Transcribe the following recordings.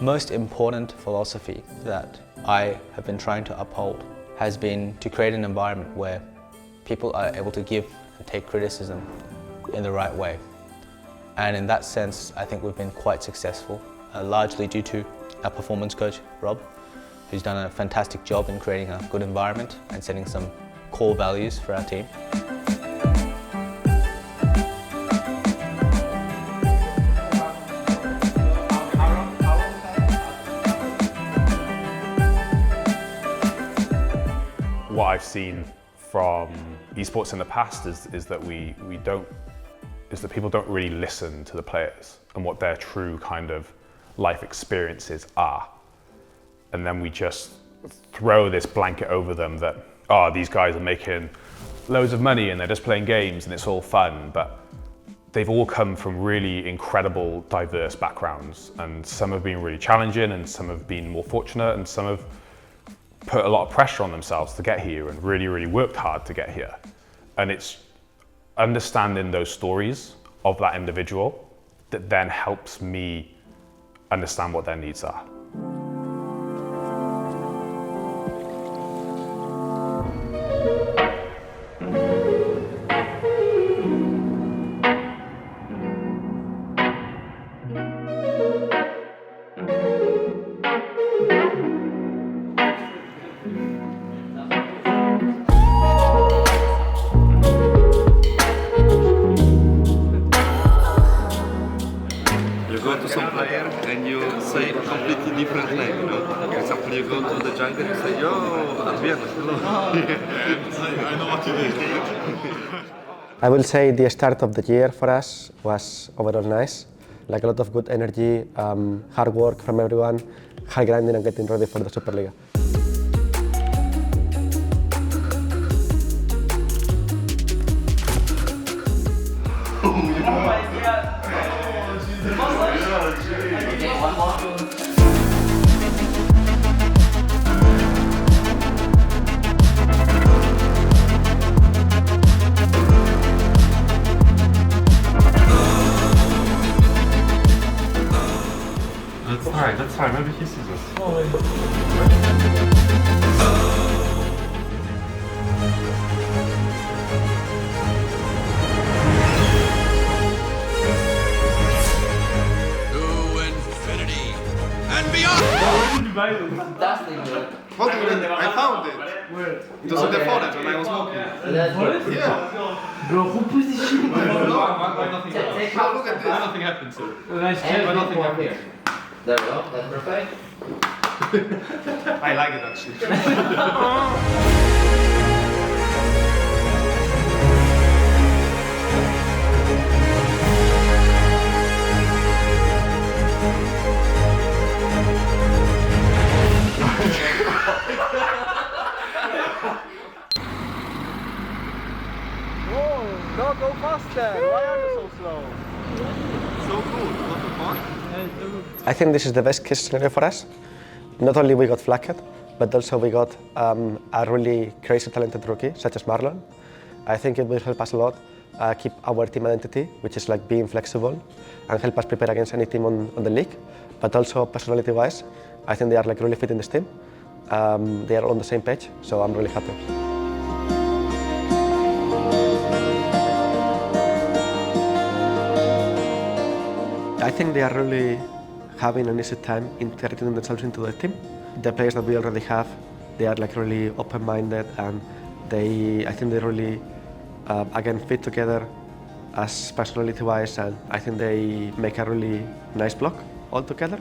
most important philosophy that I have been trying to uphold has been to create an environment where people are able to give and take criticism in the right way. And in that sense, I think we've been quite successful, largely due to our performance coach, Rob, who's done a fantastic job in creating a good environment and setting some core values for our team. What I've seen from esports in the past is that people don't really listen to the players and what their true kind of life experiences are. And then we just throw this blanket over them that, oh, these guys are making loads of money and they're just playing games and it's all fun. But they've all come from really incredible, diverse backgrounds. And some have been really challenging and some have been more fortunate and some have put a lot of pressure on themselves to get here and really, really worked hard to get here. And it's understanding those stories of that individual that then helps me understand what their needs are. Some player and you say a completely different name, you know? For example, you go to the jungle and say, yo, Adrian, hello. I know what you did. I will say the start of the year for us was overall nice. Like a lot of good energy, hard work from everyone, hard grinding and getting ready for the Superliga. That's fine, maybe he sees us. To infinity and beyond! Fantastic, What do you mean? I found it. Where? It was in the forest when I was walking. Yeah. Bro, who puts this shit in Why nothing happened? Look at this. Why nothing happened to it? Nice Why nothing happened? There we go, that's perfect. I like it actually. Whoa, no, go faster! Why are you so slow? So good, not too far. I think this is the best case scenario for us. Not only we got flagged, but also we got a really crazy talented rookie, such as Marlon. I think it will help us a lot keep our team identity, which is like being flexible, and help us prepare against any team on the league. But also personality-wise, I think they are like really fit in this team. They are on the same page, so I'm really happy. I think they are really having an easy time integrating themselves into the team. The players that we already have, they are like really open-minded and I think they really, again, fit together as personality-wise, and I think they make a really nice block all together.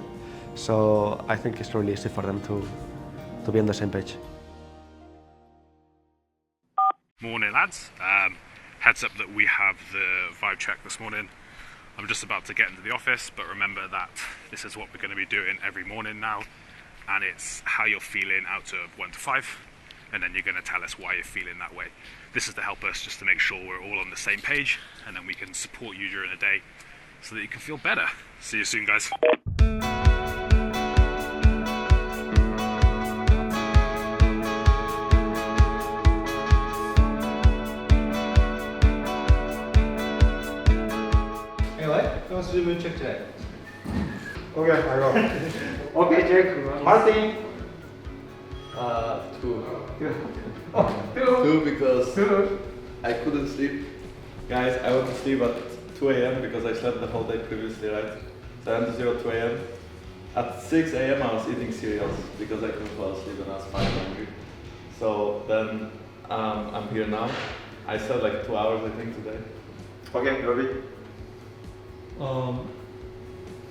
So I think it's really easy for them to be on the same page. Morning, lads. Heads up that we have the vibe check this morning. I'm just about to get into the office, but remember that this is what we're going to be doing every morning now, and it's how you're feeling out of 1 to 5, and then you're going to tell us why you're feeling that way. This is to help us just to make sure we're all on the same page, and then we can support you during the day so that you can feel better. See you soon, guys. Anyway, who wants to do moon check today? Okay, I go. Okay, Jake. Martin. 2. Two. 2 because 2. I couldn't sleep. Guys, I went to sleep at 2 a.m. because I slept the whole day previously, right? So I went to sleep at 2 a.m. At 6 a.m. I was eating cereals because I couldn't fall asleep and I was fine hungry. So then I'm here now. I slept like 2 hours I think today. Okay, Robbie.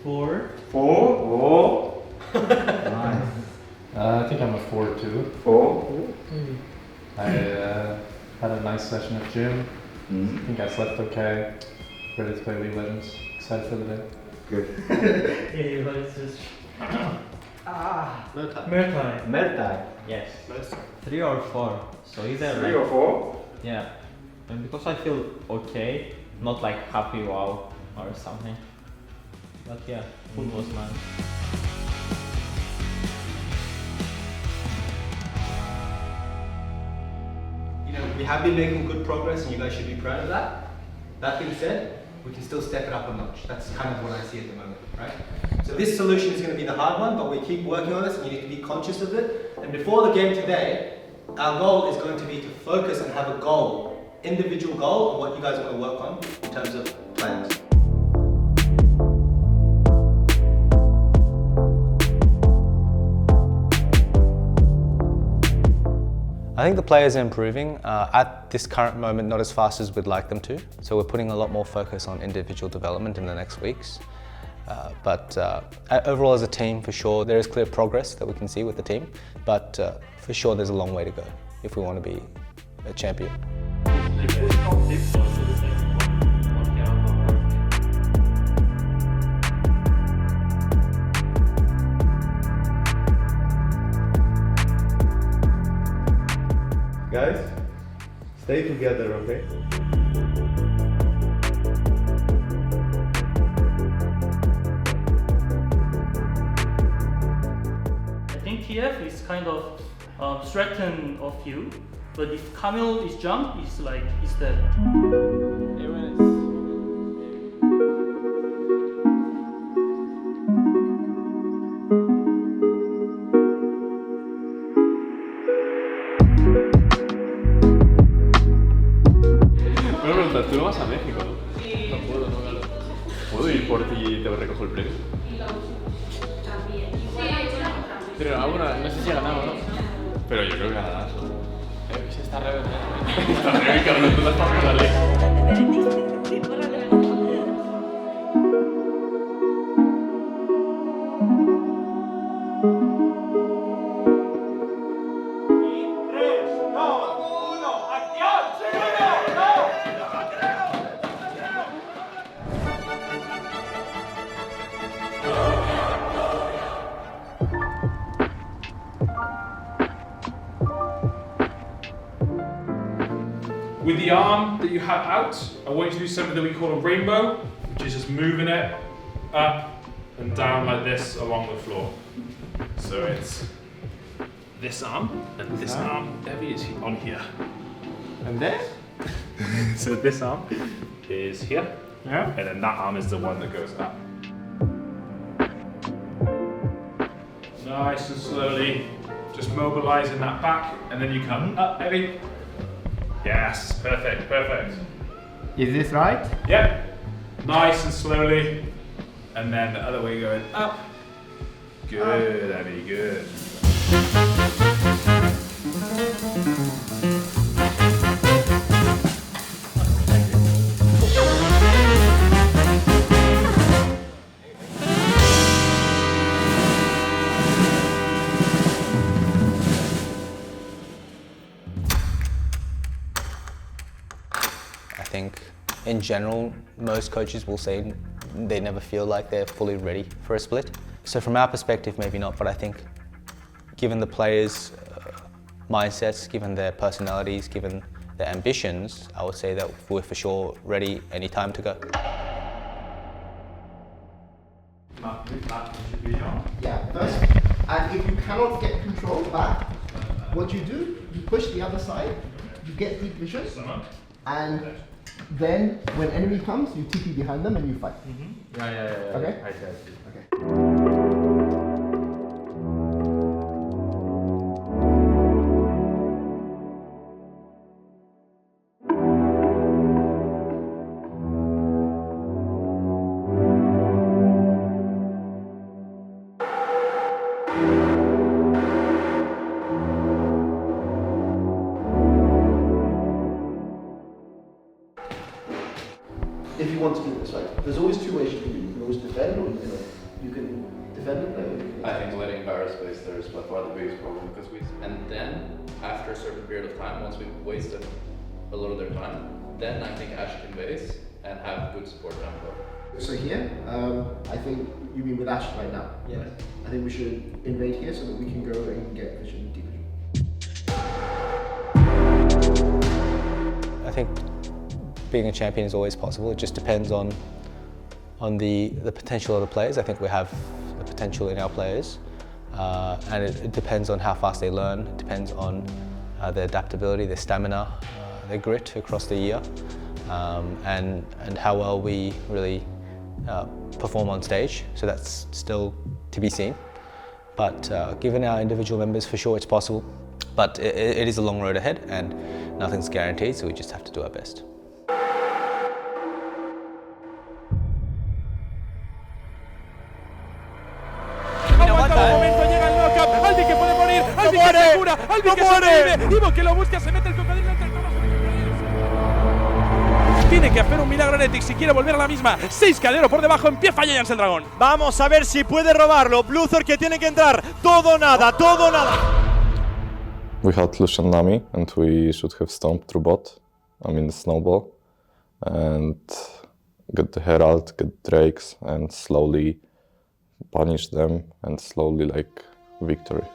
4. 4. Oh. Nice. I think I'm a 4 too. 4. I had a nice session at gym. I think I slept okay. Ready to play League of Legends. Excited for the day. Good. Hey, let's just. Mertai. Mertai. Yes. 3 or 4. So either 3 like, or 4? yeah. And because I feel okay, not like happy wow or something. But yeah, food was nice. You know, we have been making good progress and you guys should be proud of that. That being said, we can still step it up a notch. That's kind of what I see at the moment, right? So this solution is going to be the hard one, but we keep working on this and you need to be conscious of it. And before the game today, our goal is going to be to focus and have a goal, individual goal on what you guys want to work on in terms of plans. I think the players are improving. At this current moment, not as fast as we'd like them to. So we're putting a lot more focus on individual development in the next weeks. But overall as a team, for sure, there is clear progress that we can see with the team. But for sure, there's a long way to go if we want to be a champion. Guys, stay together, okay? I think TF is kind of threatened of you, but if Camille is jump, it's like it's dead. ¿Tú no vas a México? No puedo, no, claro. ¿Puedo ir por ti y te recojo el premio? Pero alguna, no sé si ha ganado, ¿no? Pero yo creo que ganarás. Se está revelando. Está revelando, cabrón, tú las pasas a la With the arm that you have out, I want you to do something that we call a rainbow, which is just moving it up and down like this along the floor. So it's this arm and this arm. Debbie is on here. And then? So this arm is here. Yeah. And then that arm is the one that goes up. Nice and slowly, just mobilizing that back, and then you come up, Debbie. Yes, perfect, perfect. Is this right? Yep. Nice and slowly. And then the other way going up. Good, Abby, good. I think in general, most coaches will say they never feel like they're fully ready for a split. So from our perspective, maybe not, but I think given the players' mindsets, given their personalities, given their ambitions, I would say that we're for sure ready any time to go. Yeah, first, and if you cannot get control back, what you do, you push the other side, you get deep vision, and Then, when enemy comes, you TP behind them and you fight. Yeah. Okay? I see. Okay. If you want to do this, right? There's always two ways you can do it. You can always defend, or you can defend and play. Or you can I think letting Barra space there is by far the biggest problem because and then after a certain period of time, once we've wasted a lot of their time, then I think Ash can base and have good support tempo. So here, I think you mean with Ash right now. Yes. I think we should invade here so that we can go and get vision, deep vision. I think being a champion is always possible. It just depends on the potential of the players. I think we have the potential in our players, and it depends on how fast they learn. It depends on their adaptability, their stamina, their grit across the year, and how well we really perform on stage. So that's still to be seen. But given our individual members, for sure it's possible. But it is a long road ahead, and nothing's guaranteed. So we just have to do our best. Aguanta un momento, llega el knockup, Albi que puede morir, Albi que se cura, Albi que sobrevive, Ivo que lo busca, se mete el cocodrilo entre todos. Tiene que hacer un milagro Heretics si quiere volver a la misma. 6 calero por debajo, empieza Giants el dragón. Vamos a ver si puede robarlo. Bluthor que tiene que entrar. Todo nada, todo nada. We had Lucian Nami and we should have stomped through bot. I mean the snowball. And get the Herald, get Drakes and slowly punish them and slowly like victory.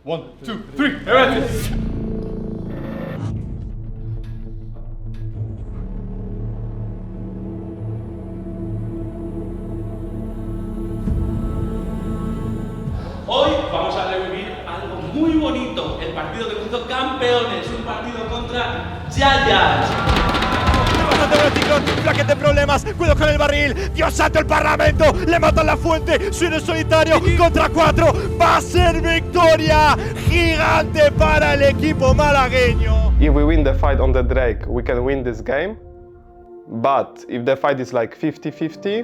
One, two, three, Heretics! Hoy vamos a revivir algo muy bonito, el partido que nos hizo campeones, un partido contra Giants. Flaquet de problemas, cuidado con el barril, Dios santo el parlamento, le matan la fuente, suena solitario, contra 4, va a ser victoria gigante para el equipo malagueño. If we win the fight on the Drake, we can win this game. But if the fight is like 50-50,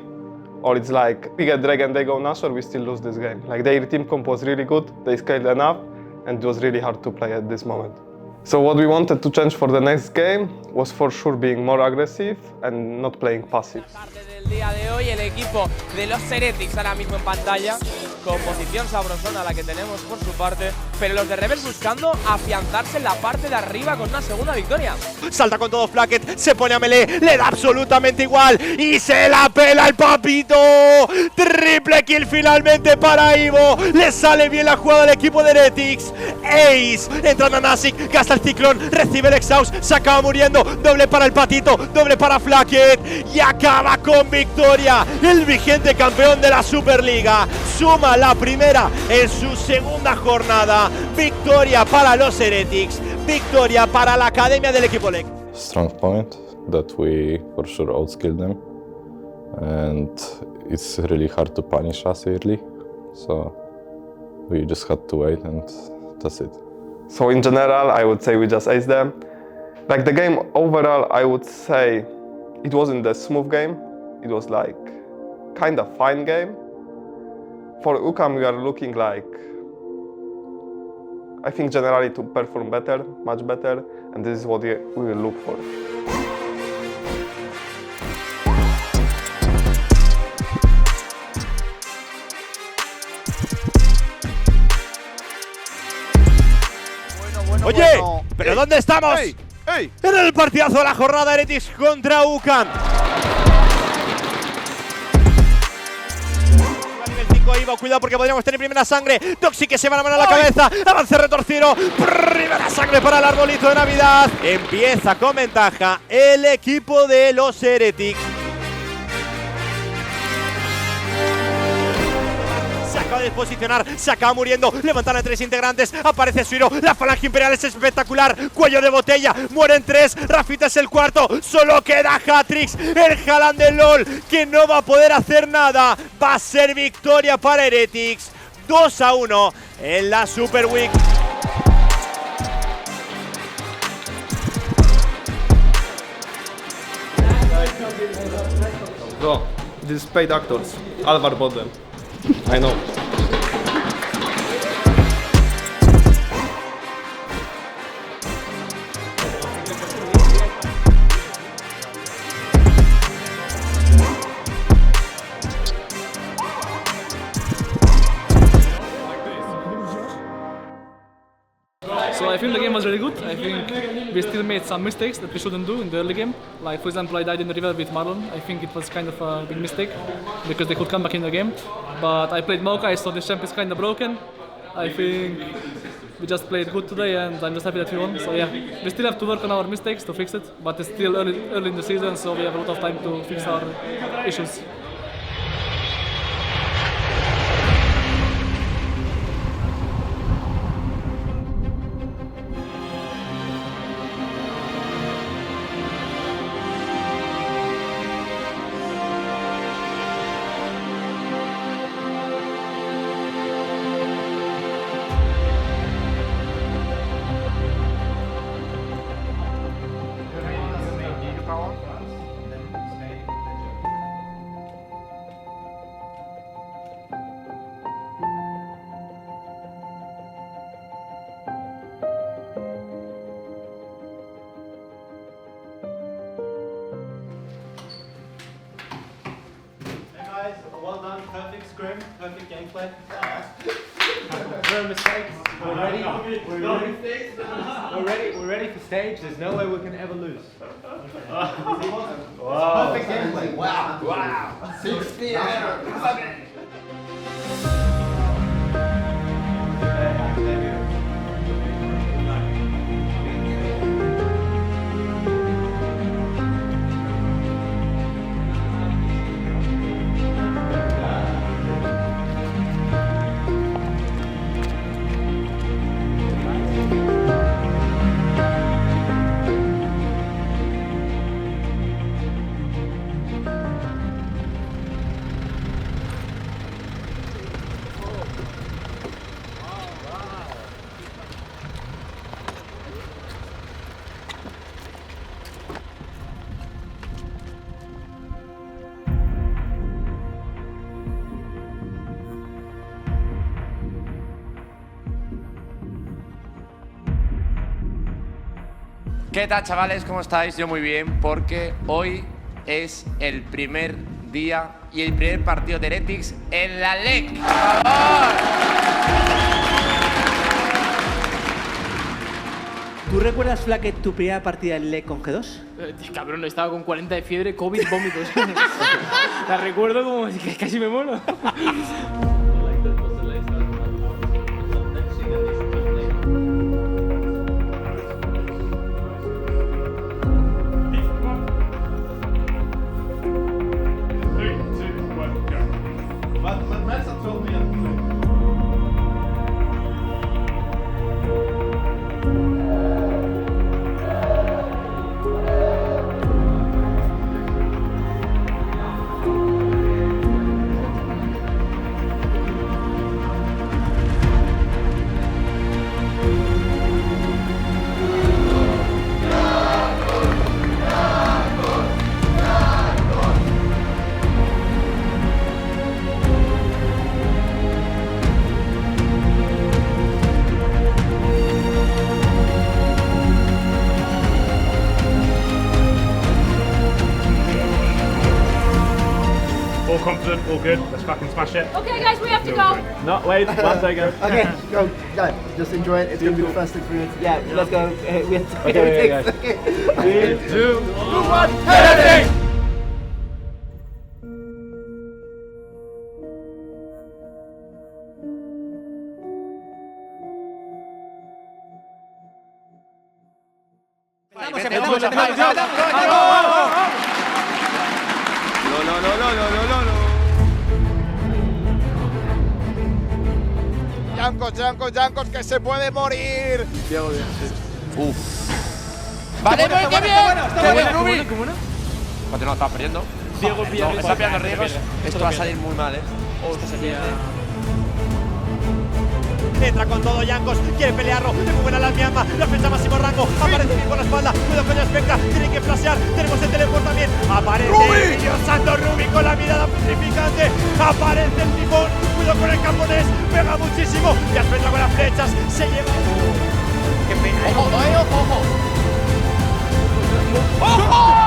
or it's like we get Drake and they go Nashor, we still lose this game. Like their team comp was really good, they scaled enough, and it was really hard to play at this moment. So what we wanted to change for the next game was for sure being more aggressive and not playing passive. El día de hoy el equipo de los Heretics ahora mismo en pantalla, con posición sabrosona la que tenemos por su parte, pero los de Rebels buscando afianzarse en la parte de arriba con una segunda victoria. Salta con todo Flaquet, se pone a melee, le da absolutamente igual y se la pela el papito. Triple kill finalmente para Ivo, le sale bien la jugada del equipo de Heretics. Ace, entrando a Nasic, gasta el ciclón, recibe el exhaust, se acaba muriendo, doble para el patito, doble para Flaquet y acaba con victoria. El vigente campeón de la Superliga suma la primera en su segunda jornada. Victoria para los Heretics, victoria para la academia del equipo LEC. Strong point that we for sure outskilled them, and it's really hard to punish us early, so we just had to wait and that's it. So in general, I would say we just aced them. Like the game overall, I would say it wasn't a smooth game. It was like kind of fine game. For UCAM, we are looking like, I think generally to perform better, much better, and this is what we will look for. Oye, ¿pero dónde estamos? En el partidazo de la jornada Heretics contra UCAM. Ivo. Cuidado porque podríamos tener primera sangre. Toxic que se va la mano a la cabeza. Avance retorcido. Primera sangre para el arbolito de Navidad. Empieza con ventaja el equipo de los Heretics. Se acaba de posicionar, se acaba muriendo. Levantan a 3 integrantes, aparece Suiro. La falange imperial es espectacular. Cuello de botella, mueren 3. Rafita es el cuarto, solo queda Hatrix, el Haaland del LOL, que no va a poder hacer nada. Va a ser victoria para Heretics, 2-1 en la Super Week. Bro, these paid actors, Alvar bought them. I know. So I think the game was really good. I think we still made some mistakes that we shouldn't do in the early game. Like for example, I died in the river with Marlon. I think it was kind of a big mistake because they could come back in the game. But I played Maokai, so the champ is kind of broken. I think we just played good today and I'm just happy that we won. So yeah, we still have to work on our mistakes to fix it. But it's still early in the season, so we have a lot of time to fix our issues. Well done, perfect scrim, perfect gameplay. No mistakes. We're ready for stage. There's no way we can ever lose. Wow. Perfect gameplay. Wow. 60. ¿Qué tal, chavales? ¿Cómo estáis? Yo muy bien, porque hoy es el primer día y el primer partido de Heretics en la LEC. ¡Por favor! ¿Tú recuerdas, Flacket, tu primera partida en LEC con G2? Cabrón, estaba con 40 de fiebre, COVID, vómitos. La recuerdo como que casi me muero. All confident, all good. Let's fucking smash it. Okay, guys, we have to go. No, wait, 1 second. Okay, go. Yeah, just enjoy it. It's going to be the first experience. Yeah, let's go. We have to Okay, Heretics. okay, Okay. 3, 2, 1, Heretics! metemos, metemos. Jankos, que se puede morir. Diego bien, sí. Uf. Vale, muy bien. Qué bien, Rubi. Continúa, está perdiendo. Diego pierde. Está pillando riesgos. Esto va a salir muy mal, Esto se pierde. Entra con todo Jankos, quiere pelearlo, le buena la Miama, la fecha máximo rango, aparece bien por la espalda, cuidado con el espectra, tiene que flashear, tenemos el teleport también, aparece Dios santo Rubi con la mirada purificante, aparece el tifón, cuidado con el camponés, pega muchísimo, y Spectra con las flechas, se lleva... ¡Qué pena! ¡Ojo, ojo! ¡Ojo!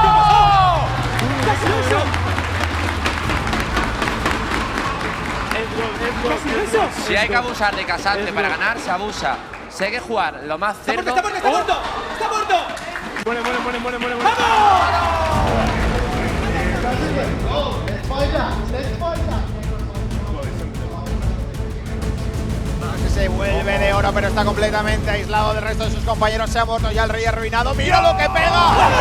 Si hay que abusar de Casante para ganar, se abusa. Si hay que jugar lo más cerdo... ¡Está muerto! Muere. Se vuelve de oro, pero está completamente aislado del resto de sus compañeros. Se ha muerto ya el rey arruinado. ¡Mira lo que pega! ¡Vamos!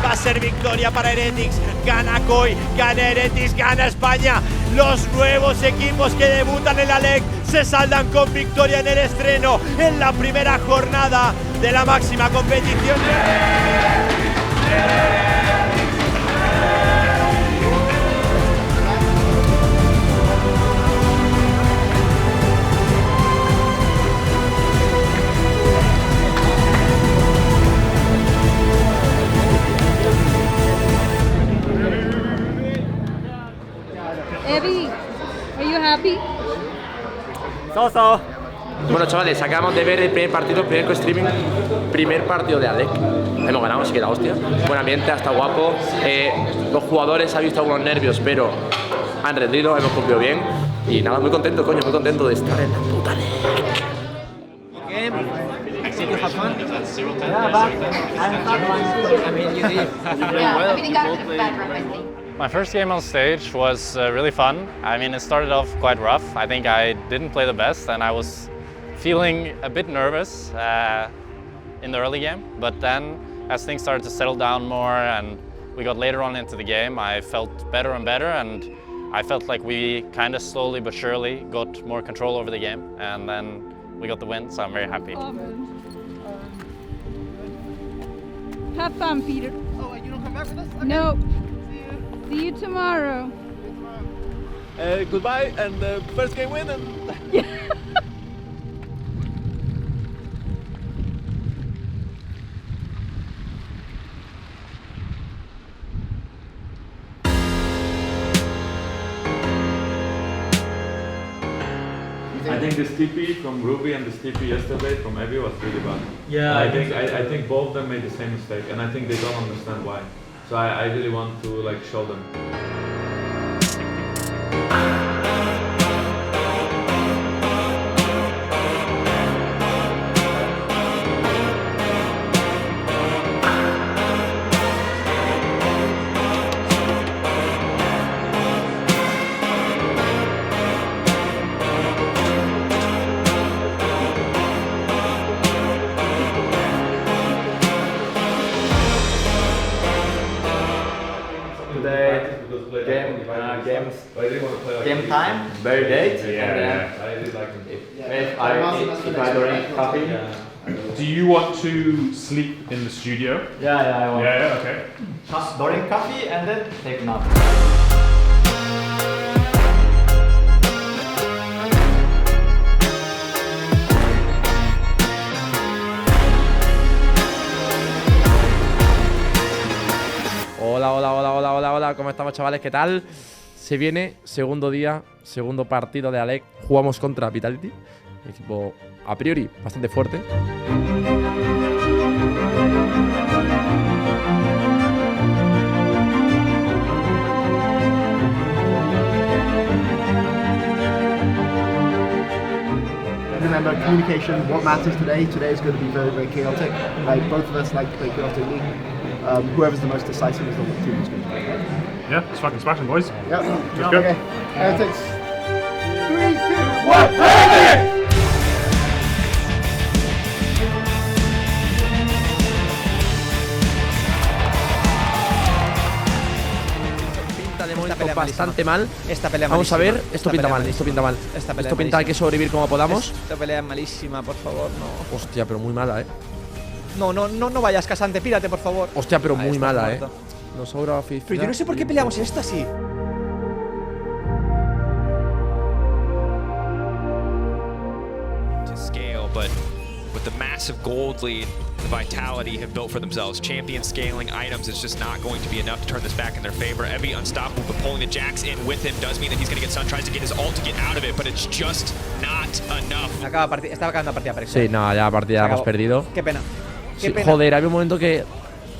Va a ser victoria para Heretics. Gana Koi, gana Heretics, gana España. Los nuevos equipos que debutan en la LEC se saldan con victoria en el estreno en la primera jornada de la máxima competición. Evie, are you happy? So. Bueno, chavales, acabamos de ver el primer partido, primer partido de ALEC. Hemos ganado, así que la hostia. Buen ambiente, hasta guapo. Los jugadores han visto algunos nervios, pero han rendido, hemos cumplido bien. Y nada, muy contento, coño, muy contento de estar en la puta LEC. My first game on stage was really fun. I mean, it started off quite rough. I think I didn't play the best and I was feeling a bit nervous in the early game. But then, as things started to settle down more and we got later on into the game, I felt better and better, and I felt like we kind of slowly but surely got more control over the game, and then we got the win, so I'm very happy. Have fun, Peter. Oh, you don't come back with us? Okay. No. See you tomorrow. Goodbye, and first game win. I think this TP from Ruby and this TP yesterday from Evie was really bad. Yeah, I think both of them made the same mistake, and I think they don't understand why. So I really want to like show them. Game time, very late. If I drink coffee. Do you want to sleep in the studio? Yeah, I want. Yeah, okay. Just drink coffee and then take a nap. Hola, ¿cómo estamos, chavales? ¿Qué tal? Se viene segundo día, segundo partido de ALEC. Jugamos contra Vitality, equipo a priori bastante fuerte. Remember, communication, what matters today. Today is going to be very, very chaotic. Like, both of us like to play chaotic league. Whoever's the most decisive is the team that's going to play. Yeah, let's fucking smash them, boys. Yeah. Let's go. Okay. Heretics. 3, 2, 1, momento pelea bastante mal. Esta pelea Vamos a ver, malísima. esto Esta pinta pelea mal, esto pinta mal. Esta pelea Esto pinta hay que sobrevivir como podamos. Esta pelea es malísima, por favor, no. Hostia, pero muy mala, No vayas, Casante, pírate, por favor. Hostia, pero Ahí muy estás mala, muerto. Nos sobra Pero yo no sé por qué peleamos esto así. To scale, but with the massive gold lead, the Vitality have built for themselves. Champion scaling items, it's just not going to be enough to turn this back in their favor. Evie unstoppable, but pulling the Jax in with him does mean that he's going to get Sun, tries to get his ult to get out of it, but it's just not enough. Estaba acabando la partida parecida. Sí, no, ya la partida la hemos perdido. Qué pena. Sí, joder, había un momento que.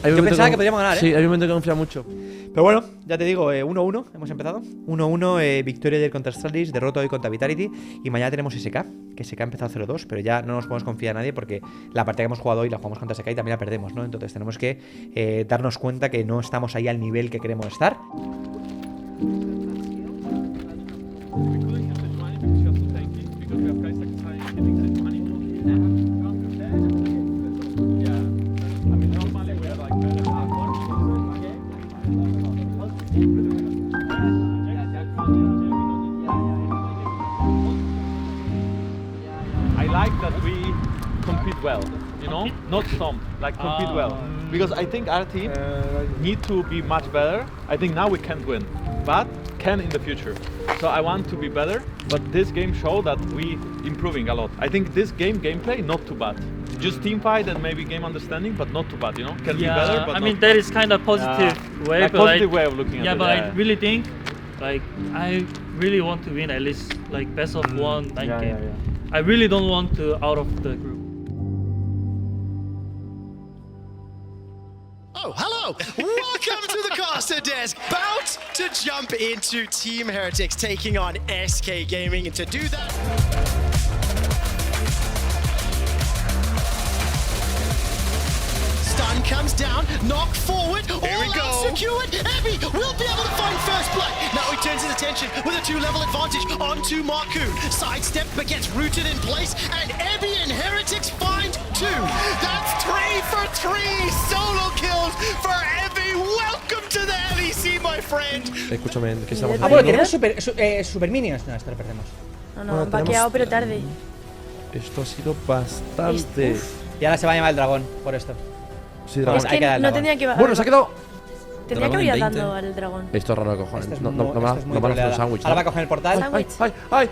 Yo pensaba que podíamos ganar, Sí, había un momento que confía mucho. Pero bueno, ya te digo, 1-1, hemos empezado. 1-1, victoria del contra Astralis, derrota hoy contra Vitality. Y mañana tenemos SK, que SK ha empezado 0-2, pero ya no nos podemos confiar a nadie porque la partida que hemos jugado hoy la jugamos contra SK y también la perdemos, ¿no? Entonces tenemos que darnos cuenta que no estamos ahí al nivel que queremos estar. I like that we compete well, you know, not some, like compete well. Because I think our team need to be much better. I think now we can't win, but can in the future. So I want to be better, but this game showed that we improving a lot. I think this gameplay not too bad. Just team fight and maybe game understanding, but not too bad, you know? Can be better, but I mean, that is kind of positive way, like but positive way of looking at it. Yeah, but I really think, like, I really want to win at least, like, best of one night game. I really don't want to out of the group. Oh, hello! Welcome to the caster desk. About to jump into Team Heretics taking on SK Gaming, and to do that. Stun comes down, knock forward, all out secured. Evie will be able to find first blood. Now he turns his attention with a 2-level advantage onto Marku. Sidestep but gets rooted in place, and Evie and Heretics find 2. That's 3 for 3 solo kills for Evie. Welcome to the LEC, my friend. Escúchame, ¿qué estamos Ah, bueno, haciendo? tenemos super minions. No, esto lo perdemos. No, Bueno, vaqueado, pero tarde. Esto ha sido bastante. Y ahora se va a llamar el dragón por esto. Sí, dragón. Es que no tenía que. Bueno, se ha quedado. Tendría que haber dado al dragón. Esto es raro de cojones. Esto es No muy- van a esto es muy hacer un troleada. sándwich. Ahora va a coger el portal. ¡Ay! No,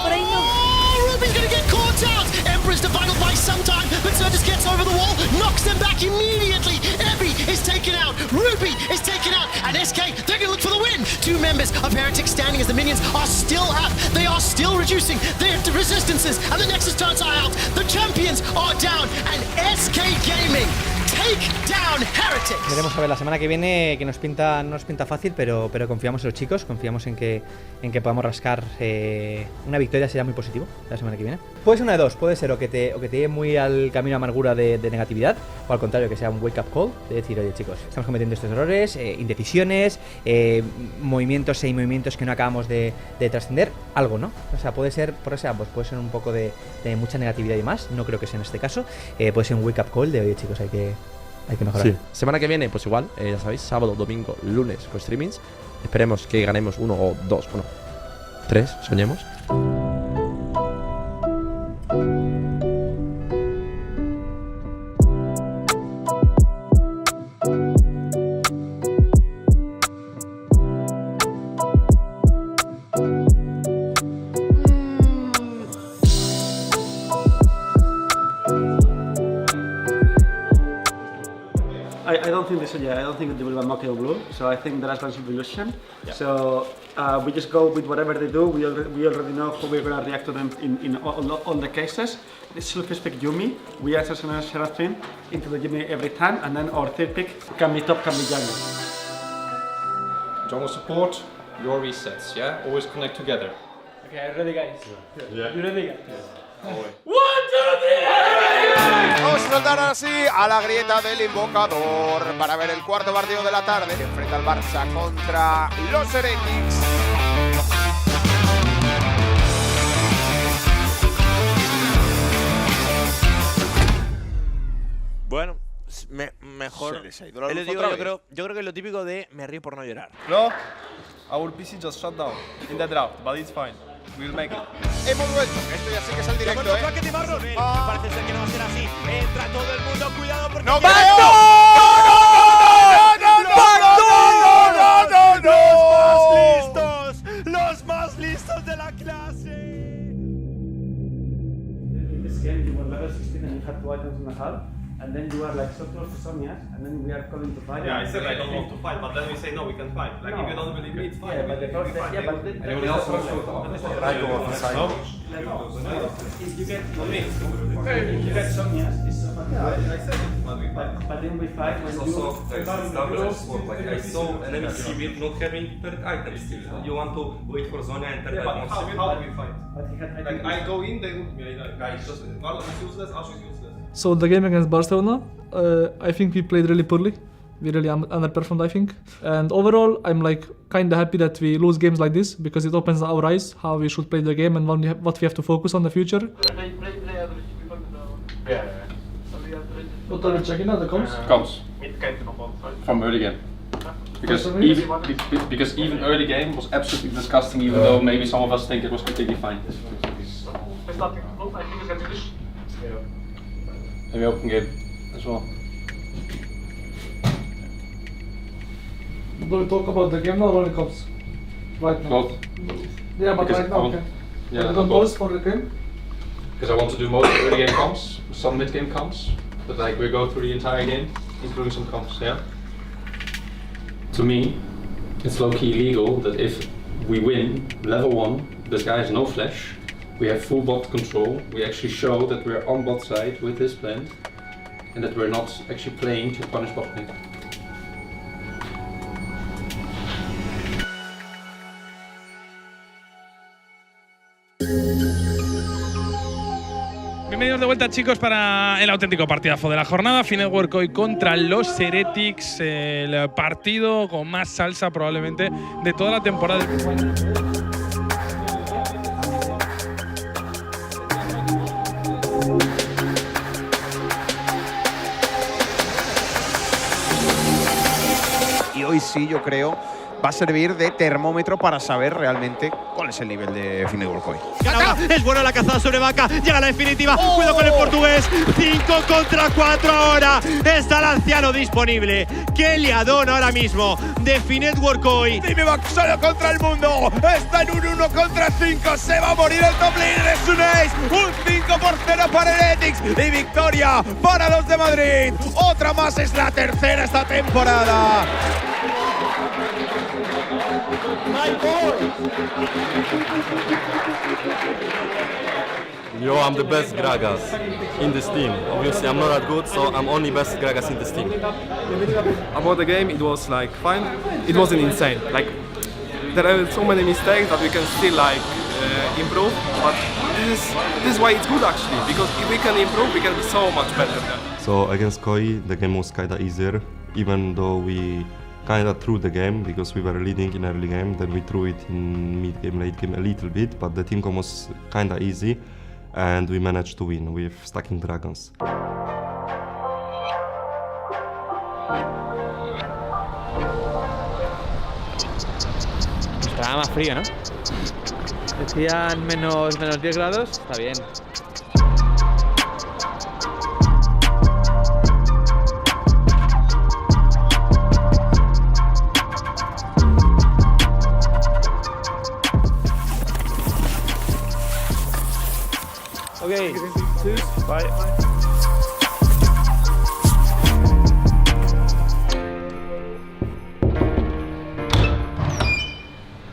por ahí no. Ruby's gonna get caught out. Emperor's divided by some time, but Certus gets over the wall, knocks them back immediately. Evie is taken out. Ruby is taken out. And SK, they're gonna look for the win. 2 members of Heretics standing as the minions are still up. They are still reducing their resistances. And the Nexus turns out. The champions are down. And SK Gaming take down Heretics. Veremos a ver la semana que viene, que no nos pinta fácil, pero confiamos en los chicos, confiamos en que podamos rascar una victoria. Será muy positivo la semana que viene. Puede ser una de dos, puede ser o que te lleve muy al camino de amargura de negatividad, o al contrario, que sea un wake up call de decir, oye chicos, estamos cometiendo estos errores, indecisiones, movimientos y movimientos que no acabamos de trascender, algo, ¿no? O sea, puede ser, por eso ambos, puede ser un poco de mucha negatividad y más, no creo que sea en este caso, puede ser un wake up call de, oye chicos, hay que mejorar. Sí. Semana que viene, pues igual, ya sabéis, sábado, domingo, lunes con streamings. Esperemos que ganemos 1 o 2, bueno, 3, soñemos. I don't think I don't think they will ban Mocking Blue, so I think the last one's Evolution. Yeah. So we just go with whatever they do. We already know how we're gonna react to them in all the cases. This self pick Yumi. We are just gonna Seraphim into the Yumi every time, and then our third pick can be top, can be jungle. Jungle support, your resets, yeah? Always connect together. Okay, ready guys? Yeah. You ready guys? Vamos a saltar así a la grieta del invocador para ver el cuarto partido de la tarde que enfrenta al Barça contra los Heretics. Bueno, mejor. Se les ha ido la Él luz le digo, otra yo vez. creo que es lo típico de me río por no llorar. No, our PC just shut down in that round, but it's fine. We'll make it. Hemos vuelto. Esto ya sé que es el directo, Me parece ser que no va a ser así. Entra todo el mundo, cuidado porque. ¡No, Los más listos de la clase. In this game, you were level 16 and you had 2 items in the hull, and then you are like so close to Somnias, and then we are calling to fight. Yeah, I said I don't want to fight, but then we say no, we can fight. Like No. if you don't believe me, it's fine. Yeah, but the first day, yeah, but anyone else wants to talk? I go off the side. if you get Somnias, it's so fun. I said it, But then we fight when It's you. also like I saw enemy civil not having third items still. You want to wait for Zonia and third item. How do we fight? Like I go in, they would me. I die. Guys, just Marlon is useless, Ash is useless. So the game against Barcelona, I think we played really poorly. We really underperformed, I think. And overall, I'm like kind of happy that we lose games like this because it opens our eyes how we should play the game and what we have to focus on in the future. What are we checking out? The comms? Comms. From early game. Because even early game was absolutely disgusting, even though maybe some of us think it was completely fine. Maybe open game as well. Do we talk about the game now or only comms? Right now. Both. Yeah, but Because right I now, want- okay. Yeah, We don't both. pause for the game? Because I want to do most early game comms, some mid game comms, but like we go through the entire game, including some comms, yeah? To me, it's low-key illegal that if we win level 1, this guy has no flash, we have full bot control, we actually show that we're on bot side with his plan, and that we're not actually playing to punish bot lane. Bienvenidos de vuelta, chicos, para el auténtico partidazo de la jornada. Network hoy contra los Heretics, el partido con más salsa probablemente de toda la temporada. Y hoy sí, yo creo, va a servir de termómetro para saber realmente cuál es el nivel de Network hoy. Es bueno la cazada sobre Vaca, llega la definitiva, cuidado con el portugués, 5 contra 4 ahora, está el anciano disponible, qué liadón ahora mismo de Network hoy. Dime va solo contra el mundo, está en un 1 contra 5, se va a morir el top laner, es un ace, un 5-0 para Heretics y victoria para los de Madrid. Otra más, es la tercera esta temporada. My boy. Yo, I'm the best Gragas in this team. Obviously, I'm not that good, so I'm only best Gragas in this team. About the game, it was like fine. It wasn't insane. Like there are so many mistakes that we can still like improve. But this is why it's good actually, because if we can improve, we can be so much better. So against Koi, the game was kinda easier, even though we kinda threw the game because we were leading in early game. Then we threw it in mid game, late game a little bit, but the team comp was kinda easy, and we managed to win with stacking dragons. Estaba más frío, ¿no? Decían menos 10 grados, está bien. Okay. Bye.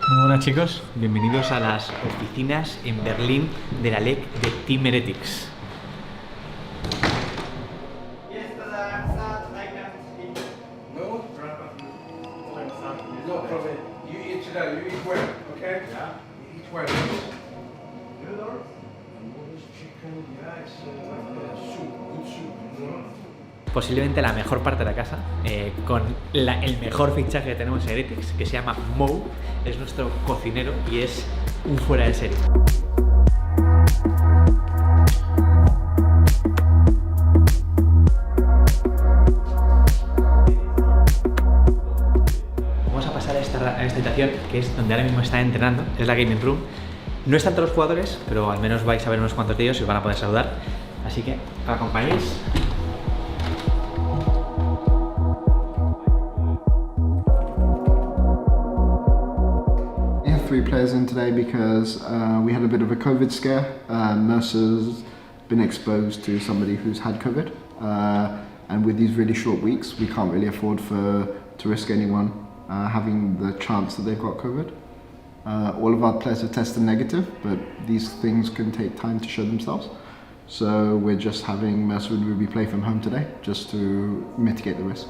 Muy buenas, chicos, bienvenidos a las oficinas en Berlín de la LEC de Team Heretics. Posiblemente la mejor parte de la casa, con el mejor fichaje que tenemos en Heretics, que se llama Mo, es nuestro cocinero y es un fuera de serie. que es donde ahora mismo están entrenando, es la Gaming Room. No están todos los jugadores, pero al menos vais a ver unos cuantos de ellos y os van a poder saludar. Así que, que me acompañéis. We have 3 players in today because we had a bit of a COVID scare. Mercer's been exposed to somebody who's had COVID. And with these really short weeks, we can't really afford to risk anyone having the chance that they've got COVID. All of our players have tested negative, but these things can take time to show themselves. So we're just having Mercer and Ruby play from home today, just to mitigate the risk.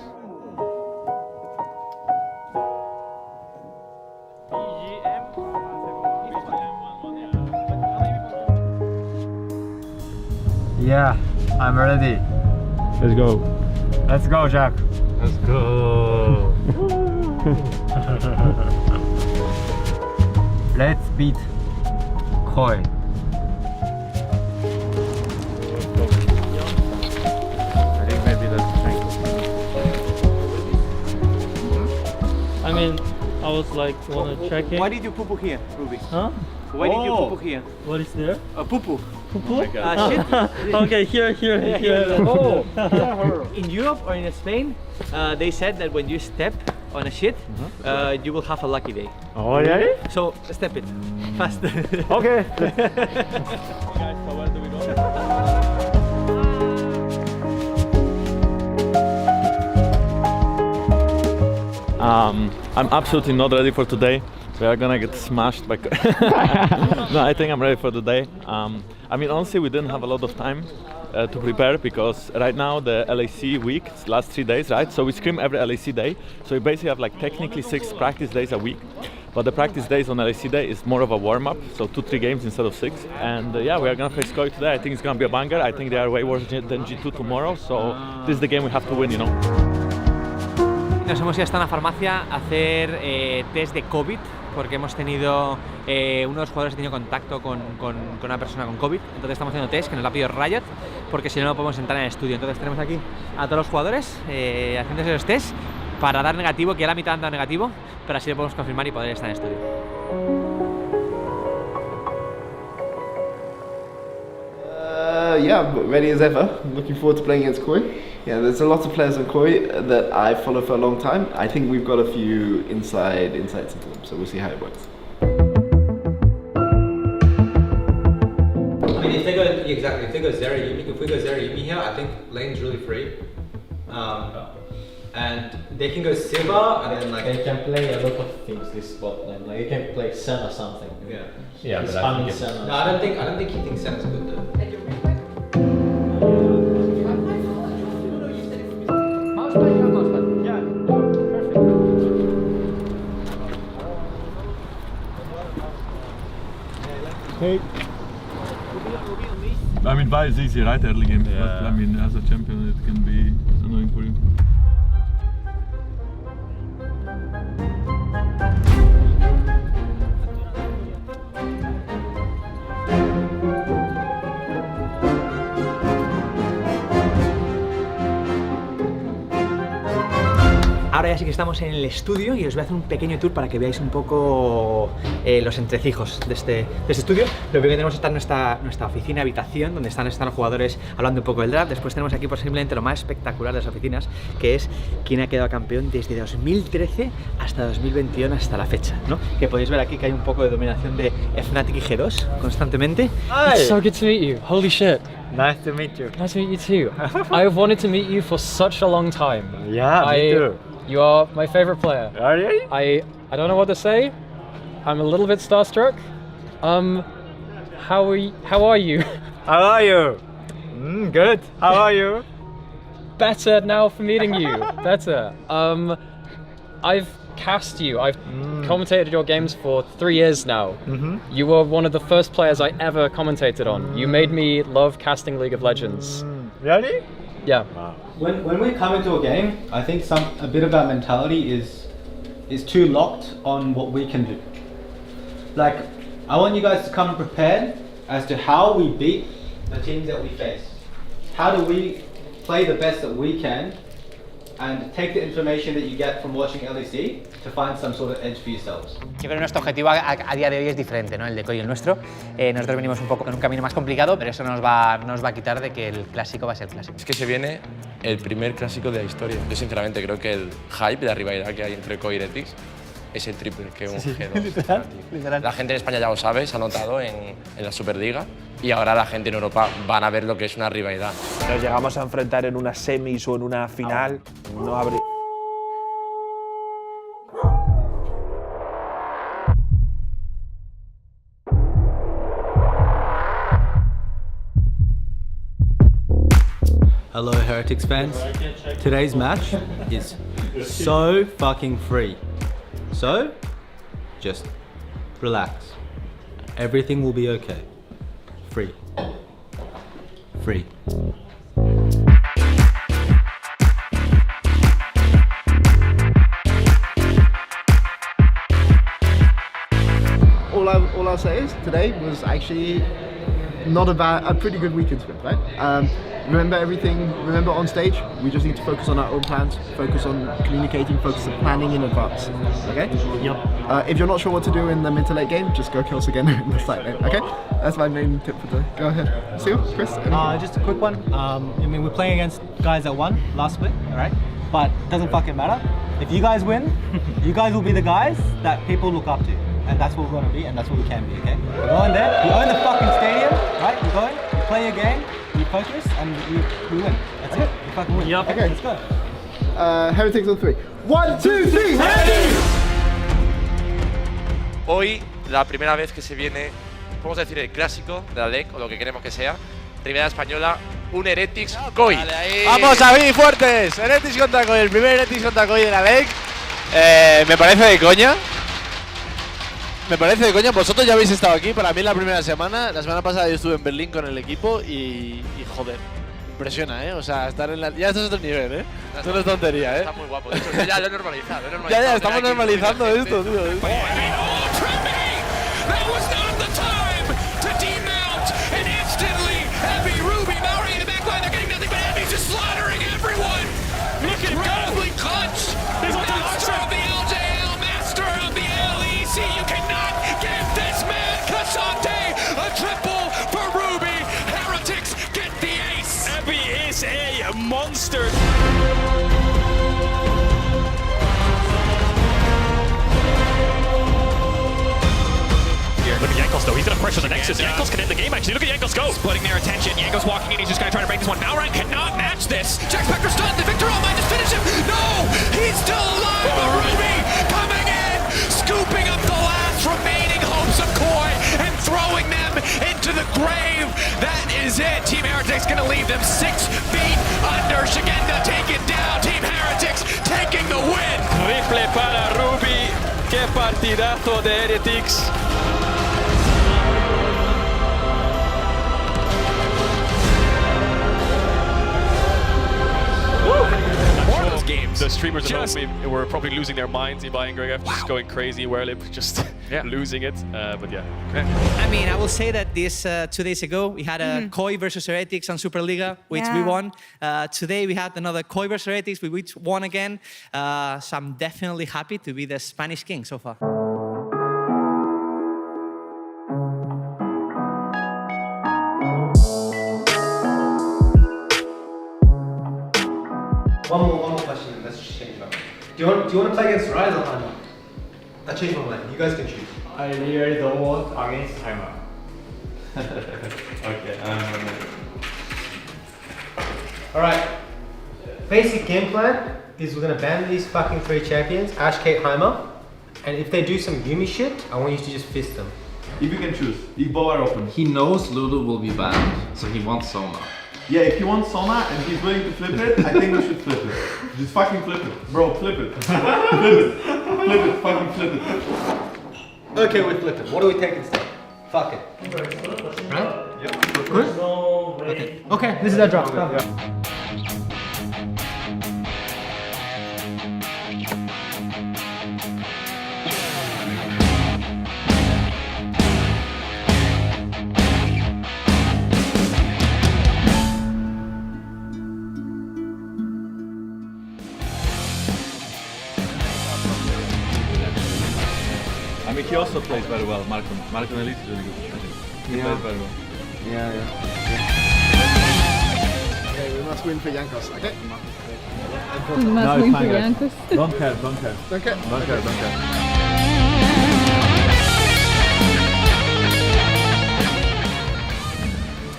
Yeah, I'm ready. Let's go. Let's go, Jack. Let's go. Let's beat Koi. I think maybe that's I mean, I was like, wanna check it. Why did you poo-poo here, Ruby? Huh? Why did you poo-poo here? What is there? A poo-poo. Poo-poo? Shit. Okay, here. Oh. In Europe or in Spain, they said that when you step on a shit, you will have a lucky day. Oh, yeah? So step it fast. Okay. I'm absolutely not ready for today. We are gonna get smashed by. No, I think I'm ready for the day. I mean, honestly, we didn't have a lot of time to prepare because right now the LEC week, it's last 3 days, right? So we scrim every LEC day. So we basically have like technically 6 practice days a week. But the practice days on LEC day is more of a warm-up, so 2-3 games instead of 6. And yeah, we are gonna face Koi today. I think it's gonna be a banger. I think they are way worse than G2 tomorrow. So this is the game we have to win, you know. Nos hemos ido hasta una farmacia a hacer test de COVID porque hemos tenido, uno de los jugadores ha tenido contacto con una persona con COVID, entonces estamos haciendo test que nos lo ha pedido Riot porque si no, no podemos entrar en el estudio. Entonces tenemos aquí a todos los jugadores haciéndose los test para dar negativo, que ya la mitad han dado negativo, pero así lo podemos confirmar y poder estar en el estudio. Yeah, ready as ever. Looking forward to playing against Koi. Yeah, there's a lot of players on Koi that I follow for a long time. I think we've got a few insights into them, so we'll see how it works. I mean, if they go if we go Zera Yumi here, I think lane's really free. And they can go Silva and then like they can play a lot of things this spot lane. Like you can play Sen or something. Yeah. Yeah, but I think Sen. No, I don't think he thinks Sen's good though. Hey. I mean, Vi is easy, right? Early game. Yeah. But I mean, as a champion, it can be annoying for you. Ahora ya sí que estamos en el estudio y os voy a hacer un pequeño tour para que veáis un poco los entrecijos de este estudio. Lo primero que tenemos está nuestra oficina, habitación, donde están los jugadores hablando un poco del draft. Después tenemos aquí posiblemente lo más espectacular de las oficinas, que es quién ha quedado campeón desde 2013 hasta 2021 hasta la fecha, ¿no? Que podéis ver aquí que hay un poco de dominación de Fnatic y G2 constantemente. It's so good to meet you. Holy shit. Nice to meet you. Nice to meet you too. I've wanted to meet you for such a long time. Yeah, me too. You are my favorite player. Are you? I don't know what to say. I'm a little bit starstruck. How are you? How are you? Good. How are you? Better now for meeting you. Better. I've cast you. I've commentated your games for 3 years now. You were one of the first players I ever commentated on. You made me love casting League of Legends. Really? Yeah. Wow. When we come into a game, I think a bit of our mentality is too locked on what we can do. Like, I want you guys to come prepared as to how we beat the teams that we face. How do we play the best that we can and take the information that you get from watching LEC to find some sort of edge for yourselves. Yo creo que nuestro objetivo a día de hoy es diferente, ¿no? El de Koi y el nuestro. Nosotros venimos un poco con un camino más complicado, pero eso no nos va a quitar de que el clásico va a ser el clásico. Es que se viene el primer clásico de la historia. Yo sinceramente creo que el hype de la rivalidad que hay entre Koi y Heretics es el triple que un G2. Literal. La gente en España ya lo sabe, se ha notado en la Superliga y ahora la gente en Europa van a ver lo que es una rivalidad. Nos llegamos a enfrentar en una semis o en una final, no habría... Hello Heretics fans. Today's match is so fucking free. So, just relax. Everything will be okay. Free. Free. All I'll say is today was actually not a pretty good weekend split, right? Remember everything, remember on stage, we just need to focus on our own plans, focus on communicating, focus on planning in advance, okay? Yep. If you're not sure what to do in the mid to late game, just go kill Sagena in the side lane, okay? That's my main tip for today. Go ahead. See you, Chris? Just a quick one. I mean, we're playing against guys that won last split, alright? But it doesn't fucking matter. If you guys win, you guys will be the guys that people look up to. And that's what we're going to be, and that's what we can be, okay? We're going there, we own the fucking stadium, right? We're going, we play your game, we focus, and we win. That's it. We fucking win. Yep. Okay, let's go. Heretics on 3. 1, 2, 3, Heretics! Hoy, la primera vez que se viene, podemos decir el clásico de la LEC, o lo que queremos que sea, rivalidad española, un Heretics Koi. Vamos a abrir fuertes. Heretics contra Koi, el primer Heretics contra Koi de la LEC. Me parece de coña. Me parece de coña, vosotros ya habéis estado aquí, para mí la primera semana. La semana pasada yo estuve en Berlín con el equipo y joder, impresiona, ¿eh? O sea, estar en la... Ya esto es otro nivel, ¿eh? Esto no es tontería, ¿eh? Está muy guapo, de hecho, ya lo he normalizado, Ya, estamos normalizando esto, tío. You cannot give this man Cassante a triple for Ruby. Heretics get the ace. Abby is a monster. Look at Jankos though, he's gonna pressure the Nexus. Jankos can end the game actually, look at Jankos go. Splitting their attention, Jankos walking in, he's just gonna try to break this one. Malrine cannot match this. Jack Spectre stunned, the Victor might just finish him. No, he's still alive, but Ruby coming in, scooping up the last remaining hopes of Koi and throwing them into the grave. That is it, Team Heretics gonna leave them 6 feet under. Shigenda taken down, Team Heretics taking the win. Triple para Ruby, qué partidazo de Heretics. Games. The streamers at home were probably losing their minds. Ibai and Greg just going crazy. Werlip just losing it. But yeah. Okay. I mean, I will say that this 2 days ago we had a Koi versus Heretics on Superliga, which we won. Today we had another Koi versus Heretics, which won again. So I'm definitely happy to be the Spanish king so far. One more question, let's just change it up. Do you want to play against Rise or Timer? I changed my mind. You guys can choose. I really don't want against Timer. Okay. Alright. Basic game plan is we're gonna ban these fucking 3 champions, Ash, Kate, Heimer, and if they do some Yumi shit, I want you to just fist them. If you can choose, if both are open. He knows Lulu will be banned, so he wants Soma. Yeah, if he wants Soma and he's willing to flip it, I think we should flip it. Just fucking flip it. Bro, flip it. Flip it. Flip it. Fucking flip it. Okay, we flip it. What do we take instead? Fuck it. Right? Yep. Good? Okay. Okay, this is our drop. he also plays very well, Marcon. Marcon Elite is really good, I think. He plays very well. Okay, we must win for Yankos, okay? We must win for Yankos. Don't care. Don't care? Don't care.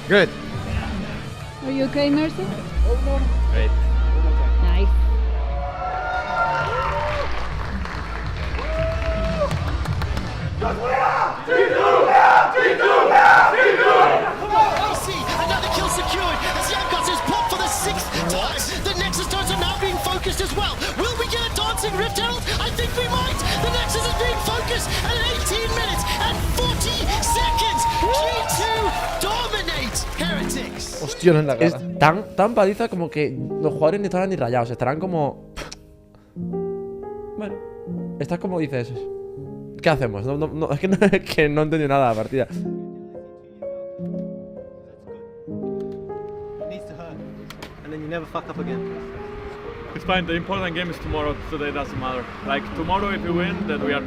Good. Are you okay, Mercy? Great. Nice. Another kill secured as Yankos is popped for the 6th time. The Nexus turrets are now being focused as well. Will we get a dancing Rift Herald? I think we might. The Nexus is being focused at 18 minutes and 40 seconds. G2 dominate Heretics. Hostia, no en la cara. Es tan paliza como que los jugadores ni estarán ni rayados. Estarán como... Bueno, estás como dices... ¿Qué hacemos? Es que no he entendido nada de la partida. And then you never fuck up again. It's fine, the important game is tomorrow, today doesn't matter. Like tomorrow if we win, then we are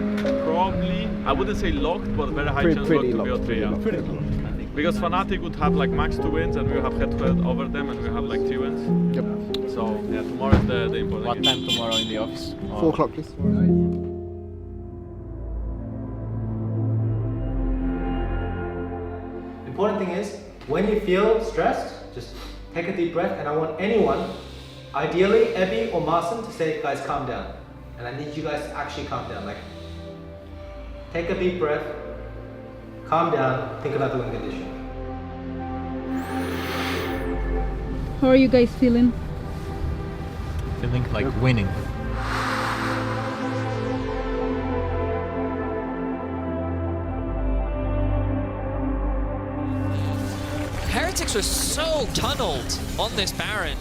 probably, I wouldn't say locked, but very high chance locked to be on 3, yeah. Because Fnatic would have like max 2 wins and we will have head-to-head over them and we have like 3 wins. Yep. So yeah, tomorrow is the important What game. time tomorrow in the office? 4 o'clock, please. The important thing is, when you feel stressed, just take a deep breath, and I want anyone, ideally Ebby or Marcin, to say, guys, calm down. And I need you guys to actually calm down. Like, take a deep breath, calm down, think about the win condition. How are you guys feeling? Feeling like winning. Heretics are so tunneled on this Baron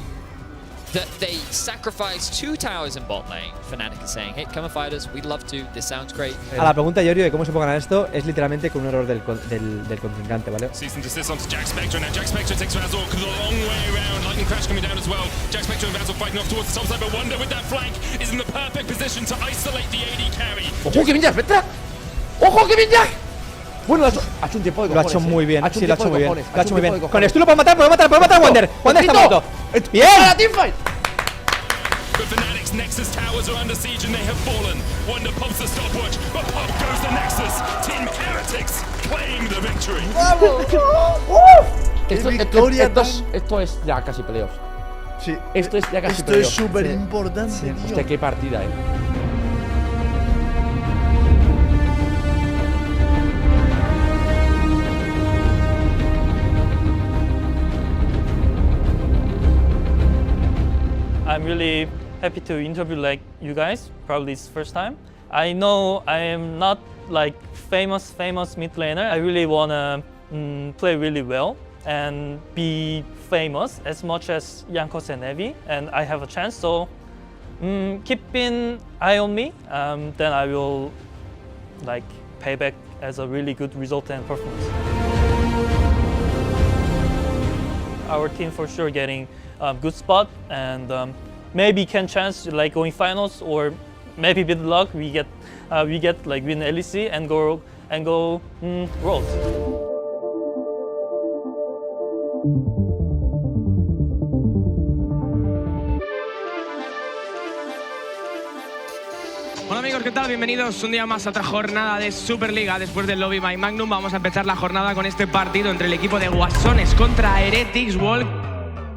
that they sacrifice 2 towers in bot lane. Fnatic is saying, hey, come and fight us, we'd love to, this sounds great. A la pregunta, Yorio, de cómo se puede ganar esto es literalmente con un error del contrincante, ¿vale? Cease and desist onto Jack Spectre, now Jack Spectre takes Vazzle the long way around. Lightning Crash coming down as well. Jack Spectre and Vazzle fighting off towards the top side, but Wonder with that flank is in the perfect position to isolate the AD carry. ¡Ojo, que bien Jack, Spectre! ¡Ojo, que bien Jack! Bueno, lo ha hecho un tiempo de Lo ha cojones. hecho muy bien, sí, lo ha hecho muy bien. Lo Lo ha hecho muy bien. Con esto lo puede matar a Wander. Wander está muerto. ¡Bien! ¡Para teamfight! But Fnatic's Nexus towers are under siege and they have fallen. Wonder pops the stopwatch, but pop goes the Nexus. Team Heretics claim the victory. Esto es ya casi playoffs. Sí. Esto es ya casi Esto playoffs. es súper importante, Sí. tío. Hostia, qué partida, I'm really happy to interview like you guys. Probably it's first time. I know I am not like famous mid laner. I really wanna play really well and be famous as much as Jankos and Evi, and I have a chance. So keep an eye on me. Then I will like pay back as a really good result and performance. Our team for sure getting good spot and maybe can chance like going finals, or maybe with luck we get like win LEC and go Worlds. Hola amigos, ¿qué tal? Bienvenidos un día más a otra jornada de Superliga. Después del Lobby by Magnum vamos a empezar la jornada con este partido entre el equipo de Guasones contra Heretics World.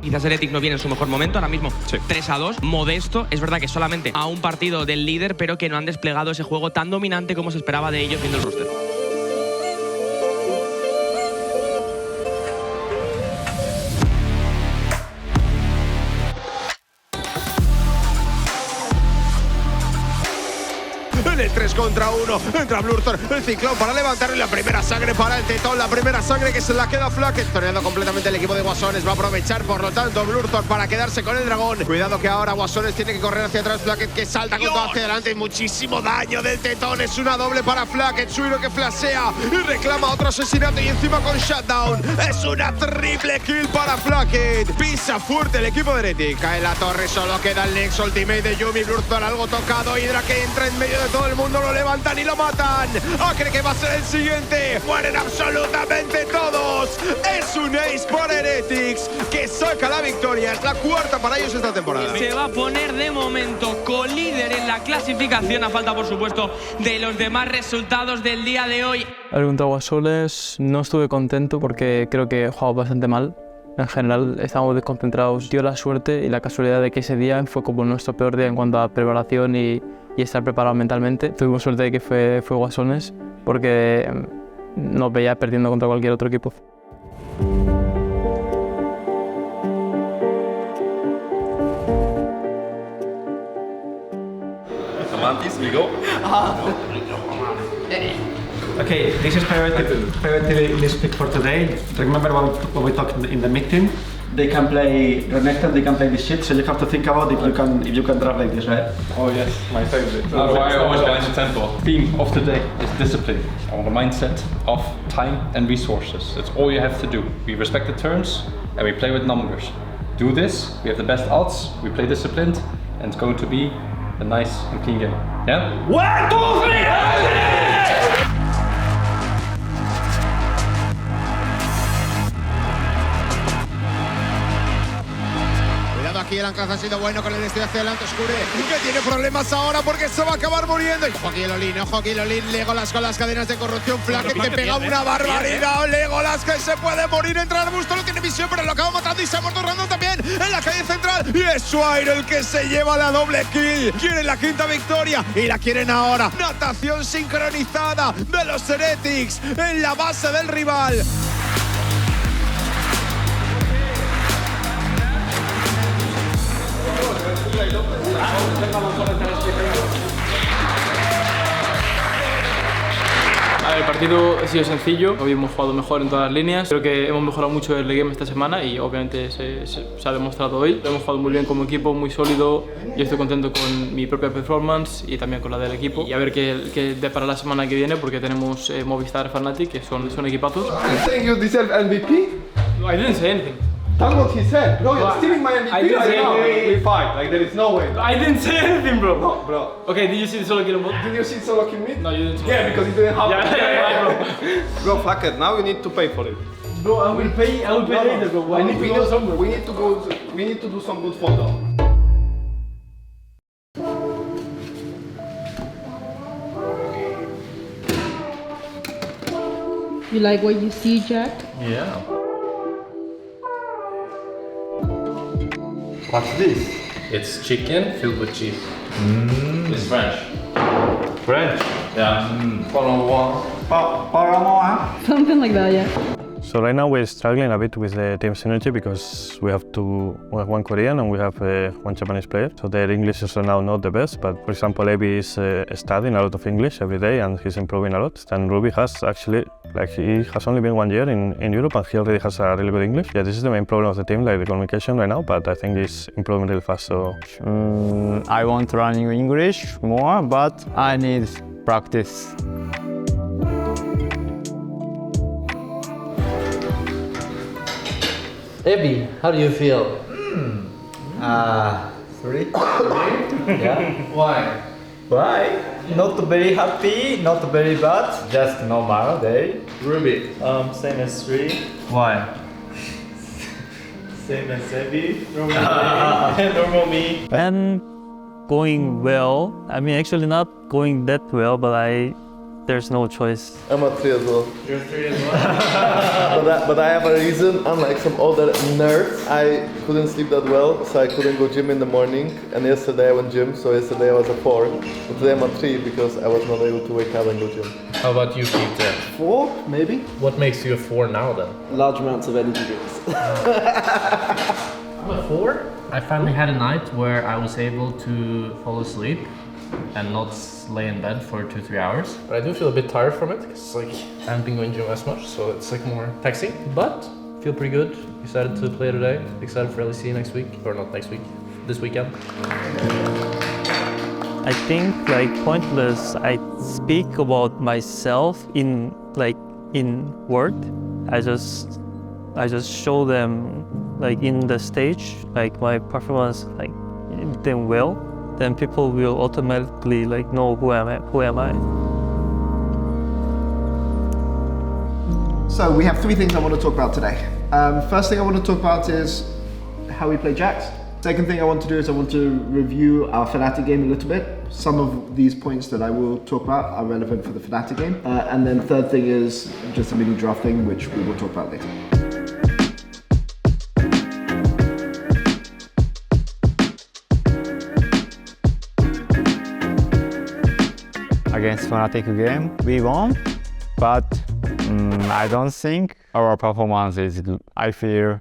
Quizás Heretics no viene en su mejor momento, ahora mismo 3-2, modesto. Es verdad que solamente a un partido del líder, pero que no han desplegado ese juego tan dominante como se esperaba de ellos viendo el roster. En el 3 contra 1, entra Blurtor, el ciclón para levantarle la primera sangre para el tetón, la primera sangre que se la queda Flacket, toreando completamente el equipo de Guasones, va a aprovechar por lo tanto Blurtor para quedarse con el dragón. Cuidado que ahora Guasones tiene que correr hacia atrás, Flacket que salta con todo hacia adelante, muchísimo daño del tetón, es una doble para Flacket, Suiro que flashea y reclama otro asesinato y encima con shutdown, es una triple kill para Flacket, pisa fuerte el equipo de Heretics, cae la torre, solo queda el next ultimate de Yumi, Blurtor algo tocado, Hydra que entra en medio de todo el mundo. mundo lo levantan y lo matan. Cree que va a ser el siguiente. Mueren absolutamente todos. Es un ace por Heretics que saca la victoria. Es la cuarta para ellos esta temporada. Se va a poner de momento colíder en la clasificación, a falta por supuesto de los demás resultados del día de hoy. Contra Guasones no estuve contento porque creo que he jugado bastante mal. En general estábamos desconcentrados. Dio la suerte y la casualidad de que ese día fue como nuestro peor día en cuanto a preparación y estar preparado mentalmente. Tuvimos suerte de que fue Guasones porque nos veía perdiendo contra cualquier otro equipo. Amantis, we go. Okay, this is priority list pick for today. Remember what we talked in the meeting? They can play Renekton, they can play this shit, so you have to think about if you can draft like this, right? Oh yes, my favorite. I always balance the tempo. Theme of today is discipline, or the mindset of time and resources. That's all you have to do. We respect the turns and we play with numbers. Do this, we have the best odds, we play disciplined, and it's going to be a nice and clean game. Yeah? 1, 2, 3, Aquí el anclaje ha sido bueno con el destino hacia adelante. Oscure, que tiene problemas ahora porque se va a acabar muriendo. Y ojo aquí el Olin, Legolas con las cadenas de corrupción. Flacket que pega una barbaridad. Legolas que se puede morir entre arbustos. No tiene visión, pero lo acaba matando y se ha muerto Random también en la calle central. Y es Swire el que se lleva la doble kill. Quieren la quinta victoria y la quieren ahora. Natación sincronizada de los Heretics en la base del rival. El partido ha sido sencillo, hoy hemos jugado mejor en todas las líneas. Creo que hemos mejorado mucho el game esta semana y obviamente se ha demostrado hoy. Hemos jugado muy bien como equipo, muy sólido. Yo estoy contento con mi propia performance y también con la del equipo. Y a ver qué depara la semana que viene porque tenemos Movistar Fnatic, que son equipazos. You think you deserve MVP? I didn't say anything. That's what he said, bro. You're stealing my MVP I didn't say anything. We fight. Like there is no way. I didn't say anything, bro. No, bro. Okay, did you see the solo kill bot? Did you see solo kill me? No, you didn't. Yeah, because you didn't have. Yeah, bro. Bro, fuck it. Now you need to pay for it. Bro, I will pay later, bro. We need to do some good photo. You like what you see, Jack? Yeah. What's this? It's chicken filled with cheese. It's French. French? Yeah. Something like that, yeah. So right now we're struggling a bit with the team synergy because we have one Korean and we have one Japanese player. So their English is now not the best, but for example, Ebi is studying a lot of English every day and he's improving a lot. And Ruby has actually, he has only been 1 year in Europe and he already has a really good English. Yeah, this is the main problem of the team, like the communication right now, but I think it's improving really fast, so. I want to learn English more, but I need practice. Ebi, how do you feel? 3. Yeah. Why? Why? Not very happy, not very bad, just normal day. Ruby. Same as 3. Why? Same as Ebi. Normal me. And going well. I mean, actually not going that well, but there's no choice. I'm a 3 as well. You're 3 as well? but I have a reason. Unlike some other nerds, I couldn't sleep that well, so I couldn't go gym in the morning. And yesterday I went gym, so yesterday I was a 4. But today I'm a 3 because I was not able to wake up and go gym. How about you, Peter? 4, maybe? What makes you a 4 now then? Large amounts of energy drinks. I'm a 4. I finally had a night where I was able to fall asleep and not lay in bed for 2-3 hours. But I do feel a bit tired from it because I haven't been going gym as much, so it's more taxing. But feel pretty good. Excited to play today. Excited for LEC next week, or not next week, this weekend. I think pointless. I speak about myself in word. I just show them in the stage my performance it did well. then people will automatically like know who am I. So we have three things I want to talk about today. First thing I want to talk about is how we play Jax. Second thing I want to do is I want to review our Fnatic game a little bit. Some of these points that I will talk about are relevant for the Fnatic game. And then third thing is just a mini draft thing, which we will talk about later. Against Fnatic game, we won, but I don't think our performance is good. I feel,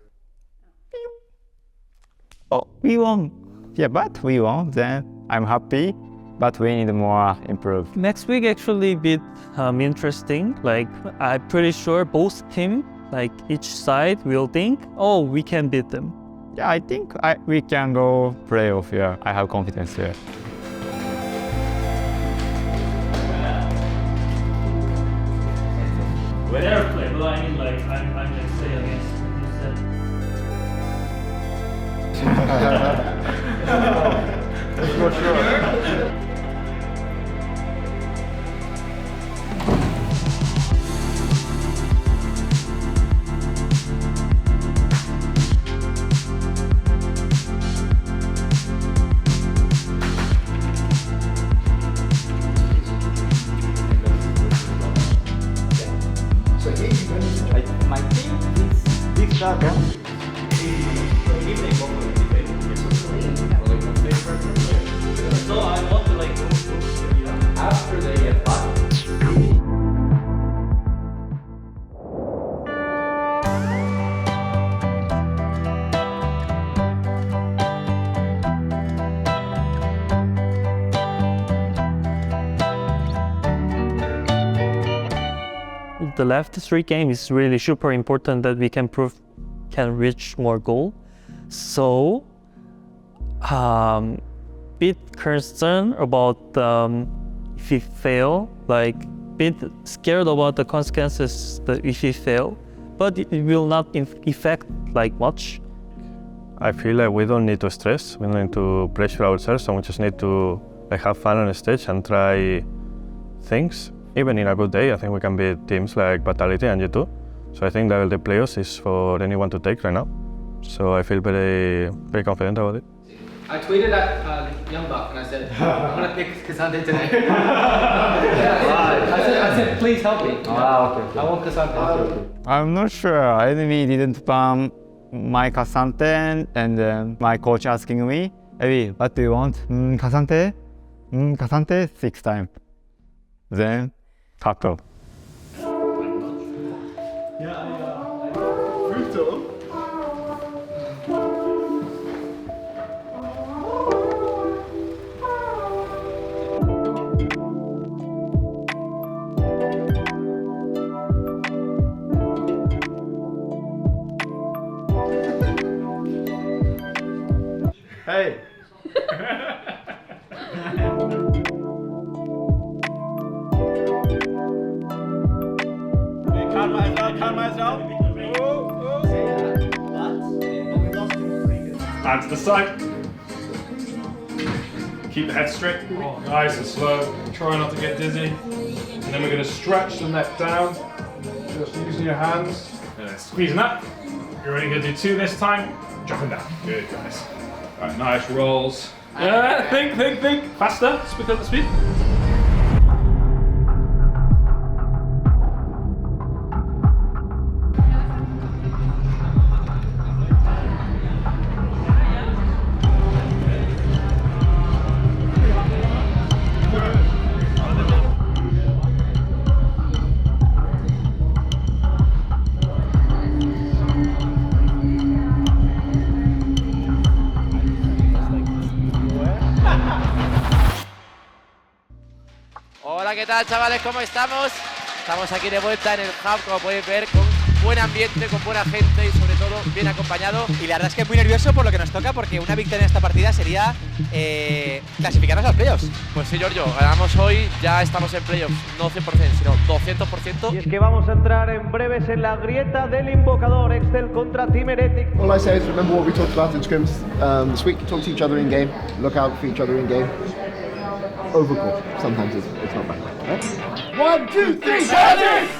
oh, we won. Yeah, but we won, then I'm happy, but we need more improve. Next week actually bit interesting. Like I'm pretty sure both team, like each side will think, oh, we can beat them. Yeah, I think we can go playoff. Yeah, I have confidence there. Whenever play, but I mean like I'm like say against That's for sure. My team is big star. So I want to like after they get back. the left 3 game is really super important that we can reach more goal. So bit concerned about if we fail, like bit scared about the consequences that if we fail, but it will not affect like much. I feel like we don't need to stress, we don't need to pressure ourselves, and we just need to have fun on the stage and try things. Even in a good day, I think we can beat teams like Vitality and G2. So I think that the playoffs is for anyone to take right now. So I feel very confident about it. I tweeted at Young Buck and I said, I'm gonna pick Cassante today. I said, please help me. Okay. I want Cassante. I'm not sure. Enemy didn't ban my Cassante, and then my coach asking me, "Hey, what do you want? Cassante? Cassante 6 times." Then, Tato. Hey! And to the side. Keep the head straight. Nice and slow. Try not to get dizzy. And then we're going to stretch the neck down. Just using your hands. And then squeezing up. You're only going to do 2 this time. Dropping down. Good, guys. Alright, nice rolls. Think. Faster. Speed up the speed. Hola, ¿qué tal, chavales? ¿Cómo estamos? Estamos aquí de vuelta en el hub, como podéis ver, con buen ambiente, con buena gente y sobre todo bien acompañado. Y la verdad es que muy nervioso por lo que nos toca, porque una victoria en esta partida sería clasificarnos a los playoffs. Pues sí, Giorgio, ganamos hoy, ya estamos en playoffs, no 100%, sino 200%. Y es que vamos a entrar en breves en la grieta del invocador. Excel contra Team Heretics. All I say is remember what we talked about in scrims this week. Talk to each other in game. Look out for each other in game. Overcall. Sometimes it's not bad. Right? 1, 2, 3, Heretics!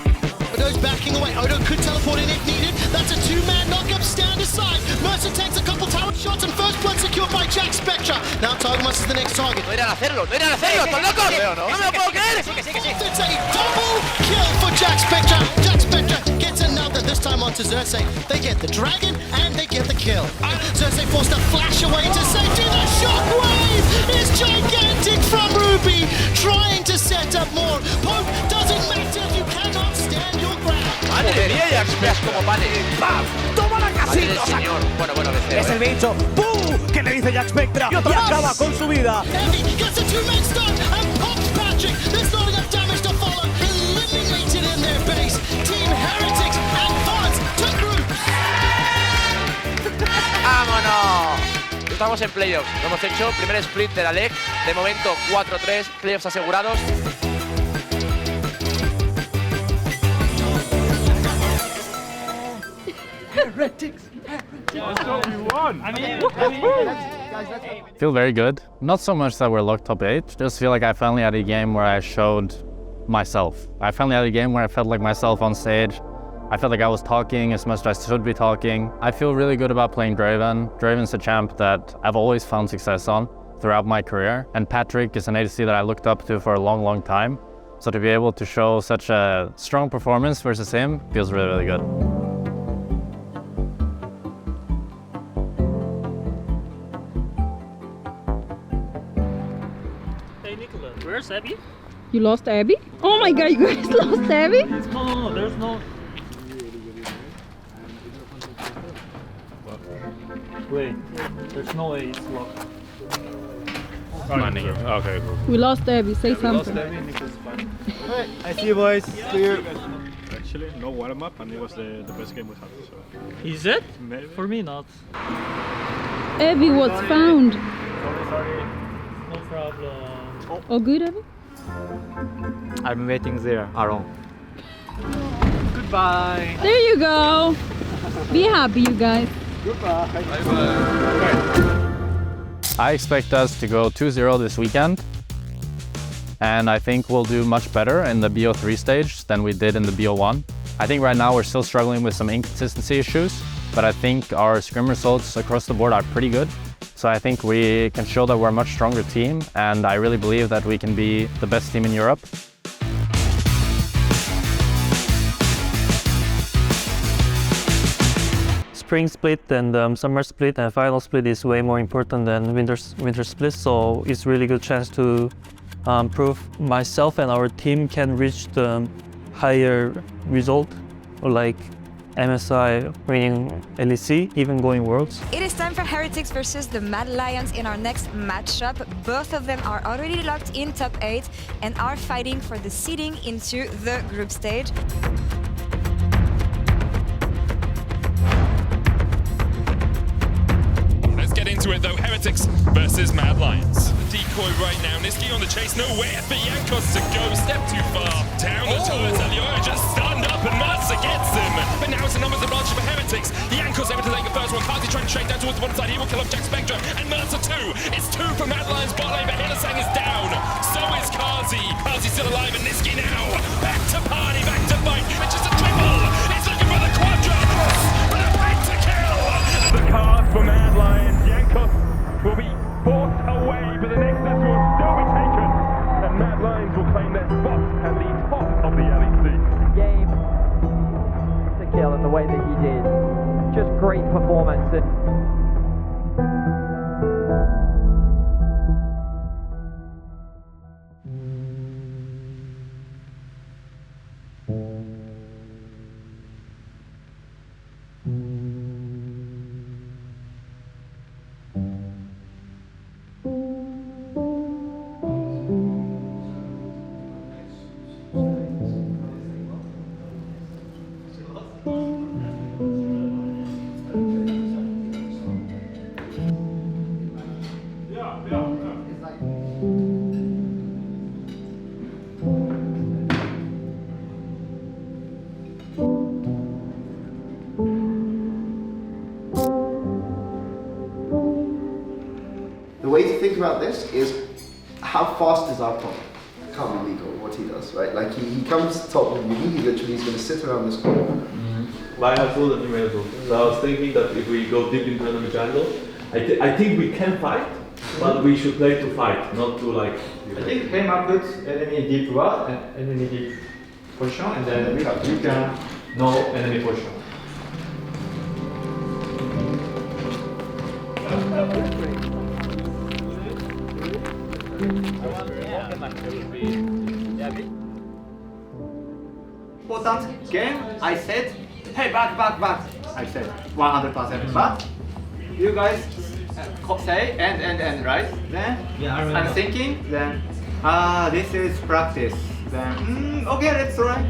Odo's backing away. Odo could teleport in if needed. That's a two-man knock-up, stand aside. Mercer takes a couple tower shots and first blood secured by Jack Spectra. Now Targamas is the next target. No irán a hacerlo, ¡están locos! ¡No me lo puedo creer! It's a double kill for Jack Spectra. Jack Spectra gets another, this time onto Xerxes. They get the dragon and they get the kill. Xerxes forced to flash away to safety. The shockwave is gigantic from Ruby, trying to set up more. Poke doesn't matter, you cannot stand your ground. ¡Madre mía, Jack Spectra como pane! ¡Pam! ¡Toma la casita! Señor. Bueno, Es el bicho. ¡Pum! ¿Qué le dice Jack Spectra? Y otra acaba con su vida. Heavy gets a two-man stun and pops Patrick. There's not enough damage to follow. Eliminated in their base. Team Heretics advance to group. ¡Vámonos! Estamos en playoffs, lo hemos hecho, primer split de la LEC, de momento 4-3, playoffs asegurados. Heretics. Feel very good. Not so much that we're locked top 8, just feel like I finally had a game where I showed myself. I finally had a game where I felt like myself on stage. I felt like I was talking as much as I should be talking. I feel really good about playing Draven. Draven's a champ that I've always found success on throughout my career. And Patrick is an ADC that I looked up to for a long, long time. So to be able to show such a strong performance versus him feels really, really good. Hey Nicholas, where's Abby? You lost Abby? Oh my god, you guys lost Abby? No, there's no. Wait, there's no way it's locked. Okay, cool. We lost Abby, say something. Alright, I see you boys. See you. Actually, no warm up, and it was the best game we had. So. Is it? Maybe. For me, not. Abby was found. Sorry. No problem. Oh, good, Abby? I'm waiting there, Aaron. Goodbye. There you go. Be happy, you guys. Goodbye. I expect us to go 2-0 this weekend. And I think we'll do much better in the BO3 stage than we did in the BO1. I think right now we're still struggling with some inconsistency issues, but I think our scrim results across the board are pretty good. So I think we can show that we're a much stronger team, and I really believe that we can be the best team in Europe. Spring split and summer split and final split is way more important than winter split, so it's really good chance to prove myself and our team can reach the higher result, like MSI winning LEC, even going Worlds. It is time for Heretics versus the Mad Lions in our next matchup. Both of them are already locked in top 8 and are fighting for the seeding into the group stage. Let's get into it though. Heretics versus Mad Lions. The decoy right now. Niski on the chase. Nowhere for Jankos to go. Step too far. Down the turret. Eliora just stunned up and Mercer gets him. But now it's a numbers advantage for Heretics. Jankos able to take the first one. Kazi trying to shake down towards the one side. He will kill off Jack Spectra. And Mercer too. It's 2 for Mad Lions bot lane, but Hillisang is down. So is Kazi. Kazi still alive and Niski now. Back to party. Back to fight. It's just a triple. It's looking for the quadra. But a pentakill. The card for Mad Lions. Jankos will be forced away, but the Nexus will still be taken. And Mad Lions will claim their spot at the top of the LEC. Game to kill in the way that he did. Just great performance. And The way to think about this is how fast is our opponent? Can't be legal what he does, right? Like he comes top of me, he literally is going to sit around this corner. But I have told the team so I was thinking that if we go deep into enemy jungle, I think we can fight, but we should play to fight, not to like... I think came up with enemy deep ward and enemy deep position, and then we can no enemy position. Important game, I said, hey, back. I said 100%, but you guys say and right? Then I'm thinking, then this is practice. Then okay, let's try.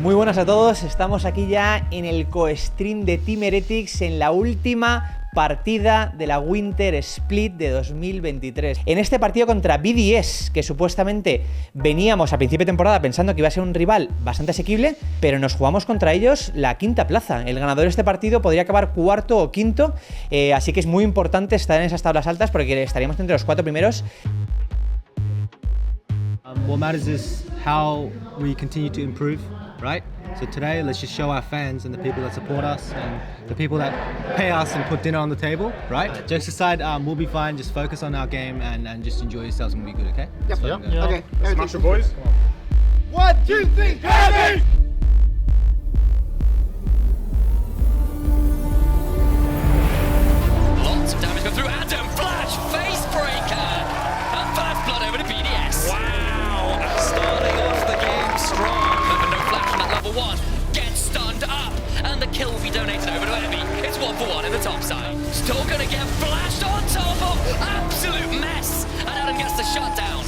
Muy buenas a todos, estamos aquí ya en el co-stream de Team Heretics en la última partida de la Winter Split de 2023. En este partido contra BDS, que supuestamente veníamos a principio de temporada pensando que iba a ser un rival bastante asequible, pero nos jugamos contra ellos la quinta plaza. El ganador de este partido podría acabar cuarto o quinto, así que es muy importante estar en esas tablas altas porque estaríamos entre los 4 primeros. What matters is how we continue to improve, right? So today, let's just show our fans and the people that support us and the people that pay us and put dinner on the table, right? Jokes aside, we'll be fine. Just focus on our game and just enjoy yourselves and we'll be good, okay? Yep. So, Okay. Smash your boys. 1, 2, 3, heavy! Lots of damage going through. Adam, flash, face breaker. And first blood over to BDS. Wow. Starting off the game strong. But no flash from that level 1. Gets stunned up. And the kill will be donated over to Emmy. It's 1 for 1 in the top side. Still going to get flashed on top of. Absolute mess. And Adam gets the shutdown.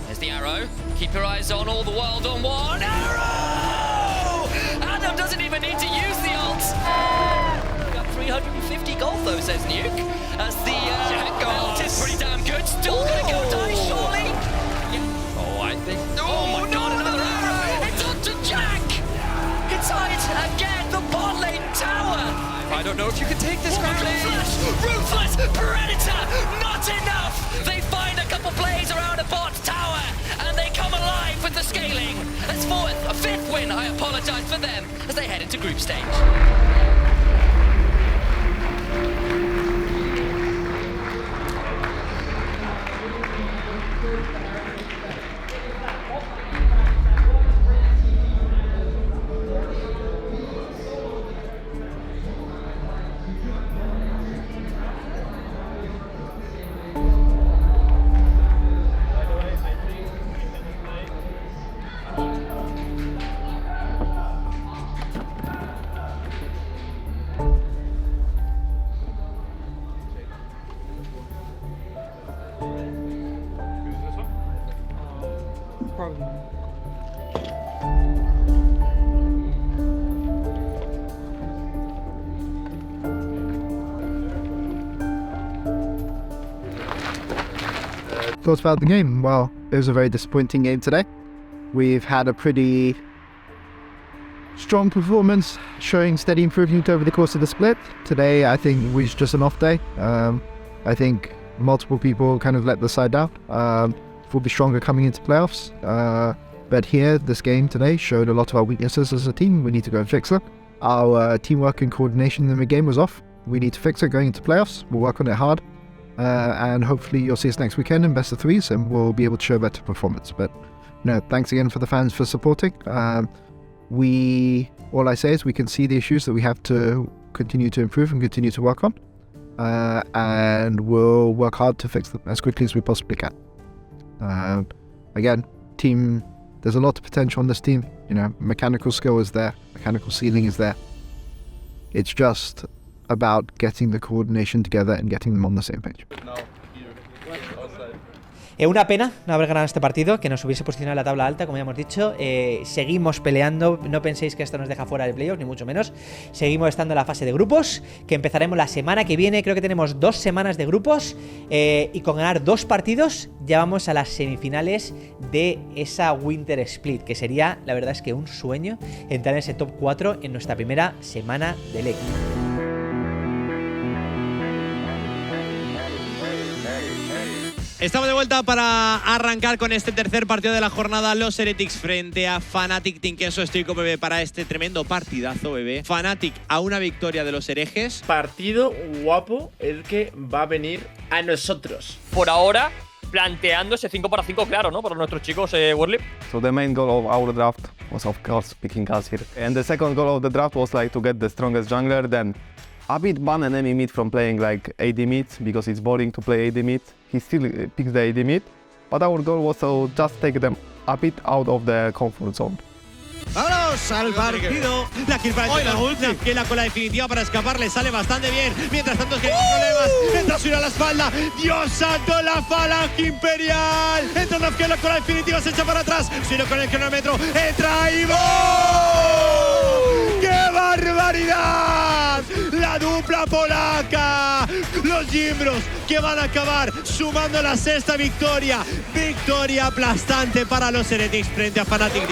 There's the arrow. Keep your eyes on all the world on one. Arrow! Adam doesn't even need to use the ult. 350 gold though, says Nuke. As the ult is pretty damn good. Still gonna go die, surely? Yeah. Oh, I think. Oh my god, another arrow! It's on to Jack! It's tied again, the bot lane tower! I don't know if you can take this quickly. Ruthless Predator! Not enough! They find a couple plays around a bot tower, and they come alive with the scaling. That's a 5th win, I apologize for them, as they head into group stage. Thoughts about the game? Well, it was a very disappointing game today. We've had a pretty strong performance, showing steady improvement over the course of the split. Today, I think was just an off day. I think multiple people kind of let the side down. We'll be stronger coming into playoffs. But here, this game today showed a lot of our weaknesses as a team. We need to go and fix them. Our teamwork and coordination in the game was off. We need to fix it going into playoffs. We'll work on it hard. And hopefully you'll see us next weekend in best of 3s and we'll be able to show better performance. But no, thanks again for the fans for supporting. All I say is we can see the issues that we have to continue to improve and continue to work on. And we'll work hard to fix them as quickly as we possibly can. Again, there's a lot of potential on this team. You know, mechanical skill is there, mechanical ceiling is there. It's just about getting the coordination together and getting them on the same page. Una pena no haber ganado este partido, que nos hubiese posicionado en la tabla alta, como ya hemos dicho. Seguimos peleando, no penséis que esto nos deja fuera del playoff, ni mucho menos. Seguimos estando en la fase de grupos, que empezaremos la semana que viene. Creo que tenemos 2 semanas de grupos, y con ganar 2 partidos ya vamos a las semifinales de esa Winter Split, que sería, la verdad es que un sueño entrar en ese top 4 en nuestra primera semana de LEC. Estamos de vuelta para arrancar con este tercer partido de la jornada. Los Heretics frente a Fnatic. Team Queso, estoy con Bebé para este tremendo partidazo, Bebé. Fnatic a una victoria de los herejes. Partido guapo el que va a venir a nosotros. Por ahora, planteando ese 5 para 5 claro, ¿no? Para nuestros chicos, Worley. So the main goal of our draft was of course picking us here. And the second goal of the draft was like to get the strongest jungler, then a bit ban enemy mid from playing like AD mid because it's boring to play AD mid. He still picks the AD mid, but our goal was to just take them a bit out of the comfort zone. ¡Vámonos al partido! La kill para el que la cola definitiva para escapar le sale bastante bien. Mientras tanto, es que hay problemas. Entra Suiro a la espalda. ¡Dios santo, la falange imperial! Entra Nafke, la cola definitiva se echa para atrás. Suiro con el cronómetro. ¡Entra y ¡gol! ¡Qué barbaridad! La dupla polaca. Los Jimbros que van a acabar sumando la 6ª victoria. Victoria aplastante para los Heretics frente a Fnatic.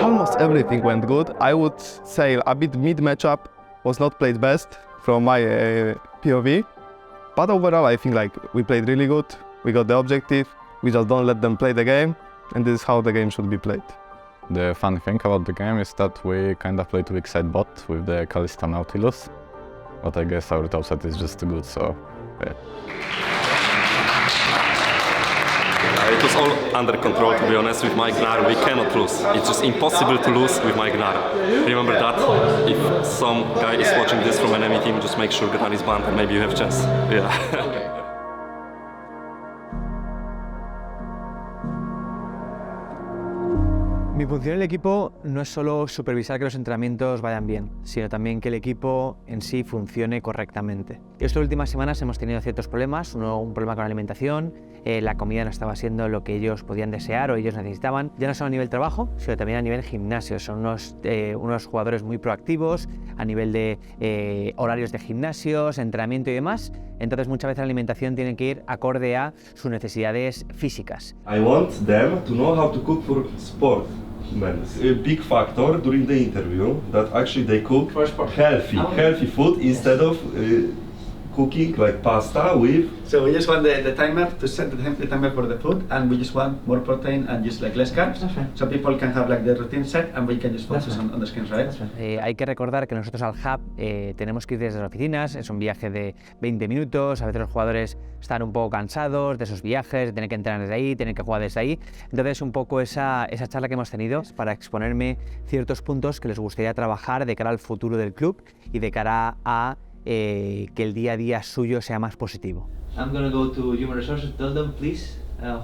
Almost everything went good. I would say a bit mid matchup was not played best from my POV, but overall I think like we played really good. We got the objective. We just don't let them play the game, and this is how the game should be played. The fun thing about the game is that we kind of play to weak side bot with the Kalista Nautilus, but I guess our top set is just too good, so yeah. It was all under control, to be honest. With my Gnar, we cannot lose. It's just impossible to lose with my Gnar. Remember that. If some guy is watching this from an enemy team, just make sure Gnar is banned and maybe you have chance. Yeah. Mi función en el equipo no es solo supervisar que los entrenamientos vayan bien, sino también que el equipo en sí funcione correctamente. Estas últimas semanas hemos tenido ciertos problemas, un problema con la alimentación, la comida no estaba siendo lo que ellos podían desear o ellos necesitaban, ya no solo a nivel trabajo, sino también a nivel gimnasio. Son unos jugadores muy proactivos a nivel de horarios de gimnasios, entrenamiento y demás, entonces muchas veces la alimentación tiene que ir acorde a sus necesidades físicas. I want them to know how to cook for sport. Man, a big factor during the interview that actually they cook healthy food instead of cooking like pasta with. So we just want the timer to set the timer for the food, and we just want more protein and just like less carbs, so people can have like the routine set and we can just focus on the screens, right? Hay que recordar que nosotros al hub tenemos que ir desde las oficinas, es un viaje de 20 minutos, a veces los jugadores están un poco cansados de esos viajes, de tener que entrenar desde ahí, tener que jugar desde ahí, entonces un poco esa charla que hemos tenido para exponerme ciertos puntos que les gustaría trabajar de cara al futuro del club y de cara a que el día a día suyo sea más positivo. I'm going to go to Human Resources. Tell them, please,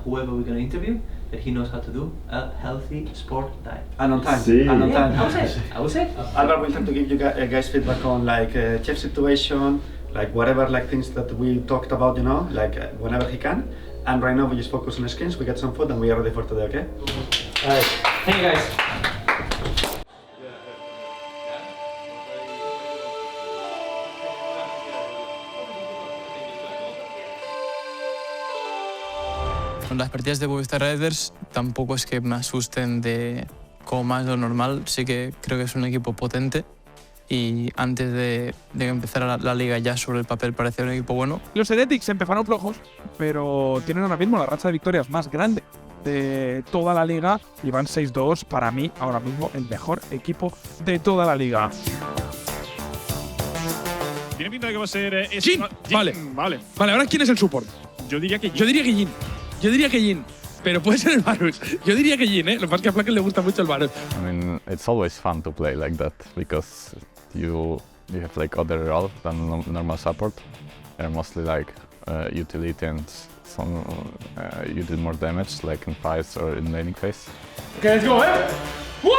whoever we're going to interview, that he knows how to do a healthy sport diet. And on time. Sí. And on time. Yeah, I would say. Albert will tend to give you guys feedback on like chef situation, like whatever like things that we talked about, you know, like whenever he can. And right now we just focus on the skins, we get some food, and we are ready for today, okay? Alright. Thank you guys. Las partidas de Movistar Riders tampoco es que me asusten de como más lo normal, sí que creo que es un equipo potente y antes de empezar la liga ya sobre el papel parecía un equipo bueno. Los Heretics empezaron flojos, pero tienen ahora mismo la racha de victorias más grande de toda la liga y van 6-2, para mí ahora mismo el mejor equipo de toda la liga. Tiene pinta de que va a ser... Jhin, vale, ahora ¿quién es el support? Yo diría que Jhin. Yo diría que Jhin, pero puede ser el Varus. Yo diría que Jhin, ¿eh? Lo que pasa es que a Flaken le gusta mucho el Varus. I mean, it's always fun to play like that because you you have like other role than normal support. They're mostly like utility and some you did more damage like in fights or in laning phase. Okay, let's go, eh? 1, 2, 3!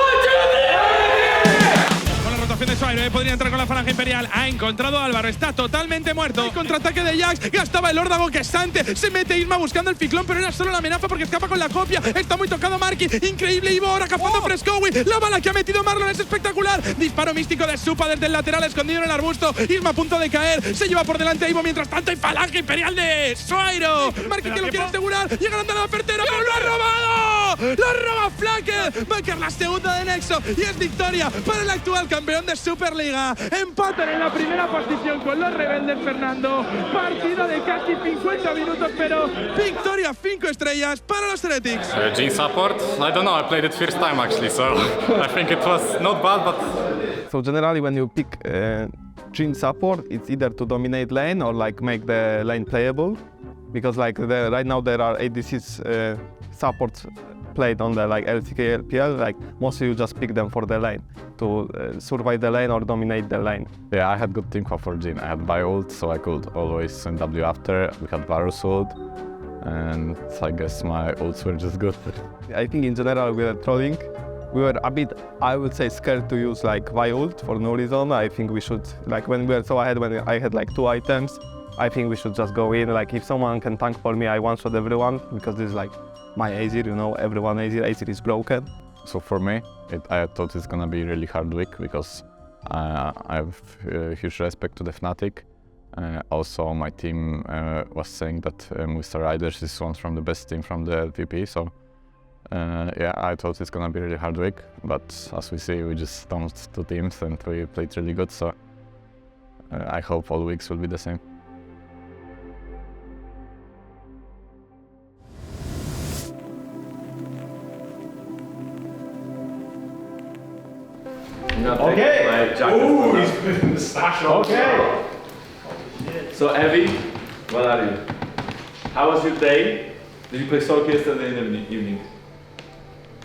Con la rotación de Suairo, podría entrar con la falange imperial. Ha encontrado a Álvaro, está totalmente muerto. El contraataque de Jax, gastaba el órdago que Sante. Se mete Isma buscando el ciclón, pero era solo la amenaza porque escapa con la copia. Está muy tocado Marky, increíble Ivo ahora cazando Frescowi. La bala que ha metido Marlon es espectacular. Disparo místico de Supa desde el lateral escondido en el arbusto. Isma a punto de caer, se lleva por delante a Ivo mientras tanto hay falange imperial de Suairo. Marky que lo quiere asegurar, llega a la pertera, pero lo ha robado. Lo roba Flacker. Va a quedar la segunda de Nexo y es victoria para el actual campeón de Superliga. Empatan en la primera posición con los rebeldes, Fernando. Partido de casi 50 minutos, pero victoria 5 estrellas para los Heretics. Gene support, I don't know, I played it first time actually, so I think it was not bad, but... So generally when you pick Gene support, it's either to dominate lane or like make the lane playable. Because like right now there are ADCs supports played on the like LCK, LPL, like mostly you just pick them for the lane, to survive the lane or dominate the lane. Yeah, I had good team for Jhin. I had Bio ult, so I could always send W after. We had Varus ult, and I guess my ults were just good. I think in general we were trolling. We were a bit, I would say, scared to use like Bio ult for no reason. I think we should, like when we were so ahead, when I had like 2 items, I think we should just go in. Like if someone can tank for me, I one-shot everyone, because this is like my Azir, you know, everyone Azir is broken. So for me, I thought it's gonna be a really hard week because I have huge respect to the Fnatic. Also, my team was saying that Mr. Riders is one from the best team from the LVP, so yeah, I thought it's gonna be a really hard week, but as we see, we just dumped 2 teams and we played really good, so I hope all weeks will be the same. Okay. Ooh, he's putting the stash on. Okay. So Evie, what are you? How was your day? Did you play soccer yesterday in the evening?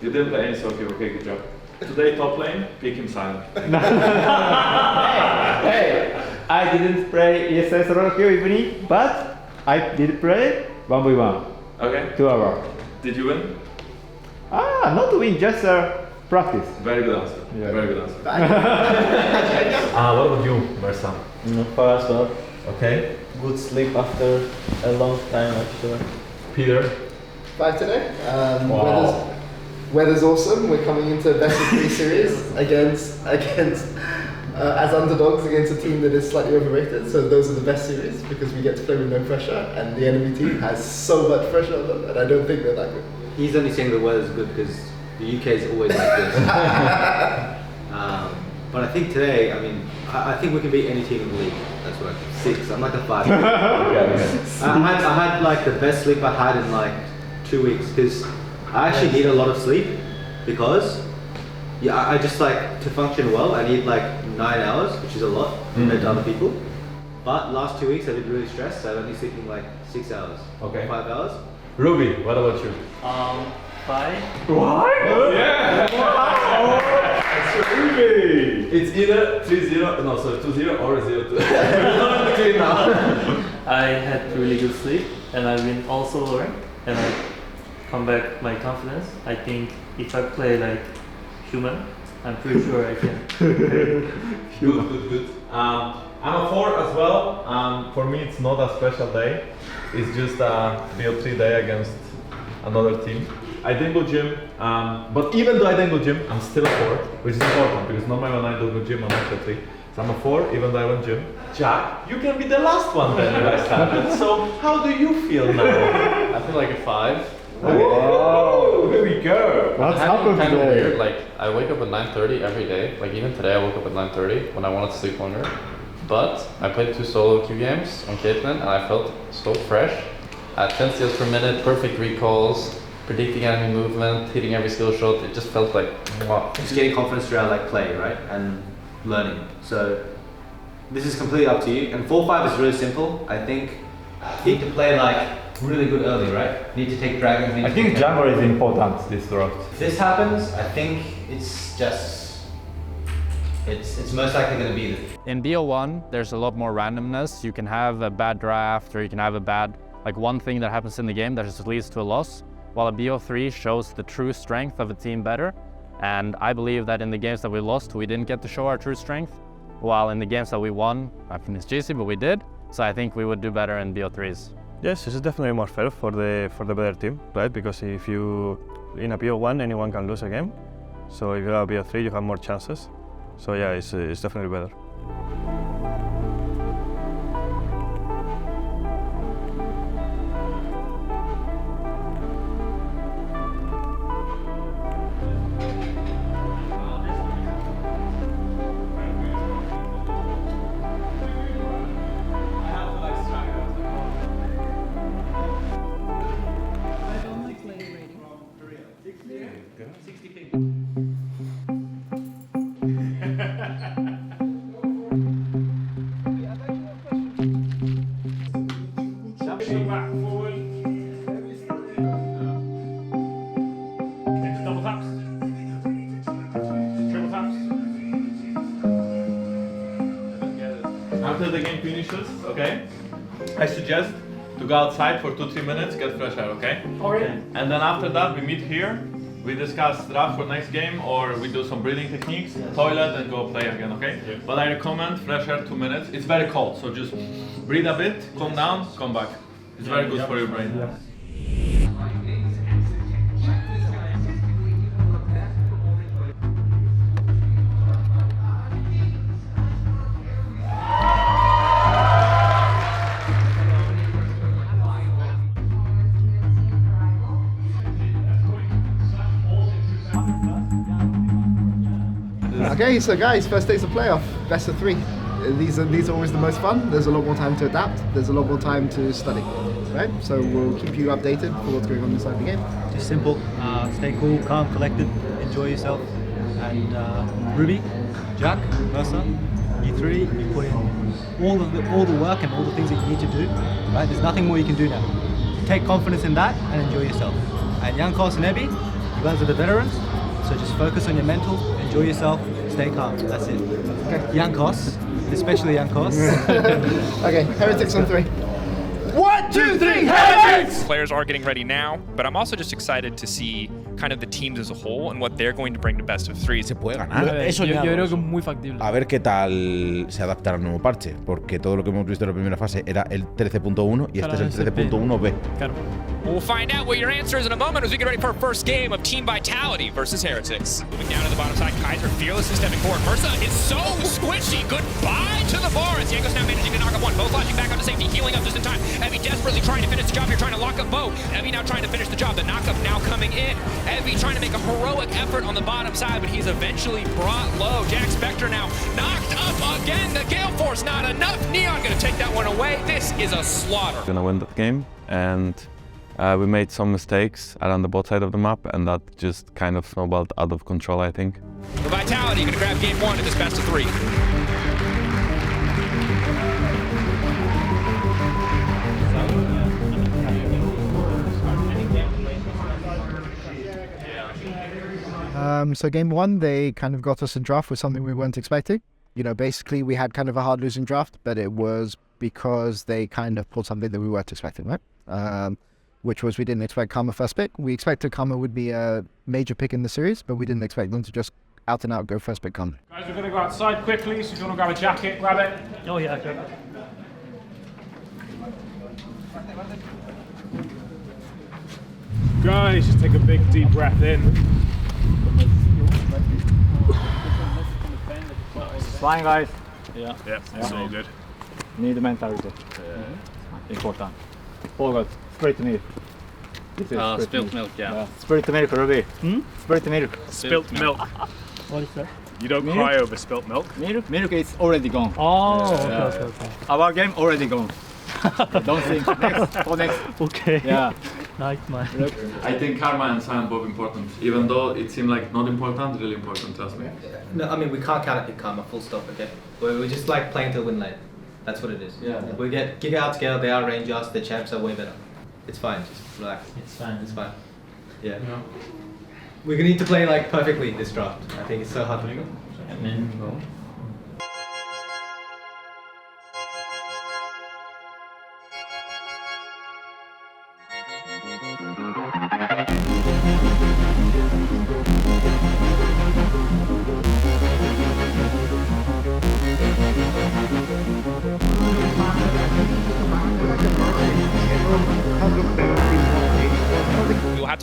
You didn't play any soccer, okay, good job. Today top lane, pick him silent. Hey, I didn't play yesterday soccer evening, but I did play 1v1. Okay. 2 hours. Did you win? Not to win, just practice. Very good answer. Yeah. Very good answer. What about you, Marcel? Far as well. Okay. Good sleep after a long time actually. Peter? 5 today. Wow. Weather's awesome. We're coming into best of 3 series against as underdogs against a team that is slightly overrated. So those are the best series because we get to play with no pressure, and the enemy team has so much pressure on them, and I don't think they're that good. He's only saying the weather's good because the UK is always like this. But I think today, I mean, I think we can beat any team in the league. That's what I think. 6. I'm like a 5. I had like the best sleep I had in like 2 weeks because I actually need a lot of sleep because I just like to function well. I need like 9 hours, which is a lot compared to other people. But last 2 weeks I've been really stressed, so I've only sleeping like 6 hours. Okay. 5 hours. Ruby, what about you? 5. What? Yeah! Wow! It's Ruby! It's either 3-0, no, sorry, 2-0 or 0-2. Between now. I had really good sleep and I've been also learned and I come back my confidence. I think if I play like human, I'm pretty sure I can. Good. I'm a 4 as well. For me it's not a special day. It's just a BO3 day against another team. I didn't go gym, but even though I didn't go gym, I'm still a 4, which is important because normally when I don't go gym, I'm actually a 3. So I'm a 4, even though I went gym. Jack, you can be the last one then when I started. So how do you feel now? I feel like a 5. Oh, here we go. What's happened kind of weird. Like I wake up at 9:30 every day. Like even today, I woke up at 9:30 when I wanted to sleep longer. But I played 2 solo queue games on Caitlyn, and I felt so fresh. At 10 steals per minute, perfect recalls, predicting enemy movement, hitting every skill shot. It just felt like wow. Just getting confidence throughout like play, right, and learning. So this is completely up to you. And 4-5 is really simple. I think you need to play like really good early, right? Need to take dragons. I think jungle is important this draft. If this happens, I think it's just it's most likely going to be In BO1, there's a lot more randomness. You can have a bad draft, or you can have a bad, like one thing that happens in the game that just leads to a loss, while a BO3 shows the true strength of a team better. And I believe that in the games that we lost, we didn't get to show our true strength, while in the games that we won, I finished GC, but we did. So I think we would do better in BO3s. Yes, this is definitely more fair for the better team, right? Because if you in a BO1, anyone can lose a game. So if you have a BO3, you have more chances. So yeah, it's definitely better. Back, forward. Into double taps. Triple taps. After the game finishes, okay, I suggest to go outside for 2-3 minutes, get fresh air, okay? Okay. And then after that, we meet here, we discuss draft for next game, or we do some breathing techniques, toilet, and go play again, okay? Yeah. But I recommend fresh air 2 minutes. It's very cold, so just breathe a bit, calm down, come back. It's very good for your brain. Yeah. Okay, so guys, first day's a playoff, best of 3. These are always the most fun. There's a lot more time to adapt. There's a lot more time to study, right? So we'll keep you updated for what's going on inside the game. Just simple. Stay cool, calm, collected. Enjoy yourself. And Ruby, Jack, Mercer, you three, you put in all the work and all the things that you need to do. Right? There's nothing more you can do now. Take confidence in that and enjoy yourself. And Yankos and Ebby, you guys are the veterans. So just focus on your mental. Enjoy yourself. Stay calm. That's it. Okay. Yankos. Especially Yankos. Okay, Heretics on 3. 1, 2, 3, Heretics! Players are getting ready now, but I'm also just excited to see kind of the teams as a whole and what they're going to bring to best of 3. Se puede ganar. Yo creo que es muy factible. A ver qué tal se adapta al nuevo parche, porque todo lo que hemos visto en la primera fase era el 13.1 y este es el 13.1b. Claro. We'll find out what your answer is in a moment as we get ready for our first game of Team Vitality versus Heretics. Moving down to the bottom side, Kaiser fearlessly stepping forward. Mursa is so squishy. Goodbye to the forest. Yanko's now managing to knock up one. Bo flashing back onto safety, healing up just in time. Evie desperately trying to finish the job here, trying to lock up Bo. Evie now trying to finish the job. The knockup now coming in. Evie trying to make a heroic effort on the bottom side, but he's eventually brought low. Jack Spectre now knocked up again. The Gale Force not enough. Neon gonna take that one away. This is a slaughter. We're gonna win that game, and we made some mistakes around the bot side of the map, and that just kind of snowballed out of control, I think. The Vitality gonna grab game 1 in this best of 3. So game 1, they kind of got us in draft with something we weren't expecting. You know, basically we had kind of a hard losing draft, but it was because they kind of pulled something that we weren't expecting, right? Which was we didn't expect Karma first pick. We expected Karma would be a major pick in the series, but we didn't expect them to just out and out go first pick Karma. Guys, we're going to go outside quickly, so if you want to grab a jacket, grab it. Oh yeah, okay. Guys, just take a big deep breath in. Fine, guys. Yeah, it's all good. Need mentality. Important. Forward. Spirit milk. This is Spilt milk, yeah. Spirit milk, Ruby. Spirit milk. Spilt milk. What is that? You don't Milk? cry over spilt milk. Milk is already gone. Oh, Yeah. okay. Our game already gone. Don't think. Next. Okay. Yeah. Nice, man. I think Karma and Sion both important, even though it seemed like not important, really important, trust me. No, I mean, we can't count it in Karma, full stop, okay? We just like playing to win lane. That's what it is. Yeah. We get Giga outscale, they are range us, the champs are way better. It's fine, just relax. It's fine. It's fine. Yeah. We're gonna need to play like perfectly this draft. I think it's so hard to do. And then go.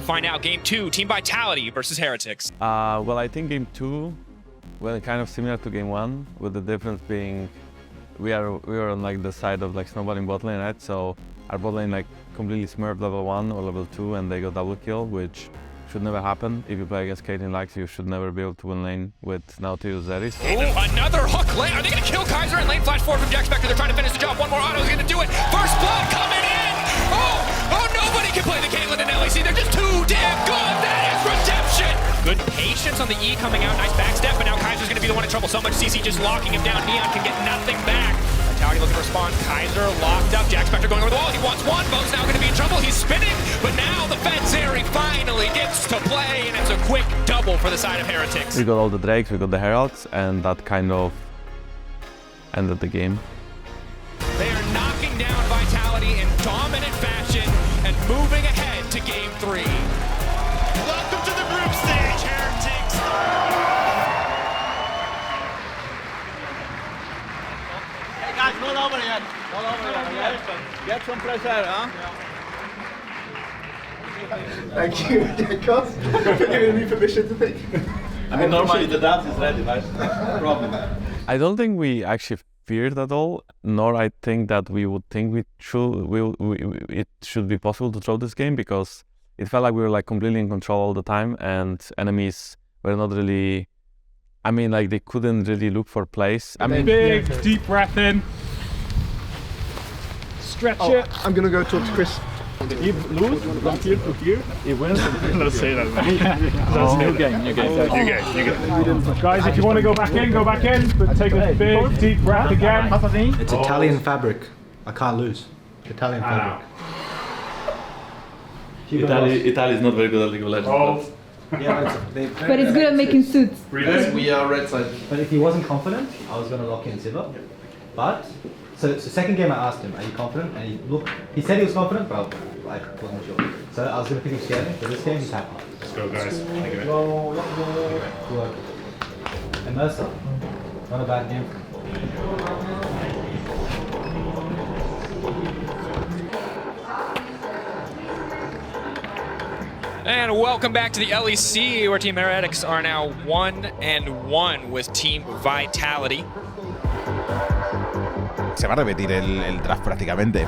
find out game 2, Team Vitality versus Heretics. Well, I think game 2, well, kind of similar to game 1, with the difference being we were on like the side of like snowballing bot lane, right? So our bot lane like completely smurfed level 1 or level 2 and they got double kill, which should never happen. If you play against Caitlyn Lax, you should never be able to win lane with Nautilus Zeris. Oh, another hook lane. Are they going to kill Kaiser? And lane flash forward from Jack Spectre. They're trying to finish the job. One more auto is going to do it. First blood coming in. Oh, nobody can play the Caitlyn and LEC. They're just too damn good. That is redemption. Good patience on the E coming out. Nice backstep, but now Kaiser's going to be the one in trouble. So much CC just locking him down. Neon can get nothing back. Vitality looking to respond. Kaiser locked up. Jack Spectre going over the wall. He wants one. Bo's now going to be in trouble. He's spinning, but now the Fenzeri finally gets to play, and it's a quick double for the side of Heretics. We got all the Drakes, we got the Heralds, and that kind of ended the game. They are knocking down Vitality in dominant fashion and moving ahead to game 3. Welcome to the group stage, Heretics. Hey guys, roll over yet. Roll over yet. Get some fresh air, huh? Thank you, Jacob, for giving me permission to think. I mean, normally the dance is ready, right? No problem. I don't think we actually feared at all, nor I think that we would think it should be possible to throw this game, because it felt like we were like completely in control all the time, and enemies were not really, I mean, like they couldn't really look for plays. I mean, Big, deep breath in. Stretch it. I'm gonna go talk to Chris. If you lose from here to here, it wins. Let's say that. New game. Guys, if you want to go back in, but take a big, deep breath again. It's Italian fabric. I can't lose. Italian fabric. Italy is not very good at League of Legends. But it's good at making suits. We are red side. But if he wasn't confident, I was going to lock in Silver. But, so second game I asked him, are you confident? And he said he was confident, but I wasn't sure. So I was going to pick him scared, but this game he's happy. Let's go, guys. Think of it. Good work. And Mercer, not a bad game. And welcome back to the LEC, where Team Heretics are now 1-1 with Team Vitality. Se va a repetir el draft prácticamente.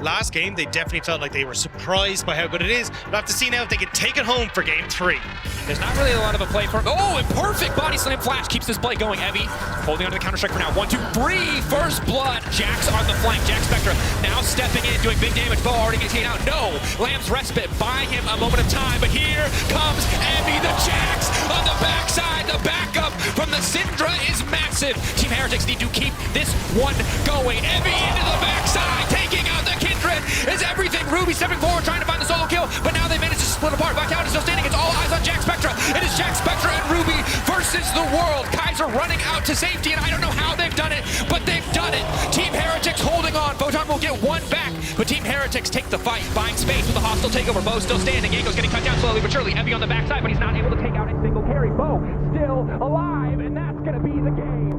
Last game, they definitely felt like they were surprised by how good it is. We'll have to see now if they can take it home for game 3. There's not really a lot of a play for. Oh, and perfect body slam flash keeps this play going. Evie holding onto the counter strike for now. 1, 2, 3. First blood. Jack's on the flank. Jack Spectre now stepping in, doing big damage. Bo already gets taken out. No. Lamb's respite. Buy him a moment of time. But here comes Evie. The Jax on the backside. The backup from the Syndra is massive. Team Heretics need to keep this one going. Evie into the backside, taking out the Kindred. Is everything. Ruby stepping forward, trying to find the solo kill. But now they managed to split apart. Vitality still standing. It's all eyes on Jack Spectre. It is Jack Spectre and Ruby versus the world. Kaiser running out to safety, and I don't know how they've done it, but they've done it. Team Heretics holding on. Photon will get one back, but Team Heretics take the fight, buying space with a hostile takeover. Bo still standing. Yanko's getting cut down slowly but surely. Evie on the backside, but he's not able to take out a single carry. Bo still alive, and that's going to be the game.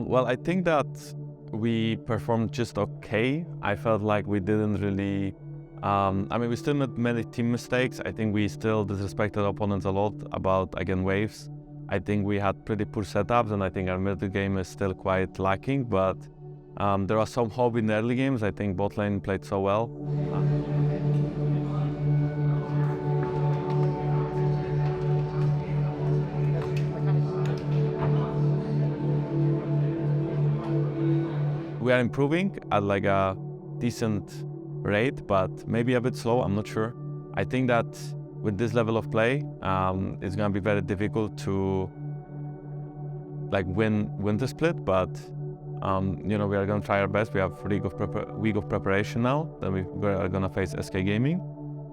Well, I think that we performed just okay. I felt like we didn't really, I mean, we still made many team mistakes. I think we still disrespected opponents a lot about, again, waves. I think we had pretty poor setups, and I think our middle game is still quite lacking, but there was some hope in the early games. I think bot lane played so well. We are improving at like a decent rate, but maybe a bit slow, I'm not sure. I think that with this level of play, it's gonna be very difficult to like win the split, but you know, we are gonna try our best. We have a week of preparation now, then we are gonna face SK Gaming,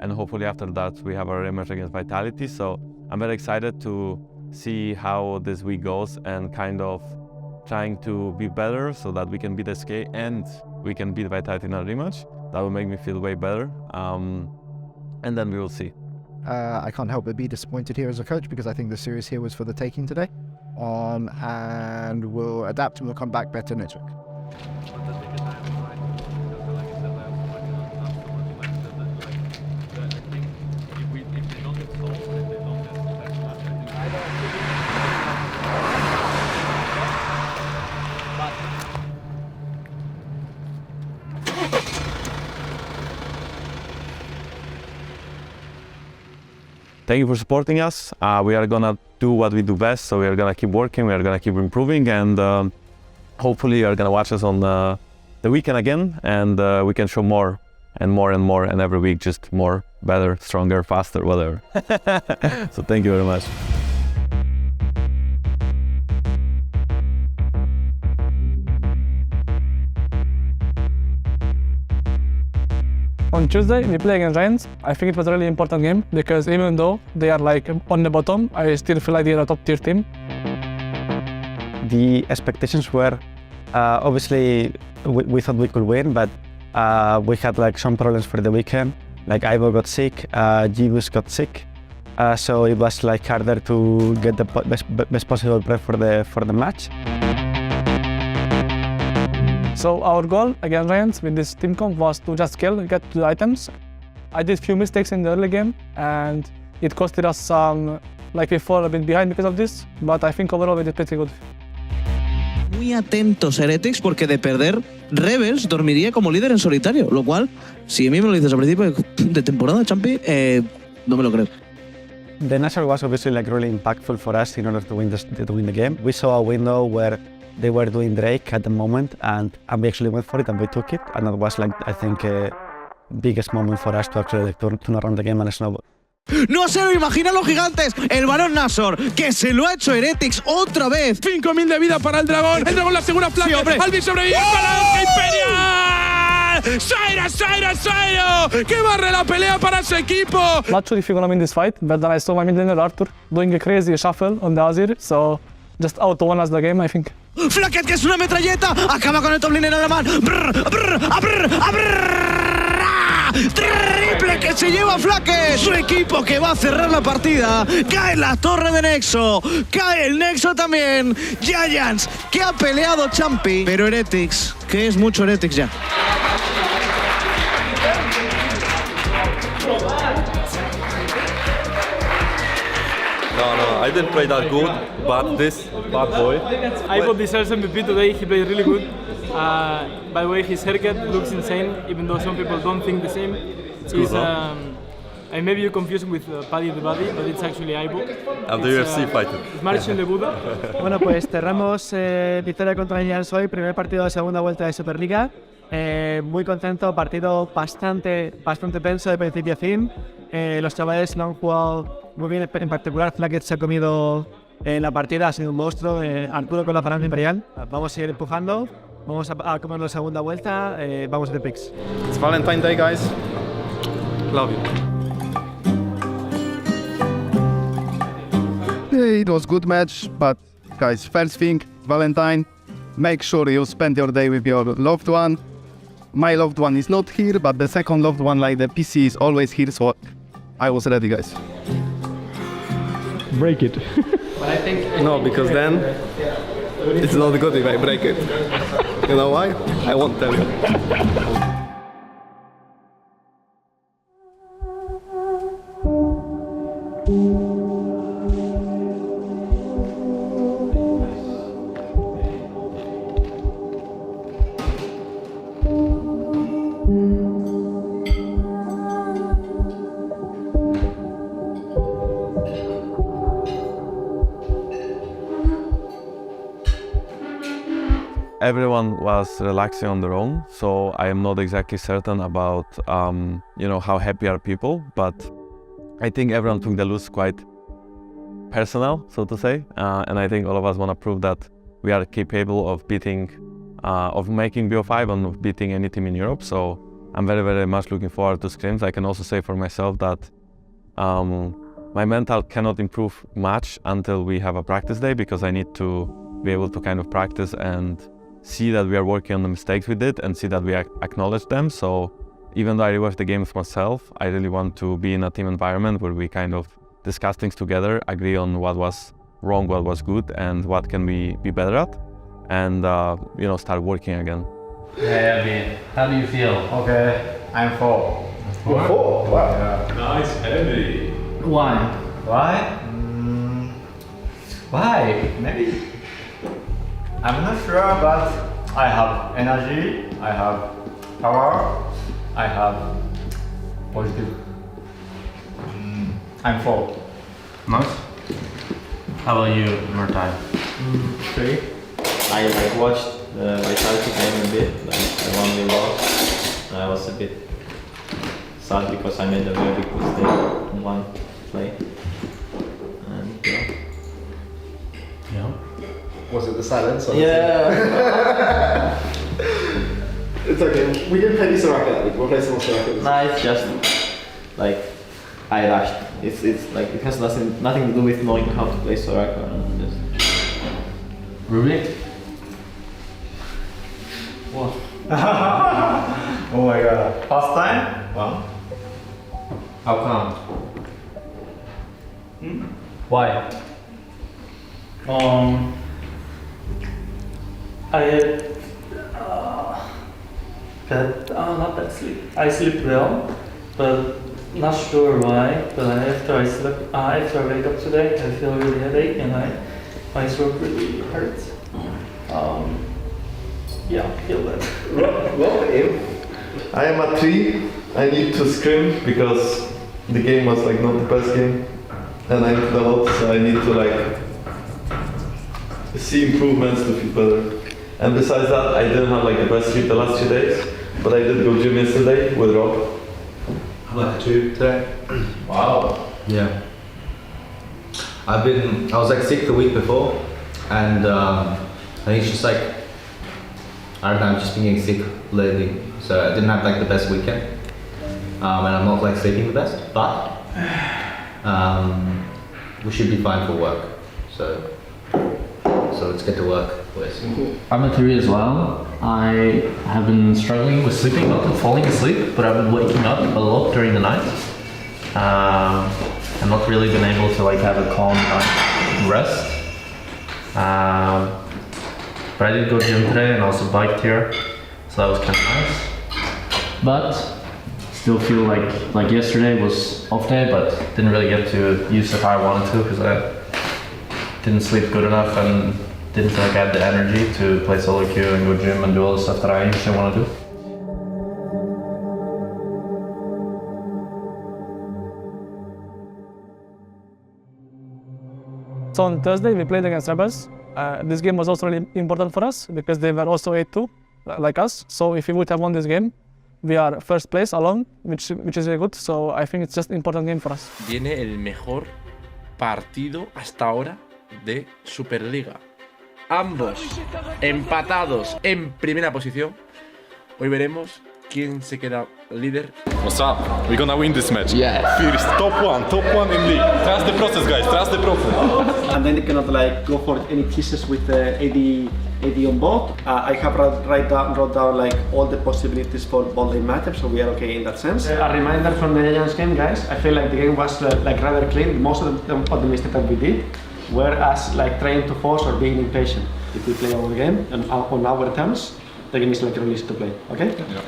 and hopefully after that we have our rematch against Vitality. So I'm very excited to see how this week goes and kind of trying to be better so that we can beat SK and we can beat Vitality in a rematch. That will make me feel way better, and then we will see. I can't help but be disappointed here as a coach because I think the series here was for the taking today. on, and we'll adapt and we'll come back better next week. Thank you for supporting us. We are gonna do what we do best, so we are gonna keep working, we are gonna keep improving, and hopefully you are gonna watch us on the weekend again, and we can show more and more and more, and every week just more, better, stronger, faster, whatever. So thank you very much. On Tuesday, we play against Giants. I think it was a really important game because even though they are like on the bottom, I still feel like they are a top tier team. The expectations were obviously we thought we could win, but we had like some problems for the weekend. Like Ivo got sick, Jibus got sick, so it was like harder to get the best possible prep for the match. So our goal against Giants with this team comp was to just kill, get to the items. I did few mistakes in the early game and it costed us some, like we fall a bit behind because of this, but I think overall we did pretty good. Muy atentos Heretics porque de perder Rebels dormiría como líder en solitario, lo cual, si a mí me lo dices a principio de temporada, Champi, no me lo creo. The National was obviously like really impactful for us in order to win the game. We saw a window where they were doing Drake at the moment, and we actually went for it and we took it, and that was like I think biggest moment for us to actually like, turn around the game and snowball. No se lo imaginan los gigantes, el varón Nasor, que se lo ha hecho Heretics otra vez. 5000 de vida para el dragón la segunda placa, sí, Alvin sobrevive, ¡Palanca Imperial! ¡Sairo! ¡Que barre la pelea para su equipo! Not sure if you're gonna win this fight, but then I saw my mid laner Arthur doing a crazy shuffle on the Azir, so just auto-won us the game, I think. Flacket, que es una metralleta, acaba con el top lane en alemán. Triple que se lleva Flacket. Su equipo que va a cerrar la partida. Cae la torre de Nexo. Cae el Nexo también. Giants, que ha peleado Champi. Pero Heretics, que es mucho Heretics ya. No, I didn't play that good, but this bad boy. Ivo deserves MVP today, he played really good. By the way, his haircut looks insane, even though some people don't think the same. He's, and maybe you confuse him with Paddy the Buddy, but it's actually Ivo. I'm the UFC fighter. It's Martian de Buda. Bueno, pues cerramos victoria contra Giants hoy, primer partido de segunda vuelta de Superliga. Muy contento, partido bastante tenso de principio a fin. Los chavales lo han jugado muy bien, en particular Flacket se ha comido la partida, ha sido un monstruo. Arturo con la Falange Imperial. Vamos a seguir empujando, vamos a comer la segunda vuelta, vamos a the picks. It's Valentine's Day, guys. Love you. It was good match, but guys, first thing, Valentine, make sure you spend your day with your loved one. My loved one is not here, but the second loved one, like the PC, is always here, so I was ready, guys. Break it. But I think No, because then it's not good if I break it. You know why? I won't tell you. Everyone was relaxing on their own, so I am not exactly certain about how happy are people, but I think everyone took the lose quite personal, so to say, and I think all of us want to prove that we are capable of making BO5 and of beating any team in Europe. So I'm very, very much looking forward to scrims. I can also say for myself that my mental cannot improve much until we have a practice day, because I need to be able to kind of practice and see that we are working on the mistakes we did and see that we acknowledge them. So even though I rewatch the games myself, I really want to be in a team environment where we kind of discuss things together, agree on what was wrong, what was good, and what can we be better at, and start working again. Hey, Abby, how do you feel? Okay, I'm 4. Four? 4? Wow. Yeah. Nice, heavy. Why? Why? Why? Maybe. I'm not sure, but I have energy, I have power, I have positive. I'm 4. Nice. How about you, Murtai? 3. I watched the Vitality game a bit, like the one we lost. I was a bit sad because I made a very big mistake on one play. And yeah. Was it the silence? Or Yeah. It's okay. We didn't play the Soraka that week. We'll play some more Soraka. No, it's just like I rushed. It's like it has nothing to do with knowing how to play Soraka. And just... Ruby? What? Oh my god. First time? Wow. How come? Why? I had not bad sleep. I sleep well, but not sure why. But after I wake up today, I feel really headache and my throat really hurts. Yeah, I feel that. Well, if I am at 3, I need to scream because the game was like not the best game, and I need a lot, so I need to like see improvements to feel better. And besides that, I didn't have like the best sleep the last 2 days, but I did go gym yesterday with Rob. I'm like a 2 today. Wow. Yeah. I was like sick the week before, and I think it's just like, I don't know, I've just been getting sick lately, so I didn't have like the best weekend, and I'm not like sleeping the best, but we should be fine for work, so let's get to work, boys. I'm a 3 as well. I have been struggling with sleeping, not falling asleep, but I've been waking up a lot during the night. I've not really been able to like have a calm night rest. But I did go gym today and also biked here, so that was kind of nice. But still feel like yesterday was off day, but didn't really get to use it how I wanted to because I didn't sleep good enough and didn't feel like I had the energy to play solo queue and go gym and do all the stuff that I usually want to do. So on Thursday we played against Rebels. This game was also really important for us because they were also 8-2 like us. So if we would have won this game, we are first place alone, which is very good. So I think it's just an important game for us. Viene el mejor partido hasta ahora de Superliga. Ambos empatados en primera posición. Hoy veremos quién se queda líder. What's up? We're gonna win this match. Yeah. First, top one in league. Trust the process, guys. Trust the process. And then you cannot like go for any teases with the AD on bot. I have wrote down like all the possibilities for bot lane matchup, so we are okay in that sense. A reminder from the Legends game, guys. I feel like the game was like rather clean. Most of the mistakes that we did were us like trying to force or being impatient. If we play our game and on our terms, the game is like really easy to play. Okay? Yeah.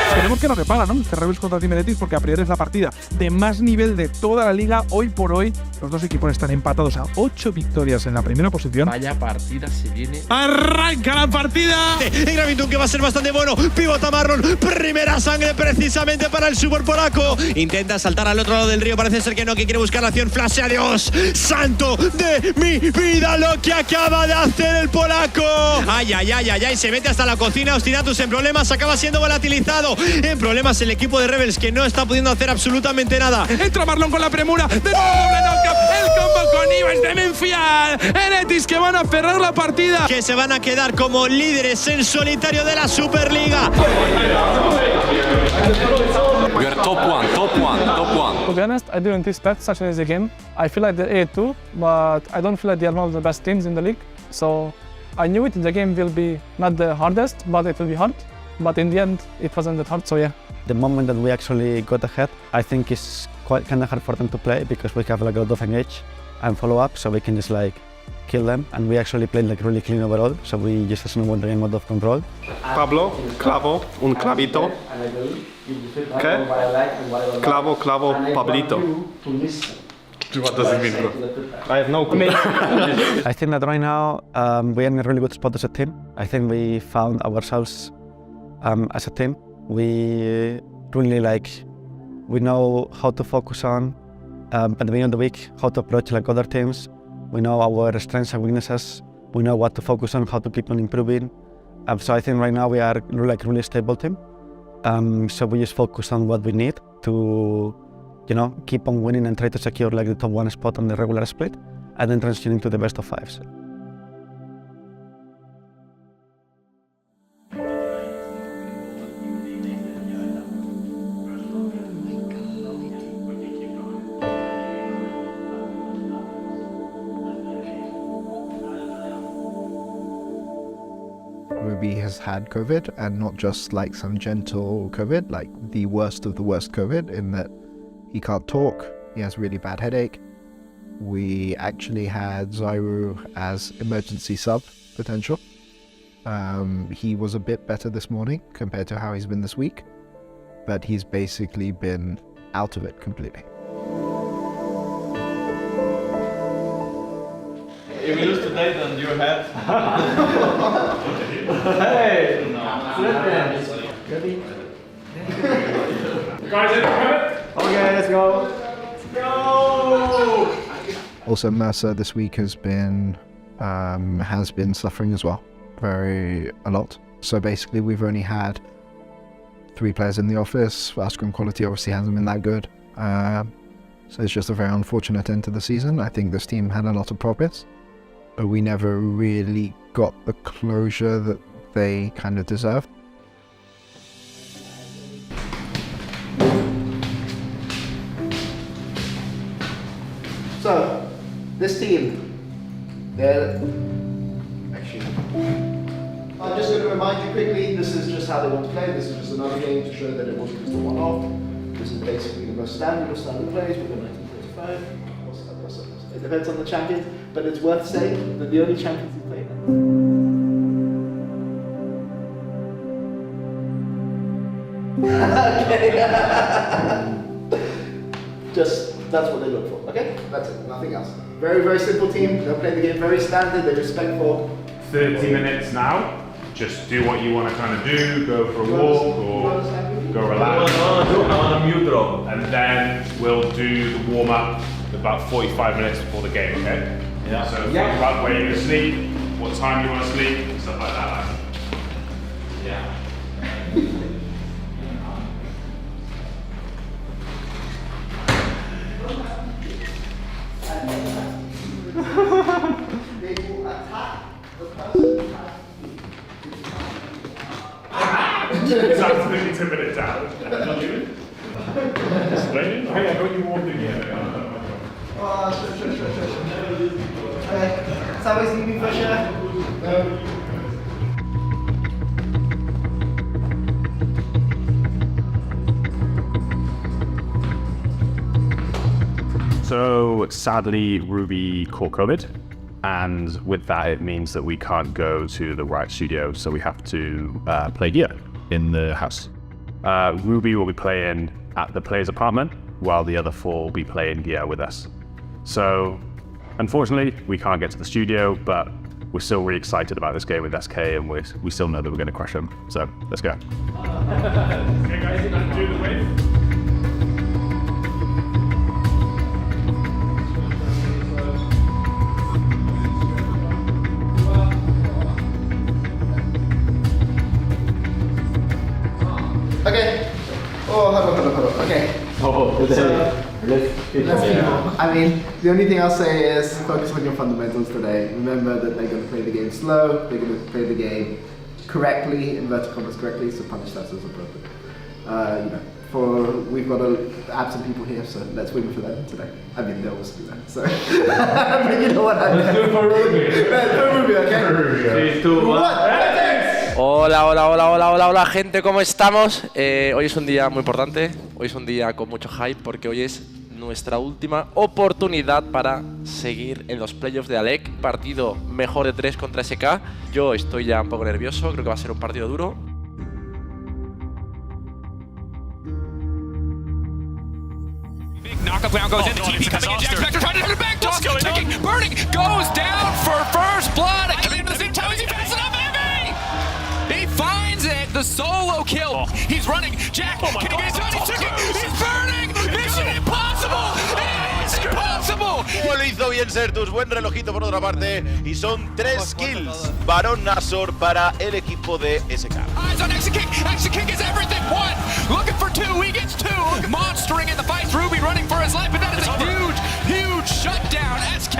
Esperemos que no repara, ¿no? Este Rebels contra Team Heretics, porque a priori es la partida de más nivel de toda la liga. Hoy por hoy, los dos equipos están empatados a 8 victorias en la primera posición. Vaya partida se viene. ¡Arranca la partida! Gravitun que va a ser bastante bueno. Pivota Marlon. Primera sangre precisamente para el super polaco. Intenta saltar al otro lado del río. Parece ser que no, que quiere buscar la acción. Flash, adiós. Santo de mi vida lo que acaba de hacer el polaco. Ay, ay, ay, ay, ay. Se mete hasta la cocina. Ostinatus en problemas. Acaba siendo volatilizado. En problemas el equipo de Rebels que no está pudiendo hacer absolutamente nada. Entra Marlon con la premura. De nuevo doble knockup. El combo con Iva es demencial. Heretics que van a cerrar la partida. Que se van a quedar como líderes en solitario de la Superliga. We are top one. To be honest, I didn't expect such an easy game. I feel like they're 8-2, but I don't feel like they are one of the best teams in the league. So I knew the game will be not the hardest, but it will be hard. But in the end, it wasn't that hard, so yeah. The moment that we actually got ahead, I think is quite kind of hard for them to play because we have like a lot of engage. and follow up, so we can just like kill them. And we actually played like really clean overall, so we just snowballed the game out of control. Pablo, clavo, un clavito. ¿Qué? Clavo, clavo, Pablito. What does it mean, bro? I have no clue. I think that right now we are in a really good spot as a team. I think we found ourselves as a team. We really we know how to focus on at the beginning of the week, how to approach like other teams. We know our strengths and weaknesses. We know what to focus on, how to keep on improving. So I think right now we are like really stable team. So we just focus on what we need to, keep on winning and try to secure like the top 1 spot on the regular split, and then transitioning to the best of 5s. Ruby has had COVID, and not just like some gentle COVID, like the worst of the worst COVID, in that he can't talk, he has really bad headache. We actually had Zairu as emergency sub potential. He was a bit better this morning compared to how he's been this week, but he's basically been out of it completely. If we lose today, then your head. Hey! Ready? Guys, in a minute? Okay, let's go. Go! Also, Mercer this week has been suffering as well, a lot. So basically, we've only had 3 players in the office. Our scrum quality obviously hasn't been that good. So it's just a very unfortunate end to the season. I think this team had a lot of progress, but we never really got the closure that they kind of deserved. So, this team, I'm just going to remind you quickly, this is just how they want to play. This is just another game to show that it wasn't just a one-off. This is basically the most standard of standard plays with the 1935. It depends on the champions, but it's worth saying that the only champions who play that's what they look for, okay? That's it, nothing else. Very, very simple team. They'll play the game very standard, they're respectful. 30 minutes now. Just do what you want to kind of do, go for a walk or go relax. On a mute drop. And then we'll do the warm up about 45 minutes before the game, okay? Yeah. So think about where you're going to sleep, what time you want to sleep, stuff like that. Yeah. They will attack the person. Sounds really timid down. Explain it? Hey, I got you warmed in here. Sure. Okay, somebody's leaving for sure. So sadly, Ruby caught COVID, and with that it means that we can't go to the Riot studio, so we have to play gear in the house. Ruby will be playing at the player's apartment, while the other 4 will be playing gear with us. So unfortunately, we can't get to the studio, but we're still really excited about this game with SK, and we still know that we're going to crush them. So let's go. Okay guys, you can do the wave. Okay. Oh, hold on. Okay. Let's keep on. I mean, the only thing I'll say is focus on your fundamentals today. Remember that they're going to play the game slow, they're going to play the game correctly, inverted commas correctly, so punish that as appropriate. We've got absent people here, so let's win for them today. I mean, they always do that, so. But you know what I mean. Let's do it for Ruby. Let's do Ruby, okay? Ruby. 3, 2, 1. Hola gente, ¿cómo estamos? Hoy es un día muy importante, hoy es un día con mucho hype porque hoy es nuestra última oportunidad para seguir en los playoffs de LEC. Partido mejor de 3 contra SK. Yo estoy ya un poco nervioso, creo que va a ser un partido duro. Knockup round goes in, the TP coming in, Jack Spectre trying to turn it back, Dusk taking, Burning goes down for first blood, coming into the same time as he fast enough, he finds it, the solo kill, he's running, Jack, can he get his shot, he's taking, he's burning, mission impossible, it is impossible! Lo hizo bien Sertus, buen relojito por otra parte, y son 3 kills, Barón Nashor para el equipo de SK. Eyes on Exeking is everything, 1, looking for 2, he gets 2, monstering in the fight, Ruby running for his life, but that is a huge shutdown, SK!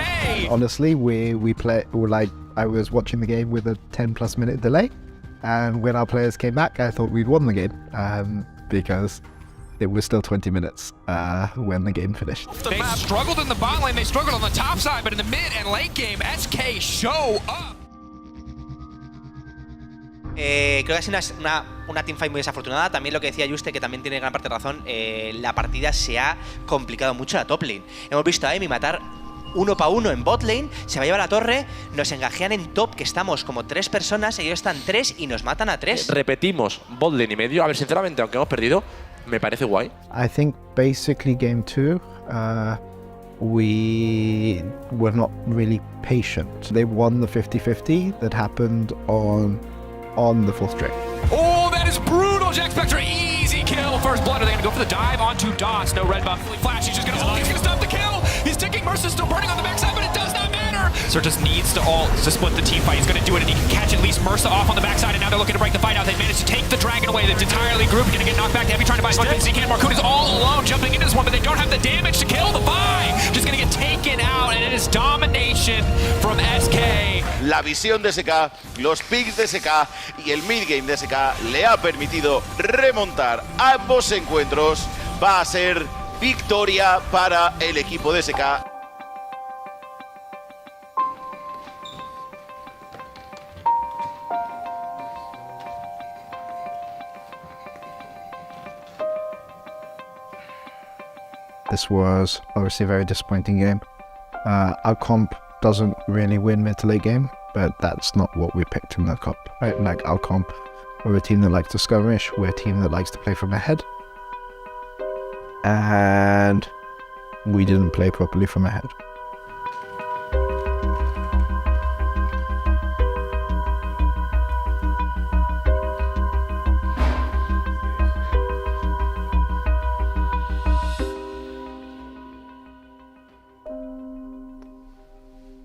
Honestly, we were like, I was watching the game with a 10+ minute delay, and when our players came back, I thought we'd won the game, because it was still 20 minutes when the game finished. They struggled in the bot lane, they struggled on the top side, but in the mid and late game, SK show up. Creo que ha sido una teamfight muy desafortunada. También lo que decía Juste, que también tiene gran parte de razón, la partida se ha complicado mucho la top lane. Hemos visto a Emi matar 1 para 1 en bot lane, se va a llevar la torre, nos engajean en top, que estamos como 3 personas, ellos están 3 y nos matan a 3. Repetimos bot lane y medio. A ver, sinceramente, aunque hemos perdido, me parece guay. I think basically game 2, we were not really patient. They won the 50-50 that happened on the 4th drain. Oh, that is brutal, Jack Spectre, easy kill, first blood. Are they gonna go for the dive onto DOS? No red buff, flash, he's just gonna ult, he's gonna stop the kill. He's ticking, Mercer's still burning on the backside, but it does not matter. Certus needs to ult to split the team fight. He's gonna do it, and he can catch at least Mercer off on the backside, and now they're looking to break the fight out. They managed to take the dragon away. That's entirely group, gonna get knocked back. Heavy trying to buy as much as he can. Markuda's all alone jumping into this one, but they don't have the damage to kill the buy. Just gonna get taken out, and it is domination from SK. La visión de SK, los picks de SK y el midgame de SK le ha permitido remontar ambos encuentros. Va a ser victoria para el equipo de SK. This was obviously a very disappointing game. Our comp doesn't really win mid to late game, but that's not what we picked in the cup, right? Like our comp, we're a team that likes to skirmish, we're a team that likes to play from ahead, and we didn't play properly from ahead.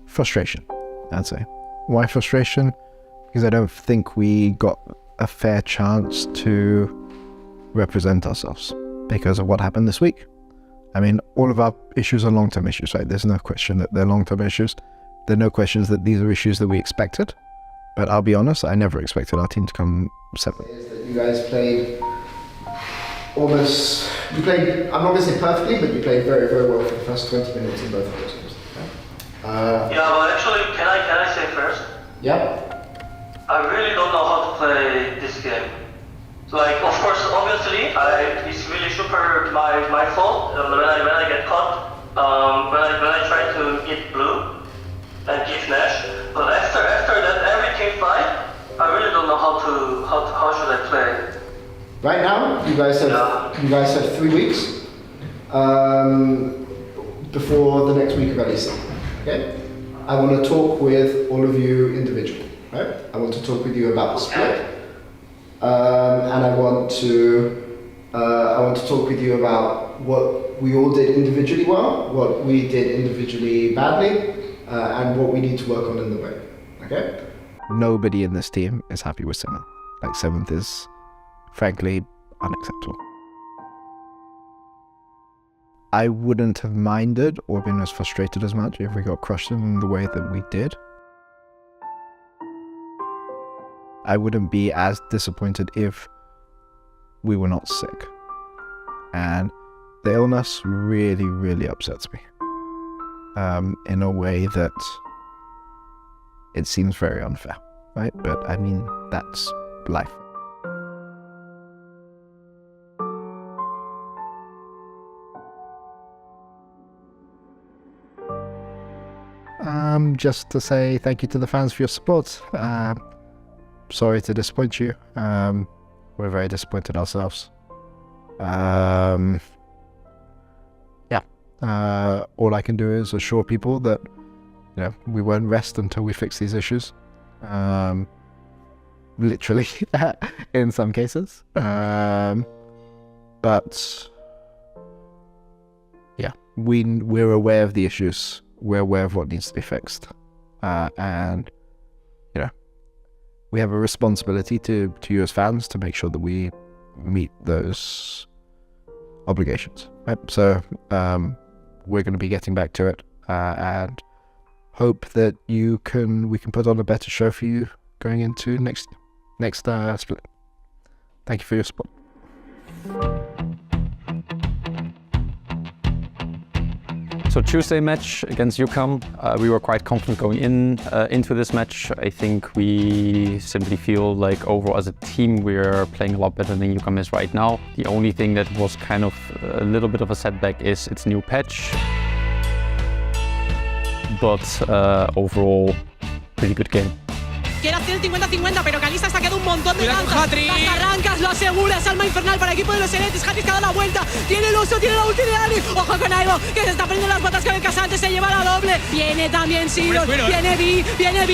Frustration, I'd say. Why frustration? Because I don't think we got a fair chance to represent ourselves because of what happened this week. I mean, all of our issues are long-term issues, right? There's no question that they're long-term issues. There are no questions that these are issues that we expected. But I'll be honest, I never expected our team to come 7th. You guys played almost, I'm not going to say perfectly, but you played very, very well for the first 20 minutes in both of those games. Yeah, but actually, can I say first? Yeah. I really don't know how to play this game. Like, of course, obviously, it's really super my fault when I get caught. When I try to hit blue and give Nash. But after that every team fight, I really don't know how should I play. Right now, you guys have 3 weeks before the next week of LEC. Okay? I want to talk with all of you individually, right? I want to talk with you about the split. And I want to talk with you about what we all did individually well, what we did individually badly, and what we need to work on in the way. Okay? Nobody in this team is happy with 7th. Like 7th is, frankly, unacceptable. I wouldn't have minded or been as frustrated as much if we got crushed in the way that we did. I wouldn't be as disappointed if we were not sick. And the illness really, really upsets me. In a way that it seems very unfair, right? But I mean, that's life. just to say thank you to the fans for your support. Sorry to disappoint you. We're very disappointed ourselves. All I can do is assure people that we won't rest until we fix these issues. Literally, in some cases. But yeah, we're aware of the issues. We're aware of what needs to be fixed, and we have a responsibility to you as fans to make sure that we meet those obligations. Right? So we're going to be getting back to it, and hope that we can put on a better show for you going into next split. Thank you for your support. So Tuesday match against UCAM, we were quite confident going into this match. I think we simply feel like overall as a team we're playing a lot better than UCAM is right now. The only thing that was kind of a little bit of a setback is its new patch. But overall, pretty good game. Quiere hacer el 50-50, pero Kalista ha sacado un montón de lanzas. Las arrancas, lo aseguras, alma infernal para el equipo de los Heretics. Heretics que ha dado la vuelta, tiene el oso, tiene la ulti de Ari. Ojo con Aibo, que se está poniendo las botas cabezas antes, se lleva la doble. Viene también Sion, viene B, viene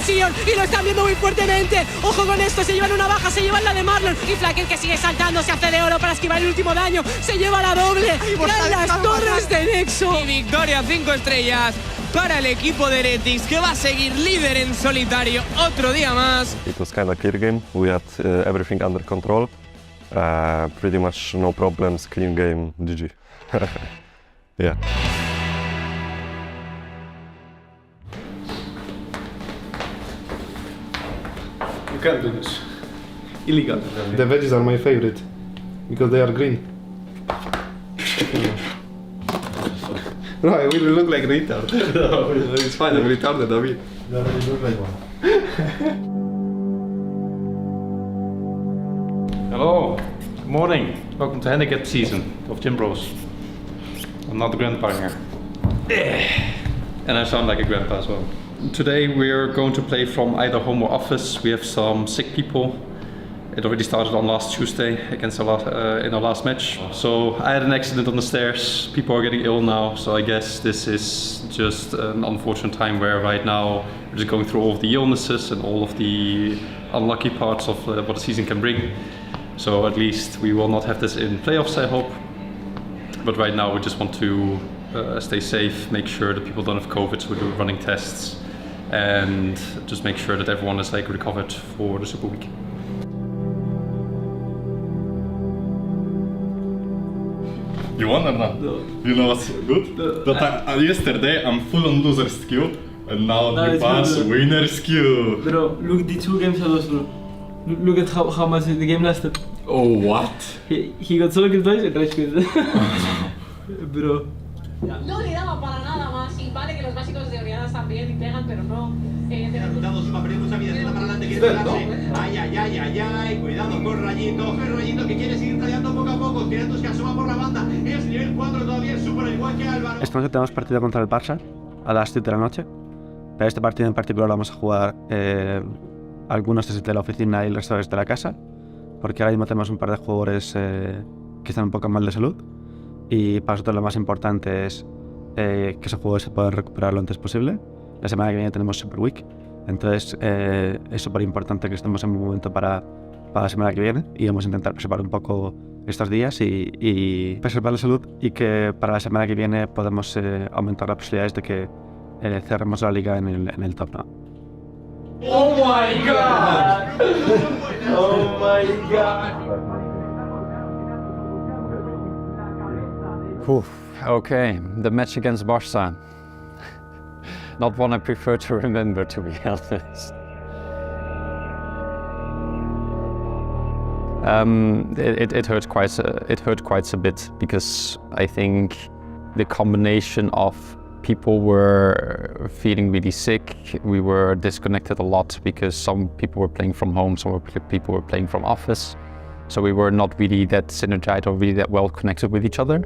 Sion y lo están viendo muy fuertemente. Ojo con esto, se llevan una baja, se llevan la de Marlon. Y Flaken que sigue saltando, se hace de oro para esquivar el último daño. Se lleva la doble. Caen las torres de Nexo. Y victoria 5 estrellas para el equipo de Heretics, que va a seguir líder en solitario otro día más. It was kind of clear game. We had everything under control. Pretty much no problems. Clean game. GG. Yeah. You can't do this. Illegal. The veggies are my favorite because they are green. No, I will look like retard. No, it's fine, I'm retarded, David. No, you look like one. Hello, good morning. Welcome to handicap season of Gym Bros. I'm not the grandpa here. And I sound like a grandpa as well. Today we're going to play from either home or office. We have some sick people. It already started on last Tuesday against in our last match. So I had an accident on the stairs. People are getting ill now. So I guess this is just an unfortunate time where right now we're just going through all of the illnesses and all of the unlucky parts of what the season can bring. So at least we will not have this in playoffs, I hope. But right now we just want to stay safe, make sure that people don't have COVID, so we're running tests, and just make sure that everyone is recovered for the Super Week. You won or not? No. You know what's good? No. That yesterday I'm full on loser skill, and now we pass winner skill. Bro, look, the 2 games are lost, bro. Look at how much the game lasted. Oh, what? He got solo kill twice and rage quit. Bro. No le daba para nada más, y vale que los básicos de Oriana están bien y pegan, pero no. Va perdiendo mucha vida, se está para adelante, quiere pegarse. Ay, cuidado con Rayito. Rayito que quiere seguir rayando poco a poco. Piratos que asoma por la banda. Es nivel 4 todavía, es súper igual que Álvaro. Esta noche tenemos partido contra el Barça a las 7 de la noche. Pero este partido en particular lo vamos a jugar algunos desde la oficina y el resto desde la casa. Porque ahora mismo tenemos un par de jugadores que están un poco mal de salud. Y para nosotros lo más importante es que esos jugadores se puedan recuperar lo antes posible. La semana que viene tenemos Super Week, entonces es súper importante que estemos en un momento para la semana que viene y vamos a intentar preservar un poco estos días y preservar la salud y que para la semana que viene podamos aumentar las posibilidades de que cerremos la liga en el top 9. Oh my god! Oh my god! Okay, the match against Barca. Not one I prefer to remember, to be honest. It hurt quite a bit because I think the combination of people were feeling really sick. We were disconnected a lot because some people were playing from home, some people were playing from office. So we were not really that synergized or really that well connected with each other.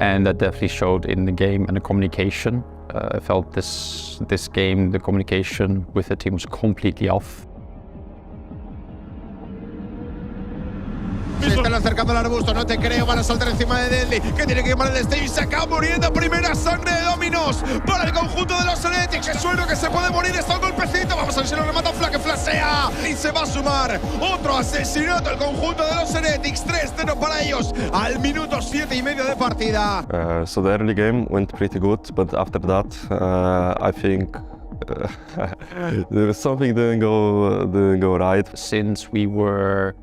And that definitely showed in the game and the communication. I felt this game, the communication with the team was completely off. Se están acercando al arbusto, no te creo, van a saltar encima de Deadly, que tiene que quemar el stage, se acaba muriendo, primera sangre de Dominos para el conjunto de los Heretics, que suena que se puede morir, está un golpecito, vamos a ver si lo remata Fla, que flasea, y se va a sumar otro asesinato al conjunto de los Heretics, 3-0 para ellos, al minuto 7,5 de partida. So the early game went pretty good, but after that, I think something didn't go right. Since we were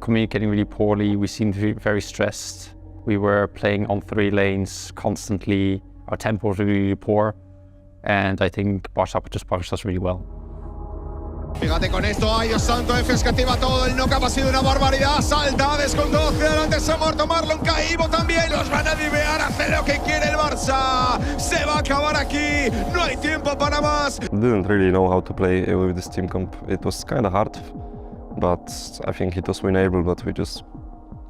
communicating really poorly, we seemed very stressed. We were playing on 3 lanes constantly. Our tempo was really poor, and I think Barça just punished us really well. Fíjate con esto, ay Dios santo, Fs que activa todo, el knock-up ha sido una barbaridad, salta, descontó hacia adelante, se ha muerto Marlon, Caibo también, los van a divear, hace lo que quiere el Barça, se va a acabar aquí, no hay tiempo para más. Didn't really know how to play with this team comp. It was kind of hard, but I think it was winnable, but we just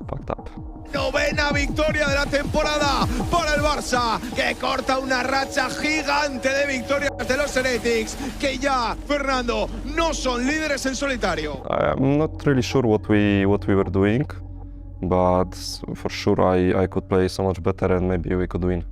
fucked up. Novena victoria de la temporada para el Barça, que corta una racha gigante de victorias de los Heretics, que ya, Fernando, no son líderes en solitario. I'm not really sure what we were doing, but for sure I could play so much better and maybe we could win.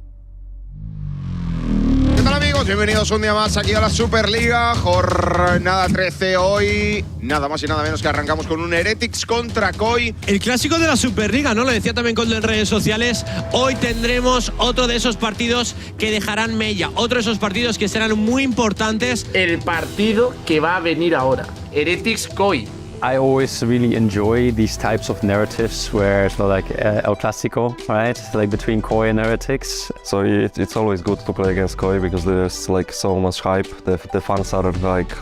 ¿Qué tal, amigos? Bienvenidos un día más aquí a la Superliga, jornada 13 hoy, nada más y nada menos que arrancamos con un Heretics contra Koi. El clásico de la Superliga, ¿no? Lo decía también con en redes sociales, hoy tendremos otro de esos partidos que dejarán mella, otro de esos partidos que serán muy importantes. El partido que va a venir ahora, Heretics Koi. I always really enjoy these types of narratives where it's not like El Clásico, right? Like between Koi and Heretics. So it's always good to play against Koi because there's like so much hype. The fans are like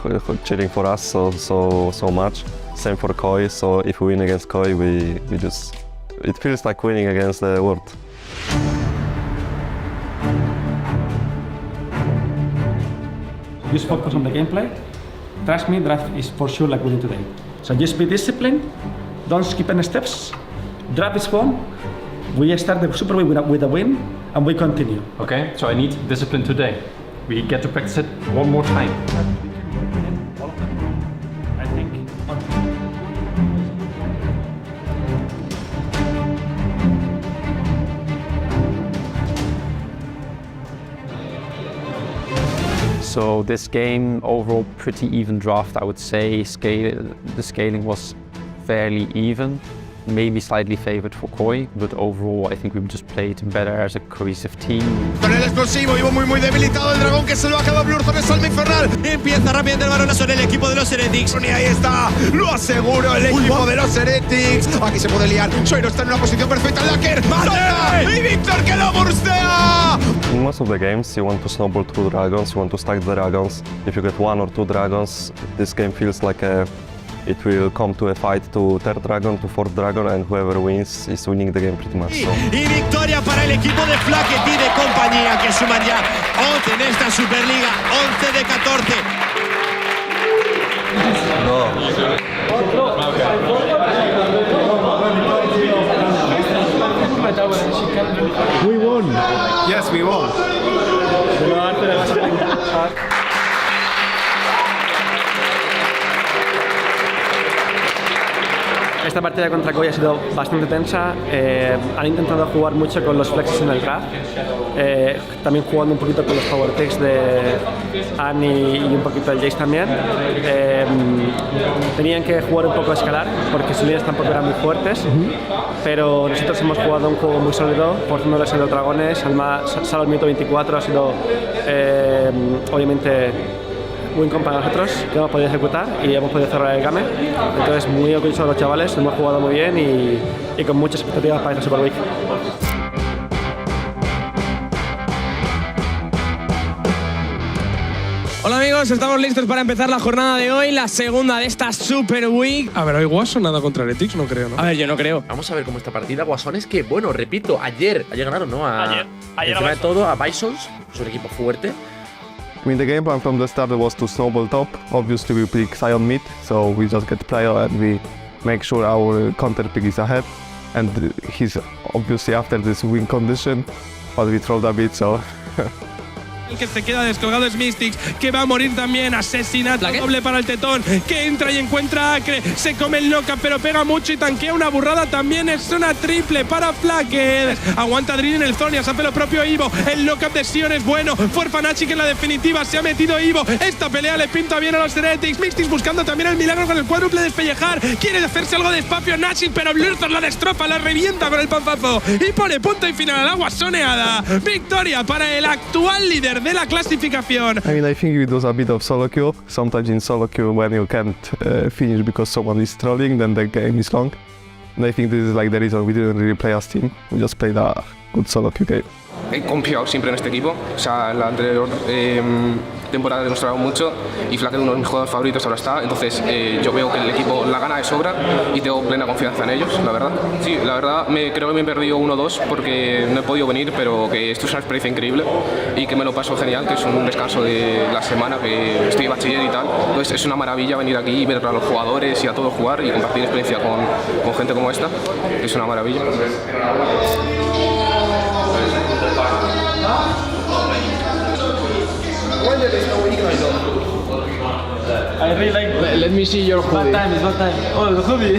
cheering for us so much. Same for Koi. So if we win against Koi, we just it feels like winning against the world. Just focus on the gameplay. Trust me, draft is for sure like winning today. So just be disciplined, don't skip any steps. Draft is fun. We start the Super Week with a win, and we continue. Okay, so I need discipline today. We get to practice it one more time. I think. So this game, overall pretty even draft, I would say. The scaling was fairly even, maybe slightly favored for Koi, but overall I think we just played better as a cohesive team. Con el explosivo, iba muy debilitado el dragón, que se lo acaba Blurton, es Alma Infernal. Empieza rápidamente el balonazo en el equipo de los Heretics. Y ahí está, lo aseguro el equipo de los Heretics. Aquí se puede liar, Soiro está en una posición perfecta, Laker, salta, y Víctor que lo burstea. In most of the games, you want to snowball through dragons, you want to stack the dragons. If you get 1 or 2 dragons, this game feels like it will come to a fight to 3rd dragon, to 4th dragon, and whoever wins is winning the game pretty much. So. Y victoria para el equipo de Flaquet y de compañía, que suman ya 11 en esta Superliga, 11 de 14. We won. Yes, we won. Esta partida contra Koi ha sido bastante tensa. Han intentado jugar mucho con los flexes en el draft, también jugando un poquito con los power takes de Annie y un poquito del Jace también. Tenían que jugar un poco a escalar porque sus líneas tampoco eran muy fuertes, pero nosotros hemos jugado un juego muy sólido, forzándoles en los dragones. Salvo el minuto 24 ha sido obviamente win para nosotros, que hemos podido ejecutar y hemos podido cerrar el game. Entonces, muy orgullosos de los chavales, hemos jugado muy bien y con muchas expectativas para esta Super Week. Hola amigos, estamos listos para empezar la jornada de hoy, la segunda de esta Super Week. A ver, hoy Guaso nada contra Heretics, no creo, ¿no? A ver, yo no creo. Vamos a ver cómo esta partida. Guasones que, bueno, repito, ayer ganaron, ¿no? Ayer encima de todo, a Bisons, es un equipo fuerte. I mean, the game plan from the start was to snowball top. Obviously, we pick Sion mid, so we just get player and we make sure our counter pick is ahead. And he's obviously after this win condition, but we trolled a bit, so El que se queda descolgado es Mystics, que va a morir también. Asesinato doble para el tetón, que entra y encuentra a Acre. Se come el knock-up, pero pega mucho y tanquea una burrada también. Es una triple para Flacked. Aguanta Dream en el Zonia, se hace lo propio Ivo. El knock-up de Sion es bueno. For Fanatic en la definitiva, se ha metido Ivo. Esta pelea le pinta bien a los Heretics. Mystics buscando también el milagro con el cuádruple despellejar. Quiere hacerse algo de espacio Nashik, pero Blurthor la destroza, la revienta con el panzazo y pone punto y final al agua soneada. Victoria para el actual líder de la clasificación. I mean, I think it was a bit of solo queue. Sometimes in solo queue, when you can't finish because someone is trolling, then the game is long. And I think this is like the reason we didn't really play as team. We just played a good solo queue game. He confiado siempre en este equipo. O sea, en la anterior temporada he demostrado mucho y Flacked, uno de mis jugadores favoritos, ahora está. Entonces yo veo que el equipo la gana de sobra y tengo plena confianza en ellos, la verdad. Sí, la verdad creo que me he perdido 1-2 porque no he podido venir, pero que esto es una experiencia increíble y que me lo paso genial, que es un descanso de la semana, que estoy de bachiller y tal. Entonces es una maravilla venir aquí y ver a los jugadores y a todos jugar y compartir experiencia con gente como esta. Es una maravilla. I really like. Let me see your hoodie. Bad time. Oh, the hoodie.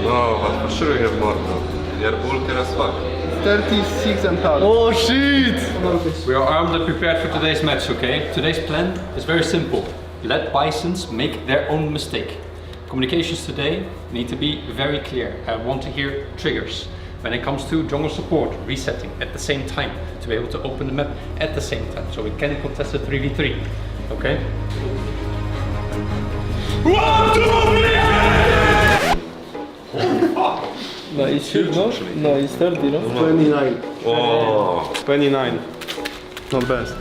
No, but for sure we have more though. They are bulky as fuck. 36 and half. Oh shit! We are armed and prepared for today's match, okay? Today's plan is very simple. Let Bisons make their own mistake. Communications today need to be very clear. I want to hear triggers. When it comes to jungle support, resetting at the same time to be able to open the map at the same time, so we can contest a 3v3, okay? 1, 2, 3! No, it's huge, no? No, it's 30, no? 29. Oh, 29. Not best.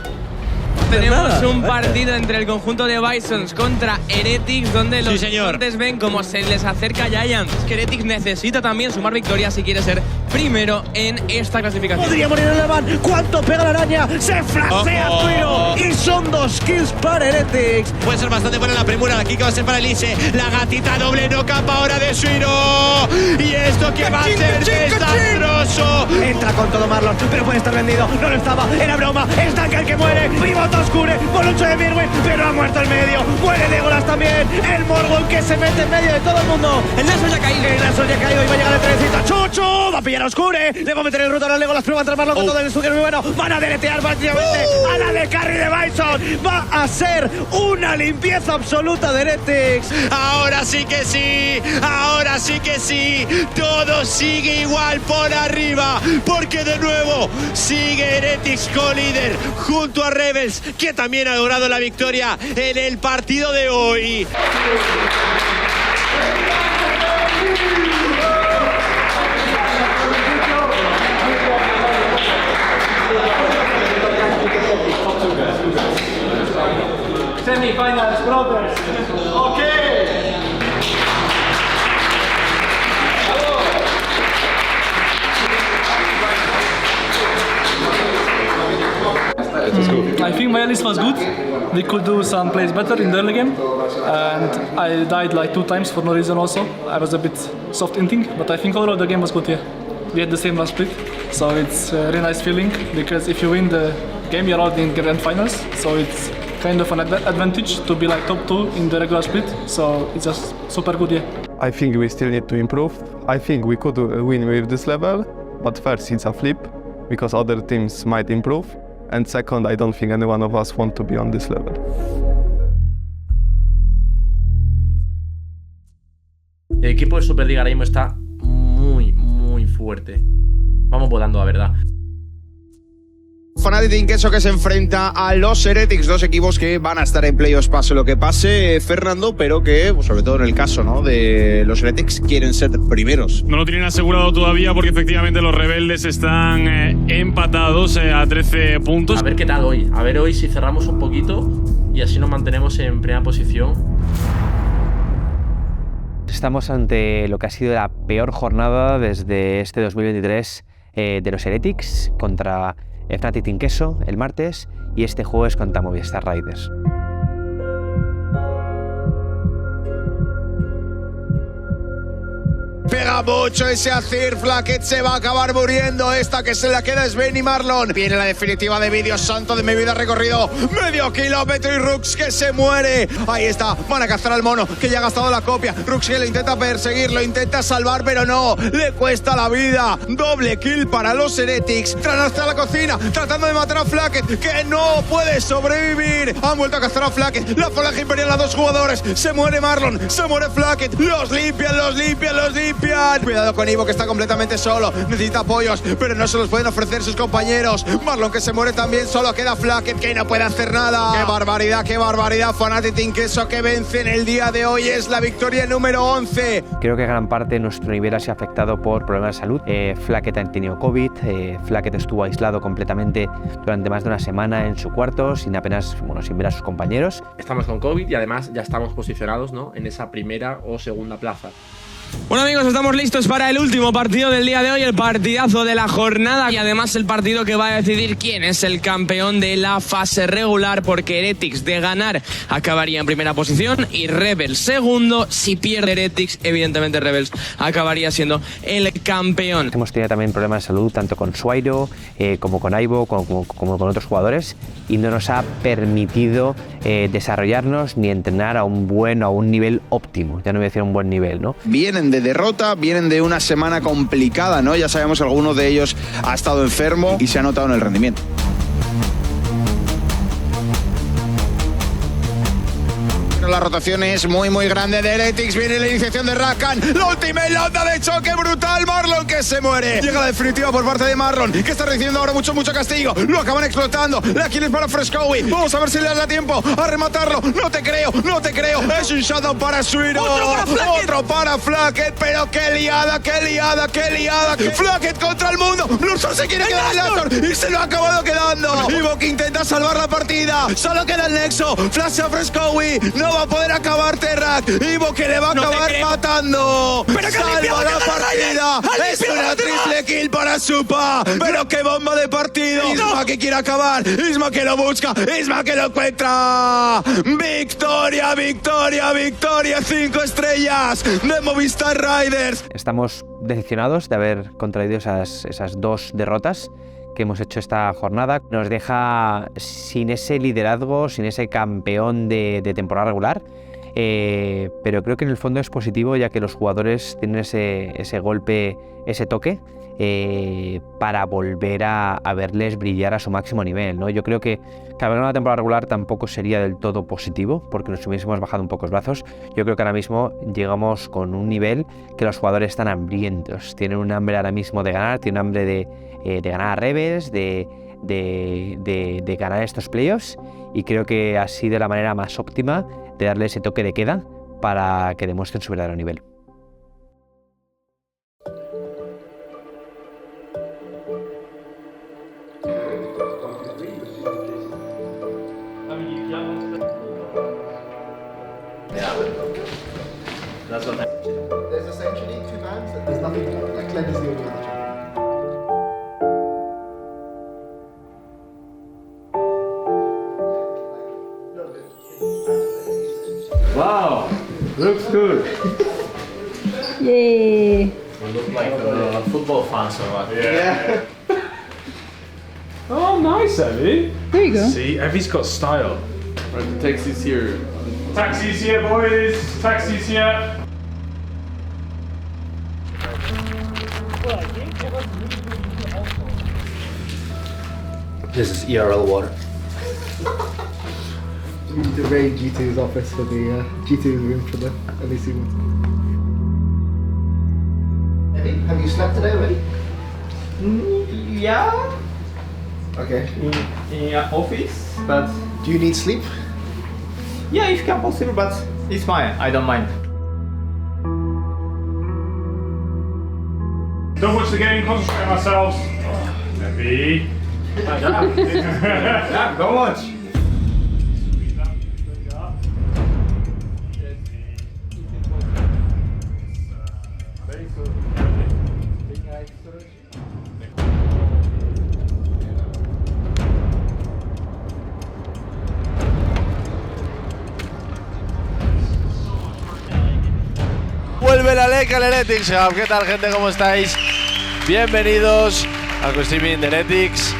Tenemos un partido entre el conjunto de Bisons contra Heretics, donde los jugadores ven cómo se les acerca Giants. Que Heretics necesita también sumar victorias si quiere ser primero en esta clasificación. Podría morir el Levan. ¿Cuánto pega la araña? Se flashea Tuiro. Y son 2 kills para Heretics. Puede ser bastante buena la premura. Aquí que va a ser para Elise. La gatita doble no capa ahora de Suiro. Y esto que va a ser desastroso. Entra con todo Marlon, pero puede estar vendido. No lo estaba. Era broma. Es Duncan el que muere. Pivot oscure. Bolucho de Mirwin. Pero ha muerto el medio. Muere Legolas también. El Morgon que se mete en medio de todo el mundo. El Naso ya ha caído. El Naso ya ha caído. Y va a llegar el trenecito. ¡Chuchu! Va a pillar a Oscure. Le va a meter el ruto a los Legolas. Pero va a entrar Marlon con todo el estudio muy bueno. Van a deletear prácticamente a la de carry de Bison. Va a ser una limpieza absoluta de Heretics. Ahora sí que sí. Ahora sí que sí. Todo sigue igual por arriba. Porque de nuevo sigue Heretics co-líder junto a Rebels, que también ha logrado la victoria en el partido de hoy. Semifinals, brothers. Okay. I think my list was good. We could do some plays better in the early game, and I died like 2 times for no reason also. I was a bit soft inting, but I think overall the game was good, yeah. We had the same last split, so it's a really nice feeling, because if you win the game, you're already in grand finals, so it's kind of an advantage to be like top 2 in the regular split, so it's just super good, yeah. I think we still need to improve. I think we could win with this level, but first it's a flip, because other teams might improve. And second, I don't think any one of us want to be on this level. El equipo de Superliga ahora mismo está muy fuerte. Vamos votando, la verdad. Fnatic que se enfrenta a los Heretics, 2 equipos que van a estar en playoffs pase lo que pase, Fernando, pero que, pues, sobre todo en el caso, ¿no?, de los Heretics, quieren ser primeros. No lo tienen asegurado todavía porque efectivamente los rebeldes están empatados a 13 puntos. A ver qué tal hoy, a ver hoy si cerramos un poquito y así nos mantenemos en primera posición. Estamos ante lo que ha sido la peor jornada desde este 2023 de los Heretics contra Fnatic Team Queso el martes, y este juego es contra Movistar Riders. queda mucho ese Azir. Flacket se va a acabar muriendo. Esta que se la queda es Ben y Marlon. Viene la definitiva de vídeo. Santo de mi vida, recorrido medio kilómetro y Rux que se muere. Ahí está, van a cazar al mono que ya ha gastado la copia. Rux que lo intenta perseguir, lo intenta salvar, pero no, le cuesta la vida. Doble kill para los Heretics. Tran hasta la cocina, tratando de matar a Flacket, que no puede sobrevivir. Han vuelto a cazar a Flacket. La falange imperial a 2 jugadores. Se muere Marlon, se muere Flacket. Los limpian, los limpian, los limpian. Cuidado con Ivo que está completamente solo. Necesita apoyos, pero no se los pueden ofrecer sus compañeros. Marlon que se muere también, solo queda Flacket que no puede hacer nada. Qué barbaridad, qué barbaridad. Fnatic Team Queso que vence en el día de hoy. Es la victoria número 11. Creo que gran parte de nuestro nivel ha sido afectado por problemas de salud. Flacket ha tenido COVID, Flacket estuvo aislado completamente durante más de una semana en su cuarto, sin ver a sus compañeros. Estamos con COVID y además ya estamos posicionados, ¿no?, en esa primera o segunda plaza. Bueno amigos, estamos listos para el último partido del día de hoy, el partidazo de la jornada y además el partido que va a decidir quién es el campeón de la fase regular, porque Heretics de ganar acabaría en primera posición y Rebels segundo. Si pierde Heretics, evidentemente Rebels acabaría siendo el campeón. Hemos tenido también problemas de salud tanto con Suairo como con Ivo, como con otros jugadores, y no nos ha permitido desarrollarnos ni entrenar a un nivel óptimo. Ya no voy a decir un buen nivel, ¿no? Vienen de derrota, vienen de una semana complicada, ¿no? Ya sabemos que alguno de ellos ha estado enfermo y se ha notado en el rendimiento. La rotación es muy grande de Heretics. Viene la iniciación de Rakan. La última onda de choque brutal. Marlon que se muere. Llega la definitiva por parte de Marlon, que está recibiendo ahora mucho castigo. Lo acaban explotando. La kill es para Frescowi. Vamos a ver si le da tiempo a rematarlo. No te creo. Es un shadow para Suiro. Otro para Flacket. Pero qué liada. Flacket contra el mundo. Luso se quiere quedar el Astor y se lo ha acabado quedando. Ivo que intenta salvar la partida. Solo queda el Nexo. Flash a Frescowi. No va a poder acabar Terrak. Ivo que le va a acabar matando. Salva la partida. Es una triple kill para Supa. Pero qué bomba de partido. Isma que quiere acabar. Isma que lo busca. Isma que lo encuentra. Victoria. 5 estrellas de Movistar Riders. Estamos decepcionados de haber contraído esas 2 derrotas que hemos hecho esta jornada. Nos deja sin ese liderazgo, sin ese campeón de temporada regular, pero creo que en el fondo es positivo, ya que los jugadores tienen ese golpe, ese toque, para volver a verles brillar a su máximo nivel, ¿no? Yo creo que haber una temporada regular tampoco sería del todo positivo, porque nos hubiésemos bajado un poco los brazos. Yo creo que ahora mismo llegamos con un nivel que los jugadores están hambrientos, tienen un hambre ahora mismo de ganar, tienen un hambre de ganar a Rebels, de ganar estos playoffs, y creo que ha sido la manera más óptima de darle ese toque de queda para que demuestren su verdadero nivel. That's what there's essentially 2 bands and there's nothing like Glenn is the only other. Wow, looks good. Yay! We look like football fans or what? Yeah. Oh, nice, Evie. There you go. See, Evie's got style. Right, the taxi's here. Taxis here, boys. Taxis here. This is ERL water. We need to raid G2's office for the G2's room for the LEC ones. Eddie, have you slept today already? Yeah. Okay. In office, but do you need sleep? yeah, if possible, but it's fine. I don't mind. Don't watch the game, concentrate on ourselves. Heavy. Yeah, go watch. Vuelve la LEC al Heretics Hub. ¿Qué tal, gente? ¿Cómo estáis? Bienvenidos al streaming de Heretics.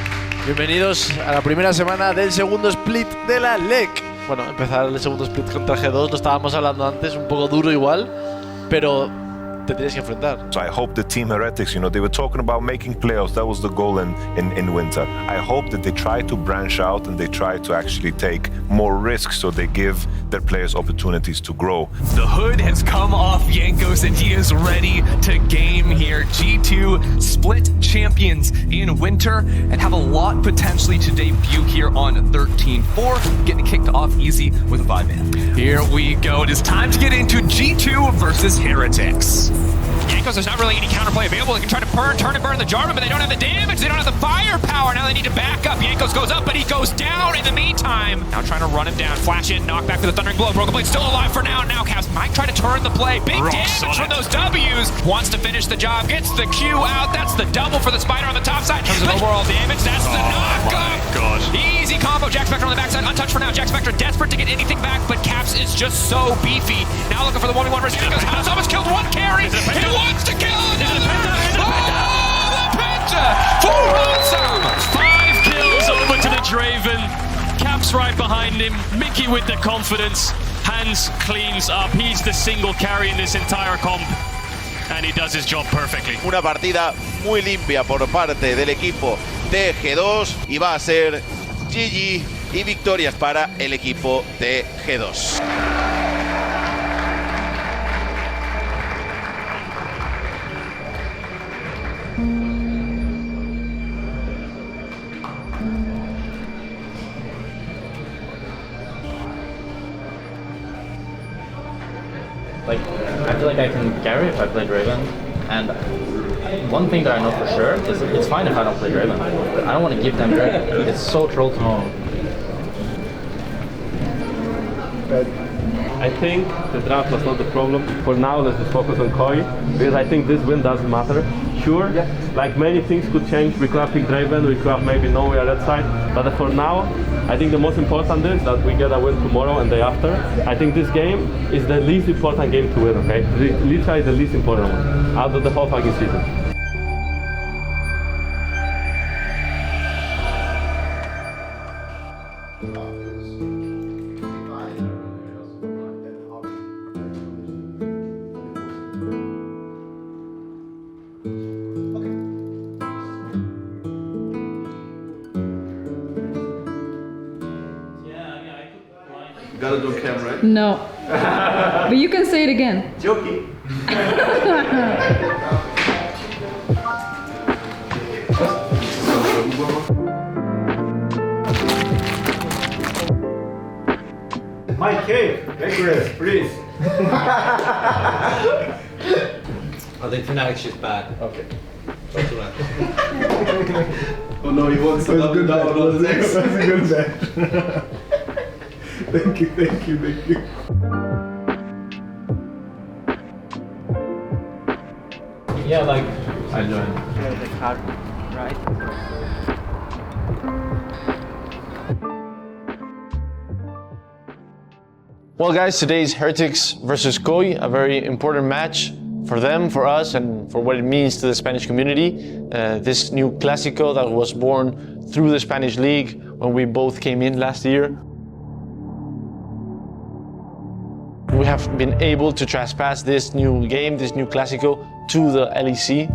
Bienvenidos a la primera semana del segundo split de la LEC. Bueno, empezar el segundo split contra G2, lo estábamos hablando antes, un poco duro igual, pero te tienes que enfrentar. So I hope the Team Heretics, they were talking about making playoffs. That was the goal in winter. I hope that they try to branch out and they try to actually take more risks so they give their players opportunities to grow. The hood has come off Jankos and he is ready to game here. G2 split champions in winter and have a lot potentially to debut here on 13-4, getting kicked off easy with a 5-man. Here we go. It is time to get into G2 versus Heretics. Jankos, there's not really any counterplay available. They can try to turn and burn the Jarvan, but they don't have the damage. They don't have the firepower. Now they need to back up. Jankos goes up, but he goes down in the meantime. Now trying to run him down. Flash in, knock back for the Thundering Blow. Broken Blade still alive for now. Now Caps might try to turn the play. Big damage from those W's. Wants to finish the job. Gets the Q out. That's the double for the Spider on the top side. In terms of overall damage, that's the knock-up. Easy combo. Jack Spectre on the backside. Untouched for now. Jack Spectre desperate to get anything back, but Caps is just so beefy. Now looking for the 1v1 versus Jankos. Has almost killed one carry. He wants to kill another. Oh, the Penta for ransom. 5 kills over to the Draven. Caps right behind him. Mickey with the confidence. Hans cleans up. He's the single carry in this entire comp. And he does his job perfectly. Una partida muy limpia por parte del equipo de G2 y va a ser GG y victorias para el equipo de G2. Like, I feel like I can carry if I play Draven, and one thing that I know for sure is it's fine if I don't play Draven, but I don't want to give them Draven. It's so troll to me. I think the draft was not the problem. For now, let's just focus on Koi, because I think this win doesn't matter. Sure, like many things could change. We could have picked Draven, we could have maybe nowhere that side, but for now, I think the most important is that we get a win tomorrow and day after. I think this game is the least important game to win, okay? Literally the least important one out of the whole fucking season. Gotta do a cam, right? No. But you can say it again. Joking. My cake, Icarus, please. I think Fnatic's just bad. Okay. That's right. Oh no, he wants to double down on the next. That's a good bet. Thank you. Yeah, like, I joined. Right. Well, guys, today's Heretics versus Koi, a very important match for them, for us, and for what it means to the Spanish community. This new Clásico that was born through the Spanish League when we both came in last year. We have been able to trespass this new game, this new Clásico, to the LEC.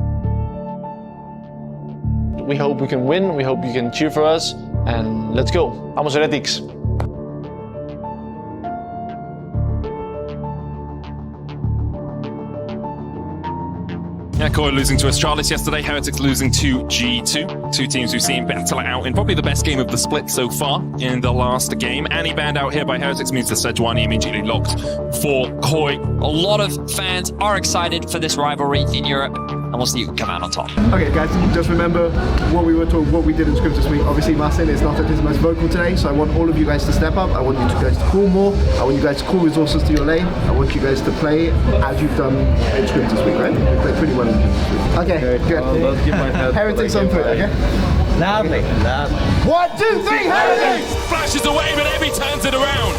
We hope we can win, we hope you can cheer for us, and let's go. Vamos Heretics! Yeah, Koi losing to Astralis yesterday, Heretics losing to G2. Two teams we've seen battle it out in probably the best game of the split so far in the last game. Annie banned out here by Heretics means the Sejuani immediately locked for Koi. A lot of fans are excited for this rivalry in Europe, and we'll see who can come out on top. Okay, guys, just remember what we did in scrims this week. Obviously, Marcin is not at his most vocal today, so I want all of you guys to step up. I want you guys to call more. I want you guys to call resources to your lane. I want you guys to play as you've done in scrims this week, right? You played pretty well in scrims this week. Okay, good. Heretics on 3, okay? Loudly. 1, 2, 3, Heretics! Flashes away, but Evie turns it around.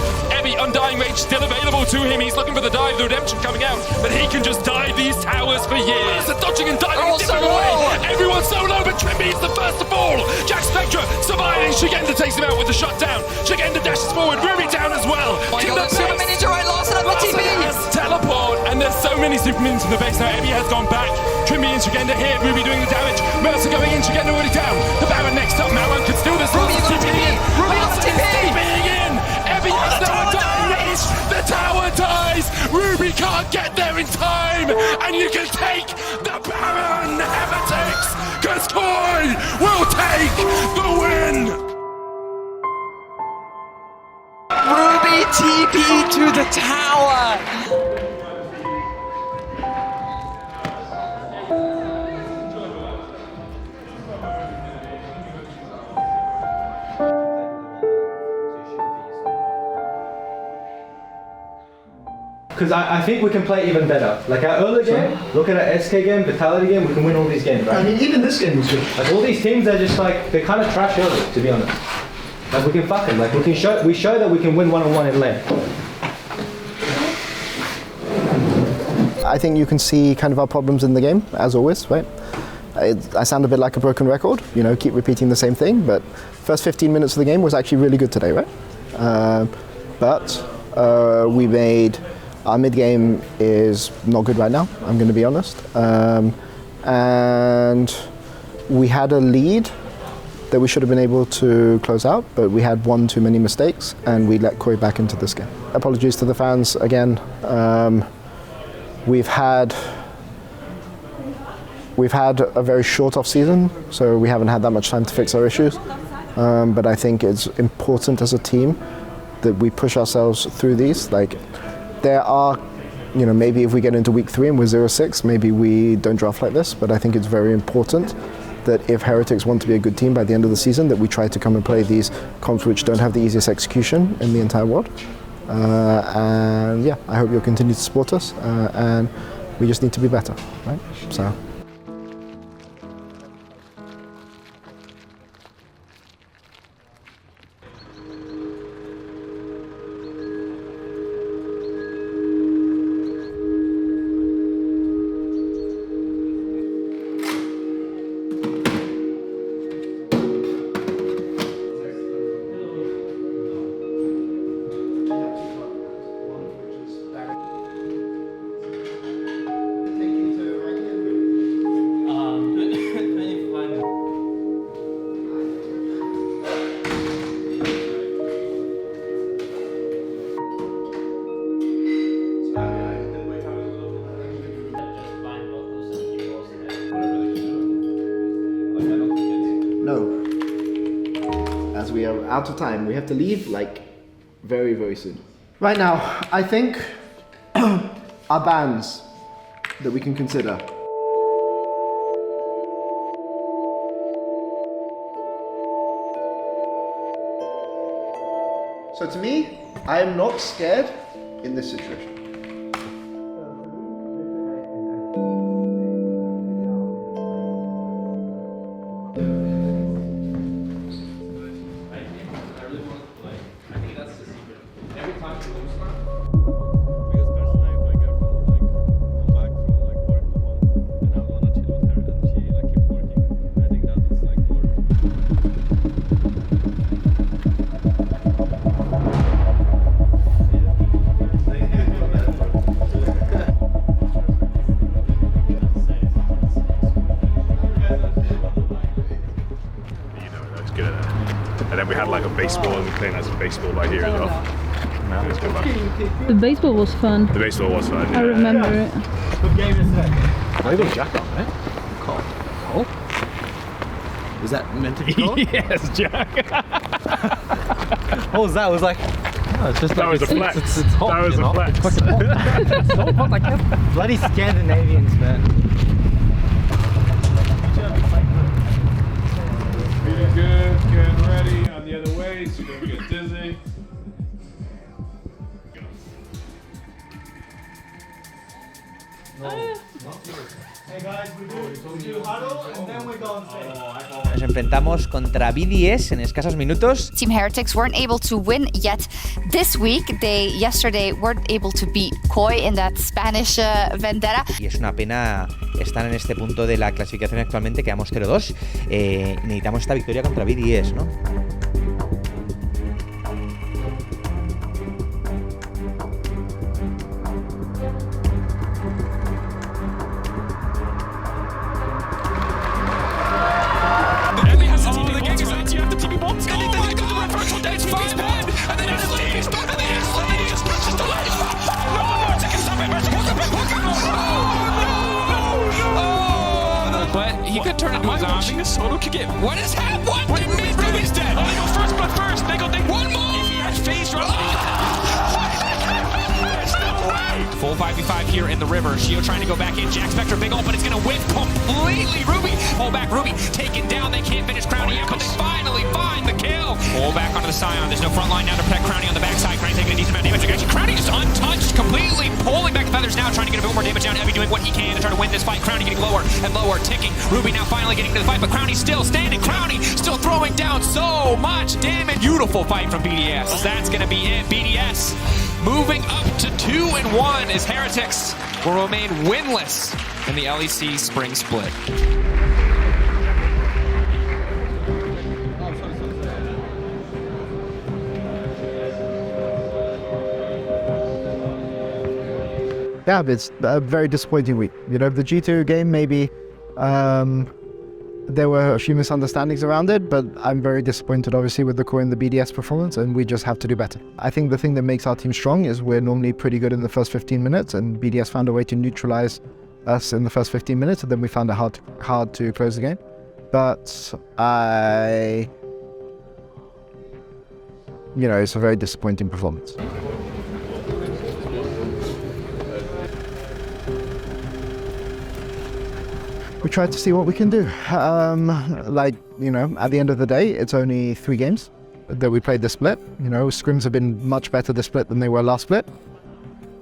Heavy Undying Rage still available to him. He's looking for the dive, the redemption coming out, but he can just dive these towers for years. The dodging and diving in different way. Everyone's so low, but Trimby is the first to fall. Jack Spectra surviving. Shigenda takes him out with the shutdown. Shigenda dashes forward. Ruby down as well. Oh my god, there's Super Minions right, Larson at the TP. Has teleport, and there's so many Super Minions in the base now. Emmy has gone back. Trimby and Shigenda here. Ruby doing the damage. Mercer going in. Shigenda already down. The Baron next up. Mauron could steal this. Ruby got TP. Ruby got TP. In. Emmy has no Undying Rage. The tower dies. Ruby can't get there in time, and you can take the Baron. Heretics, because Koi will take the win. Ruby TP to the tower. Because I think we can play even better. Like our early game, look at our SK game, Vitality game, we can win all these games, right? I mean, even this game was good. Like all these teams, they're just like, they're kind of trash early, to be honest. Like we can fuck them. Like we show that we can win one-on-one in lane. I think you can see kind of our problems in the game, as always, right? I sound a bit like a broken record, you know, keep repeating the same thing, but first 15 minutes of the game was actually really good today, right? But we made, our mid game is not good right now, I'm going to be honest. And we had a lead that we should have been able to close out, but we had one too many mistakes and we let Koi back into this game. Apologies to the fans again. We've had a very short off season, so we haven't had that much time to fix our issues. But I think it's important as a team that we push ourselves through these. Like, there are, you know, maybe if we get into week 3 and we're 0-6, maybe we don't draft like this, but I think it's very important that if Heretics want to be a good team by the end of the season, that we try to come and play these comps which don't have the easiest execution in the entire world. And yeah, I hope you'll continue to support us, and we just need to be better, right? So. No. As we are out of time, we have to leave like very, very soon. Right now, I think our bans that we can consider. So to me, I am not scared in this situation. And then we had like a baseball, and we playing as a baseball right here as well. Now let's go back. The baseball was fun. The baseball was fun. I remember it. Good game yesterday. I got Jack on, eh? Call. Oh? Was that meant to be called? Yes, Jack. What was that? It was like, oh, it's just that like was a flex. It's hot, that was a flex. It's so hot, I can't. Bloody Scandinavians, man. Feeling good, getting ready on the other way so you don't get dizzy. Nos enfrentamos contra BDS en escasos minutos. Team Heretics weren't able to win yet this week. They yesterday weren't able to beat Koi in that Spanish vendetta. Y es una pena estar en este punto de la clasificación actualmente, quedamos 0-2. Necesitamos esta victoria contra BDS, ¿no? But he could turn into a zombie. Soto could get. What is happening? What did mid Ruby's dead? Oh, they go first, but first. They go, one more. If he has phase run. There's no way. Full 5v5 here in the river. Shio trying to go back in. Jack Spectre big ult, but it's going to whip completely. Ruby. Pull back. Ruby taken down. They can't finish Crowny yet, but they finally find the kill. Pull back onto the Scion. There's no front line now to protect Crowny on the backside. Crowny taking a decent amount of damage. Actually, Crowny is untouched completely. Pulling back the feathers now, trying to get a bit more damage down. Evie doing what he can to try to win this fight. Crowny getting lower and lower, ticking. Ruby now finally getting to the fight, but Crowny's still standing. Crowny still throwing down so much damage. Beautiful fight from BDS. That's going to be it. BDS moving up to 2-1 as Heretics will remain winless in the LEC Spring Split. Yeah, it's a very disappointing week. You know, the G2 game, maybe there were a few misunderstandings around it, but I'm very disappointed, obviously, with the core and the BDS performance, and we just have to do better. I think the thing that makes our team strong is we're normally pretty good in the first 15 minutes, and BDS found a way to neutralize us in the first 15 minutes, and then we found it hard to close the game. But you know, it's a very disappointing performance. We tried to see what we can do. Like, you know, at the end of the day, it's only 3 games that we played this split. You know, scrims have been much better this split than they were last split.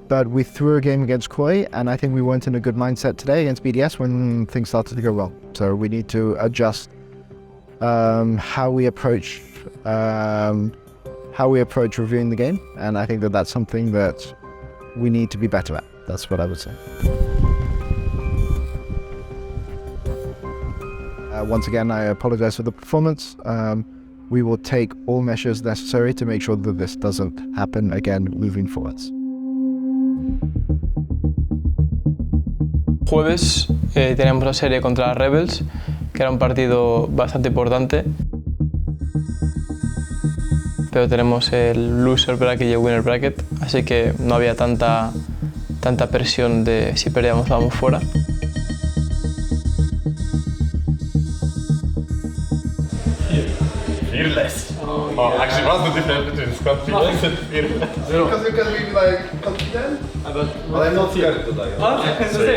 But we threw a game against Koi, and I think we weren't in a good mindset today against BDS when things started to go well. So we need to adjust how we approach reviewing the game, and I think that that's something that we need to be better at. That's what I would say. Once again, I apologize for the performance. We will take all measures necessary to make sure that this doesn't happen again moving forwards. Jueves teníamos la serie contra Rebels, que era un partido bastante importante. Pero tenemos el loser bracket y el winner bracket, así que no había tanta presión de si perdíamos vamos fuera. Fearless. Oh, actually, what's the difference between confidence and fearless? Because you can be like confident, but I'm not scared today.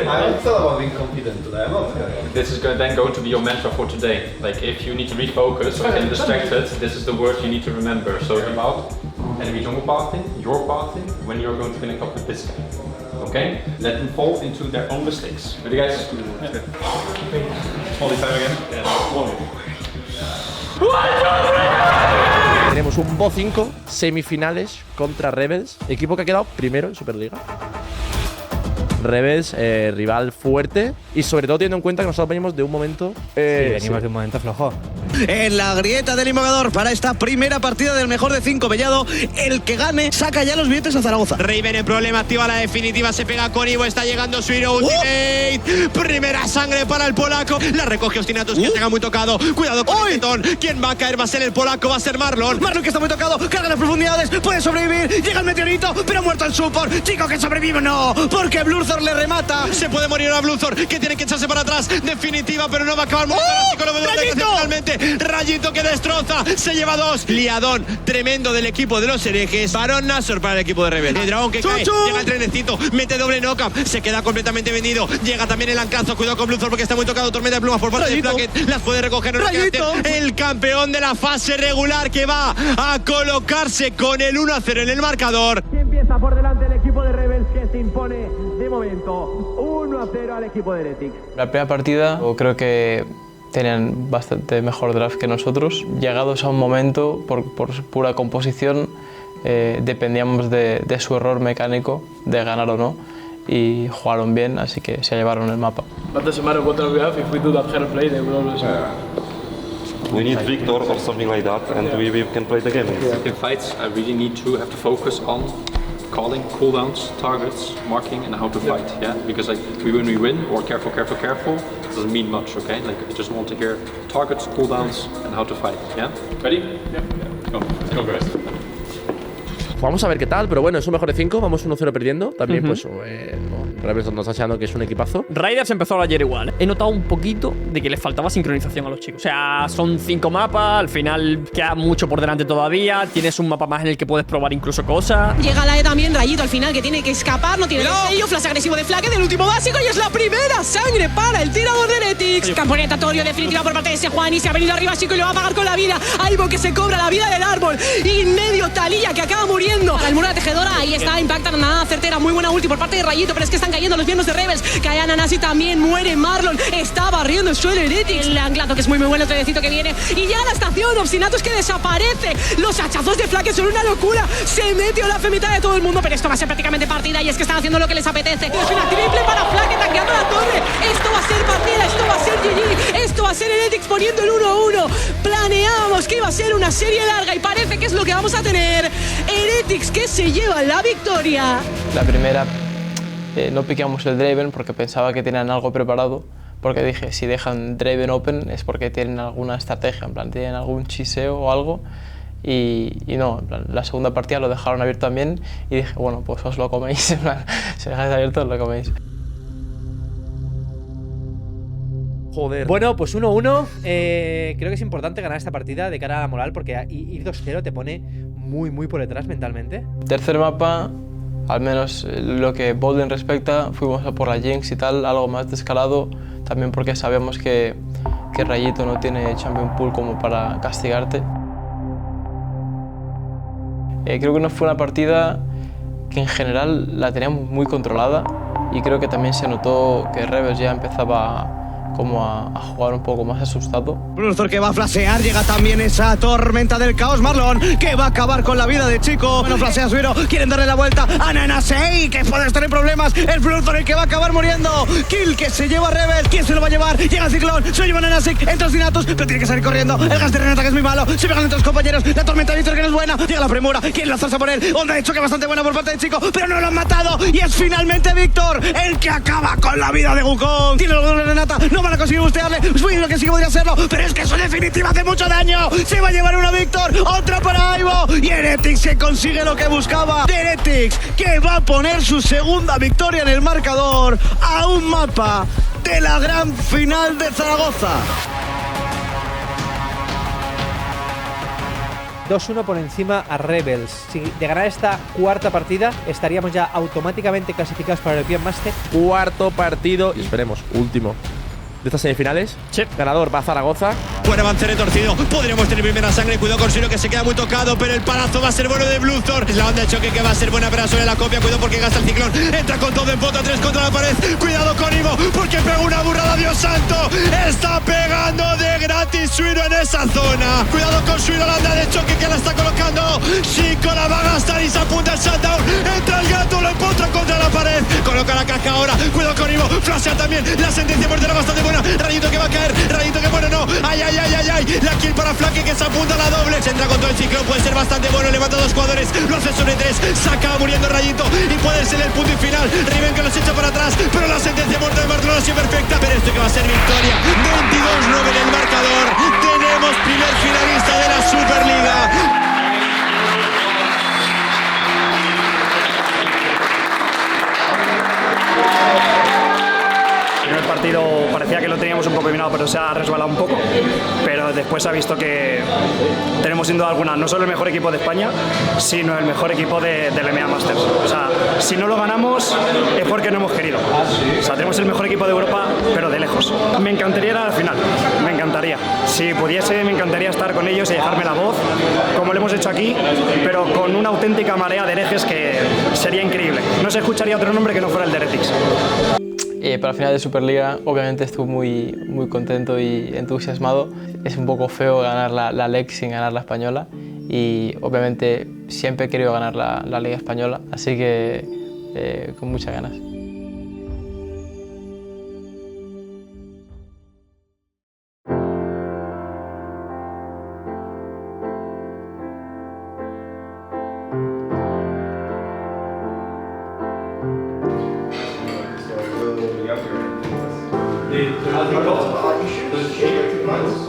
I'm still about being confident today. I'm not scared. This is then going to be your mantra for today. Like, if you need to refocus or get distracted, this is the word you need to remember. So about enemy jungle pathing, your pathing, when you're going to finish up with this guy. Okay? Let them fall into their own mistakes. Ready, guys? Small time again. Yeah. Tenemos un BO 5 semifinales contra Rebels, equipo que ha quedado primero en Superliga. Rebels, rival fuerte y sobre todo teniendo en cuenta que nosotros venimos de un momento… venimos de un momento flojo. En la grieta del invocador para esta primera partida del mejor de 5 Bellado, el que gane saca ya los billetes a Zaragoza. Raven en problema, activa la definitiva, se pega con Ivo, está llegando su hero ultimate. Primera sangre para el polaco, la recoge Ostinatus, que llega muy tocado. Cuidado con el tetón, quien va a caer va a ser el polaco, va a ser Marlon. Marlon que está muy tocado, carga las profundidades, puede sobrevivir, llega el meteorito, pero muerto el support. Chico que sobrevive, no, porque Bluthor le remata. Se puede morir a Bluthor, que tiene que echarse para atrás, definitiva, pero no va a acabar muerto. Finalmente, Rayito que destroza, se lleva 2. Liadón tremendo del equipo de los herejes. Barón Nasor para el equipo de Rebel. El dragón que cae, llega el trenecito, mete doble knockup, se queda completamente vendido. Llega también el ancazo, cuidado con Bluthor porque está muy tocado. Tormenta de plumas por parte de Placket, las puede recoger. El campeón de la fase regular que va a colocarse con el 1-0 en el marcador. Y empieza por delante el equipo de Rebels, que impone de momento 1-0 al equipo de Heretics. La primera partida creo que tenían bastante mejor draft que nosotros. Llegados a un momento, por pura composición, dependíamos de su error mecánico, de ganar o no, y jugaron bien, así que se llevaron el mapa. But doesn't matter what we have, if we do that kind of play, they will always We need Victor or something like that, and we can play the game. In fights, I really need to have to focus on calling, cooldowns, targets, marking, and how to fight. Yeah, because like when we win, or careful, careful, careful, it doesn't mean much. Okay, like I just want to hear targets, cooldowns, and how to fight. Yeah, ready? Yeah. Go. Let's go, guys. Vamos a ver qué tal, pero bueno, es un mejor de 5, vamos 1-0 perdiendo. También, pues, Rebels nos está enseñando que es un equipazo. Raiders empezó ayer igual. He notado un poquito de que les faltaba sincronización a los chicos. O sea, son 5 mapas, al final queda mucho por delante todavía. Tienes un mapa más en el que puedes probar incluso cosas. Llega la E también, Rayito al final, que tiene que escapar, no tiene el sello, flash agresivo de Flaque del último básico y es la primera sangre para el tirador de Heretics. Camponetatorio definitiva por parte de ese Juan y se ha venido arriba, chico, y lo va a pagar con la vida. Aibo que se cobra la vida del árbol. Y en medio Talía que acaba muriendo. Al muro de la tejedora, ahí está, impactan nada certera, muy buena ulti por parte de Rayito, pero es que están cayendo los miembros de Rebels. Cae Ananasi también, muere Marlon, está barriendo el suelo Heretics. El anclazo que es muy bueno, el trenecito que viene. Y ya la estación, Obstinatos que desaparece. Los hachazos de Flaque son una locura. Se metió la femita de todo el mundo, pero esto va a ser prácticamente partida y es que están haciendo lo que les apetece. Es una triple para Flaque, tanqueando la torre. Esto va a ser partida, esto va a ser GG, esto va a ser Heretics poniendo el 1-1. Planeábamos que iba a ser una serie larga y parece que es lo que vamos a tener. Heretics que se lleva la victoria. La primera no piqueamos el Draven porque pensaba que tenían algo preparado, porque dije, si dejan Draven open es porque tienen alguna estrategia, en plan, tienen algún chiseo o algo, y no, en plan, la segunda partida lo dejaron abierto también y dije, bueno, pues os lo coméis, en plan, si lo dejáis abierto os lo coméis. Joder. Bueno, pues 1-1. Creo que es importante ganar esta partida de cara a la moral porque ir 2-0 te pone muy por detrás mentalmente. Tercer mapa, al menos lo que Bolden respecta, fuimos a por la Jinx y tal, algo más descalado, también porque sabemos que Rayito no tiene Champion Pool como para castigarte. Creo que no fue una partida que en general la teníamos muy controlada y creo que también se notó que Rebels ya empezaba como a jugar un poco más asustado. Bluthor que va a flashear, llega también esa tormenta del caos. Marlon que va a acabar con la vida de Chico. Bueno, flashea Suero, quieren darle la vuelta a Nanasei, que puede estar en problemas. El Bluthor el que va a acabar muriendo. Kill que se lleva a Rebel, ¿quién se lo va a llevar? Llega el Ciclón, se lo lleva a Nanasei, entra Obstinatos, pero tiene que salir corriendo. El gas de Renata que es muy malo, se pegan entre los compañeros. La tormenta de Víctor que no es buena, llega la premura, quiere lanzarse por él. Onda de choque bastante buena por parte de Chico, pero no lo han matado. Y es finalmente Víctor el que acaba con la vida de Wukong. Tiene los dos de Renata, no van a conseguir bustearle. Uy, lo que sí que podría hacerlo, pero es que eso definitiva hace mucho daño. Se va a llevar una Víctor, otra para Aibo. Y Heretics que consigue lo que buscaba. Heretics que va a poner su segunda victoria en el marcador a un mapa de la gran final de Zaragoza. 2-1 por encima a Rebels. Si de ganar esta cuarta partida, estaríamos ya automáticamente clasificados para el European Master. Cuarto partido y esperemos, último de estas semifinales. Sí. Ganador va a Zaragoza. Buen avance retorcido. Podríamos tener primera sangre. Cuidado con Siro que se queda muy tocado, pero el palazo va a ser bueno de Bluthor. Es la onda de choque que va a ser buena para sobre la copia. Cuidado porque gasta el ciclón. Entra con todo en foto 3 contra la pared. Cuidado con Ivo porque pega una burrada. Dios santo. Está pegando de gratis Suiro en esa zona. Cuidado con Suiro, la onda de choque que la está colocando. Chico la va a gastar y se apunta el shutdown. Entra el gato, lo empotra contra la pared. Coloca la caja ahora. Cuidado con Ivo. Flashea también. La sentencia mortera bastante buena. Rayito que va a caer. Rayito que bueno, no. Ay. La kill para Flaque que se apunta a la doble. Se entra con todo el ciclón. Puede ser bastante bueno. Levanta dos jugadores. Lo hace sobre 3. Se acaba muriendo Rayito. Y puede ser el punto y final. Riven que los echa para atrás. Pero la sentencia muerta de Barcelona ha sido perfecta. Pero esto que va a ser victoria. 22-9 en el marcador. Tenemos primer finalista de la Superliga. El primer partido parecía que lo teníamos un poco dominado, pero se ha resbalado un poco. Pero después se ha visto que tenemos sin duda alguna no solo el mejor equipo de España, sino el mejor equipo del LMA Masters. O sea, si no lo ganamos es mejor que no hemos querido. O sea, tenemos el mejor equipo de Europa, pero de lejos. Me encantaría ir a la final, me encantaría. Si pudiese, me encantaría estar con ellos y dejarme la voz, como lo hemos hecho aquí, pero con una auténtica marea de herejes que sería increíble. No se escucharía otro nombre que no fuera el de Heretics. Para la final de Superliga, obviamente estuve muy contento y entusiasmado. Es un poco feo ganar la LEC sin ganar la española y obviamente siempre he querido ganar la Liga Española, así que con muchas ganas.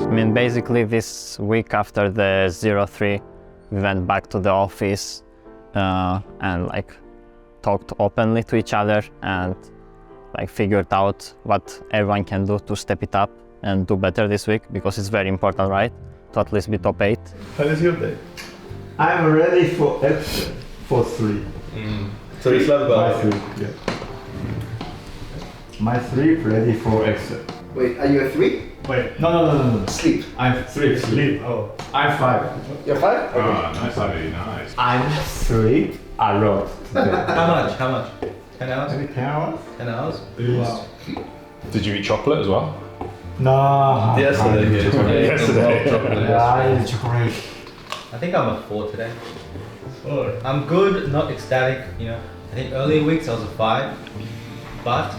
I mean, basically this week after the 0-3, we went back to the office and like talked openly to each other and like figured out what everyone can do to step it up and do better this week, because it's very important, right? To at least be top 8. How is your day? I'm ready for extra, for 3. So it's not bad. My 3, yeah. My 3 ready for extra. Wait, are you a 3? Wait, no. Sleep. I'm 3. Sleep. Oh, I'm 5. You're 5? Okay. Oh, nice, Abby, nice. I'm 3 a lot today. How much? 10 hours? Maybe 10 hours? 10 hours? Wow. Did you eat chocolate as well? No. Yesterday. Yeah, I ate chocolate. I think I'm a 4 today. 4. I'm good, not ecstatic, you know. I think early weeks I was a 5, but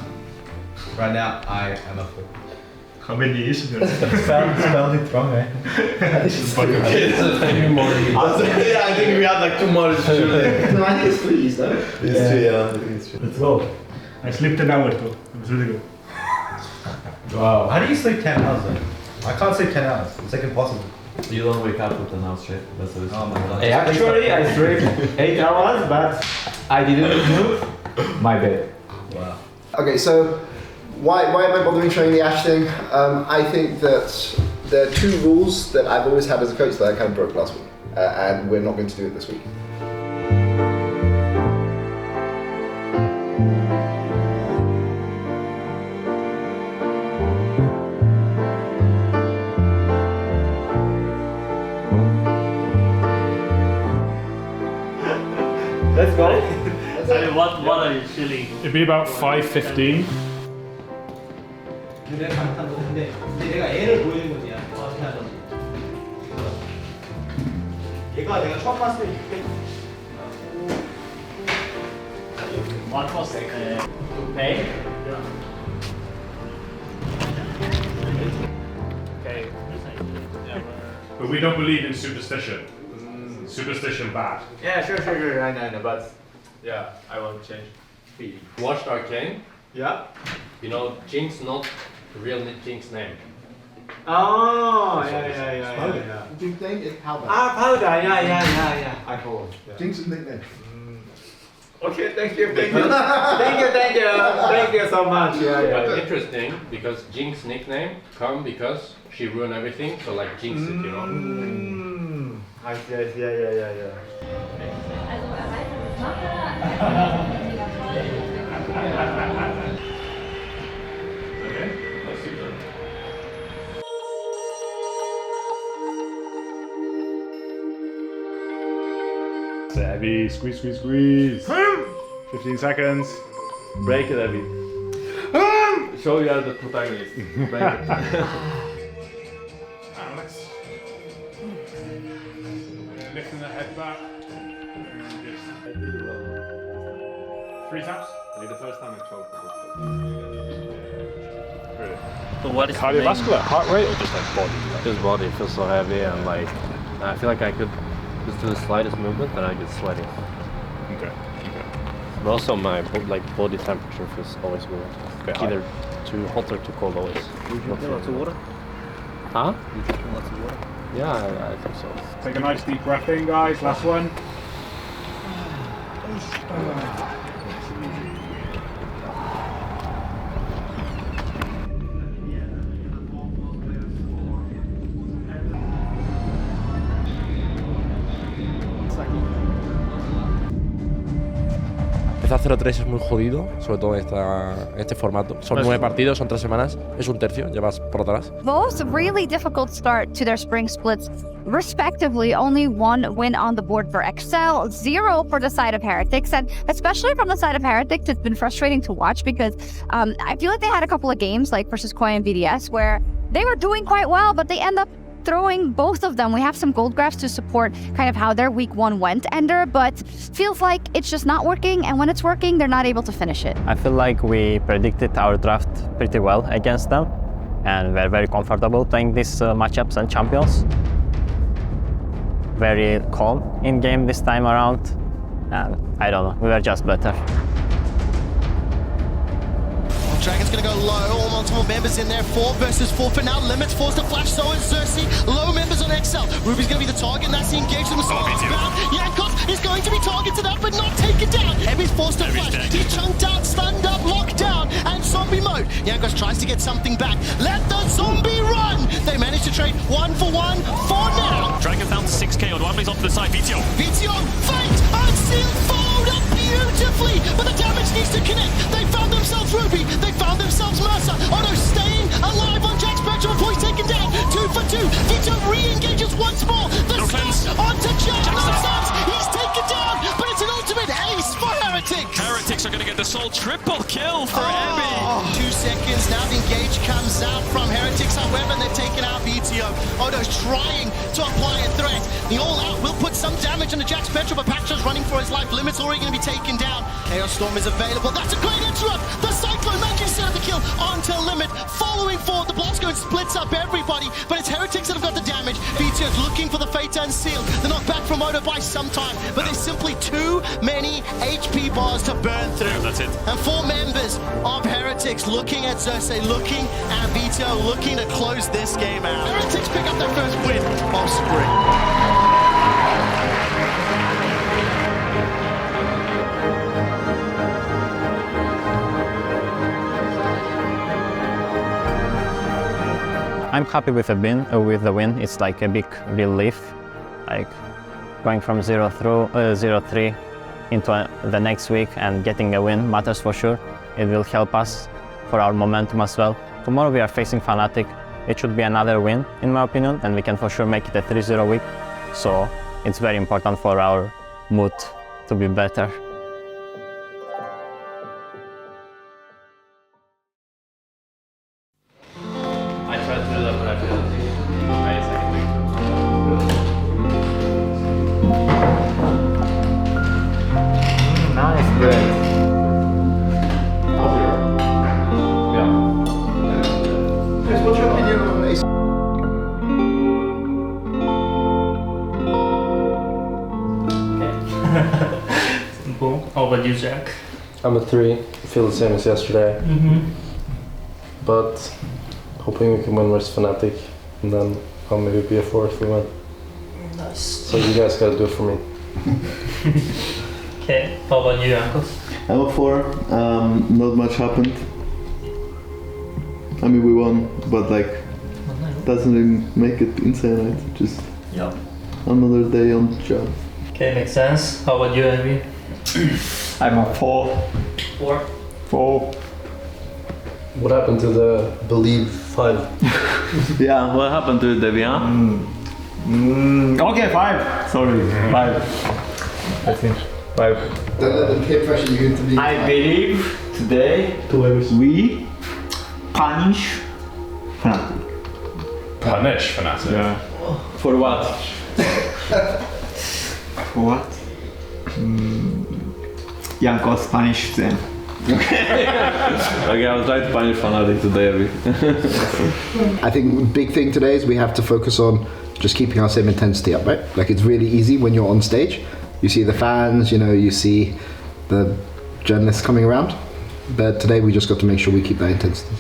right now I am a 4. How many years ago? Spelled it wrong, eh? It's like a kid. Yeah, I think we had like 2 more. No, I think it's 3 years though. It's 3, yeah. I think it's 3. Let's go. I slept an hour too. It was really good. Wow. How do you sleep 10 hours then? I can't sleep 10 hours. It's like impossible. You don't wake up with an hour straight. That's what it's Oh my god. Actually, I slept 8 hours, but I didn't move my bed. Wow. Okay, so why am I bothering showing the Ash thing? I think that there are 2 rules that I've always had as a coach that I kind of broke last week, and we're not going to do it this week. Let's go. What are you chilling? It'd be about 5:15. 내가 애를 보이는 거지. 어떻게 하든지. 얘가 내가 처음 봤을 때 What was to pay? Okay. But we don't believe in superstition. Superstition bad. Yeah, sure. I know, but yeah, I won't change. Watched Arcane? Yeah. You know, Jinx not real Jinx name. Oh, yeah. Jinx name is Powder. Powder, yeah. I call it. Jinx's nickname. Okay, thank you. Thank you so much. But interesting, because Jinx nickname come because she ruined everything, so like Jinx it, you know. I see, yeah. Abby, squeeze. 15 seconds. Break it, Abby. Show you are the protagonist. Break it. Alex. Lifting the head back. I did it well. 3 taps. I think the first time I choked. So what is Cardiovascular, heart rate, or just like body? Just body feels so heavy, and like I feel like I could just do the slightest movement and I get sweaty. Okay. But also my body temperature feels always weird. Okay, Either too hot or too cold always. You drink lots of water? Huh? You drink lots of water? Yeah, I think so. Take a nice deep breath in, guys. Last one. Empezaste 0-3 es muy jodido, sobre todo en este formato. Son 9 partidos, son 3 semanas, es un tercio, llevas por atrás. Both really difficult start to their spring splits, respectively. Only 1 win on the board for Excel, 0 for the side of Heretics, and especially from the side of Heretics, it's been frustrating to watch because I feel like they had a couple of games, like versus Koi and BDS, where they were doing quite well, but they end up throwing both of them. We have some gold graphs to support kind of how their week 1 went, Ender, but feels like it's just not working, and when it's working, they're not able to finish it. I feel like we predicted our draft pretty well against them, and we're very comfortable playing these matchups and champions. Very calm in game this time around, and I don't know, we were just better. Dragon's gonna go low, all multiple members in there, 4 versus 4 for now, Limits forced to flash, so is Xerxes, low members on XL, Ruby's gonna be the target, and that's the engagement with Yankos is going to be targeted out, but not taken down, Heavy's forced to flash, he's chunked out, stunned up, locked down, and zombie mode, Yankos tries to get something back, let the zombie run, they managed to trade 1 for 1 for now. Dragon's down to 6k, Odwamli's off to the side, VTO, fight, Unsealed followed up beautifully, but the damage needs to connect, they found themselves Ruby, they found themselves Mercer. Otto staying alive on Jack Spectrum before he's taken down. 2 for 2. Vito re-engages once more. The stun onto Jack. He's taken down, but it's an ultimate ace for Heretics. Heretics are going to get the sole triple kill for Emmy. 2 seconds, now the engage comes out from Heretics. However, they've taken out VTO. Otto's trying to apply a threat. The all-out will put some damage on the Jack Spectrum, but Paxton's running for his life. Limit's already going to be taken down. Chaos Storm is available. That's a great interrupt. The Cyclone managing to set up the kill onto Limit. Following forward, the Blast Cone splits up everybody, but it's Heretics that have got the damage. VTO's looking for the fate to unseal. They're not back from Otto by some time, but there's simply too many HP bars to burn through. Yeah, that's it. And 4 members of Heretics looking at Xerxes, looking at VTO, looking to close this game out. Heretics pick up their first win of spring. I'm happy with the win. It's like a big relief, like going from 0-3 into the next week and getting a win matters for sure. It will help us for our momentum as well. Tomorrow we are facing Fnatic. It should be another win in my opinion, and we can for sure make it a 3-0 week. So it's very important for our mood to be better. Cool. How about you, Jack? I'm a 3. Feel the same as yesterday. But hoping we can win versus Fnatic, and then I'll maybe be a 4 if we win. Nice. So you guys gotta do it for me. Okay. How about you, Uncles? I'm a 4. Not much happened. I mean, we won, but like, doesn't really make it insane, right? Just another day on the job. Okay, makes sense. How about you, Envy? I'm a 4. 4? 4. What happened to the Believe 5? Yeah, what happened to Debbie, huh? Okay, 5. Sorry, 5. I think 5. Don't let them peer pressure you into being I believe today we punish Fnatic. Punish Fnatic? Yeah. For what? For what? Jankos punish them. Okay, I'll try to punish Fnatic today. I think the big thing today is we have to focus on just keeping our same intensity up, right? Like, it's really easy when you're on stage. You see the fans, you see the journalists coming around. But today we just got to make sure we keep that intensity.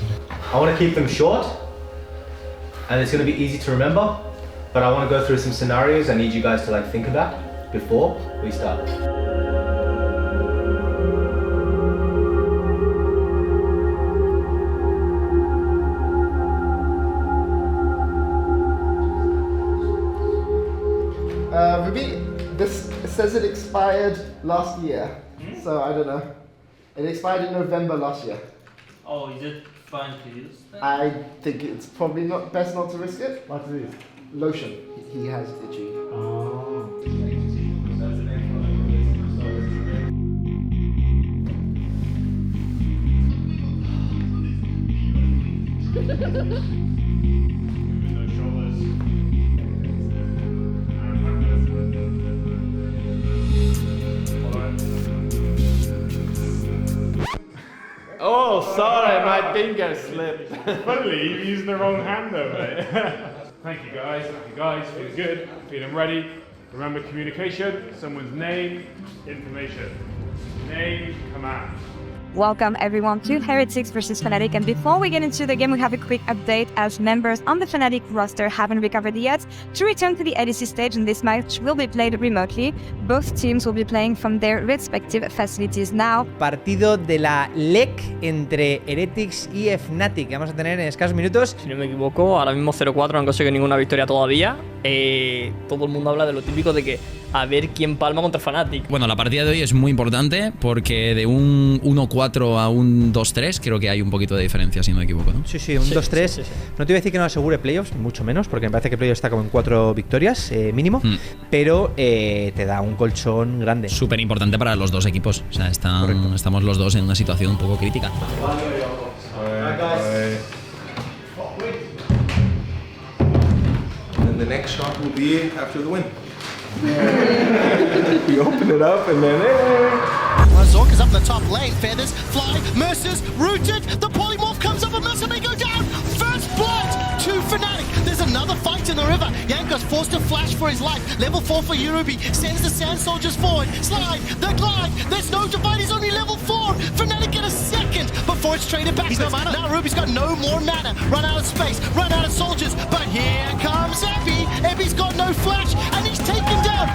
I want to keep them short, and it's going to be easy to remember, but I want to go through some scenarios I need you guys to think about before we start. Ruby, this says it expired last year, so I don't know. It expired in November last year. Oh, is it fine to use then? I think it's probably not best not to risk it. What is it? Lotion. He has itchy. Oh. Oh, sorry, my finger slipped. Funnily, you're using the wrong hand though, mate. Thank you guys, feeling good, feeling ready. Remember communication, someone's name, information. Name, command. Welcome everyone to Heretics versus Fnatic, and before we get into the game we have a quick update as members on the Fnatic roster haven't recovered yet to return to the LEC stage, and this match will be played remotely. Both teams will be playing from their respective facilities now. Partido de la LEC entre Heretics y Fnatic que vamos a tener en escasos minutos. Si no me equivoco, ahora mismo 0-4, no han conseguido ninguna victoria todavía. Todo el mundo habla de lo típico de que a ver quién palma contra Fnatic. Bueno, la partida de hoy es muy importante porque de un 1-4 a un 2-3 creo que hay un poquito de diferencia, si no me equivoco, ¿no? Sí, un 2-3. Sí. No te voy a decir que no asegure playoffs, mucho menos, porque me parece que playoffs está como en 4 victorias mínimo, pero te da un colchón grande. Súper importante para los dos equipos. O sea, estamos los dos en una situación un poco crítica. The next shot will be after the win. We open it up and then Zorka's up in the top lane. Feathers fly. Mercer's rooted. The polymorph comes up and Mercer may go down. First blood to Fnatic. There's another fight in the river. Yanko's forced to flash for his life. Level 4 for Yurubi. Sends the Sand Soldiers forward. Slide. The glide. There's no divide. He's only level 4. Fnatic get a second before it's traded back. He's no mana. Now Ruby's got no more mana. Run out of space. Run out of soldiers. But here comes Epi. Epi's got no flash. And he's taken down.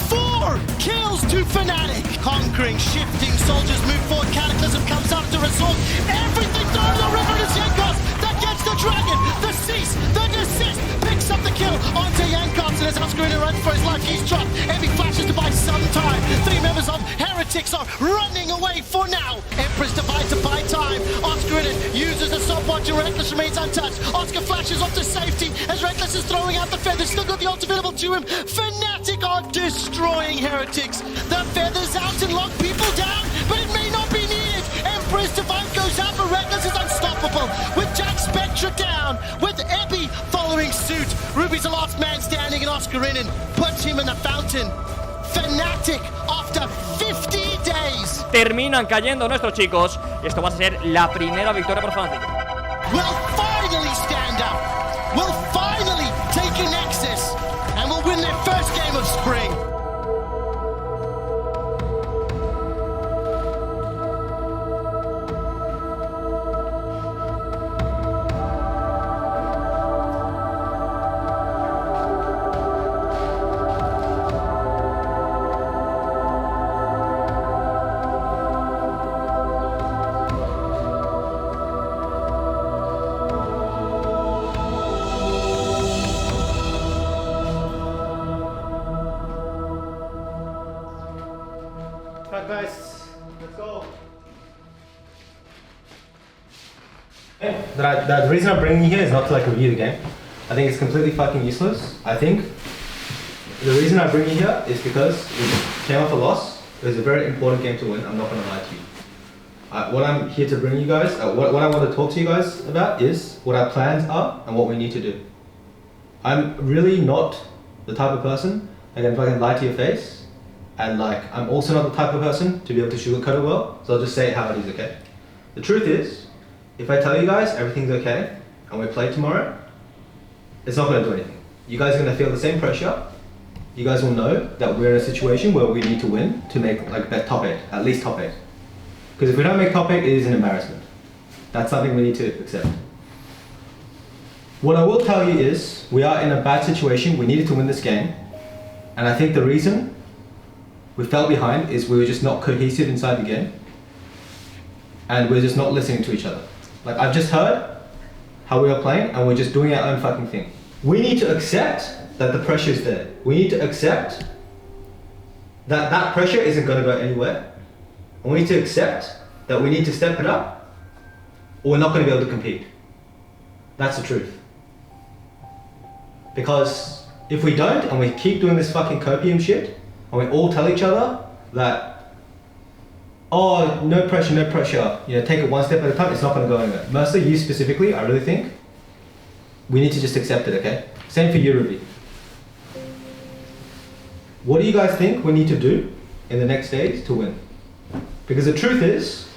4 kills to Fnatic. Conquering, shifting soldiers move forward. Cataclysm comes up to resolve everything down the river to Yankos. That gets the dragon. The cease, the desist. Picks up the kill onto Yankos. And as Oscarina runs for his life, he's dropped. Every flashes to buy some time. 3 members of Heretics are running away for now. Empress divide to buy time. Oscarina uses the stopwatch and Reckless remains untouched. Oscar flashes off to safety as Reckless is throwing out the feathers. Still got the ult available to him. Fnatic are destroying Heretics. The feathers out and lock people down, but it may not be needed. Empress divide goes out, but Reckless is unstoppable. With Jack Spectra down, with Epi following suit. Ruby's the last man standing, and Oscarina puts him in the fountain. Fnatic after 50 days. Terminan cayendo nuestros chicos y esto va a ser la primera victoria por Fnatic. Will finally stand up. Will finally take a Nexus and will win their first game of spring. Alright guys, let's go. The reason I'm bringing you here is not to like review the game. I think it's completely fucking useless. I think the reason I bring you here is because we came off a loss. It was a very important game to win. I'm not going to lie to you. What I'm here to bring you guys, what I want to talk to you guys about is what our plans are and what we need to do. I'm really not the type of person that can fucking lie to your face. And like, I'm also not the type of person to be able to sugarcoat it well, so I'll just say it how it is, okay? The truth is, if I tell you guys everything's okay, and we play tomorrow, it's not gonna do anything. You guys are gonna feel the same pressure. You guys will know that we're in a situation where we need to win to make like that top 8, at least top 8. Because if we don't make top 8, it is an embarrassment. That's something we need to accept. What I will tell you is, we are in a bad situation, we needed to win this game, and I think the reason we fell behind is we were just not cohesive inside the game, and we're just not listening to each other. Like, I've just heard how we are playing and we're just doing our own fucking thing. We need to accept that the pressure is there. We need to accept that that pressure isn't going to go anywhere. And we need to accept that we need to step it up, or we're not going to be able to compete. That's the truth. Because if we don't, and we keep doing this fucking copium shit, and we all tell each other that, oh, no pressure, you know, take it one step at a time, it's not going to go anywhere. Mercer, you specifically, I really think, we need to just accept it, okay? Same for you, Ruby. What do you guys think we need to do in the next days to win? Because the truth is,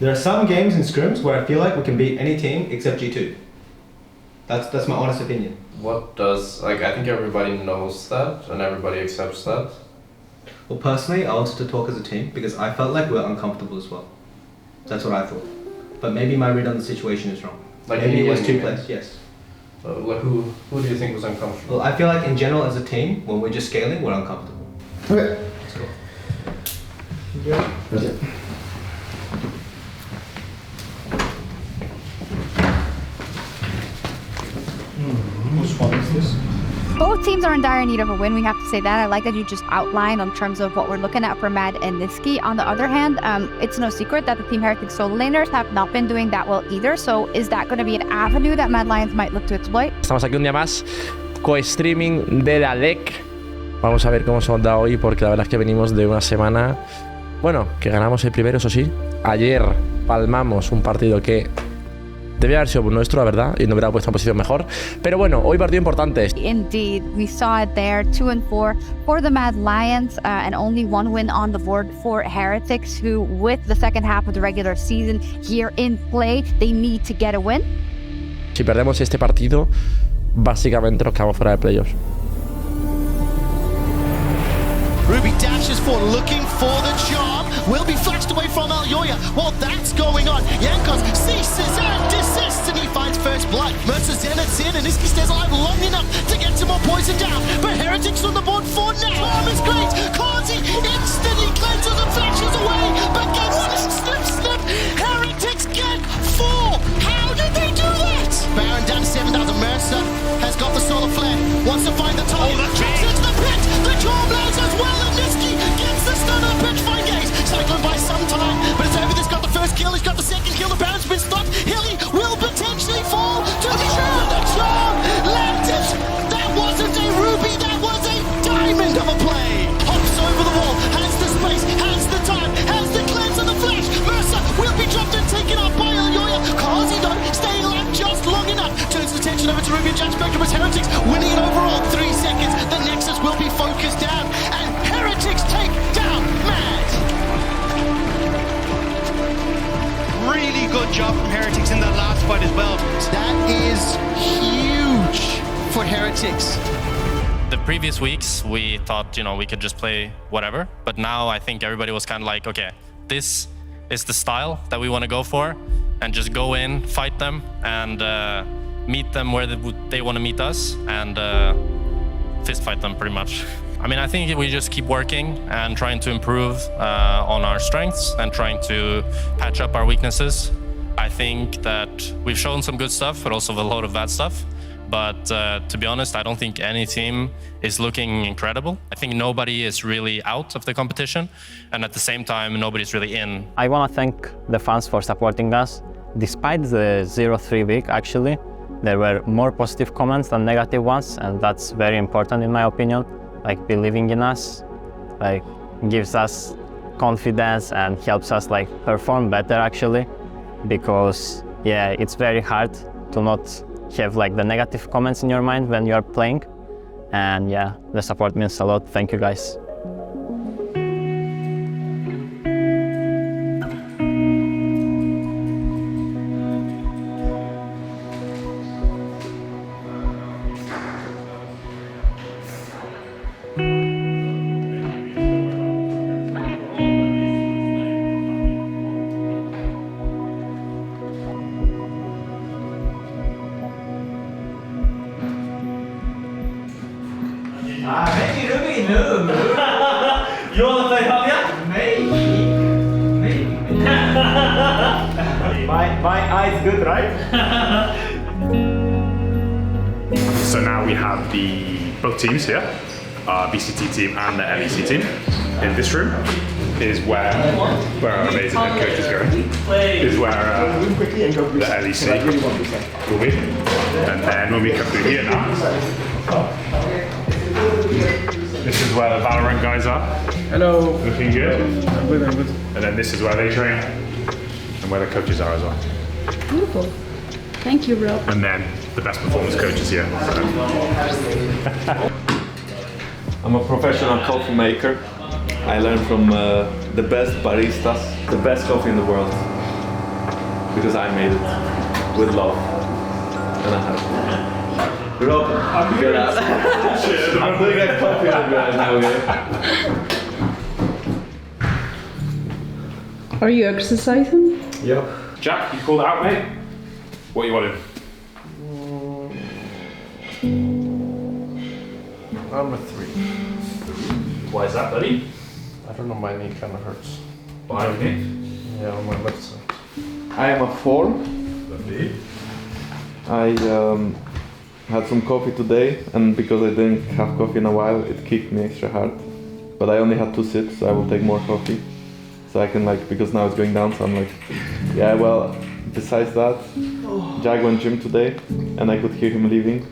there are some games in scrims where I feel like we can beat any team except G2. That's my honest opinion. What does, like, I think everybody knows that and everybody accepts that. Well, personally, I wanted to talk as a team because I felt like we were uncomfortable as well. That's what I thought. But maybe my read on the situation is wrong. Like maybe it was two game. players, yes. Like who do you think was uncomfortable? Well, I feel like in general as a team, when we're just scaling, we're uncomfortable. Okay. Let's go. Yeah. That's it. Which one is this? Both teams are in dire need of a win, we have to say that. I like that you just outlined in terms of what we're looking at for Mad and Niski. On the other hand, it's no secret that the Team Heretics solo laners have not been doing that well either. So is that going to be an avenue that Mad Lions might look to exploit? Estamos aquí un día más, co-streaming de la LEC. Vamos a ver cómo se nos da hoy, porque la verdad es que venimos de una semana, bueno, que ganamos el primero, eso sí. Ayer palmamos un partido que debía haber sido nuestro, la verdad, y nos hubiera puesto en posición mejor. Pero bueno, hoy partido importante. Indeed, we saw it there, 2-4 for the Mad Lions, and only one win on the board for Heretics, who, with the second half of the regular season here in play, they need to get a win. Si perdemos este partido, básicamente nos quedamos fuera de playoffs. Ruby dashes forward, looking for the charm. Will be flashed away from Alyoya. While that's going on, Yankos ceases and desists, and he finds first blood. Mercer Zenith's in, and Iski stays alive long enough to get some more poison down. But Heretics on the board for now. Charm is great. Kazi instantly cleanses and flashes away, but gets snip. Heretics get 4. How did they do that? Baron down to 7,000. Mercer has got the solar flare. Wants to find the target. Drops into the pit. The charm lands as well. And Niski gets the stun of the petrifying gaze. Cyclone by some time, but it's Everything's got the first kill. He's got the second kill. The Baron's been stopped. Hilly will potentially fall to the charm. The charm landed. That wasn't a ruby. That was a diamond of a play. Hops over the wall. Has the space. Has the time. Has the cleanse and the flash. Mercer will be dropped and taken up by Alyoya. Kazi though staying alive just long enough. Turns the attention over to Ruby and Jack Spectrum as Heretics winning it overall. 3 seconds. The Nexus will be focused down. And Heretics take down Mad. Really good job from Heretics in that last fight as well. That is huge for Heretics. The previous weeks, we thought, we could just play whatever. But now I think everybody was kind of like, okay, this is the style that we want to go for. And just go in, fight them, and meet them where they want to meet us. And fist fight them pretty much. I think we just keep working and trying to improve on our strengths and trying to patch up our weaknesses. I think that we've shown some good stuff, but also a lot of bad stuff. But to be honest, I don't think any team is looking incredible. I think nobody is really out of the competition, and at the same time, nobody's really in. I want to thank the fans for supporting us. Despite the 0-3 week, actually, there were more positive comments than negative ones, and that's very important in my opinion. Believing in us, gives us confidence and helps us perform better actually, because it's very hard to not have the negative comments in your mind when you're playing, and the support means a lot. Thank you guys. Maybe Ruby, no. You want to play Javier? Maybe. My eye's good, right? So now we have both teams here, BCT team and the LEC team in this room. is where our amazing head coach is going. Is where the LEC will be. And then when we come through here now, this is where the Valorant guys are. Hello. Looking good. I'm good, I'm good. And then this is where they train and where the coaches are as well. Beautiful. Thank you, Rob. And then the best performance coaches here. I'm a professional coffee maker. I learned from the best baristas, the best coffee in the world. Because I made it with love. And I have. Rob, get out. I'm doing a coffee right now, okay? Are you exercising? Yep. Jack, you called it out, mate. What are you wanting? I'm a 3. Why is that, buddy? I don't know, my knee kind of hurts. Why, okay? Yeah, on my left side. I am a 4. Lovely. I had some coffee today, and because I didn't have coffee in a while, it kicked me extra hard. But I only had 2 sips, so I will take more coffee. So I can because now it's going down, so I'm like, yeah, well, besides that, Jag went gym today, and I could hear him leaving.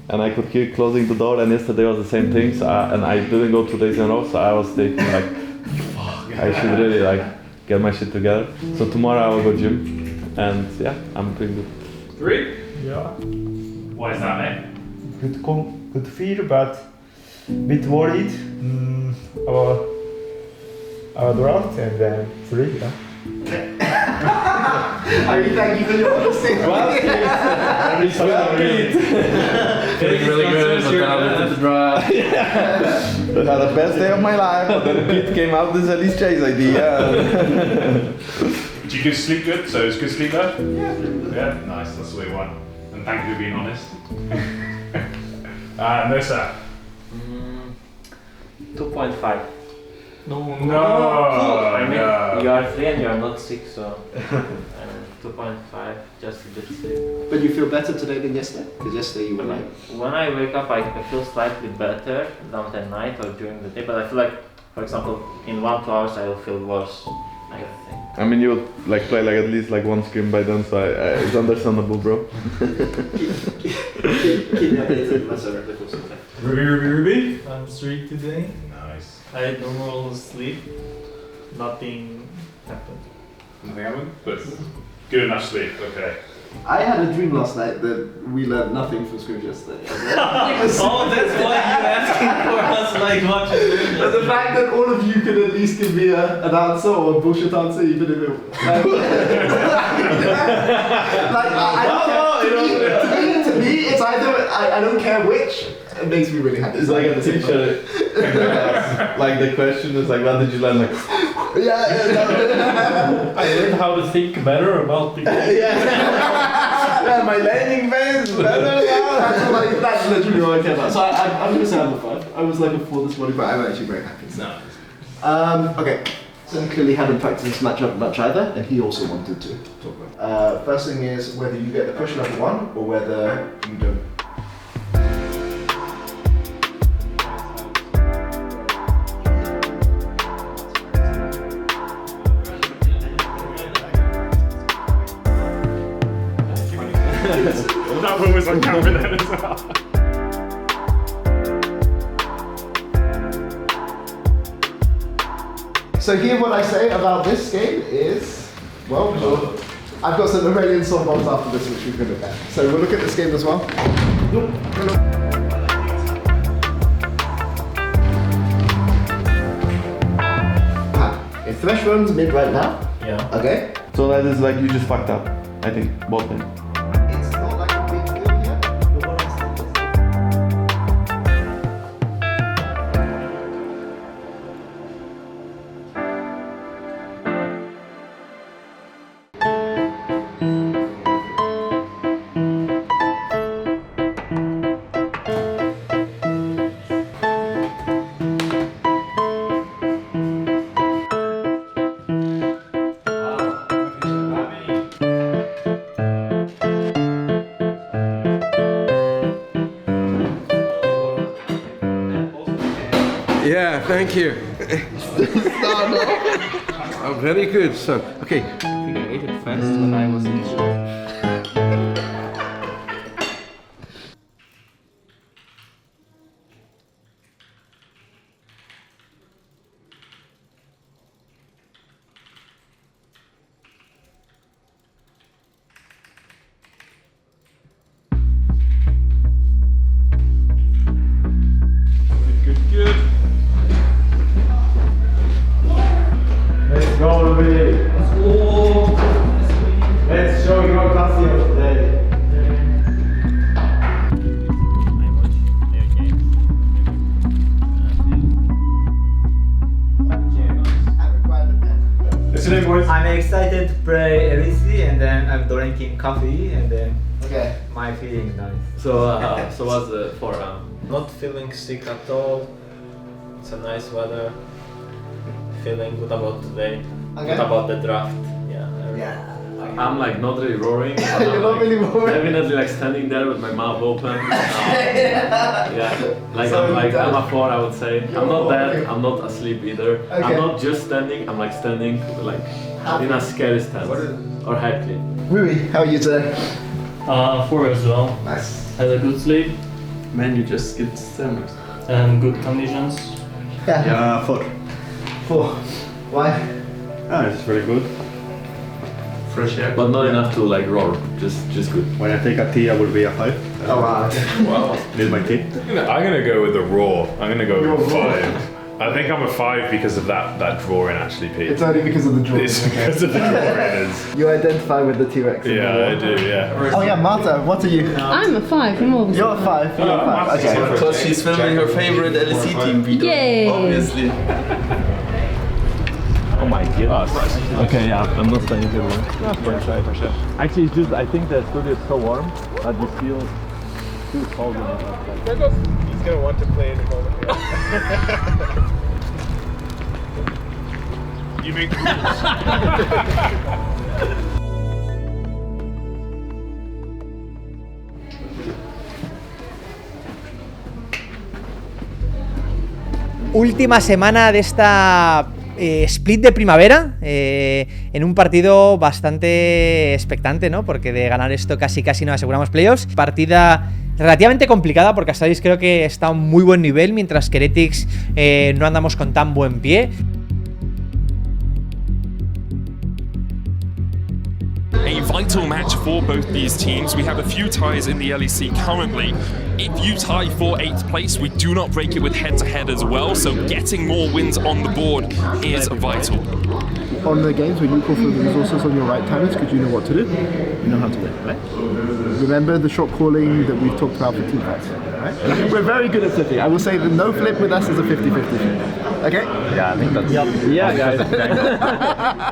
And I could hear closing the door, and yesterday was the same thing, so and I didn't go 2 days in a row, so I was thinking fuck, I should really get my shit together. So tomorrow I will go gym, and yeah, I'm doing good. 3? Yeah. Why is that, mate? Good feel, but a bit worried about draft, and then 3, yeah. Are you thank you for your honesty? Feeling really good, but then I went to the draft. Had the best day of my life, but then Pete came out with this Elise Chase idea. Did you sleep good? So it was good sleep there? Yeah, nice, that's what we want. And thank you for being honest. Nissa? 2.5. No, I mean, you are 3 and you are not 6, so 2.5, just a bit sleep. But you feel better today than yesterday? Because yesterday you were like... When I wake up, I feel slightly better than at night or during the day, but I feel like, for example, in 1-2 hours I will feel worse, I think. I mean, you would play at least 1 scrim by then, so it's understandable, bro. Keep me updated, that's alright, of course. Ruby? I'm 3 today. Nice. I had normal sleep. Nothing happened. Nothing happened? Good enough sleep, okay. I had a dream last night that we learned nothing from scrims yesterday. Oh, that's why you're asking for us what you learned. But the fact that all of you could at least give me an answer or a bullshit answer, even if it to me, it's either I don't care which. It makes me really happy. It's like a teacher. The question is what did you learn? I learned how to think better about the game. Yeah, my landing phase is better now. That's literally all I care about. So I'm going to say I'm a 5. I was like a 4 this morning, but I'm actually very happy. No. Okay. So clearly hadn't practiced this matchup much either, and he also wanted to talk about. First thing is whether you get the push level 1 or whether you don't. That one was on camera then as well. So here what I say about this game is, well, I've got some Iranian softballs after this which we can look at. So we'll look at this game as well. Okay, Thresh runs mid right now. Yeah. Okay. So that is you just fucked up, I think, both them. It's not like a big deal here, but what I'm saying Yeah, thank you. Oh, very good. So, okay. I think I ate it fast when I was injured. Good. Let's go, everybody. Let's show your classic today. Listen in, boys. I'm excited to play LEC and then I'm drinking coffee and then my feeling nice. So what's the forum? Not feeling sick at all. It's a nice weather. Feeling good about today. Okay. Good about the draft. I'm like not really roaring. You're not really roaring. Definitely like standing there with my mouth open. Like So I'm a 4, I would say. I'm not dead. I'm not asleep either. Okay. I'm not just standing. I'm like standing like in a scary stance or happy. Rui, how are you today? 4 as well. Nice. Had a good sleep. Man, you just skipped semis. And good conditions. Yeah, 4. 4. Why? It's very good. Fresh air. But not enough to like roar. Just good. When I take a tea, I will be a 5. Oh wow. Wow. Need my tea. I'm gonna go with the raw. I'm gonna go with 5. I think I'm a 5 because of that drawing actually, Pete. It's only because of the drawing. It's because of the drawing. You identify with the T-Rex. Yeah, I do. Yeah. Oh yeah, Marta, what are you? I'm a 5. I'm always You're a 5. You're a 5. Okay. Because she's filming her favorite LEC team video. Yay. Obviously. Oh my god. Okay, yeah, I'm not staying here long. Actually, it's just I think the studio is so warm that you feel too cold when it's outside. He's gonna want to play in a moment. You make Última semana de esta split de primavera, en un partido bastante expectante, ¿no? Porque de ganar esto casi nos aseguramos playoffs. Partida relativamente complicada porque Astralis creo que está a un muy buen nivel, mientras que Heretics no andamos con tan buen pie. A vital match for both these teams. We have a few ties in the LEC currently. If you tie for 8th place, we do not break it with head-to-head as well, so getting more wins on the board is vital. On the games, when you call for the resources on your right timers, because you know what to do, you know how to play, right? Remember the shot calling that we've talked about for team fights, right? We're very good at flipping. I will say the no flip with us is a 50-50 flip. Okay? Yeah, I think that's... Yeah, guys.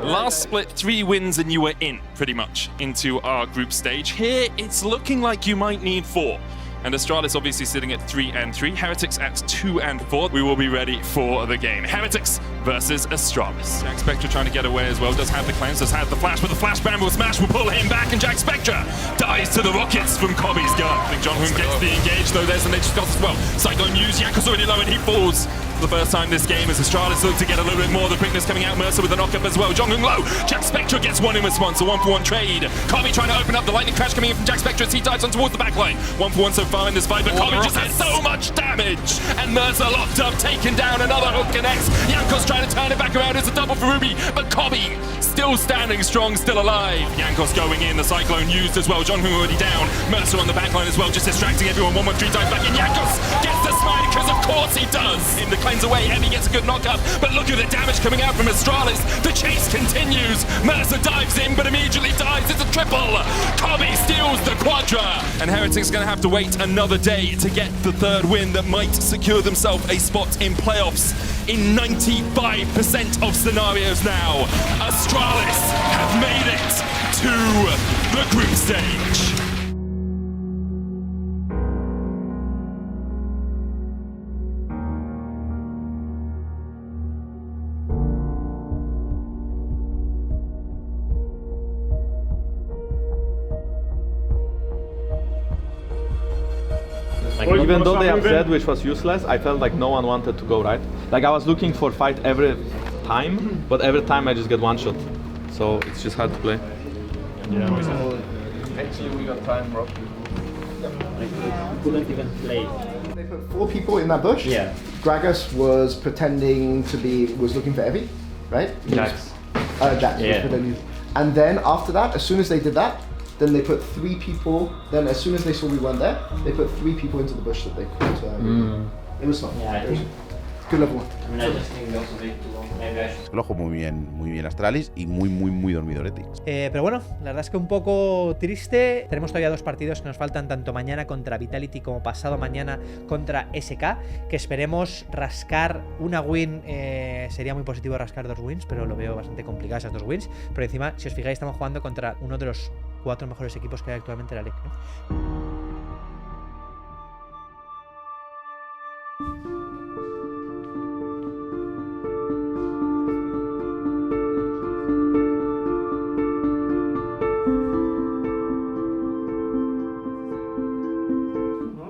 Last split, 3 wins and you were in, pretty much, into our group stage. Here, it's looking like you might need 4. And Astralis obviously sitting at 3 and 3. Heretics at 2 and 4. We will be ready for the game. Heretics versus Astralis. Jack Spectra trying to get away as well. Does have the cleanse, does have the flash, but the flash bam will smash, will pull him back, and Jack Spectra dies to the rockets from Kobe's gun. I think John Hoon gets the engage, though there's an edge got as well. Cyclone used, Yakko's already low and he falls. For the first time this game as Astralis look to get a little bit more. The quickness coming out, Mercer with a knock-up as well. Jong Hoon low, Jack Spectra gets one in response, a 1-for-1 trade. Kobe trying to open up, the lightning crash coming in from Jack Spectra as he dives on towards the back line. 1-for-1 so far in this fight, but Kobe just has so much damage. And Mercer locked up, taken down, another hook connects. Yankos trying to turn it back around, it's a double for Ruby, but Kobe still standing strong, still alive. Yankos going in, the Cyclone used as well. Jong Hoon already down, Mercer on the back line as well, just distracting everyone. 1-1-3 dives back in, Yankos gets the smite, because of course he does. In the cleanse away, Emmy gets a good knock-up, but look at the damage coming out from Astralis. The chase continues. Mercer dives in, but immediately dies. It's a triple. Kobe steals the quadra. And Heretics going to have to wait another day to get the 3rd win that might secure themselves a spot in playoffs. In 95% of scenarios now, Astralis have made it to the group stage. Even though they upset, which was useless, I felt like no one wanted to go right. Like I was looking for fight every time, but every time I just get one shot. So it's just hard to play. Yeah, so eventually we got time, Rob. We couldn't even play. They put 4 people in that bush. Yeah. Gragas was pretending to was looking for Evie, right? Jax. Jax. Yeah. Was pretending. And then after that, as soon as they did that, then they put 3 people. Then as soon as they saw we weren't there, they put 3 people into the bush that they could. It was fun. Yeah, I think. Good level. I mean, I just think they also take too long. Maybe I should. Lo ojo muy bien Astralis y muy dormido Heretics. Pero bueno, la verdad es que un poco triste. Tenemos todavía 2 partidos que nos faltan, tanto mañana contra Vitality como pasado mañana contra SK, que esperemos rascar una win. Sería muy positivo rascar 2 wins, pero lo veo bastante complicado esas 2 wins. Pero encima, si os fijáis, estamos jugando contra uno de los 4 mejores equipos que hay actualmente en la LEC, ¿no?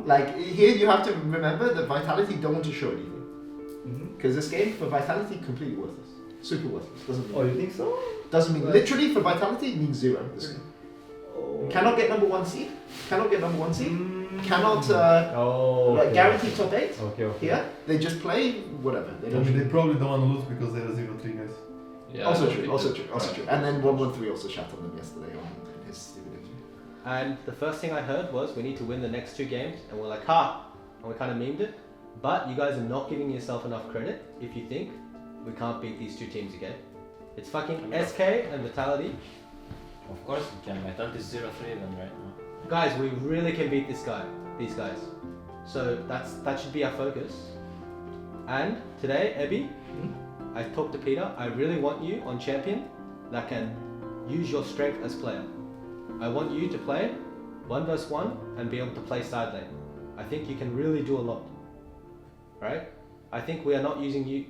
Like here, you have to remember that Vitality don't want to show anything, because this game for Vitality completely worthless, super worthless. Doesn't mean. Oh, you think so? Doesn't mean literally for Vitality it means 0. This game. Cannot get number 1 seed. Cannot get number 1 seed. Cannot like guarantee top 8. Okay. Here they just play whatever. They don't. They probably don't want to lose because they are 0-3 guys. Yeah, also true. Also true. And then 1-1-3 also shat on them yesterday on his stupid interview. And the first thing I heard was we need to win the next 2 games, and we're like, ha! And we kind of memed it. But you guys are not giving yourself enough credit if you think we can't beat these 2 teams again. It's fucking SK and Vitality. Of course we can. Vitality is 0-3 then right now. Guys, we really can beat these guys. So that should be our focus. And today, Ebby, I talked to Peter. I really want you on champion that can use your strength as player. I want you to play 1 vs 1 and be able to play side lane. I think you can really do a lot. Right? I think we are not using you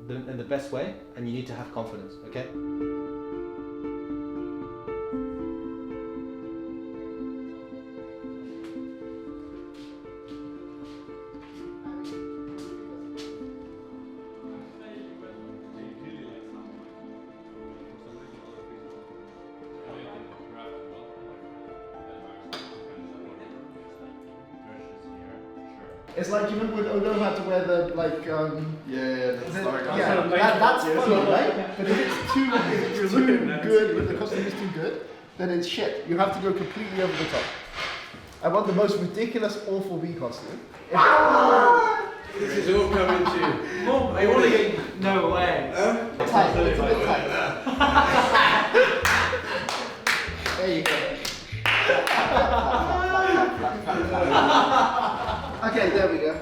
in the best way, and you need to have confidence, okay? It's like, you remember when Odo had to wear the that's funny, right? But if it's too good, if the costume is too good, then it's shit. You have to go completely over the top. I want the most ridiculous, awful V costume. This is all coming to you. Mom, I want to get... No way. Tight, it's a bit tight. There you go. Okay, there we go.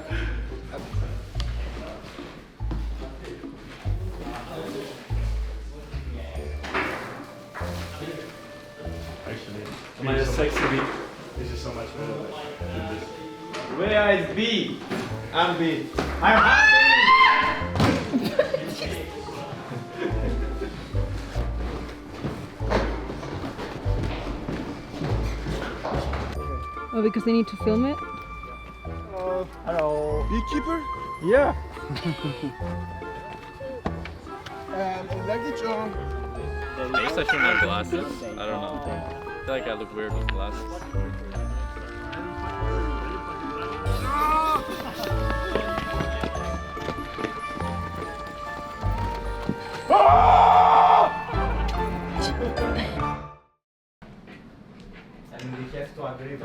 Actually, my sexy beat is just so much better than this. Where is B? I'm B. I'm happy! Oh, because they need to film it? Hello. Beekeeper? Yeah. Luggage on. I guess I should wear glasses. I don't know. I feel like I look weird with glasses. And we have to agree,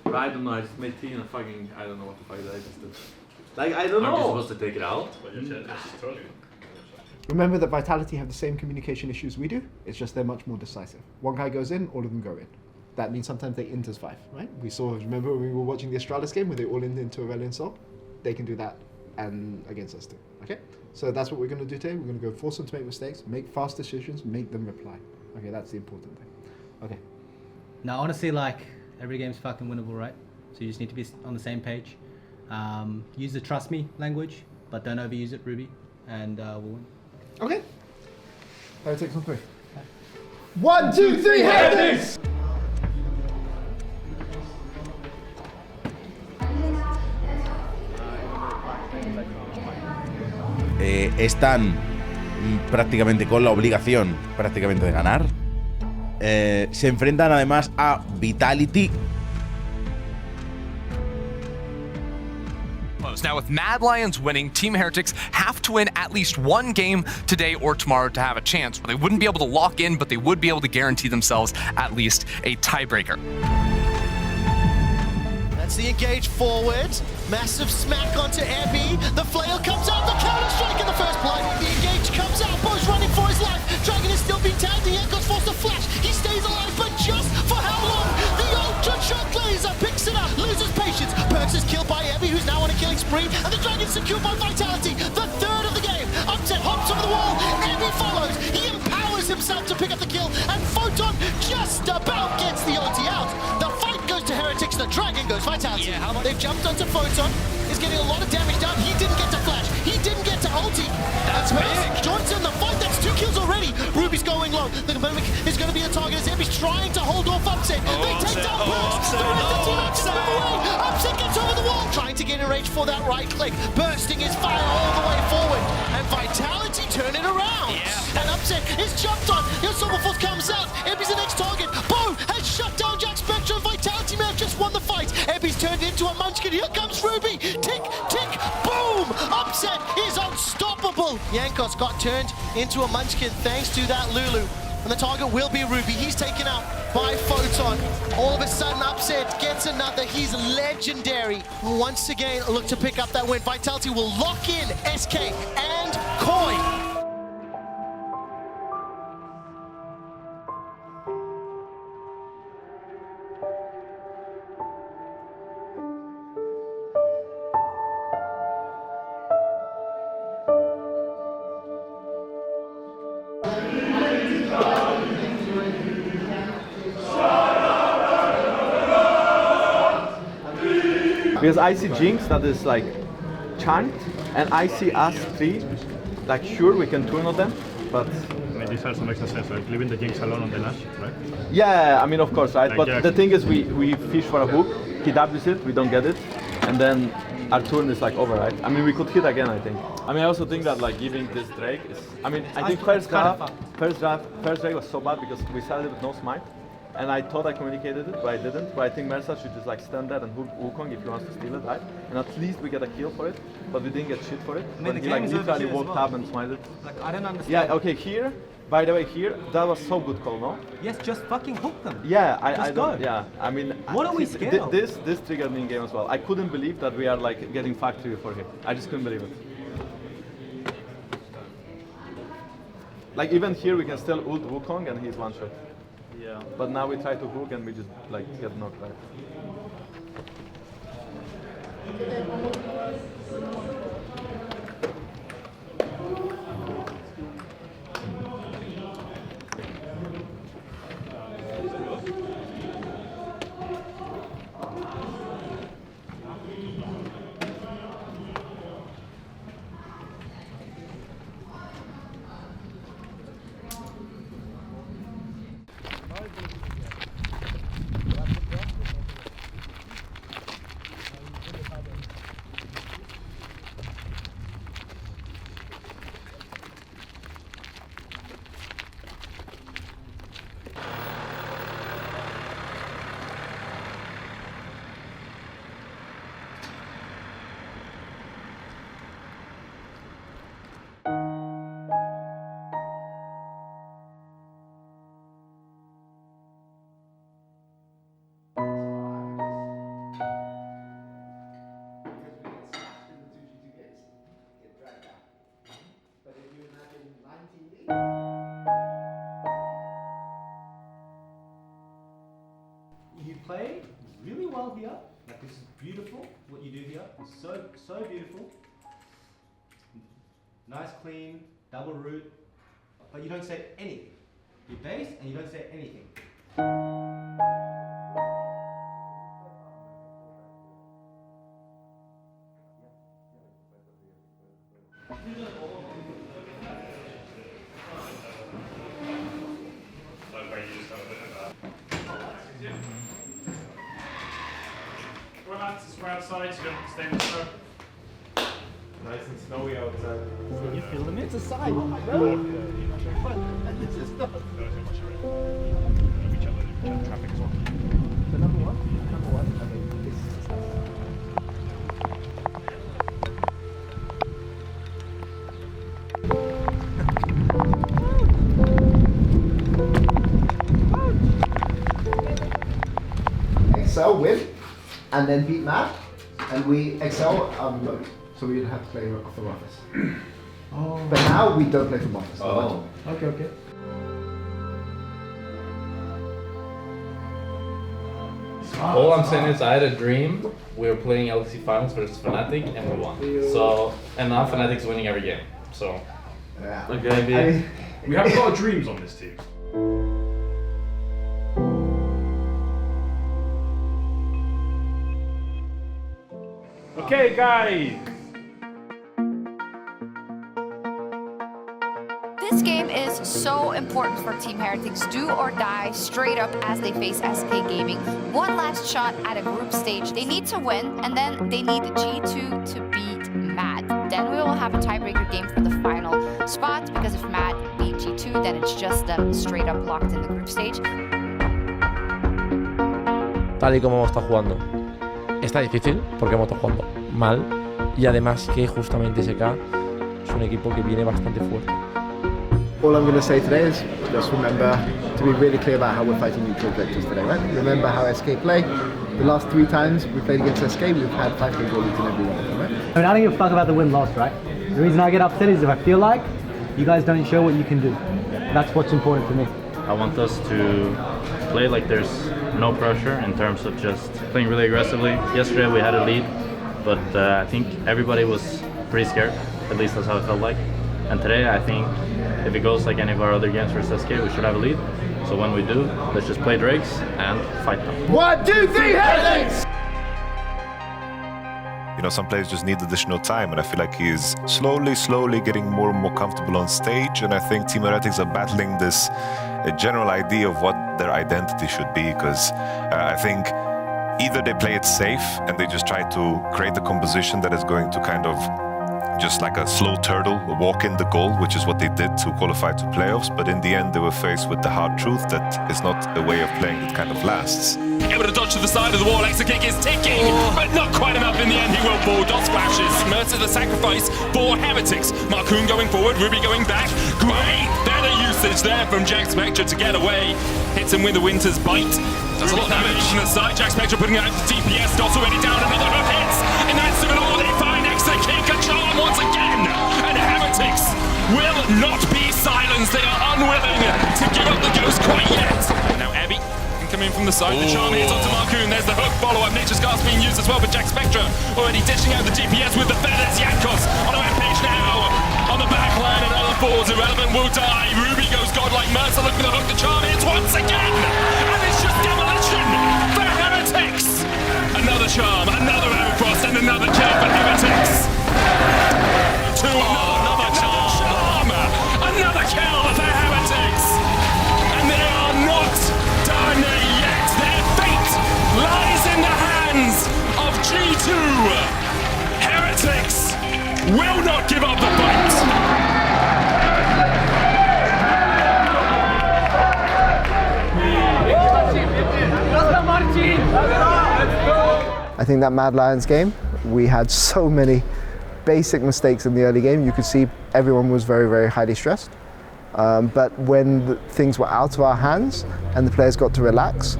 But I don't know, I just made tea and fucking, I don't know what the fuck that I just did. Like, I don't know. Aren't you supposed to take it out? Remember that Vitality have the same communication issues we do, it's just they're much more decisive. One guy goes in, all of them go in. That means sometimes they int as 5, right? We saw, remember when we were watching the Astralis game where they all into Aurelion Sol? They can do that and against us too, okay? So that's what we're going to do today. We're going to go force them to make mistakes, make fast decisions, make them reply. Okay, that's the important thing. Okay. Now, honestly, like, every game's fucking winnable, right? So you just need to be on the same page. Use the trust me language, but don't overuse it, Ruby, and we'll win. Okay. Heretics on 3. 1, 2, 3, Heretics! están prácticamente con la obligación prácticamente de ganar. Se enfrentan además a Vitality. Now, with Mad Lions winning, Team Heretics have to win at least one game today or tomorrow to have a chance. They wouldn't be able to lock in, but they would be able to guarantee themselves at least a tiebreaker. That's the engage forward. Massive smack onto Ebby. The flail comes out. The counter strike in the first blood. The engage comes out. Bo's running for his life. Dragon is still being tagged. The Echo's forced to flash. He stays alive, but just for how long? The ultra shock laser picks it up. Loses patience. Perks is killed by Ebby, who's now on a killing spree. And the Dragon's secured by Vitality. The third of the game. Upset hops over the wall. Ebby follows. He empowers himself to pick up the kill. And Photon just about gets the ulti out. The fight goes to Heretics. The Dragon goes Vitality. Yeah, they've jumped onto Photon. Is getting a lot of damage down. He didn't get to flash. He didn't get to ulti. That's big. Joins in the fight. That's 2 kills already. Ruby's going low. The Mimic is going to be the target as Ebby's trying to hold off Upset. They take down Perks. The rest of the team Upset move away. Upset gets over the wall. Trying to get in range for that right click. Bursting his fire all the way forward. And Vitality turn it around. Yeah. And Upset is jumped on. Your Silverforce comes out. Ebby's the next target. Bo has shut down Jack Spectre. Vitality may have just won the fight. Ebby's turned into a munchkin. Here comes Ruby. Tick, tick, boom! Upset is unstoppable. Yankos got turned into a munchkin thanks to that Lulu. And the target will be Ruby. He's taken out by Photon. All of a sudden, Upset gets another. He's legendary. Once again, look to pick up that win. Vitality will lock in SK and Koi. Because I see Jinx that is like chunked, and I see us three, like sure we can turn on them, but... I mean, this also makes no sense, like leaving the Jinx alone on the Nash, right? Yeah, I mean of course, right? Like, but yeah. the thing is we fish for a hook, he W's it, we don't get it, and then our turn is like over, right? I mean we could hit again, I think. I mean I also think that like giving this Drake is... I mean I think first Drake was so bad because we started with no smite. And I thought I communicated it, but I didn't. But I think Mersa should just like stand there and hook Wukong if he wants to steal it, right? And at least we get a kill for it, but we didn't get shit for it. When he like literally walked up and smited. Like, I don't understand. Yeah, okay, here, by the way, here, that was so good call, no? Yes, just fucking hook them. Yeah, I Just don't, go. yeah, I mean... What are we scared of? This triggered me in game as well. I couldn't believe that we are like getting factory for him. I just couldn't believe it. Like even here we can still ult Wukong and he's one shot. Yeah. But now we try to hook and we just like get knocked out. You play really well here. Like this is beautiful. What you do here is so beautiful. Nice, clean, double root, but you don't say anything. You base and you don't say anything. We're outside, so you don't stay in the smoke. Nice and snowy outside. You feel them? It's a sign. This is not. Traffic as well. The number one, I mean, this is a sign. Excel win, and then beat Mad, and we excel unload. So we didn't have to play from office. Oh. But now we don't play from office. Oh. Okay. All I'm saying is I had a dream. We were playing LEC finals versus Fnatic and we won. So, and now Fnatic's winning every game. So, yeah. Okay, we have a lot of dreams on this team. Okay, guys. This game is so important for Team Heretics. Do or die straight up as they face SK Gaming. One last shot at a group stage. They need to win, and then they need G2 to beat Mad. Then we will have a tiebreaker game for the final spot, because if Mad beat G2, then it's just them straight up locked in the group stage. Tal y como hemos estado jugando, está difícil porque hemos estado jugando mal, y además que justamente SK es un equipo que viene bastante fuerte. All I'm going to say today is just remember to be really clear about how we're fighting neutral objectives today, right? Remember how SK play. The last 3 times we played against SK, we've had 5 goal leads in every one of them, right? I mean, I don't give a fuck about the win-loss, right? The reason I get upset is if I feel like you guys don't show what you can do. That's what's important to me. I want us to play like there's no pressure in terms of just playing really aggressively. Yesterday we had a lead, but I think everybody was pretty scared. At least that's how it felt like. And today I think if it goes like any of our other games versus SK, we should have a lead. So when we do, let's just play Drakes and fight them. 1, 2, 3, Heretics! You know, some players just need additional time, and I feel like he's slowly getting more and more comfortable on stage, and I think Team Heretics are battling this general idea of what their identity should be, because I think either they play it safe and they just try to create a composition that is going to kind of just like a slow turtle walk in the goal, which is what they did to qualify to playoffs, but in the end they were faced with the hard truth that it's not a way of playing that kind of lasts. Able to dodge to the side of the wall, extra kick is ticking, but not quite enough in the end. He will fall, dot splashes, Mercer the sacrifice for Heretics. Marcoon going forward, Ruby going back, great, better usage there from Jack Spectre to get away. Hits him with the Winter's Bite, does a lot of damage on the side. Jack Spectre putting out the DPS, Dot's already down, another hook hits, and that's it all. They find extra kick, a charm once again, and Heretics will not be silenced. They are unwilling to give up the ghost quite yet. Now Abby can come in from the side, the charm hits onto Marcoon, there's the hook follow-up, Nature's Gas being used as well, but Jack Spectre already dishing out the DPS with the feathers. Yankos on a rampage now, on the back line, another falls, Irrelevant will die, Ruby goes godlike, Mercer looking for the hook, the charm hits once again, and it's just demolition for Heretics. Another charm, another Aerofrost, and another kill for Heretics. Another charm, another kill for Heretics, and they are not done yet. Their fate lies in the hands of G2. Heretics will not give up the fight. I think that Mad Lions game, we had so many basic mistakes in the early game. You could see everyone was very highly stressed. But when things were out of our hands and the players got to relax,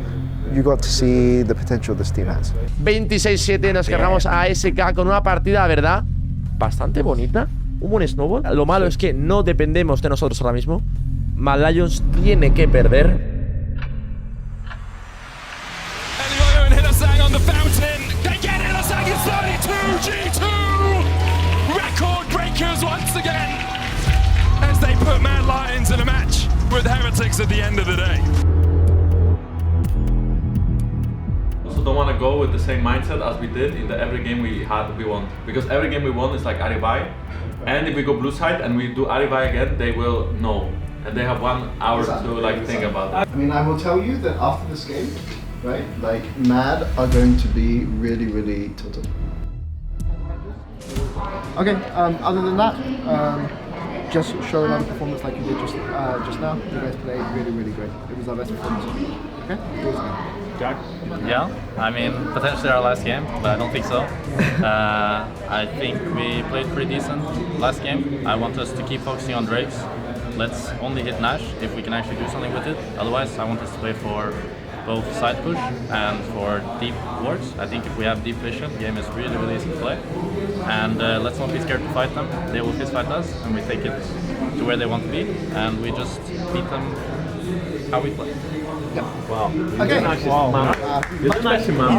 you got to see the potential this team has. 26-7 nos cargamos a SK con una partida, ¿verdad? Bastante bonita. Un buen snowball. Lo malo es que no dependemos de nosotros ahora mismo. Mad Lions tiene que perder. On the fountain, they get it, Lasang is 32, G2! Record breakers once again, as they put Mad Lions in a match with Heretics at the end of the day. Also don't want to go with the same mindset as we did in the every game we won. Because every game we won is like Aribai, and if we go blue side and we do Aribai again, they will know. And they have 1 hour to like think about it. I mean, I will tell you that after this game, right, like Mad are going to be really tilted. Okay. Other than that, just show another performance like you did just now. You guys played really, really great. It was our best performance. Okay. Do it again. Jack? Yeah, I mean, potentially our last game, but I don't think so. I think we played pretty decent last game. I want us to keep focusing on Drakes. Let's only hit Nash if we can actually do something with it. Otherwise, I want us to play for both side push and for deep wards. I think if we have deep vision, the game is really, really easy to play. And let's not be scared to fight them. They will fist fight us, and we take it to where they want to be, and we just beat them how we play. Yep. Wow. Okay.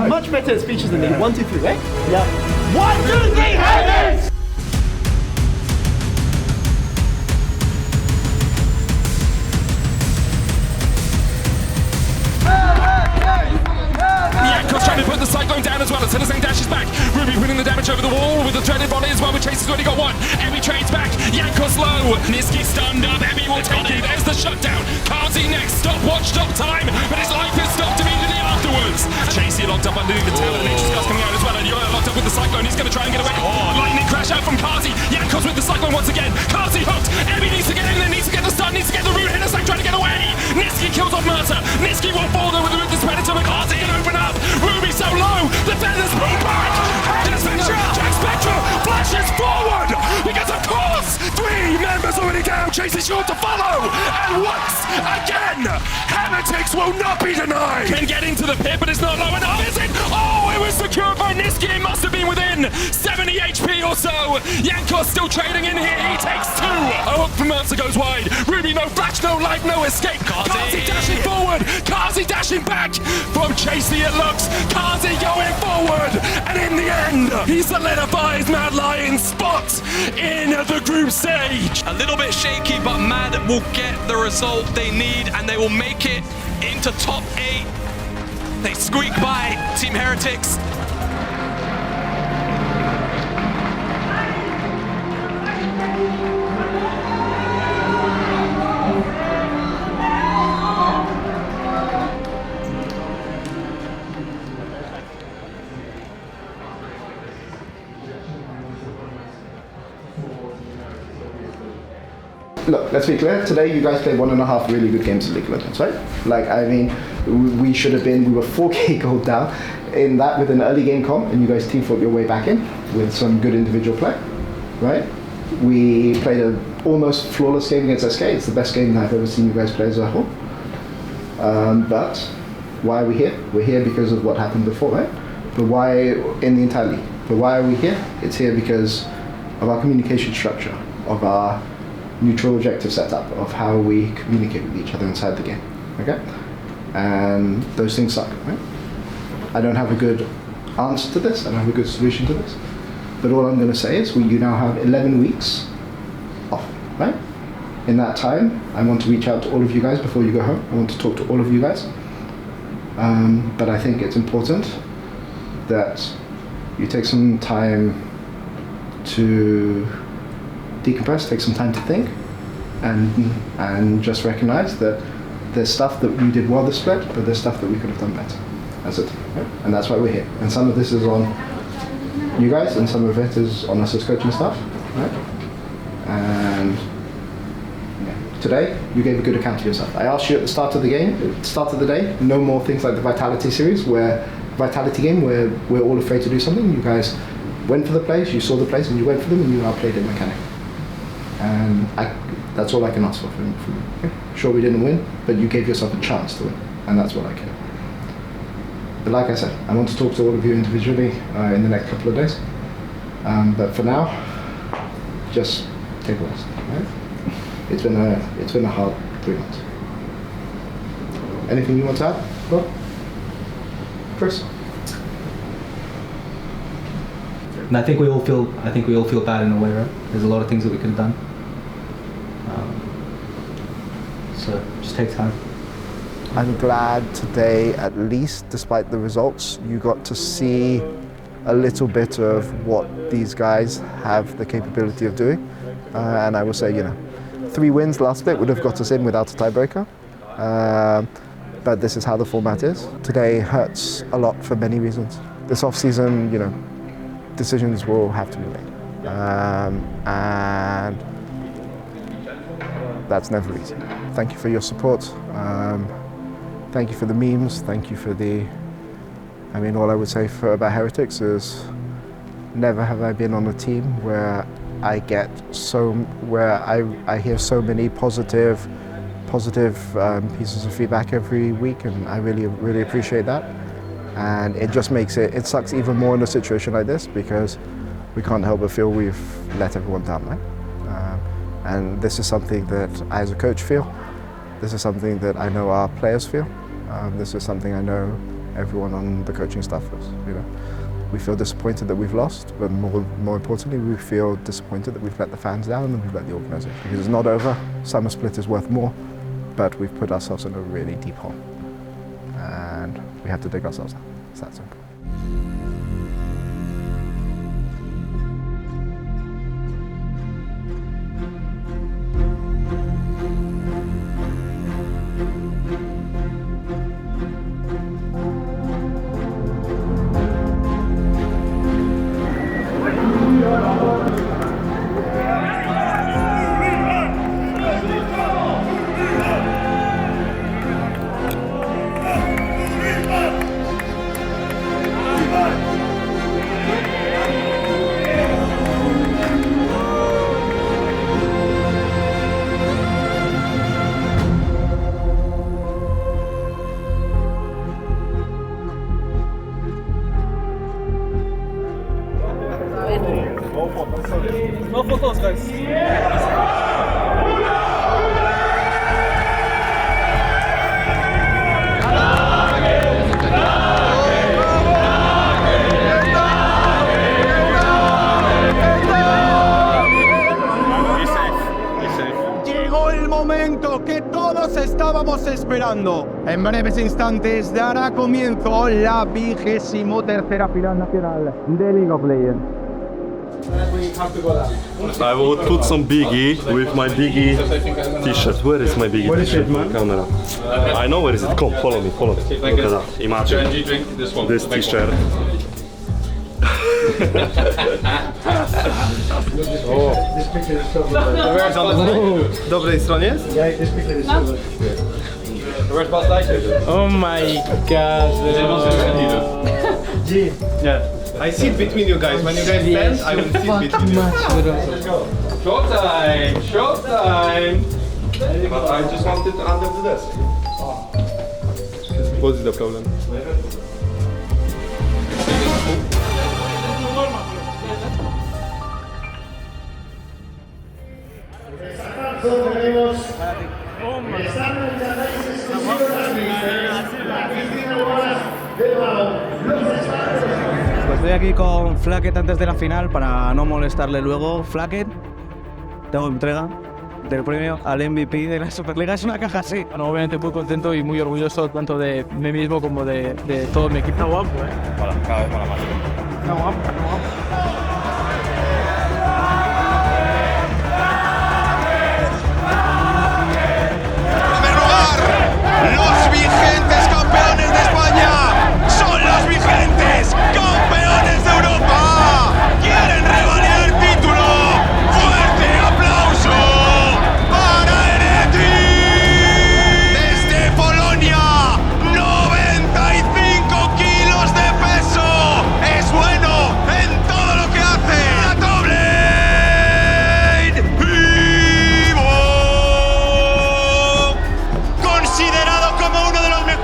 Much better at speeches than me. 1, 2, 3, right? Yeah. 1, 2, 3, Heretics! Yanko's trying to put the Cyclone down as well as Citizen dashes back. Ruby putting the damage over the wall with the threaded volley as well, with Chase's already got one. Emmy trades back, Yanko's low. Niski stunned up, Emmy will take it. There's the shutdown. Kazi next, stopwatch, stop time, but his life is stopped immediately afterwards. Chasey locked up underneath the tower, the Nature's Gust coming out as well, and Yoyo locked up with the Cyclone. He's going to try and get away. Lightning crash out from Kazi. Yanko's with the Cyclone once again. Kazi hooked. Emmy needs to get in there, needs to get the stun, needs to get the root hitter, trying to get away. Niski kills off Mercer. Niski will fall there with the Ruthless Predator, but Kazi can open up. Ruby so low, the feathers pull back. Jack Spectra flashes forward because of course 3 members already down. Chase is sure to follow, and once again, Heretics will not be denied. Can get into the pit, but it's not low enough, is it? Oh, it was secured by Niski. It must have been within 70 HP or so. Yankos still trading in here. He takes 2. A hook from Mercer goes wide. Ruby no flash, no life, no escape. Kazi dashing forward. Kazi dashing back from Chasey. It looks. Kazi going forward, and in the end, he solidifies Mad Lion's spot in the group stage. A little bit shaky, but Mad will get the result they need, and they will make it into top 8. They squeak by Team Heretics. Look, let's be clear. Today, you guys played 1.5 really good games of League of Legends, right? Like, I mean, we should have been. We were 4K gold down in that with an early game comp, and you guys team fought your way back in with some good individual play, right? We played an almost flawless game against SK. It's the best game that I've ever seen you guys play as a whole. But why are we here? We're here because of what happened before, right? But why in the entire league? But why are we here? It's here because of our communication structure, of our neutral objective setup, of how we communicate with each other inside the game, okay? And those things suck, right? I don't have a good answer to this, I don't have a good solution to this, but all I'm going to say is you now have 11 weeks off, right? In that time, I want to reach out to all of you guys before you go home. I want to talk to all of you guys, but I think it's important that you take some time to decompress, take some time to think, and just recognize that there's stuff that we did well this split, but there's stuff that we could have done better. That's it, right? And that's why we're here. And some of this is on you guys, and some of it is on us as coaching staff, right? And yeah, today you gave a good account of yourself. I asked you at the start of the game, start of the day, no more things like the Vitality series, where we're all afraid to do something. You guys went for the plays, you saw the plays, and you went for them, and you now played it mechanic. And that's all I can ask for from you. Okay? Sure, we didn't win, but you gave yourself a chance to win, and that's what I care. But like I said, I want to talk to all of you individually in the next couple of days. But for now, just take a rest. Right? It's been a hard 3 months. Anything you want to add? Well, Chris. And I think we all feel bad in a way, right? There's a lot of things that we could have done. So just take time. I'm glad today, at least, despite the results, you got to see a little bit of what these guys have the capability of doing. And I will say, 3 wins last split would have got us in without a tiebreaker. But this is how the format is. Today hurts a lot for many reasons. This off-season, decisions will have to be made. and that's never easy. Thank you for your support. Thank you for the memes. Thank you for the. I mean, all I would say about Heretics is, never have I been on a team where I get where I hear so many positive pieces of feedback every week, and I really appreciate that. And it just makes it sucks even more in a situation like this, because we can't help but feel we've let everyone down, right? And this is something that I as a coach feel. This is something that I know our players feel. This is something I know everyone on the coaching staff feels. You know, we feel disappointed that we've lost, but more importantly, we feel disappointed that we've let the fans down and we've let the organisation. Because it's not over. Summer split is worth more, but we've put ourselves in a really deep hole, and we have to dig ourselves out. It's that simple. No photos, guys. Llegó el momento que todos estábamos esperando. En breves instantes dará comienzo la 23ª final nacional de League of Legends. I will put some Biggie with my Biggie t-shirt. Where is my Biggie t-shirt? Camera. I know where is it. Come, follow me, follow me. Look at that. Imagine this t-shirt. Dobrej stronie? Oh my god. G. Yeah. I sit between you guys. When you guys stand, I will sit between you. Showtime! Showtime! But I just wanted under the desk. What is the problem? Pues estoy aquí con Flacket antes de la final para no molestarle luego. Flacket, tengo entrega del premio al MVP de la Superliga. Es una caja así. Bueno, obviamente muy contento y muy orgulloso tanto de mí mismo como de todo mi equipo. Está guapo, Mola, cada vez mola más. Está guapo, está guapo. Los vigentes campeones de España son los vigentes campeones de Europa. Quieren revalidar el título. Fuerte aplauso para Heretics. Desde Polonia, 95 kilos de peso. Es bueno en todo lo que hace. La doble. Considerado como uno de los mejores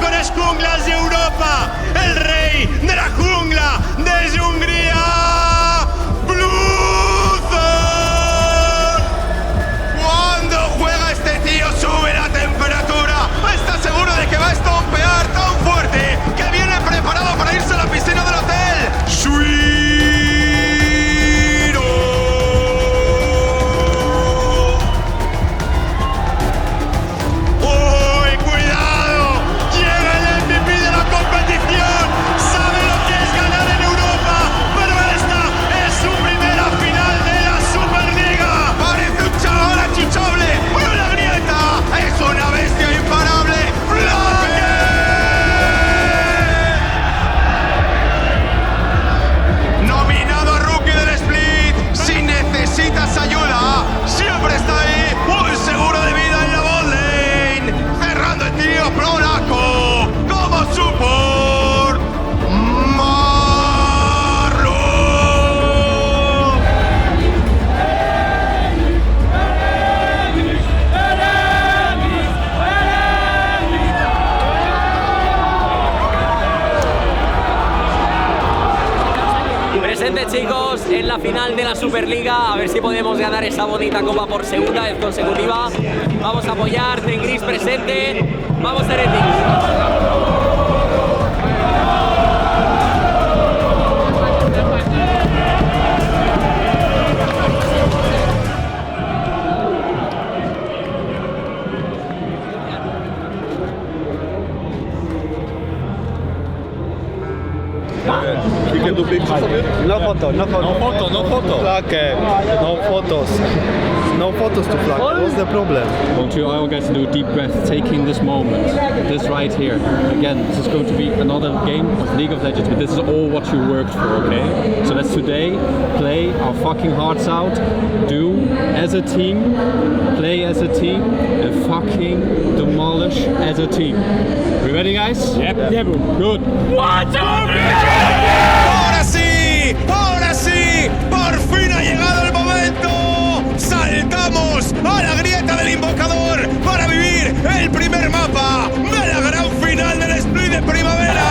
Suerte, chicos, en la final de la Superliga. A ver si podemos ganar esa bonita copa por segunda vez consecutiva. Vamos a apoyar, Team Gris presente. Vamos, Heretics. You can do pictures of it? No photo, no photo. No photo, no photo. Flaque, no photos. No photos to Flaque. What's the problem? I want you all guys to do a deep breath, taking this moment, this right here. Again, this is going to be another game of League of Legends, but this is all what you worked for, okay? So let's today play our fucking hearts out, do as a team, play as a team, and fucking demolish as a team. We ready, guys? Yep. Yep. Good. ¡Ahora sí! ¡Ahora sí! ¡Por fin ha llegado el momento! ¡Saltamos a la grieta del invocador para vivir el primer mapa de la gran final del split de primavera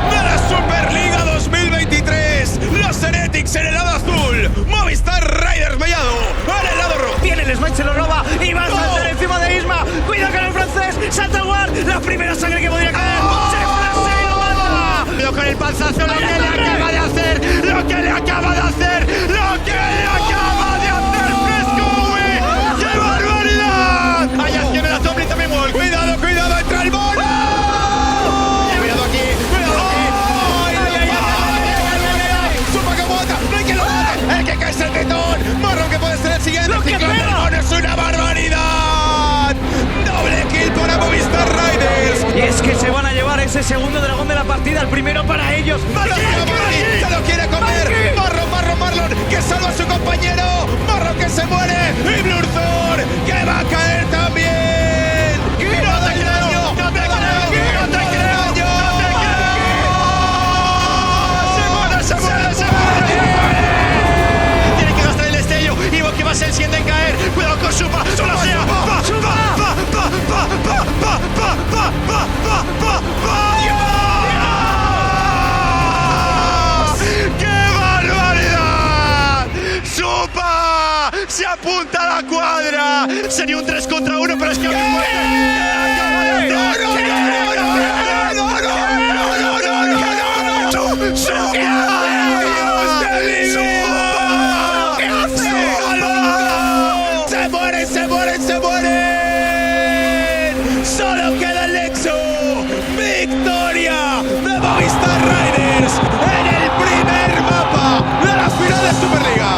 de la Superliga 2023! Los Heretics en el lado azul, Movistar Riders Mellado en el lado rojo. Viene el Smite, se lo roba y va a saltar encima de Isma. Cuidado con el francés, salta Ward, la primera sangre que podría caer. Con el panzazo, lo que le acaba de hacer, lo que le acaba de hacer, lo que le acaba de hacer Fresco, güey. ¡Qué barbaridad! Hay acción en la sombra y también Wall. Cuidado, cuidado, entra el bono. Cuidado aquí, cuidado aquí. Supa que bota, no hay que lo mate. El que cae es el tritón. Marrón que puede ser el siguiente. ¡Lo que Ciclón del pega! mono es una barbaridad. Doble kill para Movistar Riders. Y es que se van a llevar ese segundo dragón de la partida, el primero para ellos. ¡Se lo quiere comer! Marlon, que salva a su compañero. Marlon que se muere. Y Blurthor, que va a caer también. ¡No te creo! ¡No te creo! ¡No te creo! ¡Se muere! Tiene que gastar el destello. Ivo que va a ser el siguiente en caer. Cuidado con Supa. ¡Solo sea! ¡Qué barbaridad! ¡Supa! ¡Se apunta a la cuadra! Sería un 3 contra 1, pero es que... ¡Se mueren! ¡Solo queda el Nexo! ¡Victoria de Movistar Riders en el primer mapa de la final de Superliga!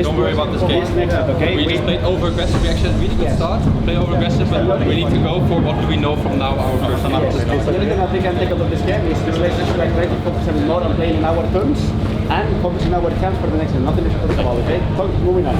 Don't worry about this game. We just played over aggressive. We actually had a really good start. Play over aggressive, but we need to go for what do we know from now our first map. The only thing I think I take out of this game is let's just try to focus a bit more on playing in our terms and focus on our chance for the next one. Nothing to talk about, okay? Moving on.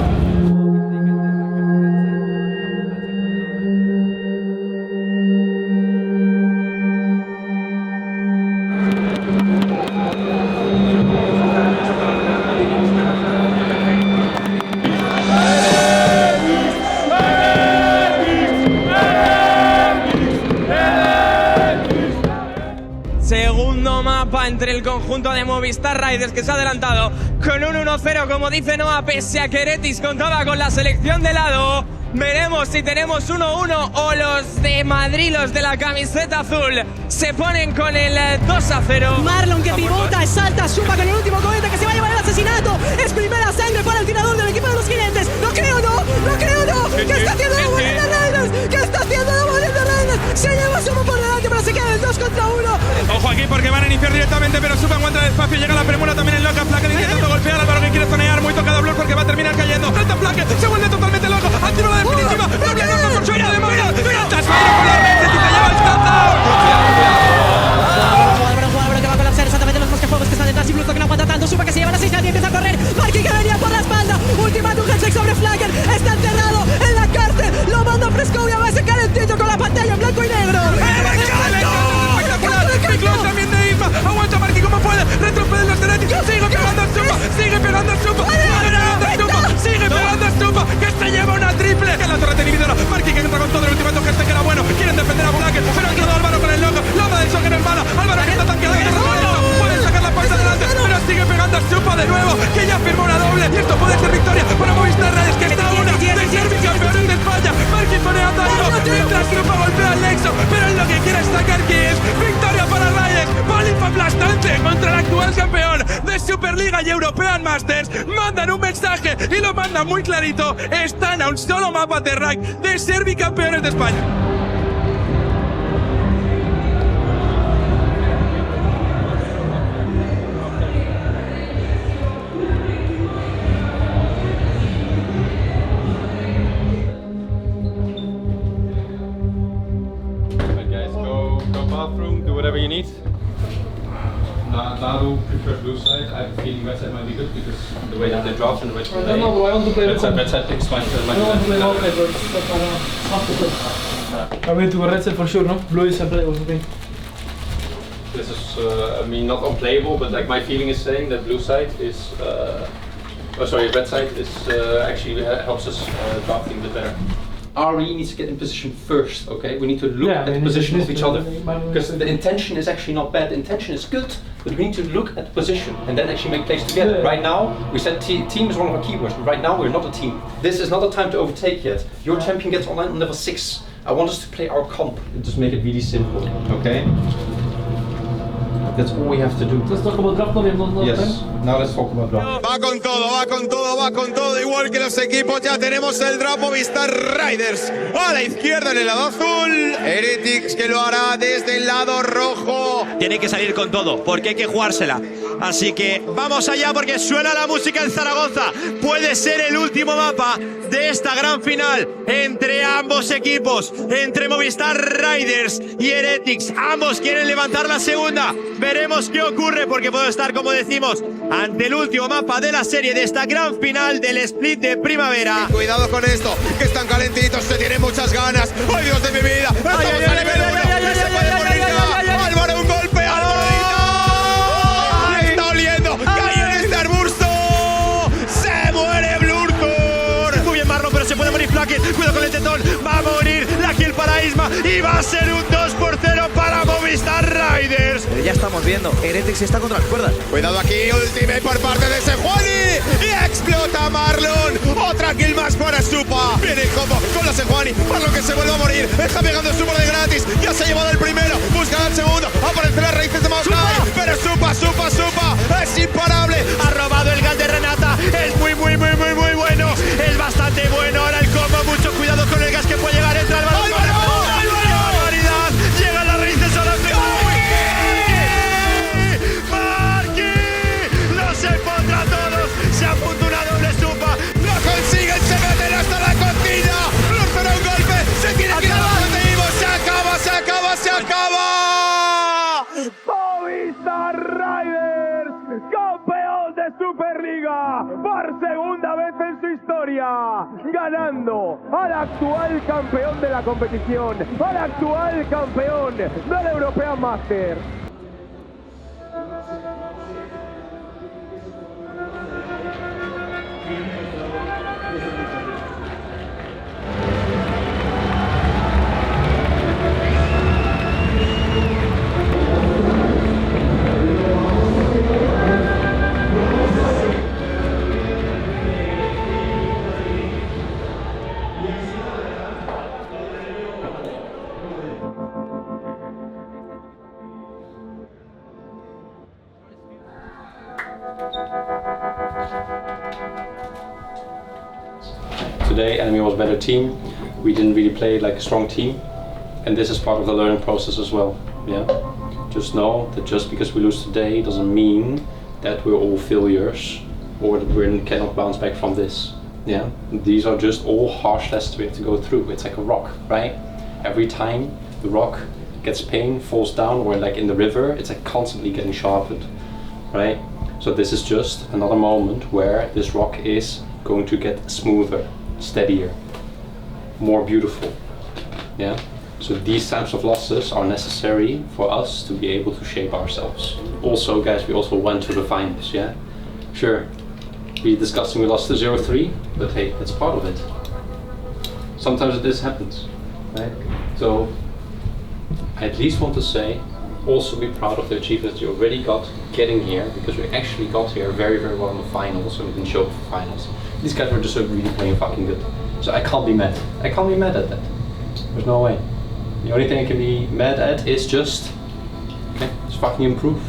Segundo mapa entre el conjunto de Movistar Riders, que se ha adelantado con un 1-0, como dice Noah, pese a que Heretics contaba con la selección de lado. Veremos si tenemos 1-1 o los de Madrid, los de la camiseta azul, se ponen con el 2-0. Marlon que pivota, salta, Supa con el último cohete que se va a llevar el asesinato. Es primera sangre para el tirador del equipo de los Gigantes. No creo, no. ¿Qué está haciendo la Movistar Riders? ¿Qué está haciendo la Movistar Riders? Se lleva Supa por delante, pero se queda el 2 contra 1. Ojo aquí porque van a iniciar directamente, pero Supa encuentra el espacio, llega la premura también en loca. Flaque intentando golpear, Álvaro que quiere zonear, muy tocado Blur porque va a terminar cayendo. Alta Flaque, se vuelve totalmente loco, al tiro la definitiva. Flaque no con sueño de Moira, mira, te lleva el touchdown. Jugador que va a colapsar exactamente los mosquefuegos que están detrás y Blur que no aguanta tanto. Supa que se lleva la 6 y empieza a correr. Marky que venía por la espalda. Ultimátum headshot sobre Flacker, está enterrado en la cárcel. Lo manda Fresco y a base calentito con European Masters, mandan un mensaje y lo mandan muy clarito. Están a un solo mapa de rank de ser bicampeones de España. Bathroom, do whatever you need. Naru prefers blue side. I have a feeling red side might be good because the way that they draft and the way they play. No, I want to play red side picks might be I want to play okay, but I mean to go red side for sure, no? Blue is unplayable for me. This is, I mean, not unplayable, but like my feeling is saying that blue side is, red side is actually helps us drafting a bit better. RE needs to get in position first, okay? We need to look at the position of each other. Because the intention is actually not bad, the intention is good, but we need to look at the position and then actually make plays together. Yeah. Right now, we said team is one of our keywords, but right now we're not a team. This is not the time to overtake yet. Your champion gets online on level 6. I want us to play our comp and just make it really simple, okay? That's all we have to do. Let's talk about draft no Yes, now let's talk about draft. Va con todo, va con todo, va con todo. Igual que los equipos, ya tenemos el draft Movistar Riders a la izquierda en el lado azul. Heretics que lo hará desde el lado rojo. Tiene que salir con todo, porque hay que jugársela. Así que vamos allá porque suena la música en Zaragoza. Puede ser el último mapa de esta gran final entre ambos equipos, entre Movistar Riders y Heretics. Ambos quieren levantar la segunda. Veremos qué ocurre porque puedo estar, como decimos, ante el último mapa de la serie de esta gran final del split de primavera. Cuidado con esto, que están calentitos, se tienen muchas ganas. ¡Ay, Dios de mi vida! ¡Estamos a nivel 1! ¡Se puede morir ya! ¡Álvaro, un golpe! ¡Álvaro! ¡Le está oliendo! ¡Cae en este arbusto! ¡Se muere Blurtor! Muy bien, Marlon, pero se puede morir Flacket. Cuidado con el tetón. Va a morir la kill para Isma y va a ser un 2-0 para Movistar Riders. Pero ya estamos viendo, Heretics está contra las cuerdas. Cuidado aquí, ultimate por parte de Sejuani. Y explota Marlon. Otra kill más para Supa. Viene el combo con la Sejuani. Marlon que se vuelve a morir. Está pegando Supa de gratis. Ya se ha llevado el primero. Busca el segundo. Aparecen las raíces de Moscú. Pero Supa es imparable. Ha robado el gal de Renata. Es muy bueno. Es bastante bueno. Ahora el combo. Mucho cuidado con el gas que puede llegar. Entra el balón. ¡Qué barbaridad! Llegan las raíces a la se pondrá a todos, se apunta una doble Supa. Lo consiguen, se meten hasta la cocina. Blurtor a un golpe, se tiene que ir a los objetivos. Se acaba. Movistar Riders, campeón de Superliga por segunda vez en su historia, ganando al actual campeón de la competición, al actual campeón del European Masters. Today, enemy was a better team. We didn't really play like a strong team, and this is part of the learning process as well. Yeah, just know that just because we lose today doesn't mean that we're all failures or that we cannot bounce back from this. Yeah, these are just all harsh lessons we have to go through. It's like a rock, right? Every time the rock gets pain, falls down, or like in the river, it's like constantly getting sharpened, right? So this is just another moment where this rock is going to get smoother, steadier, more beautiful. Yeah. So these types of losses are necessary for us to be able to shape ourselves. Also, guys, we also went to the finals. Yeah. Sure. We discussing we lost to 0-3, but hey, that's part of it. Sometimes this happens, right? So I at least want to say, also be proud of the achievements you already got getting here, because we actually got here very, very well in the finals, so we can show up for finals. These guys were just really playing fucking good. So I can't be mad. I can't be mad at that. There's no way. The only thing I can be mad at is just, okay, let's fucking improve.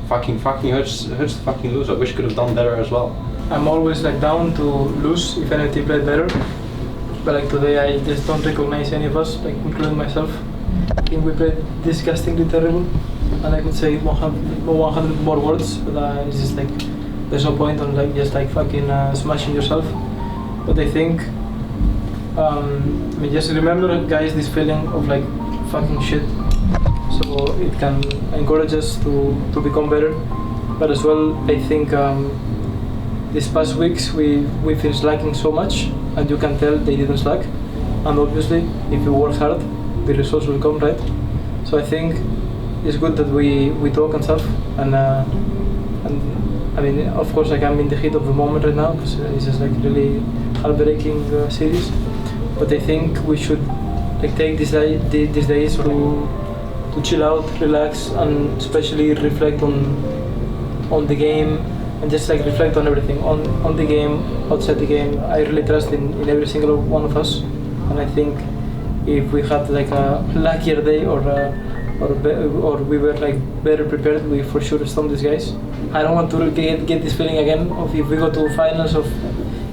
fucking hurts the fucking lose. I wish I could have done better as well. I'm always like down to lose if any team played better, but like today I just don't recognize any of us, like including myself. I think we played disgustingly terrible, and I could say 100 more words, but it's just like there's no point on like just like fucking smashing yourself. But I think I mean, just remember, guys, this feeling of like fucking shit, so it can encourage us to become better. But as well, I think these past weeks we feel slacking so much, and you can tell they didn't slack. And obviously, if you work hard, the results will come, right? So I think it's good that we talk and stuff, and I mean, of course, like I'm in the heat of the moment right now because it's just like really heartbreaking series. But I think we should like take these days to chill out, relax, and especially reflect on the game, and just like reflect on everything, on the game, outside the game. I really trust in every single one of us, and I think if we had like a luckier day or we were like better prepared, we for sure stomp these guys. I don't want to get this feeling again of if we go to finals of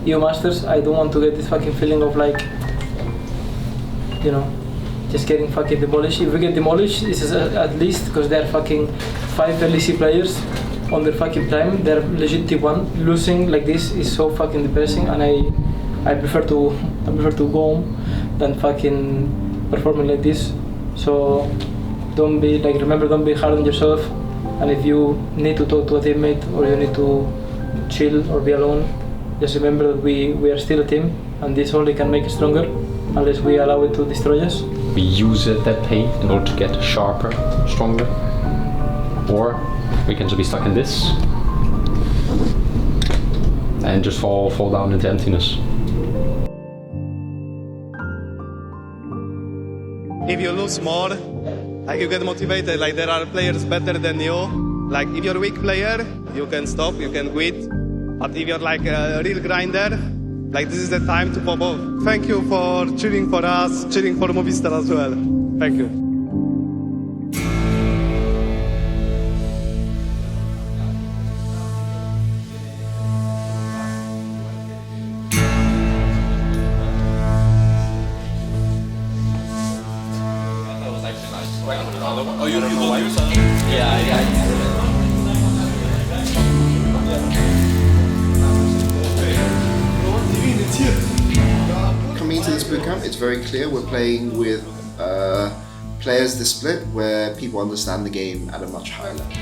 EU Masters. I don't want to get this fucking feeling of like, you know, just getting fucking demolished. If we get demolished, it's at least because they're fucking 5 LEC players on their fucking prime. They're legit T1. Losing like this is so fucking depressing, and I prefer to go home than fucking performing like this. So don't be like, remember, don't be hard on yourself. And if you need to talk to a teammate or you need to chill or be alone, just remember that we are still a team, and this only can make us stronger unless we allow it to destroy us. We use that pain in order to get sharper, stronger, or we can just be stuck in this and just fall down into emptiness. If you lose more, like you get motivated, like there are players better than you. Like if you're a weak player, you can stop, you can quit. But if you're like a real grinder, like this is the time to pop off. Thank you for cheering for us, cheering for Movistar as well. Thank you. Oh, you will use that? Yeah. Coming into this bootcamp, it's very clear we're playing with players this split where people understand the game at a much higher level.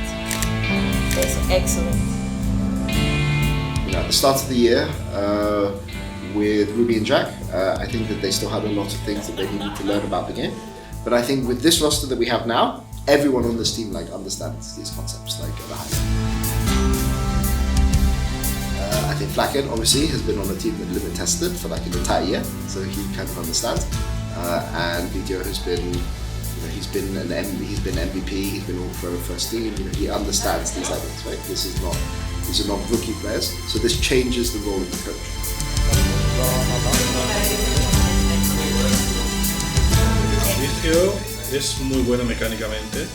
That's excellent. You know, at the start of the year, with Ruby and Jack, I think that they still had a lot of things that they needed to learn about the game. But I think with this roster that we have now, everyone on this team like understands these concepts like at a high level. I think Flacken obviously has been on a team that limit tested for like an entire year, so he kind of understands. And Video has been, you know, he's been MVP, he's been all pro first team. You know, he understands these elements, right? These are not rookie players, so this changes the role of the coach. Sergio es muy bueno mecánicamente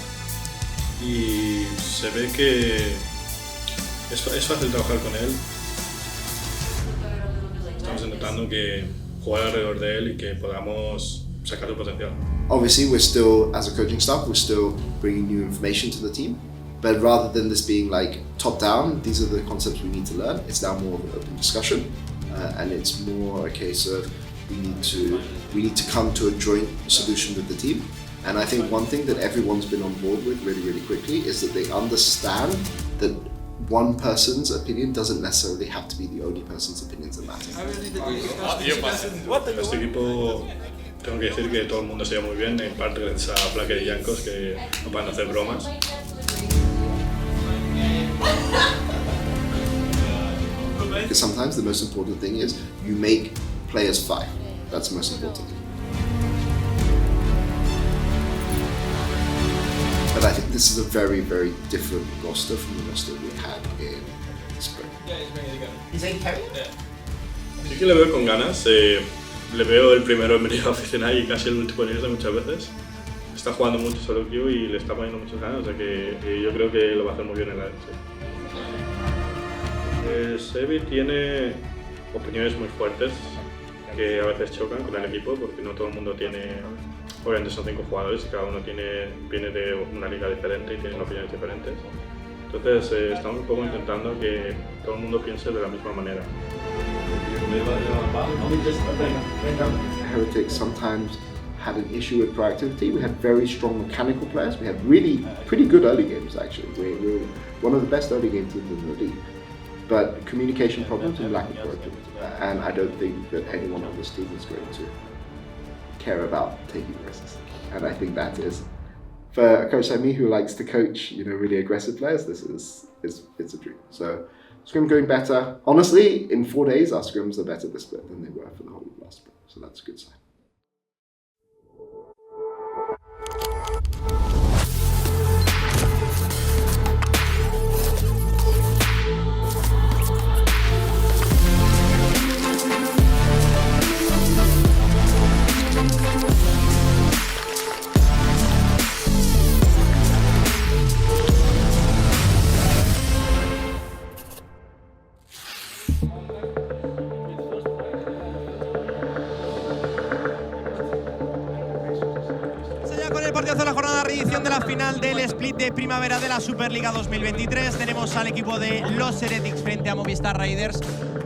y se ve que es fácil trabajar con él. Estamos intentando que jugar alrededor de él y que podamos sacar su potencial. Obviously, we're still, as a coaching staff, we're still bringing new information to the team. But rather than this being like top down, these are the concepts we need to learn. It's now more of an open discussion, and it's more a case of we need to come to a joint solution with the team. And I think one thing that everyone's been on board with really quickly is that they understand that one person's opinion doesn't necessarily have to be the only person's opinions that matter. Este equipo, tengo que decir que todo el mundo se lleva muy bien, en parte gracias a Flacker y Jankos que no pueden hacer bromas. Because sometimes the most important thing is you make players fight. That's the most important. But I think this is a very different roster from the roster we had in spring. Sí que le veo con ganas. Le veo el primero en venir a la oficina y casi el último en irse muchas veces. está jugando mucho solo queue y le está poniendo muchas ganas, o sea que yo creo que lo va a hacer muy bien en la LEC. Sebi tiene opiniones muy fuertes que a veces chocan con el equipo porque no todo el mundo tiene, obviamente son 5 jugadores y cada uno viene de una liga diferente y tiene opiniones diferentes. Entonces estamos un poco intentando que todo el mundo piense de la misma manera. Heretics sometimes had an issue with proactivity. We had very strong mechanical players. We had really pretty good early games actually. We're one of the best early game teams in the league. But communication problems and lack of productivity. And I don't think that anyone on this team is going to care about taking risks. And I think that is, for a coach like me who likes to coach, really aggressive players, it's a dream. So scrim going better. Honestly, in 4 days, our scrims are better this split than they were for the whole of last split. So that's a good sign. De la final del split de primavera de la Superliga 2023 tenemos al equipo de los Heretics frente a Movistar Raiders,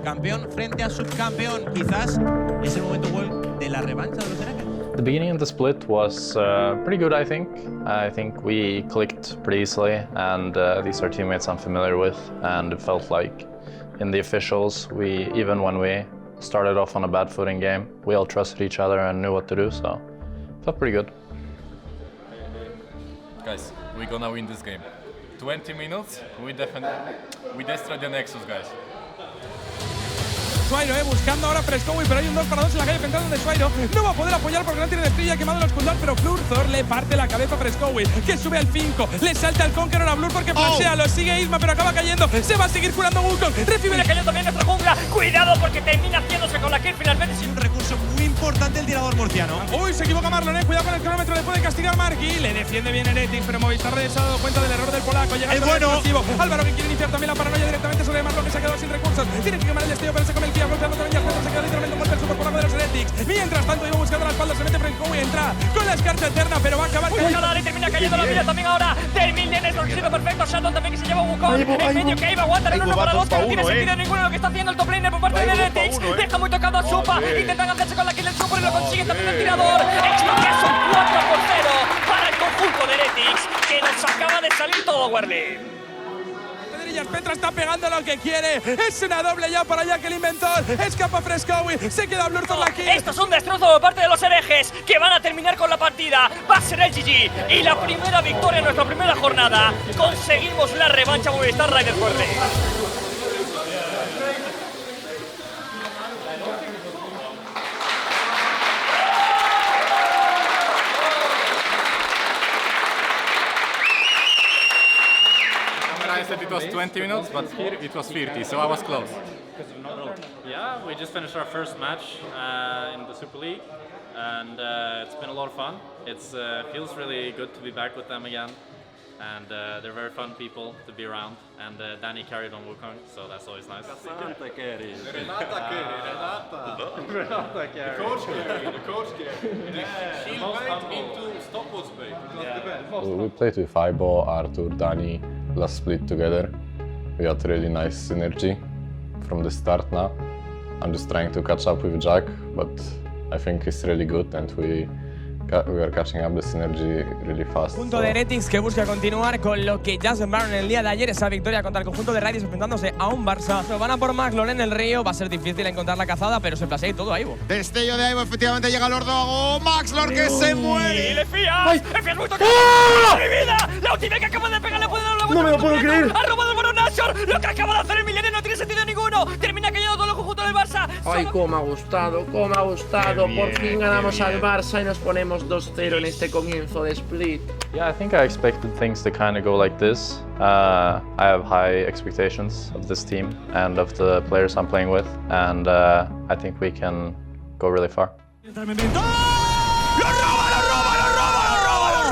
campeón frente a subcampeón. Quizás es el momento de la revancha de los Heretics. The beginning of the split was pretty good, I think. I think we clicked pretty easily, and these are teammates I'm familiar with, and it felt like in the officials, even when we started off on a bad footing game, we all trusted each other and knew what to do, so it felt pretty good. Guys, we're gonna win this game. 20 minutes, we destroy the Nexus, guys. Swairo, buscando ahora Frescowi, pero hay un 2 para 2 en la calle central donde Swairo no va a poder apoyar porque no tiene estrella, quemado los cooldown, pero Flurzor le parte la cabeza a Frescowi, que sube al 5, le salta el Conqueror a Blur porque flashea, lo sigue Isma, pero acaba cayendo, se va a seguir curando Wukong, recibe le cayó también nuestra jungla, cuidado porque termina haciéndose con la kill finalmente. Es un recurso muy importante el tirador murciano. Uy, se equivoca Marlon, cuidado con el cronómetro, le puede castigar Marky, le defiende bien Heretics, pero Movistar Raiders se ha dado cuenta del error del polaco, llega el explosivo, Álvaro que quiere iniciar también la paranoia directamente sobre Marlon, que se ha quedado sin recursos, tiene que quemar el destello, pero se come el Kia, golpeando también ya se queda literalmente muerto el super polaco de los Heretics. Mientras tanto iba buscando la espalda, se mete Frenkowi, entra con la escarcha eterna, pero va a acabar cayendo. Y termina cayendo la vida también ahora del Million, es lo perfecto. Shadow también que se lleva Wukong, en medio que iba a aguantar el 1 para 2, que no tiene sentido ninguno lo que está haciendo el top laner por parte de Heretics. Deja muy tocado a Supa, intentan hacerse con la kill del super y lo consigue también el tirador. Esto que es un 4-0 para el conjunto de Heretics, que nos acaba de salir todo Werly. Petra está pegando lo que quiere. Es una doble ya para Jack el inventor. Escapa Frescowi. Se queda Blur por la kill. Esto es un destrozo por parte de los herejes que van a terminar con la partida. Va a ser el GG. Y la primera victoria en nuestra primera jornada. Conseguimos la revancha Movistar Raiders fuerte. I said it was 20 minutes, but here it was 30, so I was close. Yeah, we just finished our first match in the Super League, and it's been a lot of fun. It feels really good to be back with them again, and they're very fun people to be around. And Danny carried on Wukong, so that's always nice. Renata carry. Renata carry. The coach carry. She went into stopwatch bait. It was the best. We played with Ibo, Arthur, Danny, last split together. We had really nice synergy from the start now. I'm just trying to catch up with Jack, but I think he's really good and we are catching up the synergy really fast. Punto de Heretics que busca continuar con lo que ya sembraron el día de ayer, esa victoria contra el conjunto de Raiders enfrentándose a un Barça. Pero van a por Maxlor en el río, va a ser difícil encontrar la cazada, pero se plasea y todo a Ivo. Destello de Ivo, efectivamente llega Lordo. Maxlor que se muere. ¡Y le fías! ¡Le fías muy tocado! ¡Mi vida! La última que acaba de pegar le puede dar la vuelta. ¡No me lo puedo creer! ¡Ha robado el balón Nashor! ¡Lo que acaba de hacer el Milenio no tiene sentido ninguno! ¡Termina cayendo todo el conjunto del Barça! ¡Ay, cómo me ha gustado! ¡Cómo me ha gustado! Por fin ganamos al Barça y nos ponemos 2-0 en este comienzo de split. Yeah, I think I expected things to kind of go like this. I have high expectations of this team and of the players I'm playing with, and I think we can go really far. ¡Lo roba, lo roba, lo roba, lo roba, lo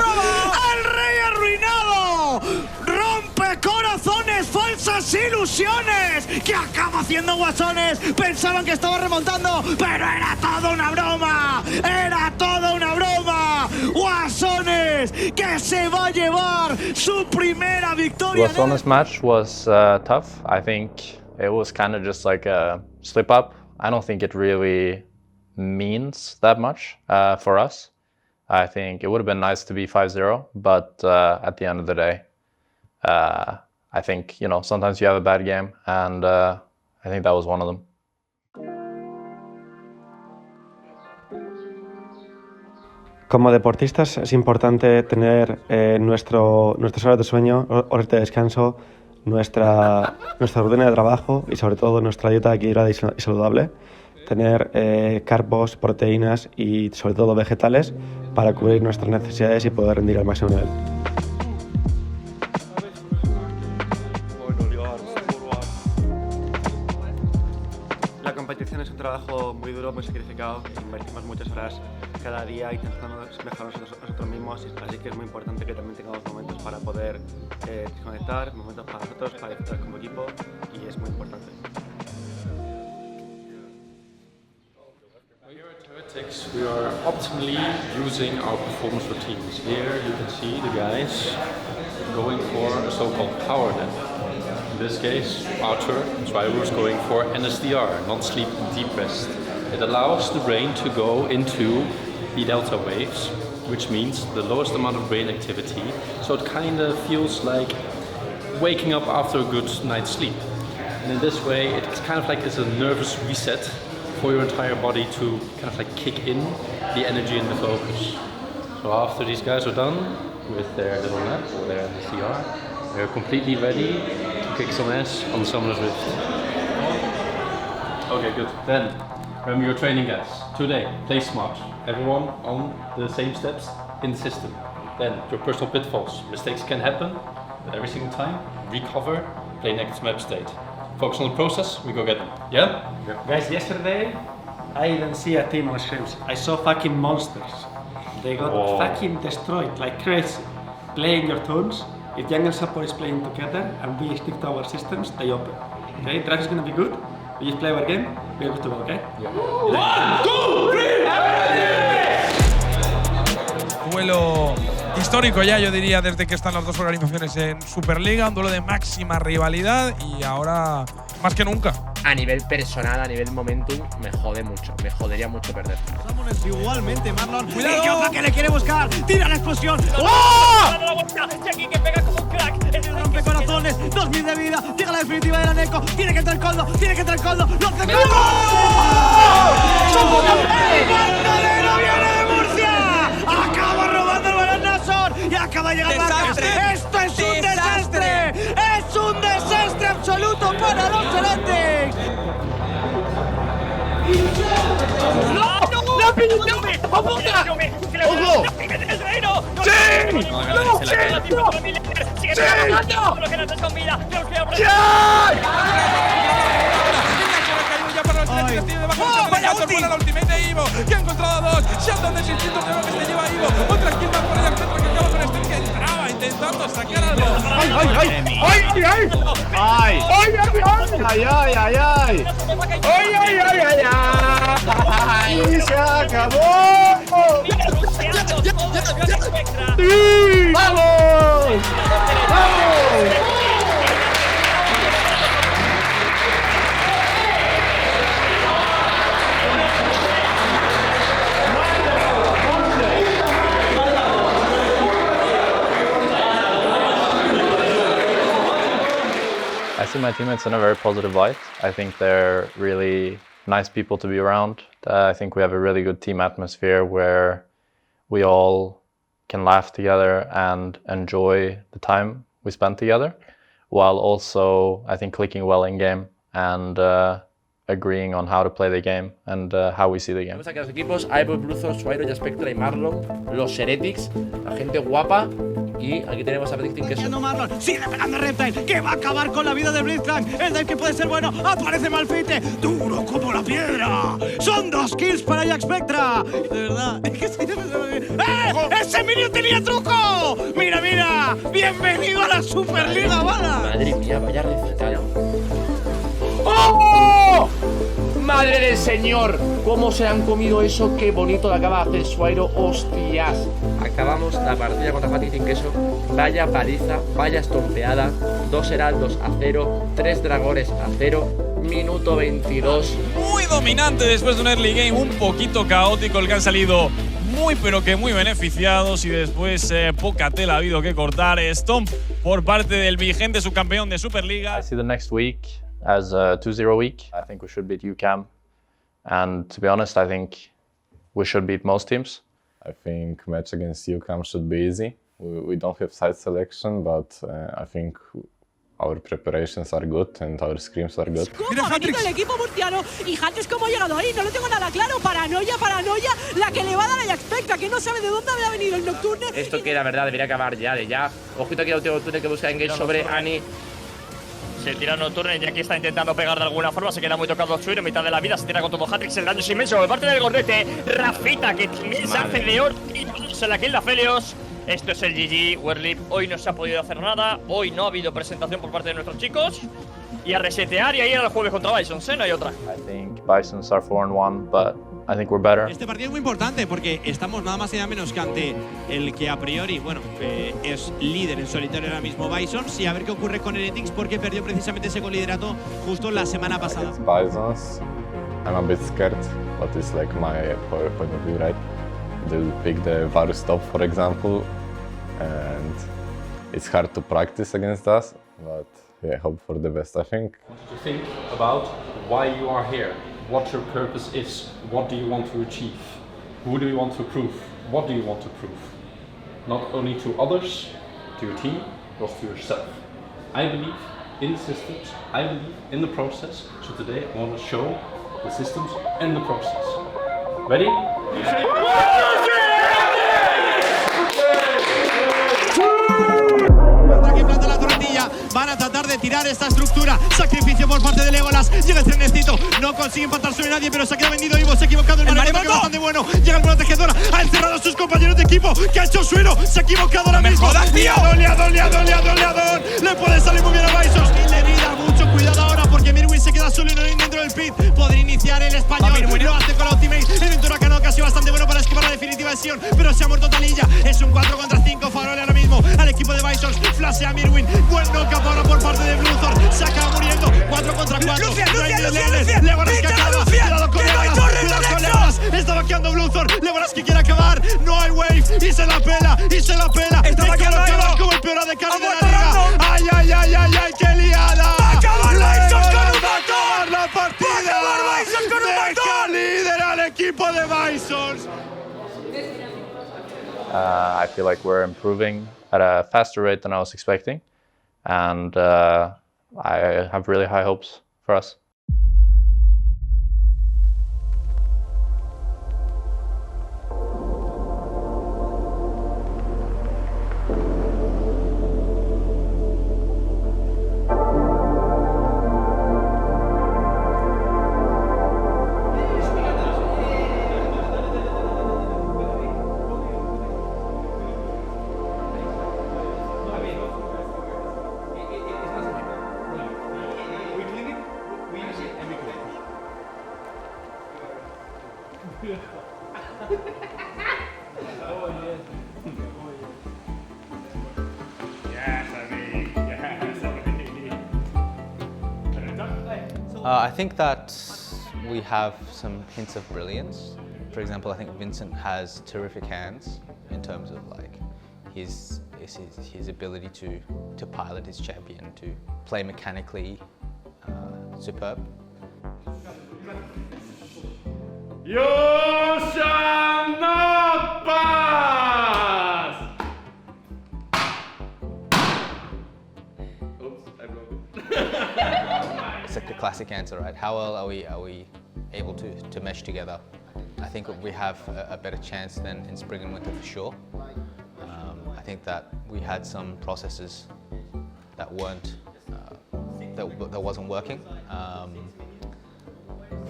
las ilusiones que acaba haciendo Guasones. Pensaban que estaba remontando, pero era todo una broma. Era todo una broma. Guasones que se va a llevar su primera victoria. Guasones match was tough. I think it was kind of just like a slip up. I don't think it really means that much for us. I think it would have been nice to be 5-0, but at the end of the day, I think, you know, sometimes you have a bad game, and I think that was one of them. Como deportistas es importante tener nuestras horas de sueño, horas de descanso, nuestra rutina de trabajo y sobre todo nuestra dieta equilibrada y saludable. Tener carbos, proteínas y sobre todo vegetales para cubrir nuestras necesidades y poder rendir al máximo nivel. La competición es un trabajo muy duro, muy sacrificado. Invertimos muchas horas cada día intentando mejorar nosotros mismos, así que es muy importante que también tengamos momentos para poder desconectar, momentos para nosotros, para disfrutar como equipo, y es muy importante. Heretics, we are optimally using our performance routines. Here you can see the guys going for a so-called power nap. In this case, Arthur is going for NSDR, non-sleep deep rest. It allows the brain to go into the delta waves, which means the lowest amount of brain activity, so it kind of feels like waking up after a good night's sleep. And in this way, it's kind of like it's a nervous reset for your entire body to kind of like kick in the energy and the focus. So after these guys are done with their little nap or their CR, they're completely ready to kick some ass on the Summoner's Rift. Okay, good. Then, remember your training guys. Today, play smart. Everyone on the same steps in the system. Then, your personal pitfalls. Mistakes can happen, but every single time, recover, play next map state. Focus on the process, we go get them. Yeah? Guys, yesterday I didn't see a team on scrims. I saw fucking monsters. They got fucking destroyed like crazy. Playing your turns, if jungle support is playing together and we stick to our systems, they open. Okay, draft is gonna be good. We just play our game, we're good to go, okay? Yeah. 1, 2, 3, duelo histórico ya, yo diría, desde que están las dos organizaciones en Superliga, un duelo de máxima rivalidad y ahora más que nunca. A nivel personal, a nivel momentum, me jode mucho, me jodería mucho perder. Igualmente, Marlon. ¡Cuidado! Idiota que le quiere buscar. Tira la explosión. ¡Oh! Jackie que pega como un crack. Es un rompecorazones. 2000 de vida. Llega la definitiva de la Neko. Tiene que entrar el coldo. Tiene que entrar el coldo. ¡Lo hace! ¡El bandolero viene de Murcia! Acaba robando el balón Nasor y acaba de llegar Barca. ¡Esto es un desastre! ¡Es un desastre absoluto para los Heretics! ¡No! ¡No! ¡Oh, puta! ¡Ojo! ¡Sí! ¡No! ¡Sí! ¡Vaya ultimate! La ultimate de Ivo, que ha encontrado a dos. Sheldon de 600 de que se lleva a Ivo. Otra kill más por allá al centro que acaba con este que entraba intentando sacar algo. ¡Ay, ay, ay! ¡Ay, ay! ¡Ay! ¡Ay, ay, ay! ¡Ay, ay, ay, ay! ¡Ay, ay, ay, ay, ay! ¡Y se acabó! ¡Sí! ¡Vamos! ¡Vamos! I see my teammates in a very positive light. I think they're really nice people to be around. I think we have a really good team atmosphere where we all can laugh together and enjoy the time we spend together, while also, I think, clicking well in game and agreeing on how to play the game and how we see the game. Tenemos aquí a los equipos, Aibot, Bluzor, Suairo, Spectra y Marlon, los Heretics, la gente guapa. Y aquí tenemos a Petit que Marlon sigue pegando Reptile, que va a acabar con la vida de Blitzcrank. El dive que puede ser bueno, aparece Malfite, duro como la piedra. Son 2 kills para Jack Spectra. De verdad, es que ¡ese minion tenía truco! ¡Mira, mira! ¡Bienvenido a la Superliga, bala! Madre mía, vaya recital. ¡Oh! ¡Madre del señor! ¿Cómo se han comido eso? ¡Qué bonito lo acaba de hacer Suairo! ¡Hostias! Acabamos la partida contra Fatih Sin Queso. Vaya paliza, vaya estompeada. 2 heraldos a 0, 3 dragones a 0. Minuto 22. Muy dominante después de un early game un poquito caótico, el que han salido muy pero que muy beneficiados y después poca tela ha habido que cortar. Stomp por parte del vigente subcampeón de Superliga. I see the next week as a 2-0 week. I think we should beat UCAM, and to be honest, I think we should beat most teams. I think match against UCAM should be easy. We don't have side selection, but I think our preparations are good and our scrims are good. ¿Cómo ha venido el equipo murciano? Y Heretics cómo ha llegado ahí, no lo tengo nada claro. Paranoia, la que le va a dar a Jack Spectra, que no sabe de dónde había venido el Nocturne. Esto que la verdad debería acabar ya, de ya. Ojito aquí al último túnel que busca engage sobre Ani. Se tira Nocturne, ya que está intentando pegar de alguna forma, se queda muy tocado Chuiro, mitad de la vida, se tira con todo Heretics, el daño es inmenso por parte del gordete. Rafita, que también se hace de oro y se la kill a Felios. Esto es el GG, Werlip, hoy no se ha podido hacer nada, hoy no ha habido presentación por parte de nuestros chicos. Y a resetear y a ir al jueves contra Bison, no hay otra. I think Bisons are 4-1, but I think we're better. Este partido es muy importante porque estamos nada más y nada menos que ante el que a priori, bueno, es líder en solitario ahora mismo, Bisons, y a ver qué ocurre con Heretics porque perdió precisamente ese coliderato justo la semana pasada. Bisons, I'm a bit scared, but it's like my point of view, right? They'll pick the Varus top, for example, and it's hard to practice against us, but yeah, hope for the best, I think. To think about why you are here, what your purpose is, what do you want to achieve, who do you want to prove, what do you want to prove, not only to others, to your team, but to yourself. I believe in the systems, I believe in the process, so today I want to show the systems and the process. Ready? Aquí planta la torretilla, van a tratar de tirar esta estructura. Sacrificio por parte de Legolas. Llega el trenecito, no consigue empatar sobre nadie, pero se ha quedado vendido Ivo. Se ha equivocado el maremoto, que es bastante bueno. Llega el protegedora, ha encerrado a sus compañeros de equipo. ¿Qué ha hecho Suero? Se ha equivocado ahora mismo. Liadón. Le puede salir muy bien a Bisons. Y le vida mucho cuidado ahora porque Mirwin se queda solo y dentro del pit. Podría iniciar el español. Lo hace con la ultimate. El Ventura Cano casi bastante bueno para esquivar la definitiva lesión, pero se ha muerto Talilla. Es un 4 contra 5 favorable ahora mismo al equipo de Bisons. Flashea Mirwin. Buen knockup ahora por parte de Bluzor. Se acaba muriendo. 4 contra 4. Lucia. Legolas que acaba. Cuidado con Legolas. Está vaqueando Bluzor. Legolas que quiere acabar. No hay wave. Y se la pela. Está vaqueando como el peor de carne de la liga. ¡Ay! ¡Qué liada! ¡Va a acabar Bisons con un matón! ¡La partida! ¡Va a acabar Bisons con un matón! ¡Deja líder al equipo de Bisons! I feel like we're improving at a faster rate than I was expecting, and I have really high hopes for us. I think that we have some hints of brilliance. For example, I think Vincent has terrific hands in terms of like his ability to pilot his champion, to play mechanically superb. You shall not pass! Oops, I broke it. It's like the classic answer, right? How well are we able to mesh together? I think we have a better chance than in spring and winter for sure. I think that we had some processes that weren't that wasn't working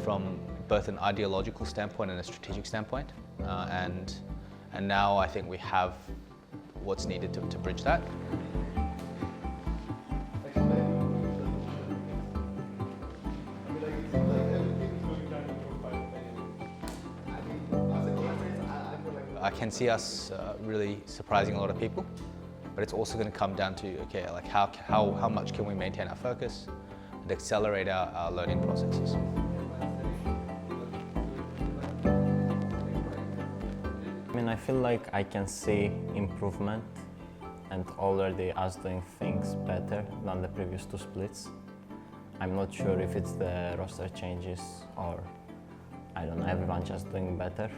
from both an ideological standpoint and a strategic standpoint, and now I think we have what's needed to bridge that. I can see us really surprising a lot of people, but it's also going to come down to, okay, like how much can we maintain our focus and accelerate our learning processes. I mean, I feel like I can see improvement and already us doing things better than the previous two splits. I'm not sure if it's the roster changes or, I don't know, everyone just doing better.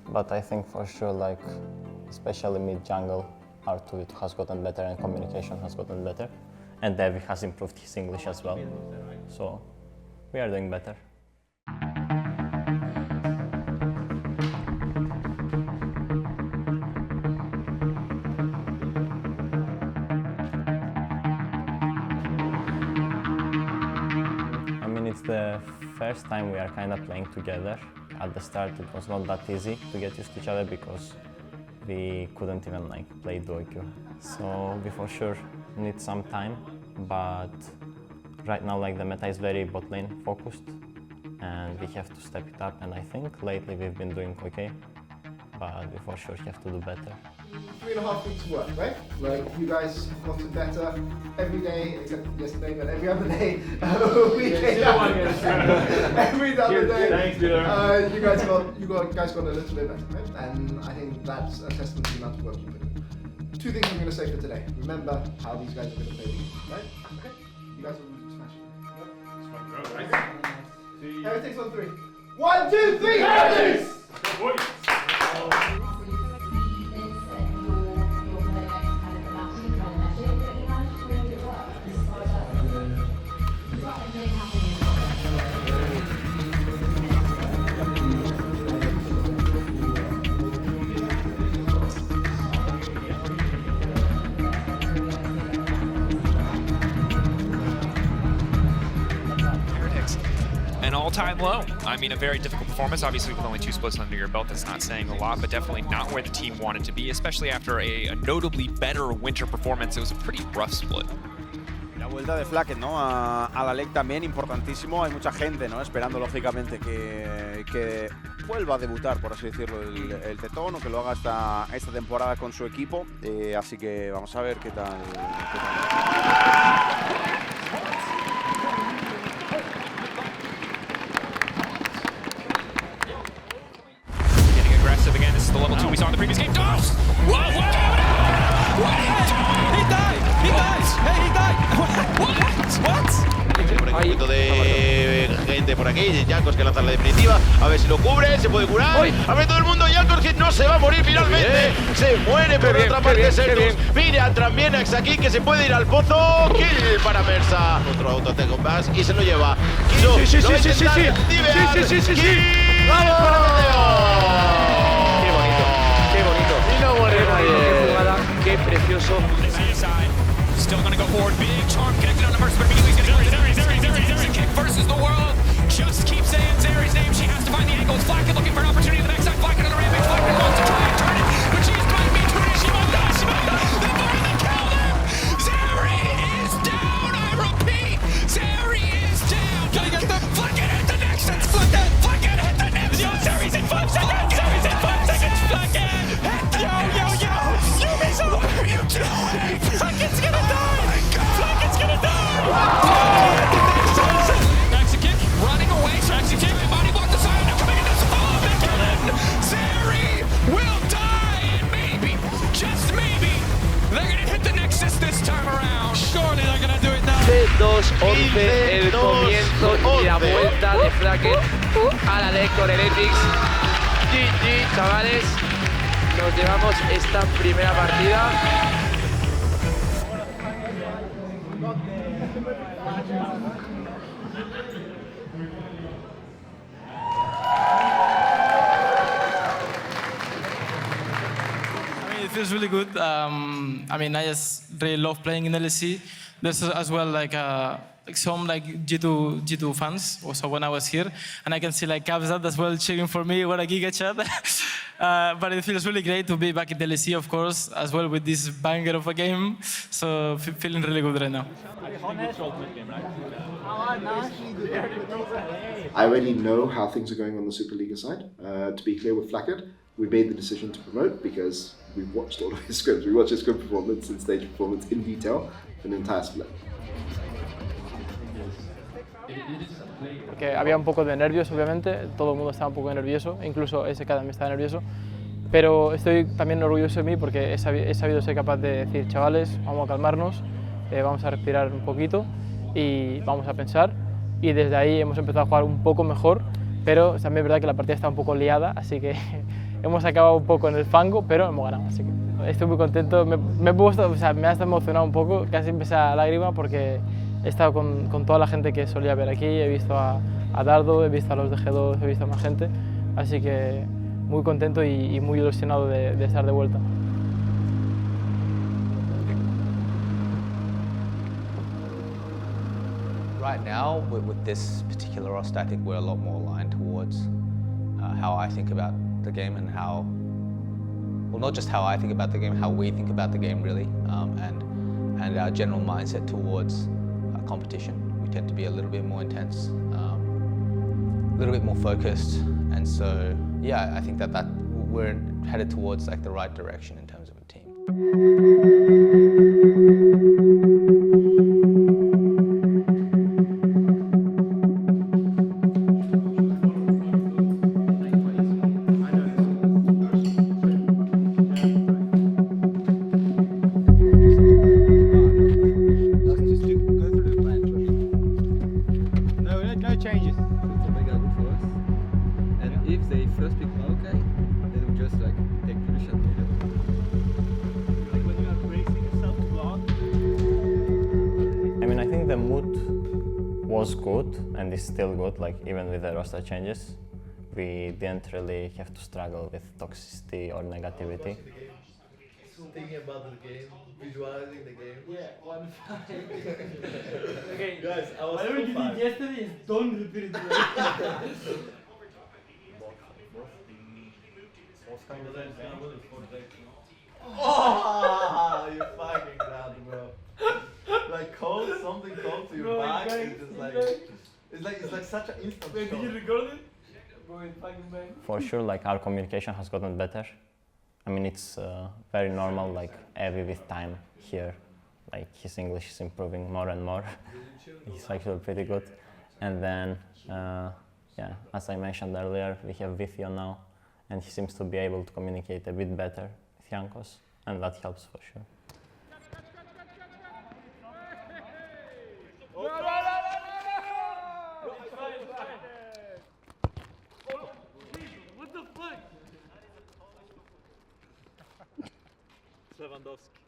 But I think for sure, like, especially mid-jungle, our tweet has gotten better and communication has gotten better. And Devi has improved his English as well. So, we are doing better. I mean, it's the first time we are kind of playing together. At the start, it was not that easy to get used to each other because we couldn't even like play duo queue. So we for sure need some time, but right now like the meta is very bot lane focused and we have to step it up, and I think lately we've been doing okay, but we for sure have to do better. 3.5 weeks work, right? Like, you guys have gotten better every day, except yesterday, but every other day. Every other day. Thanks, Dylan. You guys got a little bit better, right? And I think that's a testament to the amount of work you put in. 2 things I'm going to say for today. Remember how these guys are going to play the game, right? Okay? You guys will smash it. Yep. Heretics on 3. 1, 2, 3, Heretics! An all-time low. I mean, a very difficult performance. Obviously, with only 2 splits under your belt, that's not saying a lot, but definitely not where the team wanted to be, especially after a notably better winter performance. It was a pretty rough split. La vuelta de Flacket, ¿no? A la LEC también, importantísimo. Hay mucha gente, ¿no? Esperando, lógicamente, que vuelva a debutar, por así decirlo, el Tetón, o que lo haga esta temporada con su equipo. Así que vamos a ver qué tal. Getting aggressive again. This is the level 2 we saw in the previous game. Dogs! What happened? What are you doing? He died! He died! Hey, he died! What? Por aquí un poquito de gente por aquí. Jankos que lanza la definitiva. A ver si lo cubre, se puede curar. A ver todo el mundo. Jankos que no se va a morir finalmente. Se muere por otra parte Sertus. Mira también a aquí que se puede ir al pozo. Kill para Mersa. Otro autotec con Bass y se lo lleva. Kilo, Sí. ¡Vamos! Qué bonito. Y no muere nadie. Qué jugada, qué precioso. Still gonna go forward. Big charm connected on the Mercy, but immediately he's gonna Zeri kick versus the world. Just keep saying Zeri's name. She has to find the angles. Flacket looking for an opportunity on the backside. Flacket on the rampage. Flacket wants to try and turn it, but she's behind me. Shimada. They more than killed him. Zeri is down. I repeat, Zeri is down. Flacket hit the next. Flacket hit the next. Yo, Zeri's in 5 seconds. Zeri's in 5 seconds. Flacket. Yo. Yumi, what are you doing? Flacket's gonna die. Flacket's gonna die. Maxi kick, running away. Maxi kick, body block the side. Now coming into the follow again. Zeri will die, and maybe, just maybe, they're gonna hit the Nexus this time around. Surely they're gonna do it now. 2-11, el comienzo y la vuelta de Flacket a la LEC con Heretics. GG, chavales. Nos llevamos esta primera partida. feels really good. I mean, I just really love playing in LEC. There's as well like some like G2 fans also when I was here, and I can see like Capsat as well cheering for me. What a giga chat! But it feels really great to be back in the LEC, of course, as well with this banger of a game. So feeling really good right now. I already know how things are going on the Superliga side. To be clear with Flackett, we made the decision to promote because we've watched all of his scrims. We watched his scrim performance and stage performance in detail for an entire split. Que había un poco de nervios, obviamente, todo el mundo estaba un poco nervioso, incluso SK también estaba nervioso, pero estoy también orgulloso de mí porque he sabido ser capaz de decir, chavales, vamos a calmarnos, vamos a respirar un poquito y vamos a pensar, y desde ahí hemos empezado a jugar un poco mejor, pero también es verdad que la partida está un poco liada, así que hemos acabado un poco en el fango, pero hemos ganado, así que estoy muy contento, me ha hasta emocionado un poco, casi empecé a lágrima porque he estado con toda la gente que solía ver aquí, he visto a Dardo, he visto a los de G2, he visto a más gente, así que muy contento y muy ilusionado de estar de vuelta. Right now, with this particular roster, I think we're a lot more aligned towards how I think about the game and how, well, not just how I think about the game, how we think about the game really, and our general mindset towards competition. We tend to be a little bit more intense, a little bit more focused, and so yeah, I think that we're headed towards like the right direction in terms of a team. Was good and is still good, like even with the roster changes. We didn't really have to struggle with toxicity or negativity. Thinking about the game, visualizing the game. Yeah, 1-5. Okay, guys, I was whatever you did yesterday is don't repeat it today. Oh, you fucking glad, bro. Like cold, something cold to your back, it's just like it's like such an instant Wait, shock. did you record it? Going fucking bang. For sure, like our communication has gotten better. I mean, it's very normal, like with time here. Like his English is improving more and more. He's actually pretty good. And then, yeah, as I mentioned earlier, we have Vithio now, and he seems to be able to communicate a bit better with Jankos, and that helps for sure. What the fuck? Lewandowski.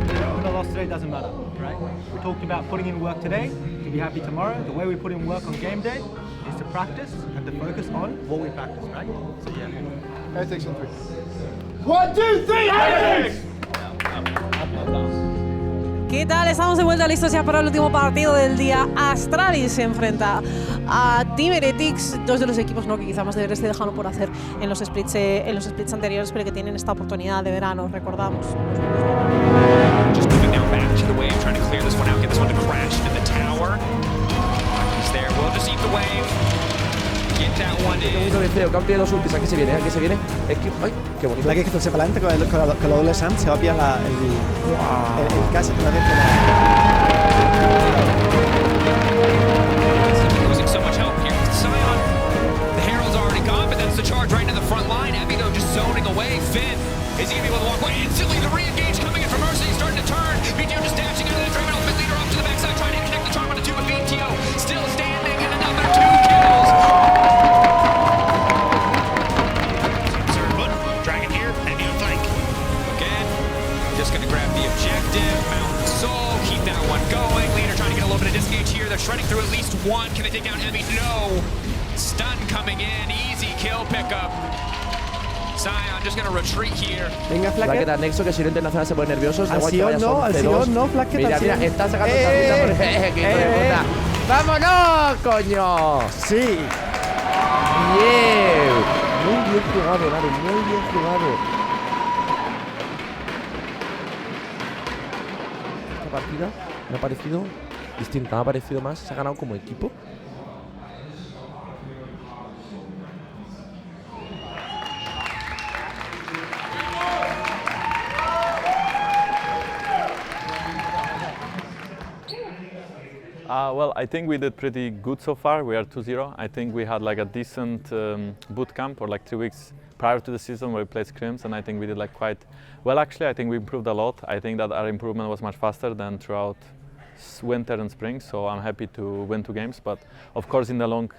Win or loss today doesn't matter, right? We talked about putting in work today to be happy tomorrow. The way we put in work on game day is to practice and to focus on what we practice, right? So yeah. Heretics on 3. 1, 2, 3, Heretics! ¿Qué tal? Estamos de vuelta listos ya para el último partido del día. Astralis se enfrenta a Team Heretics, dos de los equipos que quizá más deberes se dejaron por hacer en los splits anteriores, pero que tienen esta oportunidad de verano, recordamos. Just moving now back to the wave, trying to clear this one out, get this one to crash into the tower. He's there, we'll just eat the wave. Get that one in. Mucho deseo, campeón de los ultis, aquí se viene, aquí se viene. Es que, ay, qué bonito. La que se para adelante con la doble Sam se va a pillar el casi con la Losing so much help here. Sion, the Herald's already gone, but that's the charge right into the front line. Abby, though, just zoning away. Finn, is he going to be able to walk away? Instantly, the re-engage coming in from Mercy, starting to turn. BTO just dashing out of the Dragon Ultimate Leader off to the backside, trying to connect the charm on the 2 with BTO. Still standing, and another 2 kills. Dragon here, and you flank. one. Can they take down Emmy? No. Stun coming in. Easy kill pickup. Zion just gonna retreat here. Venga, Flacket al Nexo, que si no internacional se pone nerviosos. Al Sion no, al Sion no, Flacket. Mira, mira, está sacando esta por ¡qué hijo de puta! ¡Vámonos, coño! Sí. Bien. Muy bien jugado, Naru, muy bien jugado. Esta partida me ha parecido distinta, me ha parecido más. Se ha ganado como equipo. Well, I think we did pretty good so far. We are 2-0. I think we had like a decent boot camp or like 3 weeks prior to the season where we played scrims, and I think we did like quite well actually. I think we improved a lot. I think that our improvement was much faster than throughout winter and spring, so I'm happy to win 2 games. But of course in the long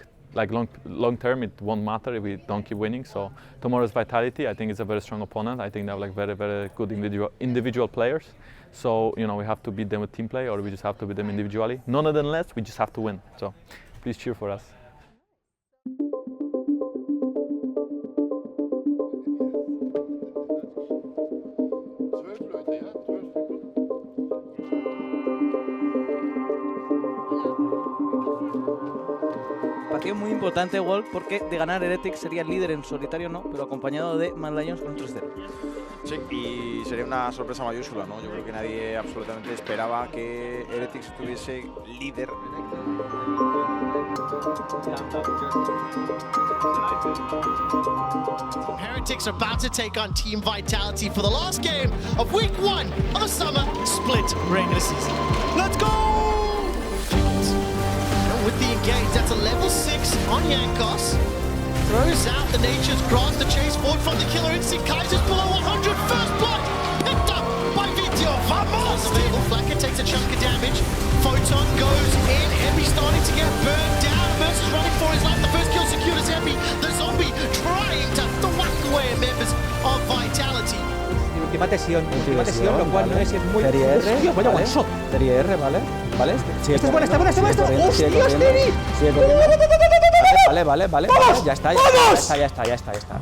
term it won't matter if we don't keep winning. So tomorrow's Vitality, I think it's a very strong opponent. I think they have like very, very good individual players. So, you know, we have to beat them with team play, or we just have to beat them individually. Nonetheless, we just have to win. So please cheer for us. Partido muy importante, Wolf, porque de ganar Heretics sería el líder en solitario, no, pero acompañado de Mad Lions con un 3-0. Sí, y sería una sorpresa mayúscula, ¿no? Yo creo que nadie absolutamente esperaba que Heretics estuviese líder. Heretics are about to take on Team Vitality for the last game of week 1 of the summer split regular season. Let's go! And with the engage, that's a level 6 on Yankos. Throws out the Nature's Grasp, the chase forward from the Killer Instinct. Kaiser's below 100, first blood picked up by Vitio. Vamos! Available, Flacker takes a chunk of damage. Photon goes in, Emmy starting to get burned down. Mercer's running for his life, the first kill secured as Emmy. The zombie trying to thwack away members of Vitality. Ultimate Sion, lo cual no es muy... Serie R, Hostia, vaya one shot. Serie R, ¿vale? ¿Vale? Esta es buena, esta es buena. ¡Hostias, Teri! Vale. ¡Vamos! Ya está.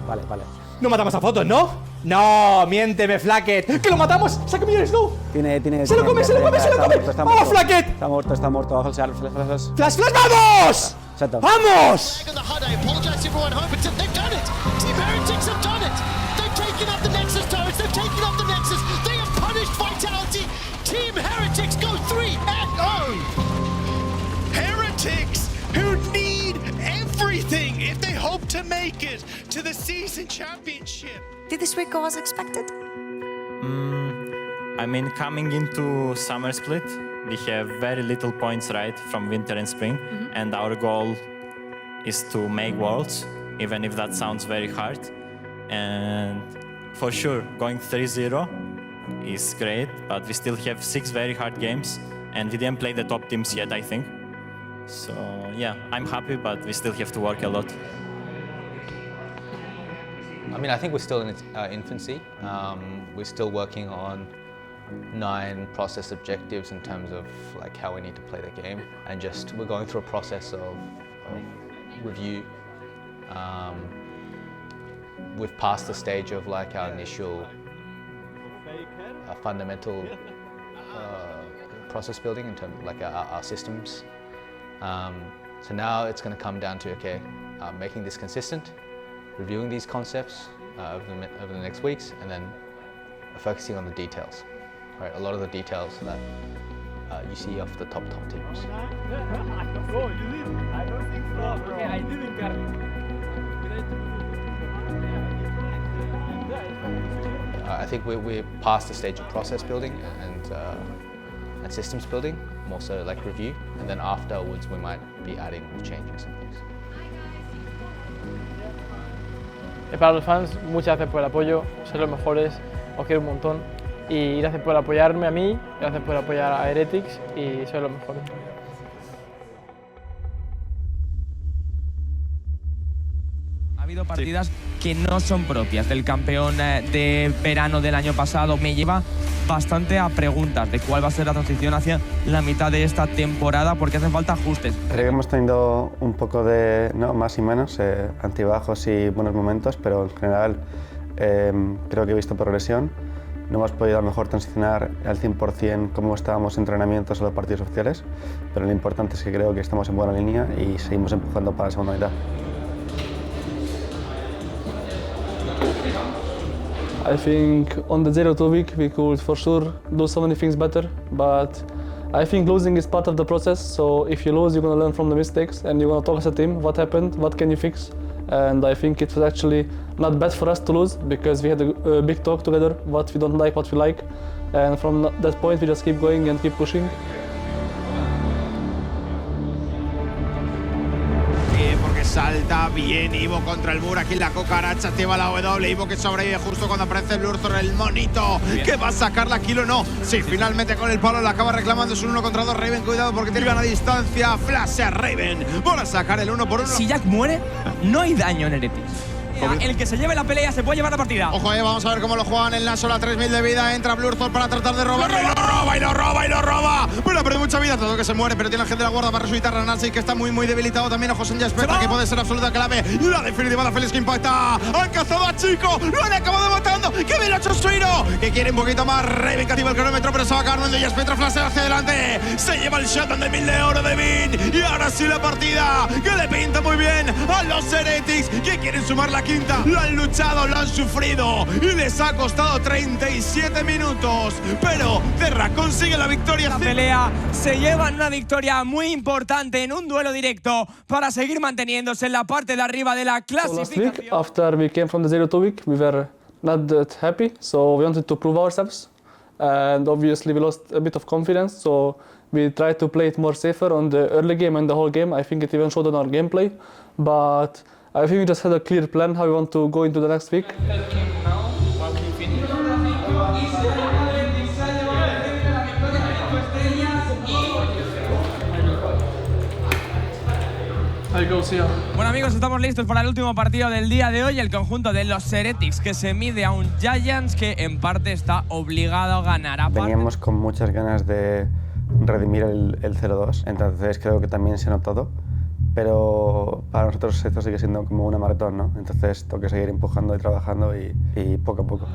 Vale. No matamos a Photon, ¿no? No, miénteme, Flacket. ¡Que lo matamos! ¡Saca mi slow! ¡Se lo come! ¡Vamos, Flacket! Está muerto. Flash. ¡Flash, vamos! ¡Vamos! I apologize to everyone home, but they've done it! Team Heretics have done it! They've taken up the Nexus turrets, they've taken up the Nexus, they have punished Vitality! Team Heretics go 3-0! Heretics, who need everything if they hope to make it to the season championship. Did this week go as expected? I mean, coming into summer split, we have very little points right from winter and spring, and our goal is to make worlds, even if that sounds very hard. And for sure, going 3-0 is great, but we still have 6 very hard games, and we didn't play the top teams yet, I think. So yeah, I'm happy, but we still have to work a lot. I mean, I think we're still in its infancy. We're still working on 9 process objectives in terms of like how we need to play the game, and just we're going through a process of review. We've passed the stage of like our initial fundamental process building in terms of like our systems. So now it's going to come down to making this consistent, reviewing these concepts over the next weeks, and then focusing on the details. Right, a lot of the details that you see off the top teams. I think we're past the stage of process building and systems building, more so like review, and then afterwards we might be adding changes and things. Para los fans, muchas gracias por el apoyo, sois los mejores, os quiero un montón y gracias por apoyarme a mí, gracias por apoyar a Heretics y sois los mejores. Ha habido viendo partidas que no son propias del campeón de verano del año pasado. Me lleva bastante a preguntas de cuál va a ser la transición hacia la mitad de esta temporada, porque hacen falta ajustes. Creo que hemos tenido un poco de más y menos, altibajos y buenos momentos, pero en general creo que he visto progresión. No hemos podido a lo mejor transicionar al 100% como estábamos en entrenamientos o los partidos oficiales, pero lo importante es que creo que estamos en buena línea y seguimos empujando para la segunda mitad. I think on the 0-2 week we could for sure do so many things better, but I think losing is part of the process, so if you lose you're going to learn from the mistakes and you're going to talk as a team, what happened, what can you fix, and I think it was actually not bad for us to lose because we had a big talk together, what we don't like, what we like, and from that point we just keep going and keep pushing. Salta bien Ivo contra el muro, aquí la cucaracha activa la W, Ivo que sobrevive justo cuando aparece Blurthor, el monito, que va a sacar la kill o no. Sí, finalmente con el palo la acaba reclamando, es un 1 contra 2, Raven cuidado porque tiene gana distancia, flash a Raven, para sacar el 1 por 1. Si Jack muere, no hay daño en Heretics. El que se lleve la pelea se puede llevar la partida. Ojo, vamos a ver cómo lo juegan en la sola 3000 de vida. Entra Blurthor para tratar de robarlo. Y lo roba, y lo roba, y lo roba. Pero ha perdido mucha vida, todo que se muere. Pero tiene la gente de la guarda para resucitar a Nancy, que está muy debilitado también. Ojos en Jaspeta, que puede ser absoluta clave. La definitiva, la Félix que impacta. Han cazado a Chico, lo han acabado matando. ¡Qué bien lo ha hecho Suiro! Que quiere un poquito más. Raven que activa el cronómetro, pero se va cargando. Y Jaspeta flashea hacia adelante. Se lleva el shotgun de 1000 de oro de Vin. Y ahora sí la partida, que le pinta muy bien a los Heretics, que quieren sumar la quinta. Lo han luchado, lo han sufrido y les ha costado 37 minutos, pero Terra consigue la victoria. La pelea se llevan una victoria muy importante en un duelo directo para seguir manteniéndose en la parte de arriba de la clasificación. Last week, after we came from the 0-2 week, we were not that happy, so we wanted to prove ourselves, and obviously we lost a bit of confidence, so we tried to play it more safer on the early game and the whole game. I think it even showed on our gameplay, but I think we just had a clear plan how we want to go into the next week. Bueno amigos, estamos listos para el último partido del día de hoy. El conjunto de los Heretics que se mide a un Giants que en parte está obligado a ganar. Veníamos con muchas ganas de redimir el 0-2, entonces creo que también se ha notado. Pero para nosotros esto sigue siendo como una maratón, ¿no? Entonces tengo que seguir empujando y trabajando y poco a poco.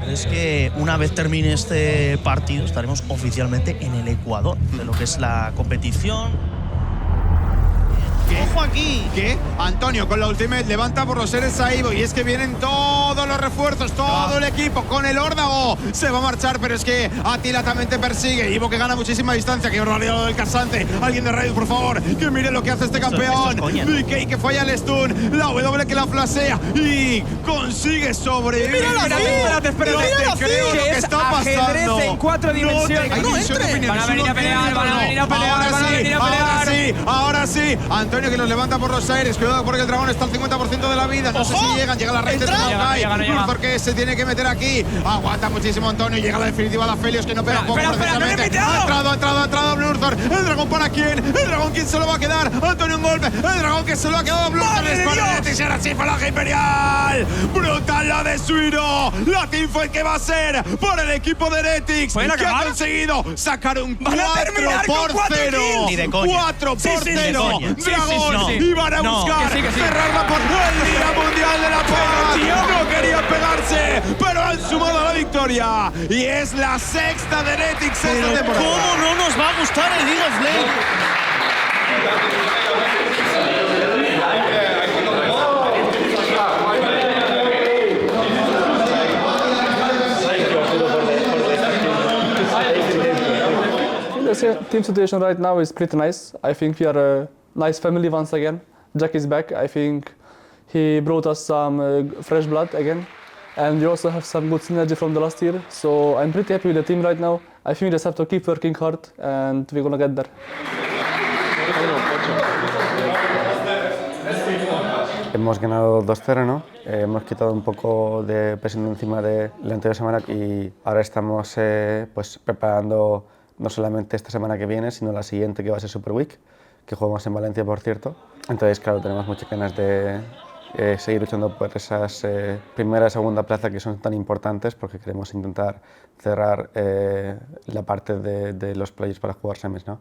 Es que una vez termine este partido estaremos oficialmente en el Ecuador de lo que es la competición. ¡Ojo aquí! ¿Qué? Antonio con la ultimate levanta por los seres a Ivo y es que vienen todos los refuerzos, todo el equipo con el órdago. Se va a marchar, pero es que Atila también te persigue. Ivo que gana muchísima distancia, que barbaridad del casante. Alguien de Raid, por favor, que mire lo que hace este campeón. BK que falla el stun, la W que la flasea y consigue sobrevivir. Espérate. Creo lo que está pasando. Ajedrez en 4 dimensiones. Van a venir a pelear, Ahora sí. Antonio que nos levanta por los aires. Cuidado porque el dragón está al 50% de la vida. No sé si llega la red de Blurthor que se tiene que meter aquí. Aguanta muchísimo Antonio. Llega la definitiva de Felios que no pega poco precisamente. Ha entrado Blurthor. ¿El dragón para quién? ¿El dragón quién se lo va a quedar? Antonio un golpe. El dragón que se lo ha quedado a Blurthor. Y ahora sí falange imperial. Brutal la de Suiro. La teamfight que va a ser por el equipo de Heretics, que ha conseguido sacar un 4-0. Ni de coña. 4-0. Y van a buscar cerrarla por el Día Mundial de la Paz. No querían pegarse, pero han sumado la victoria. Y es la sexta de Heretics esta temporada. ¿Cómo no nos va a gustar el League of Legends? The team situation right now is pretty nice. I think we are a nice family once again. Jack is back. I think he brought us some fresh blood again. And we also have some good synergy from the last year. So I'm pretty happy with the team right now. I think we just have to keep working hard and we're gonna get there. Hemos ganado 2-0, ¿no? Hemos quitado un poco de presión encima de la anterior semana y ahora estamos pues preparando no solamente esta semana que viene, sino la siguiente que va a ser Super Week, que jugamos en Valencia, por cierto. Entonces, claro, tenemos muchas ganas de seguir luchando por esas primera y segunda plaza que son tan importantes, porque queremos intentar cerrar la parte de los playoffs para jugar semis, ¿no?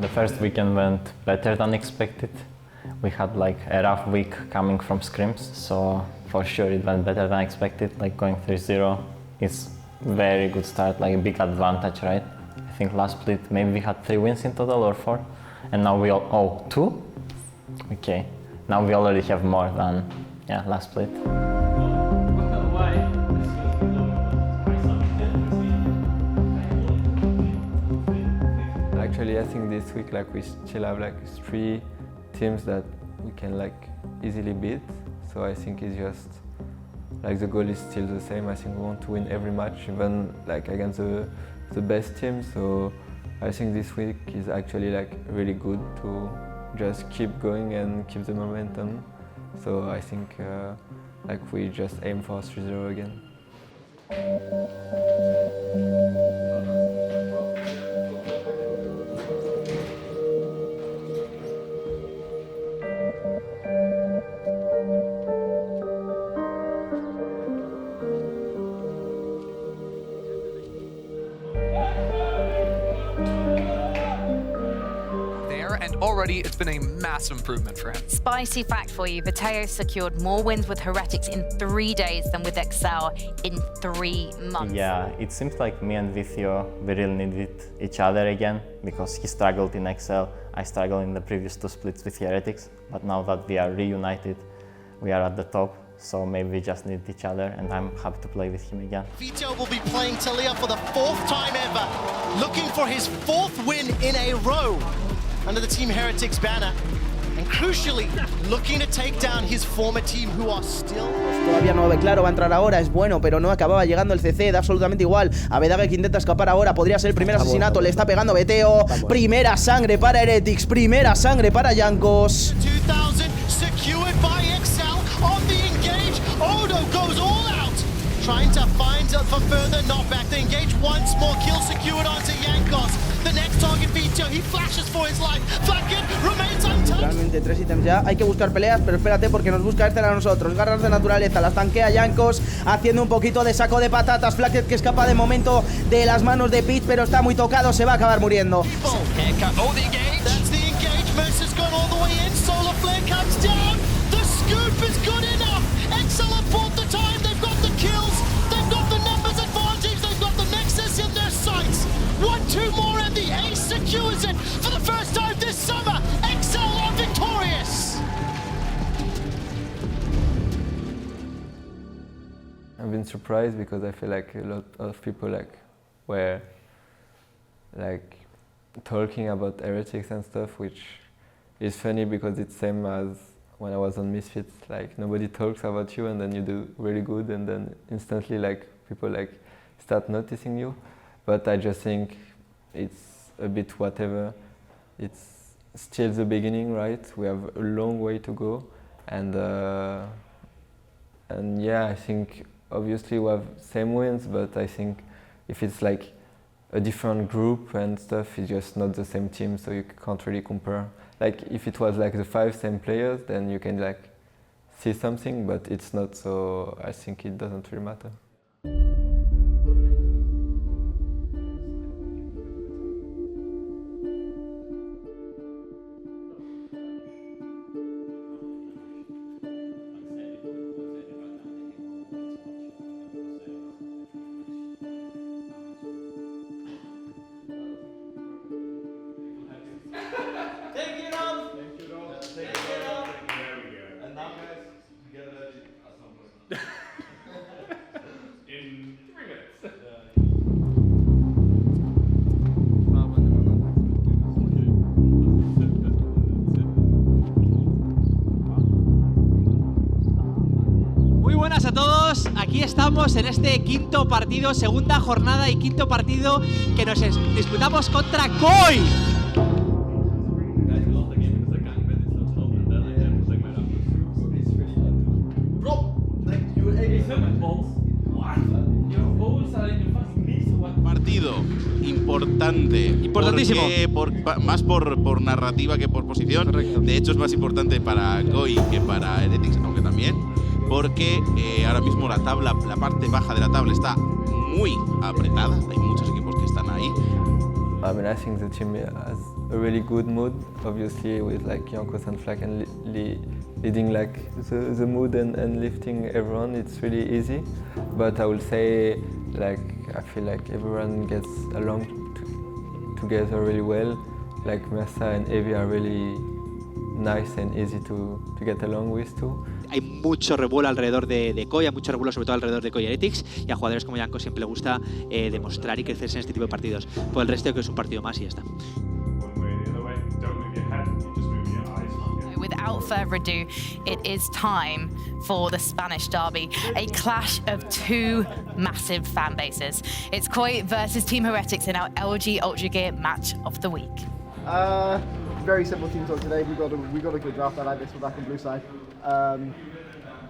The first weekend went better than expected. We had like a rough week coming from scrims, so for sure it went better than expected. Like going 3-0 is very good start, like a big advantage, right? I think last split maybe we had 3 wins in total or 4, and now we all 2? Okay, now we already have more than last split. Actually, I think this week we still have 3 teams that we can easily beat. So I think it's just the goal is still the same. I think we want to win every match, even against the best team. So I think this week is actually really good to just keep going and keep the momentum. So I think we just aim for 3-0 again. And already it's been a massive improvement for him. Spicy fact for you, Mateo secured more wins with Heretics in 3 days than with Excel in 3 months. Yeah, it seems like me and Vithio, we really needed each other again, because he struggled in Excel, I struggled in the previous 2 splits with Heretics, but now that we are reunited, we are at the top. So maybe we just need each other, and I'm happy to play with him again. Vito will be playing Talia for the 4th time ever, looking for his 4th win in a row under the Team Heretics banner, and crucially, looking to take down his former team, who are still... Todavía no lo ve claro, va a entrar ahora, es bueno, pero no acababa llegando el CC, da absolutamente igual. A Vedaga que intenta escapar ahora, podría ser el primer asesinato, le está pegando Beteo. Primera sangre para Heretics, primera sangre para Yankos. 2000 secured by Excel on the engage. Odo goes all out, trying to find for further knockback. The engage once more, kill secured onto Yankos. The next target Vito, he flashes for his life. Flacken remains untouched. Realmente 3 ítems ya, hay que buscar peleas, pero espérate porque nos busca este a nosotros. Garras de naturaleza, las tanquea Yankos, haciendo un poquito de saco de patatas. Flacket que escapa de momento de las manos de Pete, pero está muy tocado, se va a acabar muriendo. That's the engage, Mercer's gone all the way in. Solar Flare comes down. The scoop is good enough. Excel have bought the time, they've got the kills, they've got the numbers advantage, they've got the Nexus in their sights. 1-2 more and the ace secures it for the first time this summer. Excel are victorious. I've been surprised because I feel like a lot of people were talking about Heretics and stuff, which is funny because it's same as when I was on Misfits. Nobody talks about you and then you do really good and then instantly people start noticing you. But I just think it's a bit whatever. It's still the beginning, right? We have a long way to go, and yeah, I think obviously we have same wins, but I think if it's a different group and stuff, it's just not the same team, so you can't really compare. If it was the 5 same players, then you can see something, but it's not, so I think it doesn't really matter. todos, aquí estamos en este quinto partido, segunda jornada y quinto partido que nos disputamos contra KOI. Partido importante. Importantísimo. Más por narrativa que por posición. Correcto. De hecho, es más importante para KOI que para Heretics, aunque también. Porque ahora mismo la parte baja de la tabla está muy apretada. Hay muchos equipos que están ahí. I mean, I think the team has a really good mood, obviously, with like Jankos and Flak and leading like the mood and lifting everyone. It's really easy, but I will say like I feel like everyone gets along together really well. Like Mersa and Evie are really nice and easy to get along with too. Hay mucho revuelo alrededor de KOI, hay mucho revuelo sobre todo alrededor de KOI Heretics, y a jugadores como Janko siempre le gusta demostrar y crecerse en este tipo de partidos. Por el resto, que es un partido más y ya está. Without further ado, it is time for the Spanish derby, a clash of two massive fan bases. It's KOI versus Team Heretics in our LG Ultra Gear match of the week. Very simple team talk today. We got a good draft. I like this. We're back on blue side.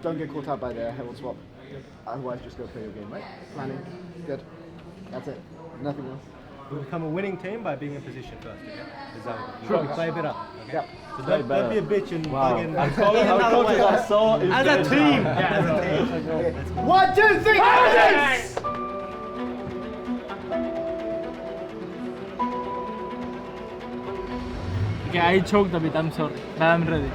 Don't get caught out by the heaven swap. Otherwise, just go play your game, right? Planning. Good. That's it. Nothing else. We become a winning team by being in position first, okay? Exactly. Sure. We play a bit up, okay? Yeah. So don't be a bitch and fucking... Our coaches are so as a team! Yeah, as a team. Okay. 1, 2, 3, Heretics! Okay, I choked a bit, I'm sorry, but I'm ready.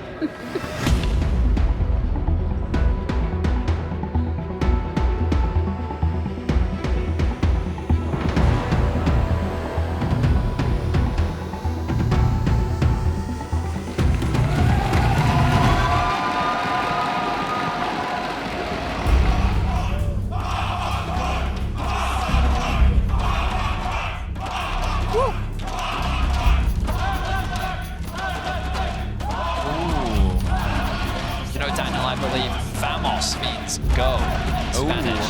Daniel, I believe Vamos means go in Spanish.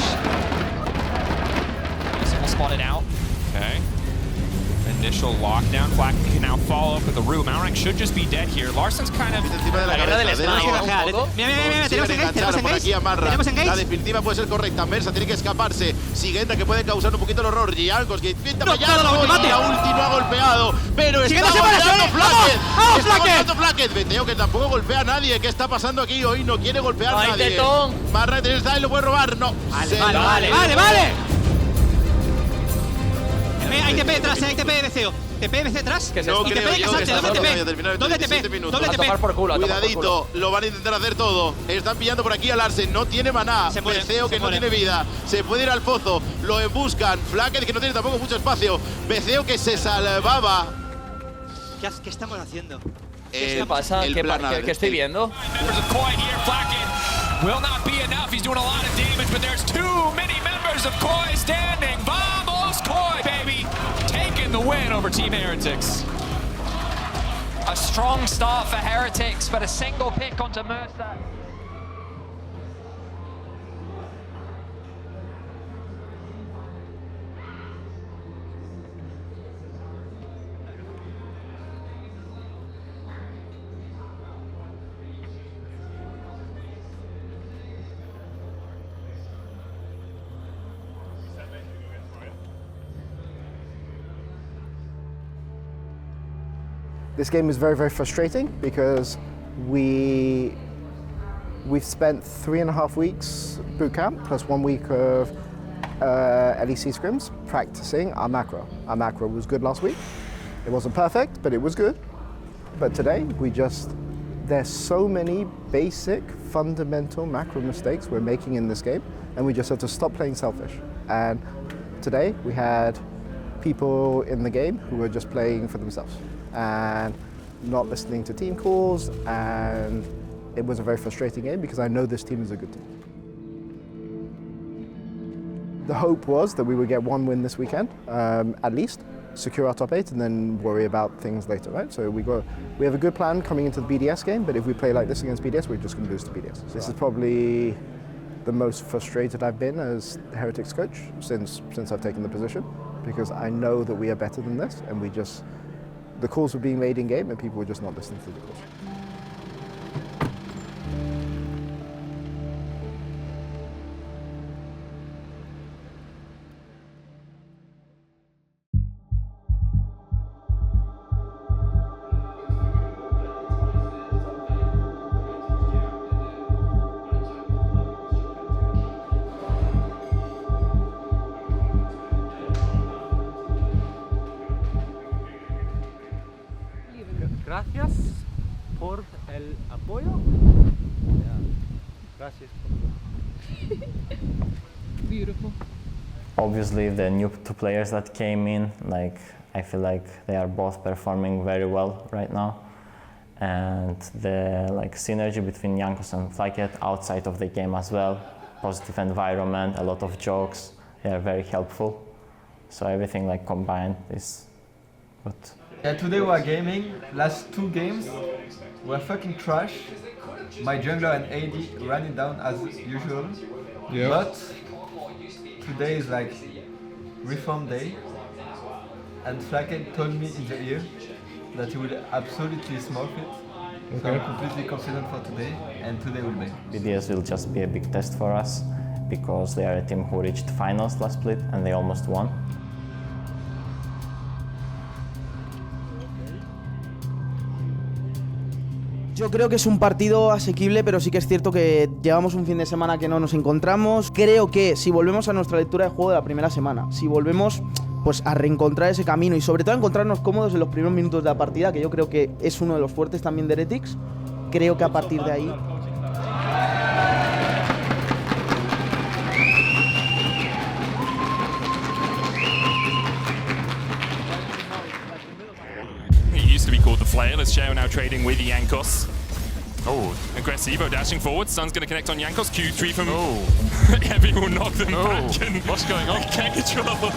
He's almost spotted out. Okay. Initial lockdown. Flak can now follow up with the room. Malrank should just be dead here. Larson's kind of... La guerra del sniper. Mira, tenemos engage. La definitiva puede ser correcta. Mersa tiene que escaparse. Siguiente que puede causar un poquito el horror. Giancos que intenta fallar. La ulti no ha golpeado. Pero está golpeando Flaket. Está golpeando Flaket. Veteo que tampoco golpea a nadie. ¿Qué está pasando aquí? Hoy no quiere golpear a nadie. Barra de está y lo puede robar. No. Vale. Hay TP detrás, hay TP de BCO. TP de BC detrás. No creo yo que está doble TP. Cuidadito, lo van a intentar hacer todo. Están pillando por aquí a Larsen, no tiene maná. BCO que no tiene vida. Se puede ir al pozo, lo buscan. Flaket que no tiene tampoco mucho espacio. BCO que se salvaba. ¿Qué estamos haciendo? ¿Qué pasa? ¿Qué estoy viendo? Will not be enough. He's doing a lot of damage, but there's too many members of KOI standing. Vamos, KOI, baby! Taking the win over Team Heretics. A strong start for Heretics, but a single pick onto Mersa. This game is very, very frustrating because we've spent 3.5 weeks boot camp plus 1 week of LEC scrims practicing our macro. Our macro was good last week. It wasn't perfect, but it was good. But today, there's so many basic, fundamental macro mistakes we're making in this game, and we just have to stop playing selfish. And today, we had people in the game who were just playing for themselves and not listening to team calls, and it was a very frustrating game because I know this team is a good team. The hope was that we would get 1 win this weekend, at least, secure our top 8 and then worry about things later, right? So we have a good plan coming into the BDS game, but if we play like this against BDS, we're just going to lose to BDS. This is probably the most frustrated I've been as Heretics coach since I've taken the position, because I know that we are better than this, and the calls were being made in game and people were just not listening to the calls. Gracias por el apoyo. Gracias. Beautiful. Obviously, the new two players that came in, like I feel like they are both performing very well right now, and the synergy between Jankos and Flacket outside of the game as well, positive environment, a lot of jokes, they are very helpful. So everything combined is good. Yeah, today we are gaming. Last two games were fucking trash. My jungler and AD ran it down as usual. Yeah. But today is reform day, and Flacken told me in the ear that he will absolutely smurf it. So I'm completely confident for today, and today will be. BDS will just be a big test for us because they are a team who reached finals last split and they almost won. Yo creo que es un partido asequible, pero sí que es cierto que llevamos un fin de semana que no nos encontramos. Creo que si volvemos a nuestra lectura de juego de la primera semana, si volvemos pues a reencontrar ese camino y sobre todo a encontrarnos cómodos en los primeros minutos de la partida, que yo creo que es uno de los fuertes también de Heretics, creo que a partir de ahí... To be called the Flail, as Shao now trading with Jankos. Oh, aggressivo dashing forward. Sun's going to connect on Jankos. Q3 from Heavy will knock them back. And what's going on? Control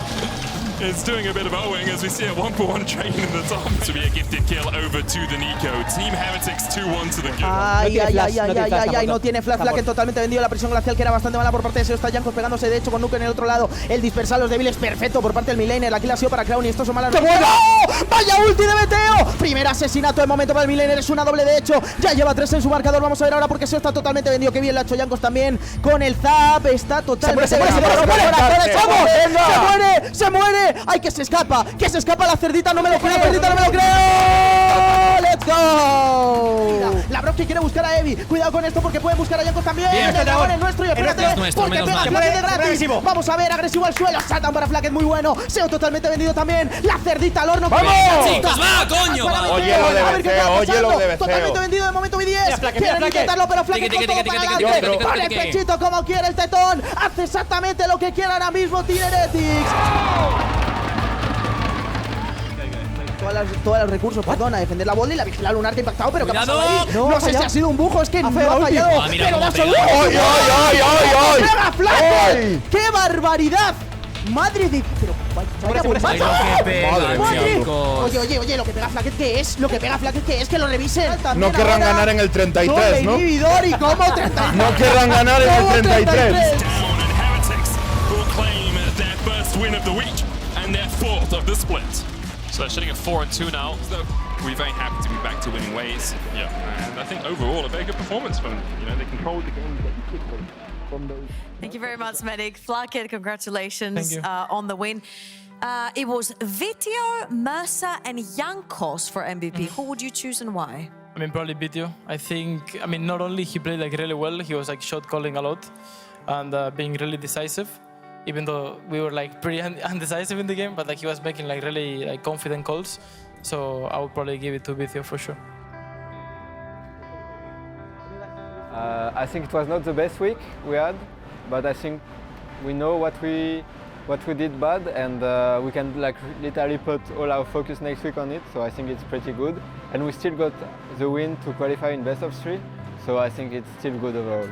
is doing a bit of Owing as we see a 1-for-1 trade in the top. To be a gifted kill over to the Nico. Team Heretics 2-1 to the kill. Ay, no tiene flash, Flacken totalmente vendido. La presión glacial que era bastante mala por parte de Seo. Está Jankos pegándose de hecho con Nuke en el otro lado. El dispersar a los débiles perfecto por parte del midlaner. La kill ha sido para Crown y esto son malas. ¡Vaya ulti de Meteo! Primer asesinato de momento para el midlaner. Es una doble de hecho. Ya lleva 3 en su marcador. Vamos a ver ahora porque Seo está totalmente vendido. Qué bien lo ha hecho Jankos también. Con el zap está totalmente... ¡Se muere! ¡Ay, que se escapa! ¡Que se escapa la cerdita! ¡No me lo creo, cerdita! ¡No me lo creo! ¡Let's go! La Brocky quiere buscar a Evi. Cuidado con esto porque puede buscar a Jankos también. Bien, el dragón es nuestro y espérate porque pega a Flacket de gratis. Vamos a ver, agresivo al suelo. Satan para Flacket, muy bueno. Seo totalmente vendido también. La cerdita al horno. ¡Vamos! ¡Chicos, va, coño! Oye lo de totalmente vendido de momento BDS. Quieren intentarlo, pero Flacket con todo para adelante. Con el pechito como quiere el tetón. Hace exactamente lo que quiere ahora mismo Team Heretics. Todos los recursos, perdona, defender la bola y la vigila lunar te ha impactado, pero ¿qué ha pasado ahí? No sé si ha sido un bujo, es que no ha fallado, pero da solo. ¡Ay! ¡Pega Flacket! ¡Qué barbaridad! Madre de... Pero Oye, lo que pega Flacket, ¿qué es? Lo que pega Flacket, ¿qué es? Que lo revisen. No querrán ganar en el 33, ¿no? ¿Y cómo 33? No querrán ganar en el 33. So they're sitting at 4-2 now. So we're very happy to be back to winning ways. Yeah, and I think overall a very good performance from them. You know, they controlled the game from those. Thank you very much, Medic. Flacket, congratulations on the win. It was Vitio, Mercer, and Jankos for MVP. Who would you choose and why? I mean, probably Vitio. I think, not only he played really well, he was shot calling a lot and being really decisive. Even though we were pretty undecisive in the game, but he was making really confident calls. So I would probably give it to Vitio for sure. I think it was not the best week we had, but I think we know what we did bad, and we can literally put all our focus next week on it. So I think it's pretty good, and we still got the win to qualify in best of 3. So I think it's still good overall.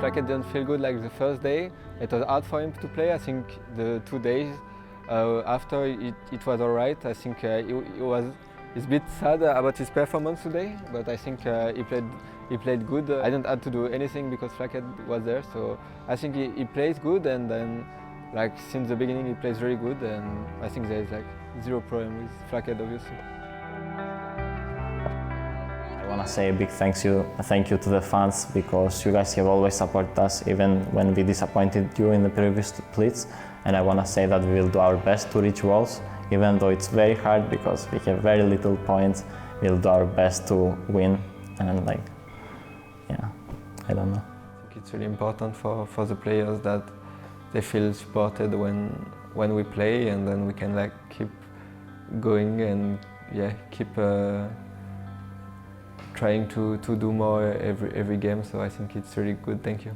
Flacket didn't feel good the first day. It was hard for him to play. I think the 2 days After it was alright. I think he's a bit sad about his performance today, but I think he played good. I didn't have to do anything because Flackhead was there, so I think he plays good, and then like since the beginning he plays very good, and I think there is like zero problem with Flackhead, obviously. I want to say a big thank you to the fans, because you guys have always supported us even when we disappointed you in the previous splits, and I want to say that we will do our best to reach worlds, even though it's very hard because we have very little points. We'll do our best to win, and like, yeah, I don't know. I think it's really important for the players that they feel supported when we play, and then we can like keep going and keep trying to do more every game. So I think it's really good. Thank you.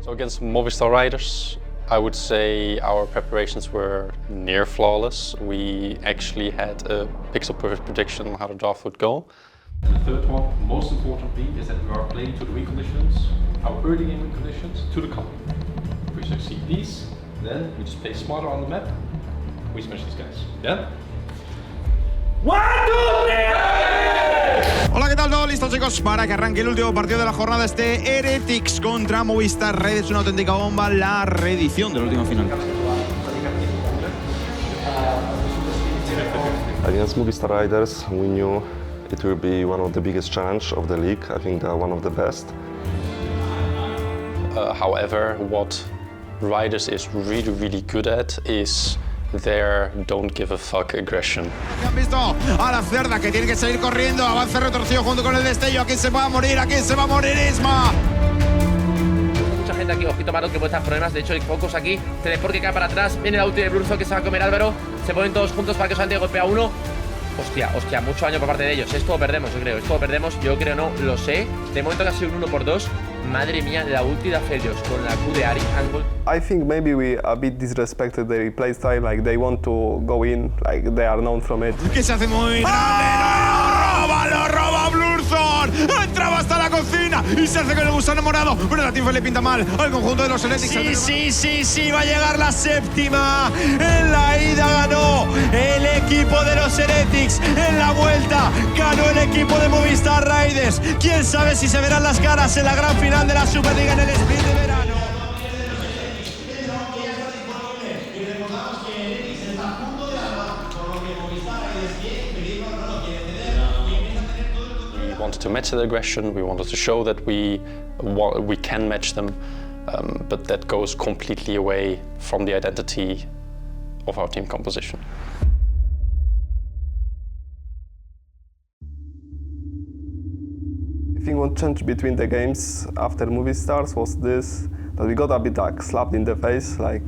So against Movistar Riders, I would say our preparations were near flawless. We actually had a pixel perfect prediction on how the draft would go. And the third one, most importantly, is that we are playing to the win conditions, our early game win conditions, to the cup. If we succeed these, then we just play smarter on the map. We smash these guys. Yeah? 1, 2, 3! Hola, ¿qué tal? ¿Todo listo, chicos? Para que arranque el último partido de la jornada, este Heretics contra Movistar Riders, una auténtica bomba, la reedición del último final. Against Movistar Riders, we knew it will be one of the biggest challenge of the league. I think they are one of the best. However, what Riders is really, really good at is their don't give a fuck aggression. Han visto a la cerda que tiene que salir corriendo, avance retorcido junto con el destello. ¿A quién se va a morir? ¿A quién se va a morir, Isma? Mucha gente aquí, ojito Marot, que puede estar problemas. De hecho, hay pocos aquí. Teleport que cae para atrás. Viene la ulti de Blurzo que se va a comer Álvaro. Se ponen todos juntos para que solamente golpea uno. Hostia, mucho daño por parte de ellos. Esto lo perdemos, yo creo. Esto lo perdemos, yo creo, no, lo sé. De momento que ha sido un 1-2. Madre mía, la ulti de Aphelios con la Q de Ari. I think maybe we a bit disrespected their playstyle, like they want to go in, like they are known from it. Que se hace muy grande, lo roba Blurzon. Entraba hasta la cocina y se hace con el gusano morado, pero la Team le pinta mal al conjunto de los Heretics. Sí, va a llegar la séptima. En la ida ganó el equipo de los Heretics, en la vuelta ganó el equipo de Movistar Riders. Quién sabe si se verán las caras en la gran final de la Superliga en el sprint de verano. We wanted to match the aggression, we wanted to show that we can match them, but that goes completely away from the identity of our team composition. I think what changed between the games after Movistars was this, that we got a bit like slapped in the face, like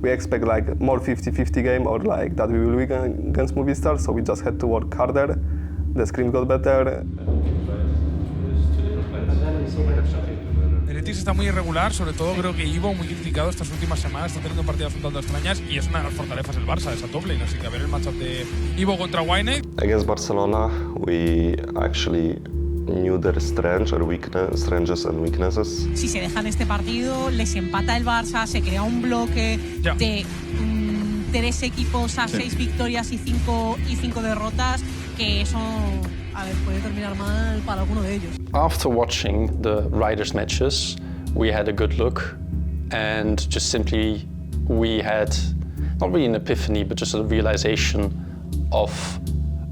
we expect like more 50-50 game or like that we will win against Movistars, so we just had to work harder. The scrim got better. Heretics está muy irregular, sobre todo creo que Ivo muy criticado estas últimas semanas, está teniendo partidas un tanto extrañas y es una de las fortalezas del Barça, esa top lane, así que a ver el matchup de Ivo contra Wayne. Against Barcelona, we actually knew their strengths and weaknesses. Si se dejan este partido, les empata el Barça, se crea un bloque de 3 equipos a 6 victorias y 5 derrotas, que eso, a ver, puede terminar mal para alguno de ellos. After watching the Riders matches, we had a good look, and just simply we had not really an epiphany, but just a realization of,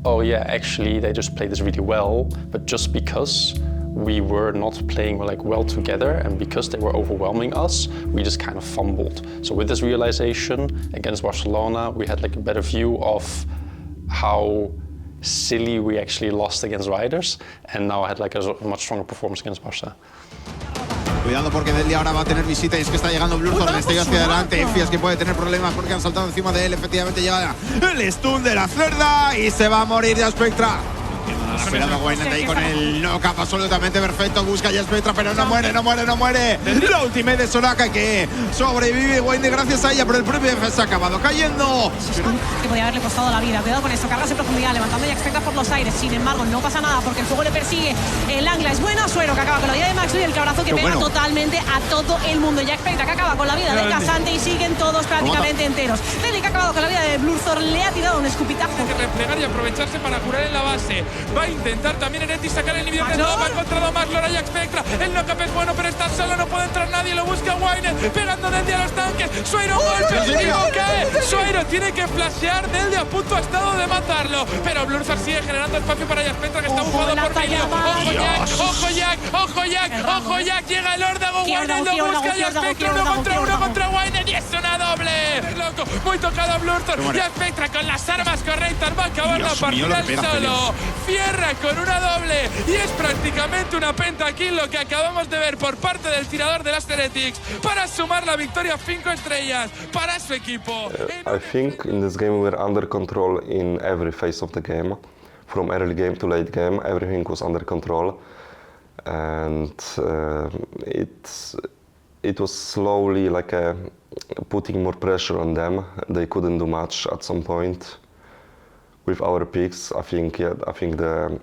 oh yeah, actually they just played this really well, but just because we were not playing like well together and because they were overwhelming us, we just kind of fumbled. So with this realization against Barcelona, we had like a better view of how silly we actually lost against Riders, and now I had like a much stronger performance against Barca. Cuidado porque Deadly ahora va a tener visita y es que está llegando Blurzon, el destello hacia adelante. Fias que puede tener problemas porque han saltado encima de él. Efectivamente llega el stun de la cerda y se va a morir ya Spectra. Ha esperado Wayne ahí con el knock-up absolutamente perfecto. Busca ya Spectra, pero no muere. La ultimate de Soraka que sobrevive Wayne gracias a ella, pero el propio F se ha acabado cayendo. Que podía haberle costado la vida. Cuidado con eso, cargas en profundidad, levantando ya Spectra por los aires. Sin embargo, no pasa nada porque el fuego le persigue. El Angla es buena, Suero que acaba con la vida de Max y el cabrazo que pega totalmente a todo el mundo. Ya Spectra que acaba con la vida del Casante y siguen todos prácticamente enteros. Deli que ha acabado con la vida de Blurzor, le ha tirado un escupitajo. Tiene que replegar y aprovecharse para curar en la base. Va a intentar también Heretics sacar el inhibidor de todo. Va encontrado más Lora y Spectra. El knock-up es bueno, pero está solo, no puede entrar nadie. Lo busca Wayne, pegando desde a los tanques. Suero golpe, cae. Suero tiene que flashear. Desde a punto ha estado de matarlo. Pero Blurzor sigue generando espacio para Spectra que está bufado por medio. Ojo Jack. Llega el órdago. Wayne lo busca y Spectra uno contra Wayne. Y es una doble. Es loco, muy tocado Blurzor. Y Spectra con las armas correctas va a acabar la partida él solo. Cierra con una doble. Y es prácticamente una pentakill lo que acabamos de ver por parte del tirador de las Heretics para sumar la victoria 5 estrellas para su equipo. I think in this game we were under control in every phase of the game. From early game to late game, everything was under control. And it was slowly like putting more pressure on them. They couldn't do much at some point. With our picks, I think the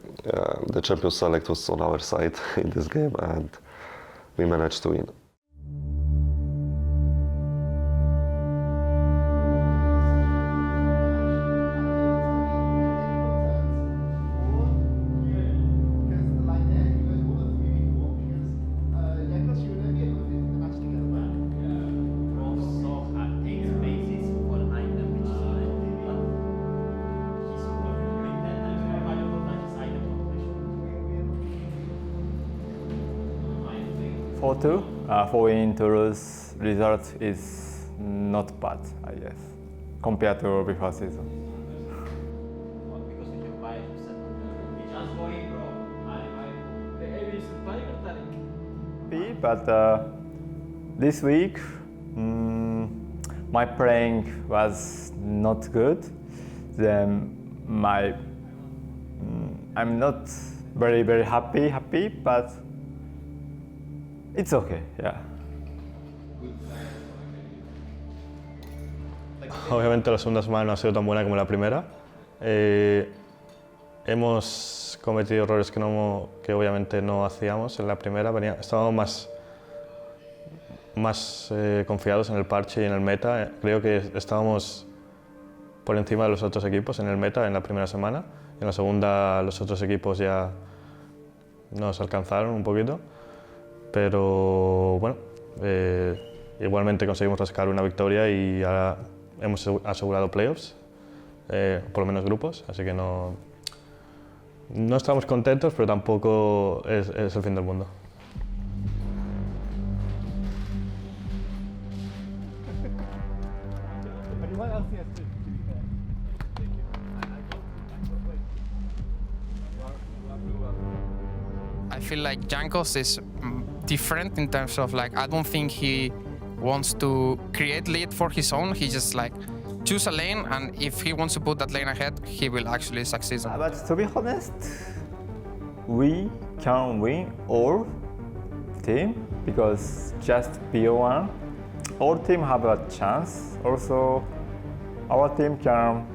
champion select was on our side in this game, and we managed to win. For winning Toulouse result is not bad, I guess, compared to before season. But this week my playing was not good. Then I'm not very happy, but it's okay, yeah. Obviamente la segunda semana no ha sido tan buena como la primera. Hemos cometido errores que obviamente no hacíamos en la primera. Estábamos más confiados en el parche y en el meta. Creo que estábamos por encima de los otros equipos en el meta en la primera semana. En la segunda los otros equipos ya nos alcanzaron un poquito. Pero bueno, igualmente conseguimos rascar una victoria y ahora hemos asegurado playoffs, por lo menos grupos, así que no estamos contentos, pero tampoco es el fin del mundo. I feel like Jankos is different in terms of like, I don't think he wants to create lead for his own. He just like choose a lane, and if he wants to put that lane ahead, he will actually succeed. But to be honest, we can win all team because just BO1, all team have a chance. Also, our team can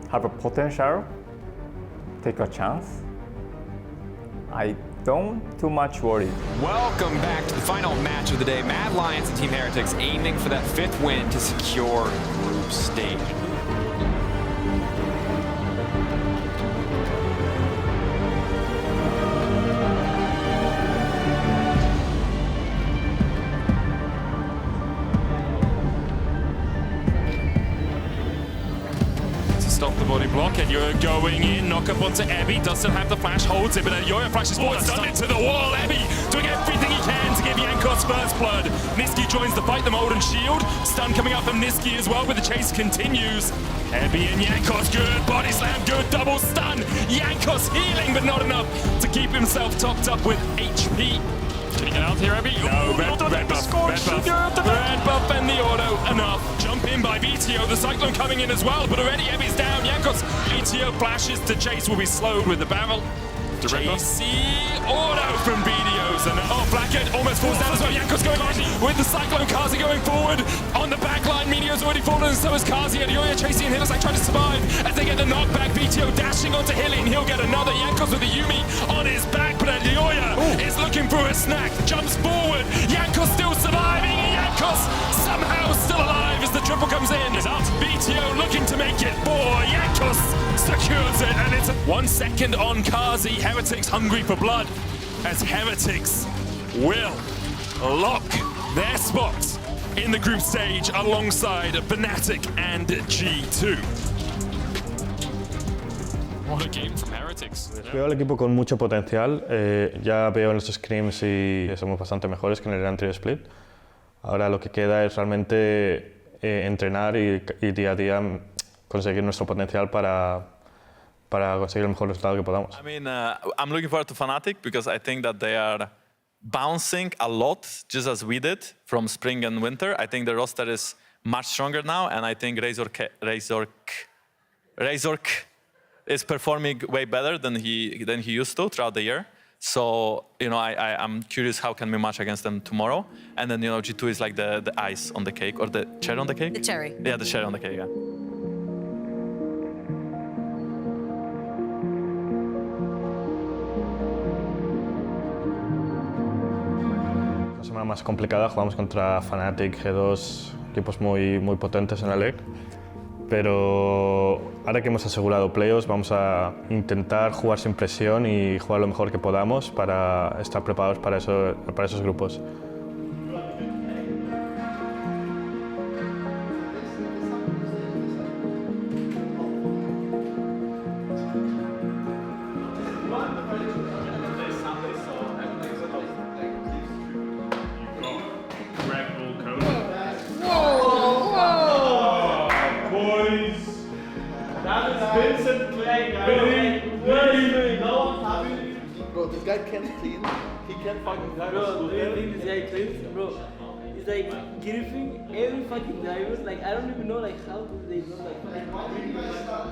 have a potential, take a chance. I don't too much worried. Welcome back to the final match of the day. Mad Lions and Team Heretics aiming for that 5th win to secure group stage. Stop the body block, and Yoyo going in, knock up onto Ebby, doesn't have the flash, holds it, but Yoyo flashes forward, stunned into the wall. Ebby doing everything he can to give Yankos first blood. Niski joins the fight, the Molten Shield, stun coming up from Niski as well, but the chase continues. Ebby and Yankos, good body slam, good double stun. Yankos healing, but not enough to keep himself topped up with HP. Can he get out here, Ebby? No, red buff and the auto, enough. Jump in in by BTO. The Cyclone coming in as well, but already Ebi's down. Jankos, BTO flashes to chase, will be slowed with the barrel. JC auto from BDOs, and Blackhead almost falls down as well. Jankos going on with the Cyclone. Kazi going forward on the back line. Meteor's already fallen, and so is Kazi. And Yoya chasing and Hillersack trying to survive as they get the knockback. BTO dashing onto Hilly, and he'll get another. Jankos with the Yumi on his back, but Yoya is looking for a snack. Jumps forward. Jankos still surviving. Jankos somehow still alive as the triple comes in. BTO looking to make it. Jankos secures it, and it's 1 second on Kazi. Heretics hungry for blood, as Heretics will lock their spot in the group stage alongside Fnatic and G2. What a game from Heretics. Veo al equipo con mucho potencial. Ya veo en los scrims y somos bastante mejores que en el anterior split. Ahora lo que queda es realmente entrenar y día a día conseguir nuestro potencial para conseguir el mejor resultado que podamos. I mean, I'm looking forward to Fnatic because I think that they are bouncing a lot, just as we did from spring and winter. I think the roster is much stronger now, and I think Razork is performing way better than he used to throughout the year. So, you know, I'm curious how can we match against them tomorrow. And then, you know, G2 is like the ice on the cake, or the cherry on the cake? The cherry. Yeah, the cherry on the cake, yeah. La semana más complicada, jugamos contra Fnatic, G2, equipos muy potentes en la LEC. Pero ahora que hemos asegurado playoffs, vamos a intentar jugar sin presión y jugar lo mejor que podamos para estar preparados para esos grupos. Bro, this guy can't clean. He can't fucking dive. Bro, do you think this guy cleans? Bro, he's like griefing every fucking divers. Like, I don't even know like how do they know like. Why did you guys stop?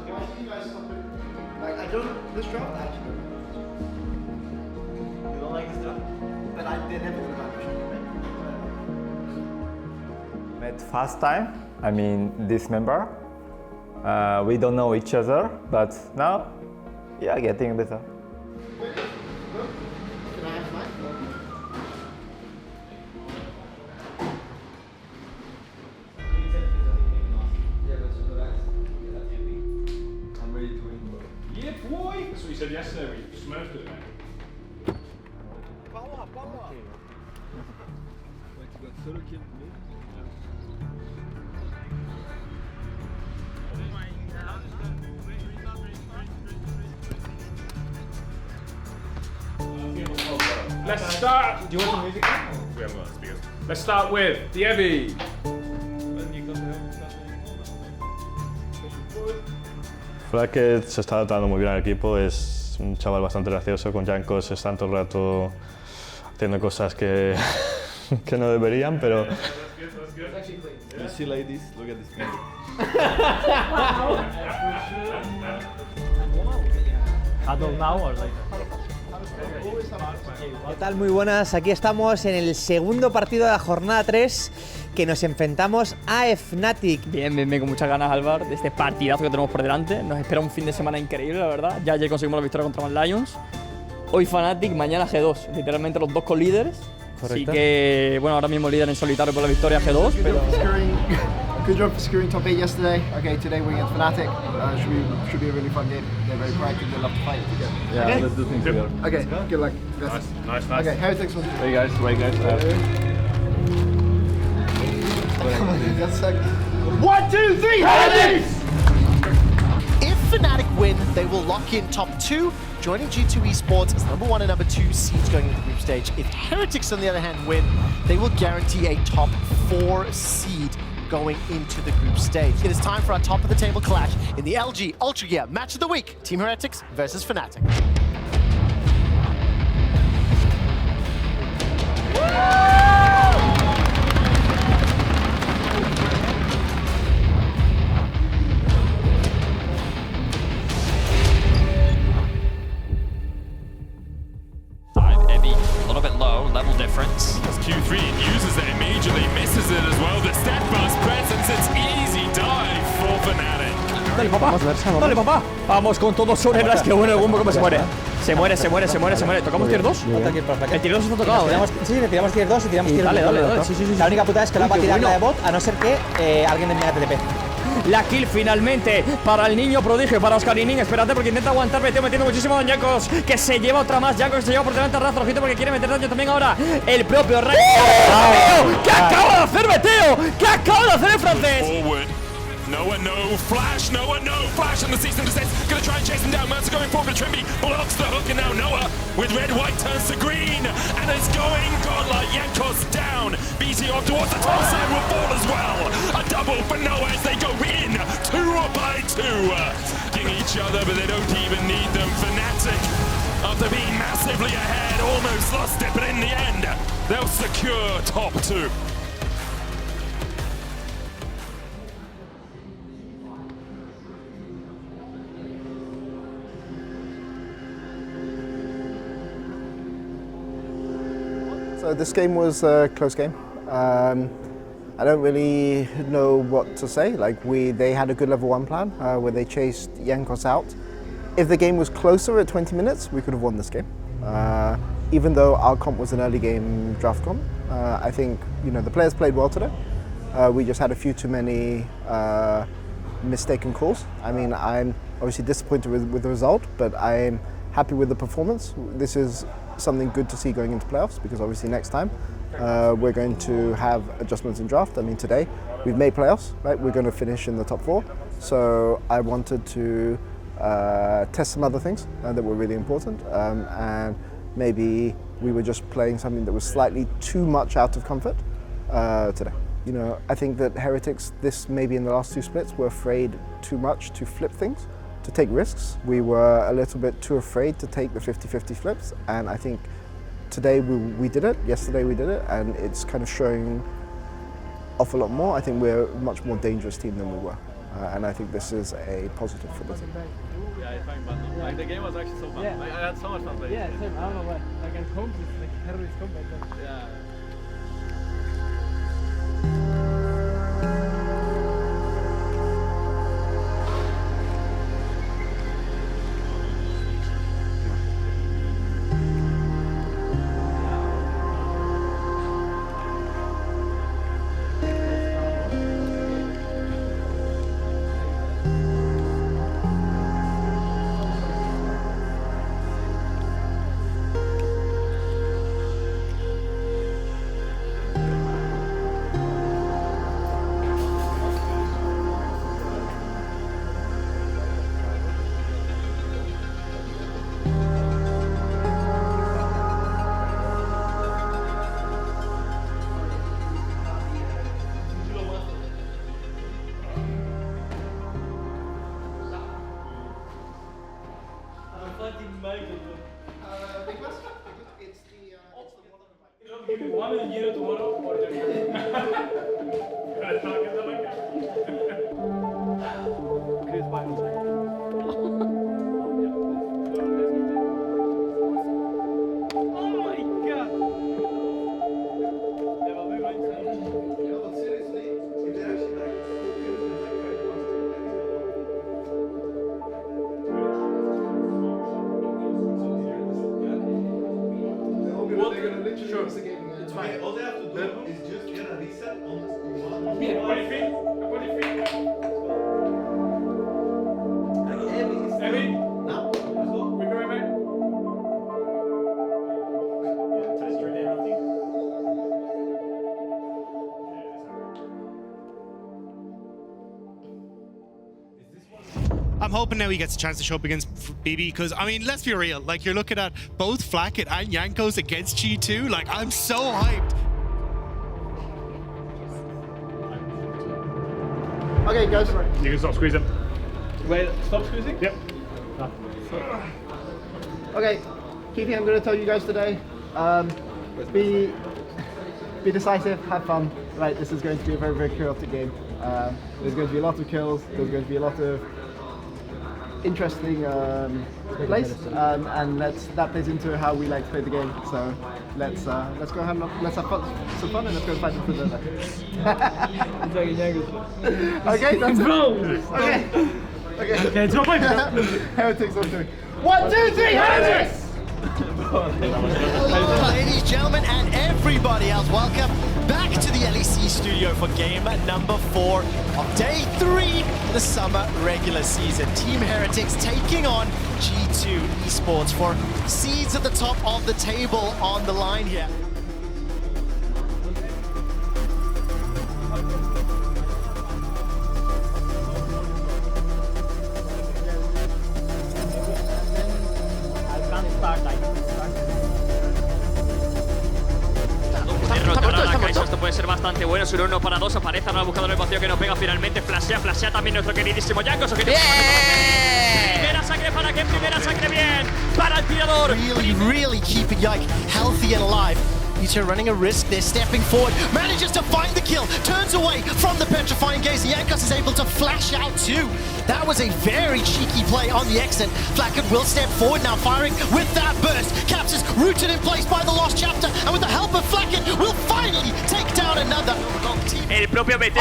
Like, I don't. This draft actually. You don't like this draft? But they never gonna match. Met first time. I mean, this member. We don't know each other, but now, yeah, getting better. Can I have mine? I'm ready to win, bro. Yeah, boy! That's what you said yesterday, we smashed it, man. Power! Wait, you got solo kill me? Let's start. Do you want the music? We haven't got speakers. Let's start with Dievi. Blackhead se está adaptando muy bien al equipo, es un chaval bastante gracioso, con Jankos están todo el rato haciendo cosas que no deberían, pero... You see ladies, look at this music. Huddle now or like? ¿Qué tal? Muy buenas, aquí estamos en el segundo partido de la jornada 3 que nos enfrentamos a Fnatic. Bien, con muchas ganas, Álvaro, de este partidazo que tenemos por delante. Nos espera un fin de semana increíble, la verdad. Ya ayer conseguimos la victoria contra Mad Lions. Hoy Fnatic, mañana G2. Literalmente los dos co-líderes. Así que, bueno, ahora mismo líder en solitario por la victoria G2, pero... Good job for securing top 8 yesterday. Okay, today we're against Fnatic. Should be a really fun game. They're very proactive. They love to fight together. Yeah, okay? Let's do things together. Okay, good luck. Nice. Okay, Heretics 1, 2, 3. Hey guys, right guys. That's like 1, 2, 3, Heretics! If Fnatic win, they will lock in top 2, joining G2 Esports as number 1 and number 2 seeds going into the group stage. If Heretics, on the other hand, win, they will guarantee a top 4 seed going into the group stage. It is time for our top of the table clash in the LG Ultra Gear Match of the Week. Team Heretics versus Fnatic. Dale, papá. Dale, papá. Vamos con todo sobre las que bueno, el Wumbo como se muere. Se muere. ¿Tocamos tier 2? El tier 2 está tocado, Sí, le tiramos tier 2 y tiramos tier 1. Dale. Sí. La única putada es que la va a tirar la de bot, a no ser que alguien me TTP. La kill finalmente para el niño prodigio, para Oscarinín. Espérate porque intenta aguantar, metiendo muchísimo daño. Jankos, que se lleva otra más. Jankos se lleva por delante a Raz, ojito porque quiere meter daño también ahora. El propio Ray. ¿Qué acaba de hacer Meteo? ¿Qué acaba de hacer el francés? Noah, no flash on the cease and desist. Gonna try and chase him down. Mercer going forward, but Trimby blocks the hook, and now Noah with red-white turns to green, and it's going godlike. Jankos down. BT off towards the top side will fall as well. A double for Noah as they go in 2-by-2. Getting each other, but they don't even need them. Fnatic, after being massively ahead, almost lost it, but in the end, they'll secure top 2. So this game was a close game. I don't really know what to say. Like they had a good level 1 plan where they chased Jankos out. If the game was closer at 20 minutes, we could have won this game. Even though our comp was an early game draft comp, I think the players played well today. We just had a few too many mistaken calls. I mean, I'm obviously disappointed with the result, but I'm happy with the performance. This is something good to see going into playoffs because obviously next time we're going to have adjustments in draft. I mean, today we've made playoffs, right? We're going to finish in the top 4. So I wanted to test some other things that were really important, and maybe we were just playing something that was slightly too much out of comfort today. I think that Heretics, maybe in the last 2 splits, were afraid too much to flip things, to take risks. We were a little bit too afraid to take the 50-50 flips, and I think today we did it, yesterday we did it, and it's kind of showing off a lot more. I think we're a much more dangerous team than we were, and I think this is a positive for the team. Yeah, it's fine, but the game was actually so fun. Yeah. I had so much fun playing. Yeah, same. I don't know why. Like at home, it's like Heretics combat. Yeah. I'm hoping now he gets a chance to show up against BB because, I mean, let's be real. Like, you're looking at both Flacket and Jankos against G2. Like, I'm so hyped. Okay, guys. You can stop squeezing. Wait, stop squeezing? Yep. Okay, key thing I'm going to tell you guys today, be decisive, have fun. Right, this is going to be a very, very chaotic game. There's going to be a lot of kills, there's going to be a lot of interesting plays, and that plays into how we like to play the game. So let's go let's have some fun, and let's go fight for the Okay, that's it. Okay. Okay, it's not my Heretics on 3. 1, 2, 3, Heretics! Ladies, gentlemen, and everybody else, welcome back to the LEC studio for game number 4 of day 3 of the summer regular season. Team Heretics taking on G2 Esports for seeds at the top of the table on the line here. Esto puede ser bastante bueno. Es un 1 para 2. Aparece ahora buscando el vacío que nos pega finalmente. Flashea también nuestro queridísimo Jankos. Primera sangre para Ken, primera sangre bien para el tirador. Really keeping Yike healthy and alive. Vito running a risk, they're stepping forward, manages to find the kill, turns away from the petrifying gaze. Jankos is able to flash out too. That was a very cheeky play on the exit. Flacket will step forward now, firing with that burst. Caps is rooted in place by the Lost Chapter, and with the help of Flacket, will finally take down another. El propio BT.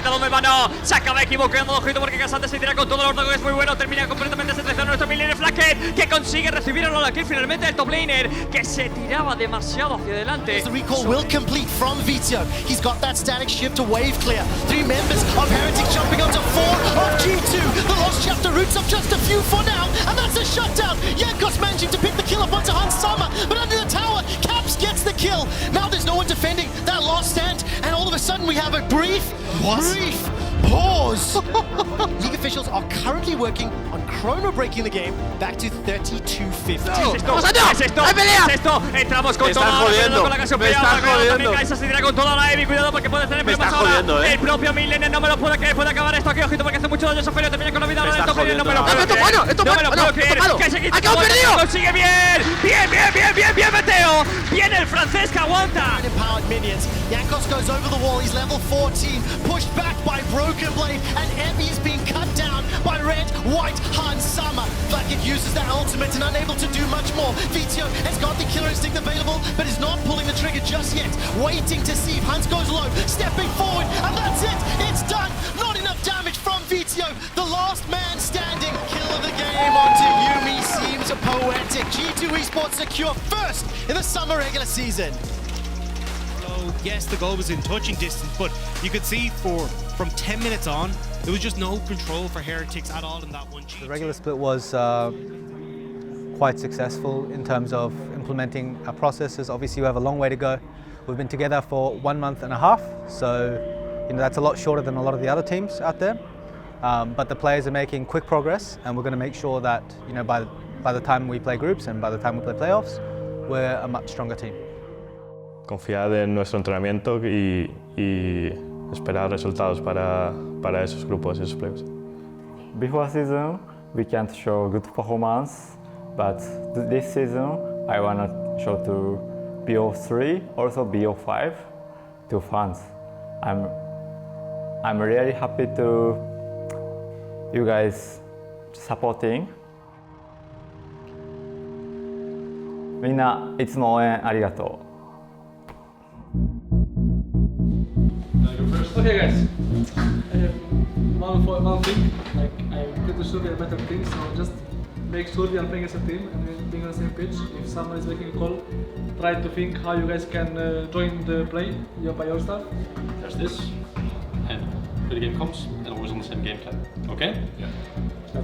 Donde va, no. Se acaba equivocando, ojito, porque Casante se tira con todo el orto, que es muy bueno. Termina completamente seleccionado nuestro midlaner Flacket, que consigue recibir la kill finalmente del top laner, que se tiraba demasiado hacia adelante. The recall will complete from Vito. He's got that static shift to wave clear. 3 members of Heretics jumping onto 4 of G2. The Lost Chapter roots up just a few for now, and that's a shutdown. Jankos managing to pick the kill up onto Hans Sama, but under the tower, Caps gets the kill. Now there's no one defending that last stand, and all of a sudden we have a brief pause. League officials are currently working on chrono breaking the game back to 32:50. Esto, entramos con toda la con la Cassiopeia. También Kaisa se tira con toda la Evi, cuidado porque puede tener problemas ahora. El propio midlaner no me lo puede creer, puede acabar esto aquí, ojito, porque hace mucho daño a Soferio, termina con la vida ahora del top laner, no me lo puedo creer. No me lo puedo creer. Kaisa quita, consigue bien, Mateo. Viene el francés que aguanta. Empowered minions. Jankos goes over the wall, he's level 14, pushed back by Broken Blade, and Evie is being cut down by Red, White, Hans Sama. Flacket uses that ultimate and unable to do much more. Vito has got the killer instinct available, but is not pulling the trigger just yet. Waiting to see if Hans goes low, stepping forward, and that's it. It's done. Not enough damage from Vito. The last man standing. Kill of the game onto Yumi seems poetic. G2 Esports secure first in the summer regular season. Yes, the goal was in touching distance, but you could see from 10 minutes on, there was just no control for Heretics at all in that one. The regular split was quite successful in terms of implementing our processes. Obviously, we have a long way to go. We've been together for 1.5 months, so that's a lot shorter than a lot of the other teams out there. But the players are making quick progress, and we're going to make sure that by the time we play groups and by the time we play playoffs, we're a much stronger team. Confiar en nuestro entrenamiento y esperar resultados para esos grupos y esos playoffs. Before season, we can't show good performance, but this season, I want to show to BO3, also BO5 to fans. I'm really happy to you guys supporting. みんないつも応援ありがとう。Okay, guys. One thing, like I'm pretty sure we are better teams, so just make sure we are playing as a team and we're being on the same pitch. If someone is making a call, try to think how you guys can join the play by your stuff. There's this, and when the game comes, and always on the same game plan. Okay? Yeah.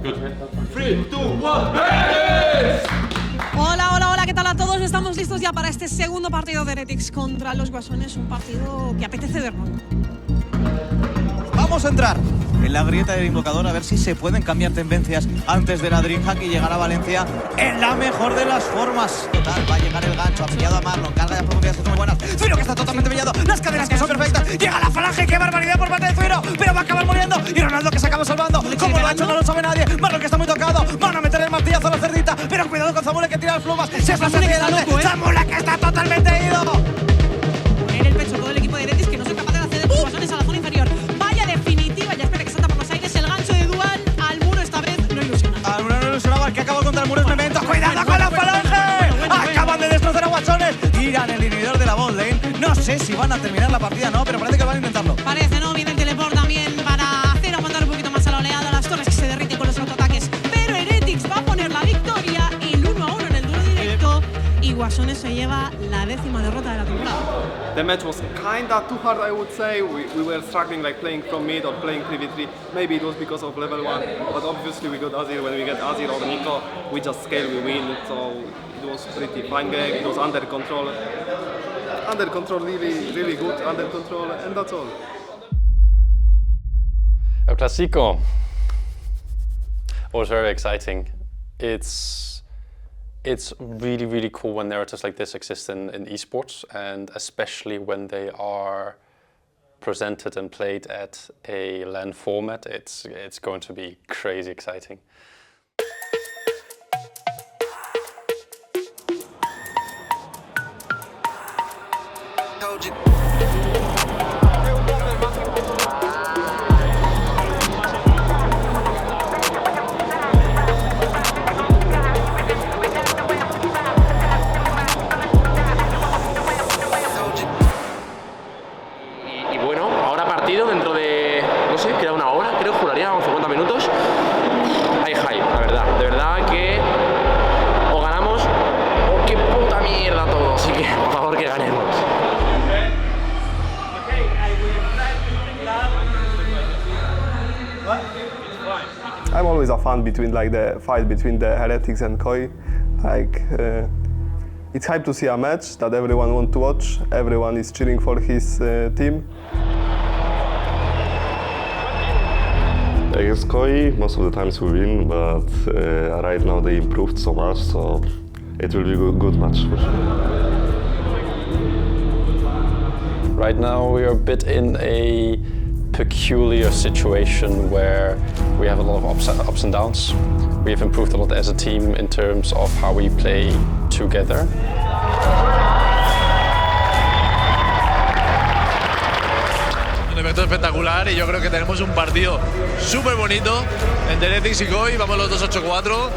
Good. 3, 2, 1, Heretics! Hola, ¿qué tal a todos? Estamos listos ya para este segundo partido de Heretics contra los Guasones, un partido que apetece verlo. Vamos a entrar en la grieta del invocador a ver si se pueden cambiar tendencias antes de la Dreamhack y llegar a Valencia en la mejor de las formas. Total, va a llegar el gancho, ha pillado a Marlon, carga de profundidades que son muy buenas. Zuiro que está totalmente pillado, las cadenas que son perfectas. Llega la falange, qué barbaridad por parte de Zuiro, pero va a acabar muriendo. Y Ronaldo que se acaba salvando, como lo ha hecho no lo sabe nadie. Marlon que está muy tocado, van a meter el martillazo a la cerdita, pero cuidado con Zamule que tira las plumas. Se pasa hacia adelante, Zamule que está totalmente ido. En el pecho todo el equipo de Heretics que no soy capaz de hacer los Guasones a la zona inferior. Vaya definitiva, ya espera que salta por los aires el gancho de Dual al muro, esta vez no ilusiona. Al muro no ilusionaba, el que acabó contra el muro es Memento. ¡Cuidado con la falange! Acaban de destrozar a Guasones. Tiran el inhibidor de la bot lane. No sé si van a terminar la partida, no, pero parece que van a intentarlo. Parece, ¿no? Viene el teleport también para hacer aguantar un poquito más a la oleada. Las torres que se derriten The match was kinda too hard, I would say. We were struggling like playing from mid or playing 3v3. Maybe it was because of level 1, but obviously we got Azir. When we get Azir or Nico, we just scale, we win. So it was pretty fine game. It was under control. Under control, really good under control, and that's all. El Clasico was very exciting. It's really cool when narratives like this exist in esports, and especially when they are presented and played at a LAN format. It's going to be crazy exciting. Dentro de, no sé, queda una hora, creo, juraría, o 50 minutos. Hay hype, la verdad. De verdad que o ganamos o qué puta mierda todo. Así que, por favor, que ganemos. I'm always a fan between like the fight between the Heretics and Koi. Like it's hype to see a match that everyone wants to watch. Everyone is cheering for his team. Against Koi, most of the times we win, but right now they improved so much, so it will be a good match for sure. Right now we are a bit in a peculiar situation where we have a lot of ups and downs. We have improved a lot as a team in terms of how we play together. Un evento espectacular y yo creo que tenemos un partido súper bonito entre Heretics y Koi. Vamos los dos 8-4,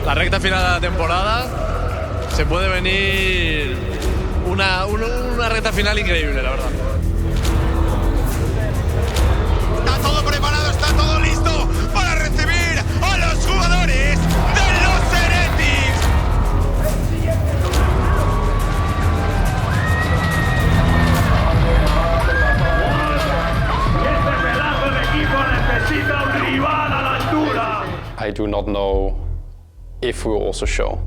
la recta final de la temporada. Se puede venir una recta final increíble, la verdad. Está todo preparado, está todo listo para recibir a los jugadores de los Heretics. I do not know if we will also show,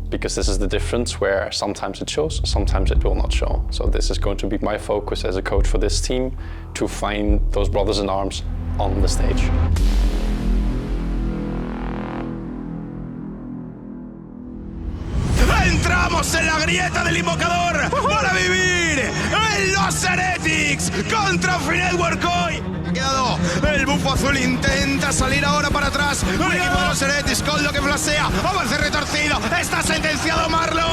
because this is the difference where sometimes it shows, sometimes it will not show. So this is going to be my focus as a coach for this team, to find those brothers in arms on the stage. Entramos en la grieta del invocador para vivir en los Heretics contra Network Koi. Ha quedado el bufo azul, intenta salir ahora para atrás. El equipo de los Heretics con lo que flasea. Avance retorcido. Está sentenciado Marlon.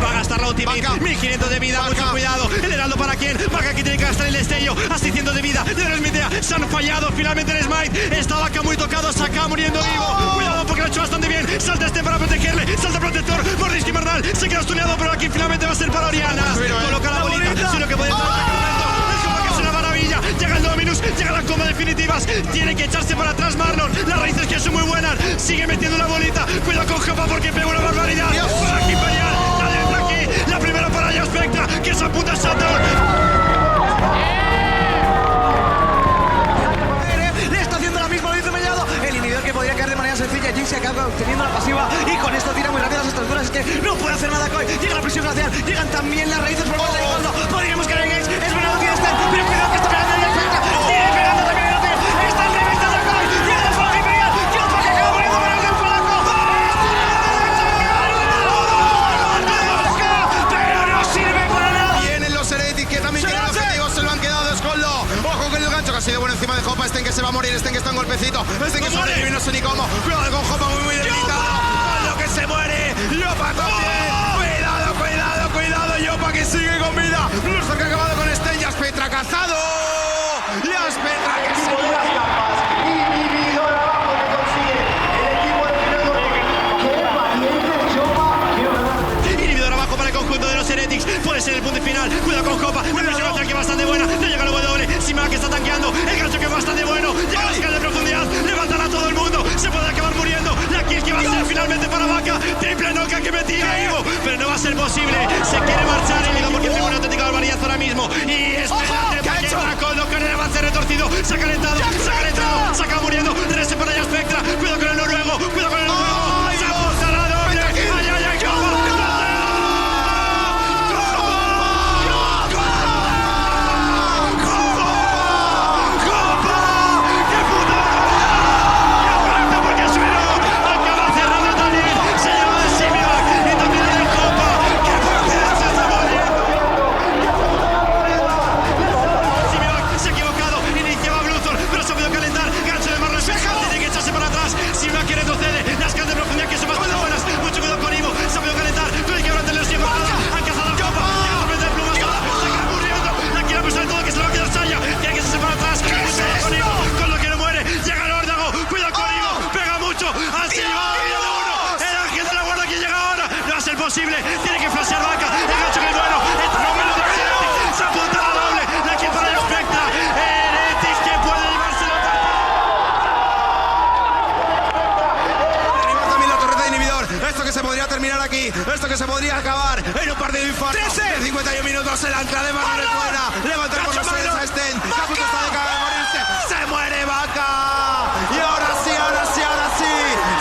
Va a gastar la ultimate, 1500 de vida, mucho cuidado. El heraldo para quién, Vaca aquí tiene que gastar el destello, así 100 de vida, ya no es mitea, se han fallado finalmente el smite. Está Vaca muy tocado, se acaba muriendo vivo. Cuidado porque lo ha hecho bastante bien. Salta este para protegerle, salta protector, Morrisky Marnal, se queda stuneado, pero aquí finalmente va a ser para Oriana. Coloca la bolita, si lo que puede estar en este momento. Es como que es una maravilla. Llega el Dominus, llega la coma definitivas. Tiene que echarse para atrás Marlon. Las raíces que son muy buenas. Sigue metiendo la bolita. Cuidado con Japa porque pega una barbaridad. Por aquí Imperial, la de aquí. La primera para ella Spectra, que se apunta a Saturn. Le está haciendo la misma, lo hizo Mellado. El inhibidor que podría caer de manera sencilla. Jin se acaba obteniendo la pasiva y con esto tira muy rápido las estructuras. Es que no puede hacer nada Koi. Llega la presión glacial, llegan también las raíces por parte de Goldo. Podríamos caer en Gates. Es verdad que tiene Stan, pero cuidado que está pegando el Spectra. Sigue pegando también el Otil. Están reventando a Koi. Llega el Fog Imperial. Yopa que acaba poniendo con el del polaco. Pero no sirve para nada. Vienen los Heretics que también quieren objetivos, se lo han quedado Escoldo. Ojo con el gancho que ha sido bueno encima de Jopa. Sten que se va a morir, Sten que está en golpecito. Sten que sobrevive, no sé ni cómo. Cuidado con Jopa, muy debilitado. Con lo que se muere. Yopa también. Cuidado, Yopa que sigue con vida. Luso que ha acabado con Sten. Ya Petra cazado. Ya Petra que se muere. Inhibidor abajo que consigue el equipo de Qué valiente Yopa. Inhibidor abajo para el conjunto de los Heretics. Puede ser el punto final. Cuidado con Jopa. Una presión al tanque bastante buena. No llega el W. Sima que está tanqueando. El gancho que es bastante bueno. Llega a la escala de profundidad. Levantan a todo el mundo. Se puede acabar muriendo. La kill que va a ser el final finalmente para Vaca, triple noca que metía Ivo, pero no va a ser posible, se quiere marchar Ivo porque tiene una auténtica barbaridad ahora mismo, y espérate porque Draco con el avance retorcido, se ha calentado, se acaba muriendo, regrese para allá Spectra, cuidado con el noruego, cuidado con el noruego, se apunta la doble, ay, ay, ay, posible, tiene que flashear Vaca, el gancho que es bueno, entra el número de Heretics, se apunta la doble, la que para el Spectra, Heretics que puede llevárselo Arriba también la torreta de inhibidor, esto que se podría terminar aquí, esto que se podría acabar en un partido infarto. 51 minutos, el ancla de Marlon es buena, levanta por los seres a Sten, que a punto está de caer, morirse, se muere Vaca, y ahora sí,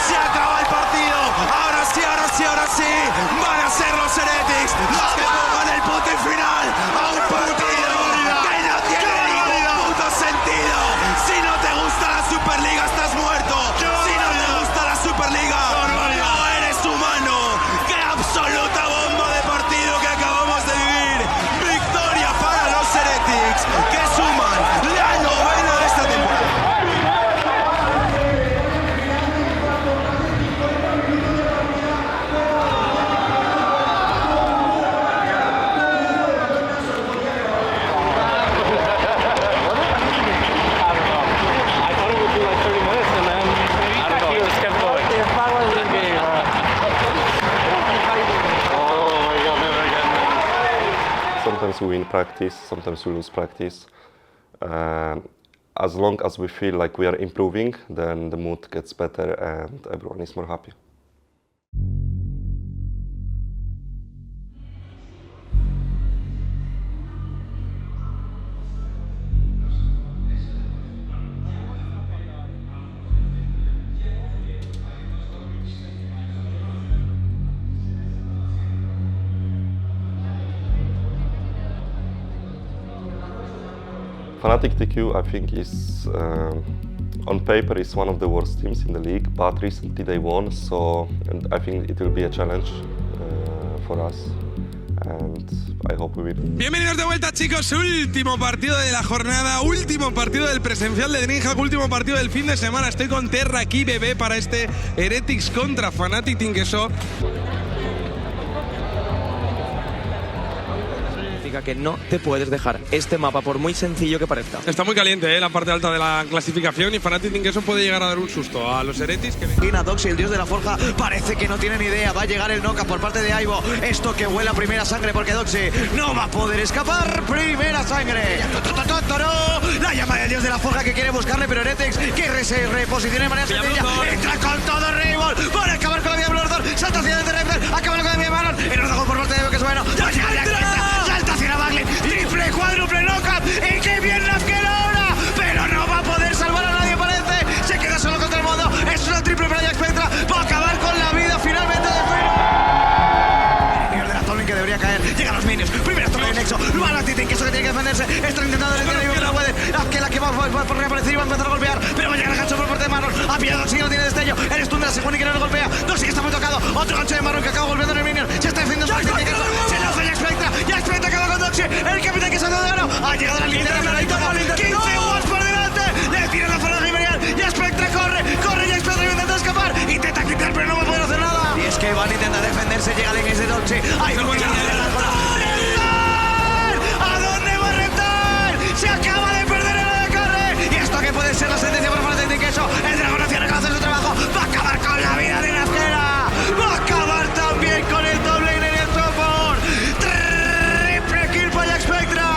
se acaba el partido, ahora sí, van a ser los Heretics los que pongan el punto final a un partido que no tiene ningún puto sentido. Si no te gusta la Superliga estás muerto, si no te gusta la Superliga no eres humano. ¡Qué absoluta bomba de partido que acabamos de vivir! Victoria para los Heretics que suman la 9ª de esta temporada. Sometimes we win practice, sometimes we lose practice. As long as we feel like we are improving, then the mood gets better and everyone is more happy. Fnatic TQ, I think, is on paper is one of the worst teams in the league, but recently they won, so I think it will be a challenge for us, and I hope we win. Bienvenidos de vuelta, chicos, último partido de la jornada, último partido del presencial de DreamHack, último partido del fin de semana. Estoy con Terra aquí, bebé, para este Heretics contra Fnatic Team Queso. Que no te puedes dejar este mapa por muy sencillo que parezca. Está muy caliente, la parte alta de la clasificación, y Fnatic Team Queso puede llegar a dar un susto a los Heretics. Doxy, el dios de la forja, parece que no tiene ni idea. Va a llegar el knockup por parte de Ivo. Esto que huele a primera sangre porque Doxy no va a poder escapar. Primera sangre. La llama del dios de la forja que quiere buscarle, pero Heretics que se reposiciona de manera sencilla. Entra con todo Rainbow para acabar con la vida de Blordor. Salta hacia adelante Rainbow, acaba con la vida de Manon. El ordago por parte de Ivo, que es bueno. Salta hacia Bagley, triple, cuádruple knockup. Y qué bien la que ahora, pero no va a poder salvar a nadie, parece. Se queda solo contra el mundo. Es una triple para Jack Spectra para acabar con la vida finalmente de Firo. De la Tolvin que debería caer. Llegan los minions. Primero toque de Nexo. Fnatic Team Queso que tiene que defenderse. Están intentando el que no puede. La que va por reaparecer y va a empezar a golpear. Pero va a llegar el gancho por parte de Marlon. Ha pillado Doxy, no tiene destello. El stun de la Segunda y que no lo golpea. Doxy que está muy tocado. Otro gancho de Marlon que acaba golpeando en el minion. Se está defendiendo su Team Queso. Se lanza Jack Spectra. Jack Spectra acaba con Doxy. El capitán que se ha dado de oro. Ha llegado la línea de la 15 watts por delante. Le tira la zona imperial. Jack Spectra corre. Jack Spectra intenta escapar. Intenta quitar, pero no va a poder hacer nada. Y es que van a intentar defenderse. Llega el Inés de Doxy. Ahí no puede ¿a dónde va a rentar? Se acaba de perder el ADK. Y esto que puede ser la sentencia por Fnatic Team Queso. El dragón nacional que hace su trabajo. Va a acabar con la vida de Nazquera. Va a acabar también con el doble en el support. Triple kill para Jack Spectra.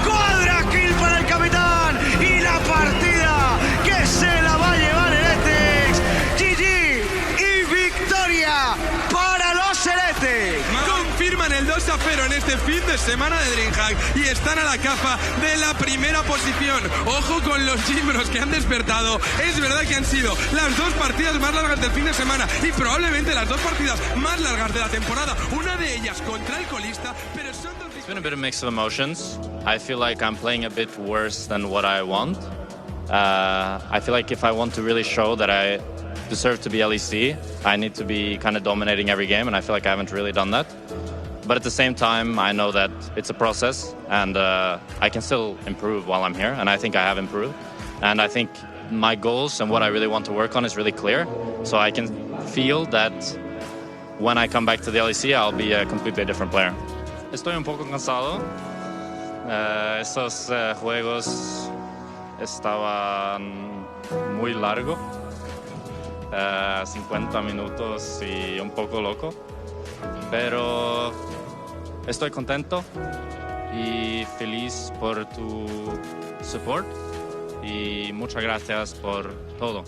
Cuadra kill para el capitán. Y la partida que se la va a llevar Heretics. GG y victoria. fin de semana de DreamHack y están a la caza de la primera posición. Ojo con los Gimbros que han despertado. Es verdad que han sido las 2 partidas más largas del fin de semana y probablemente las 2 partidas más largas de la temporada. Una de ellas contra el colista, pero son dos... It's been a bit of a mix of emotions. I feel like I'm playing a bit worse than what I want. I feel like if I want to really show that I deserve to be LEC, I need to be kind of dominating every game, and I feel like I haven't really done that. But at the same time, I know that it's a process, and I can still improve while I'm here, and I think I have improved. And I think my goals and what I really want to work on is really clear, so I can feel that when I come back to the LEC, I'll be a completely different player. Estoy un poco cansado. Estos juegos estaban muy largos. 50 minutos y un poco loco, pero estoy contento y feliz por tu support y muchas gracias por todo.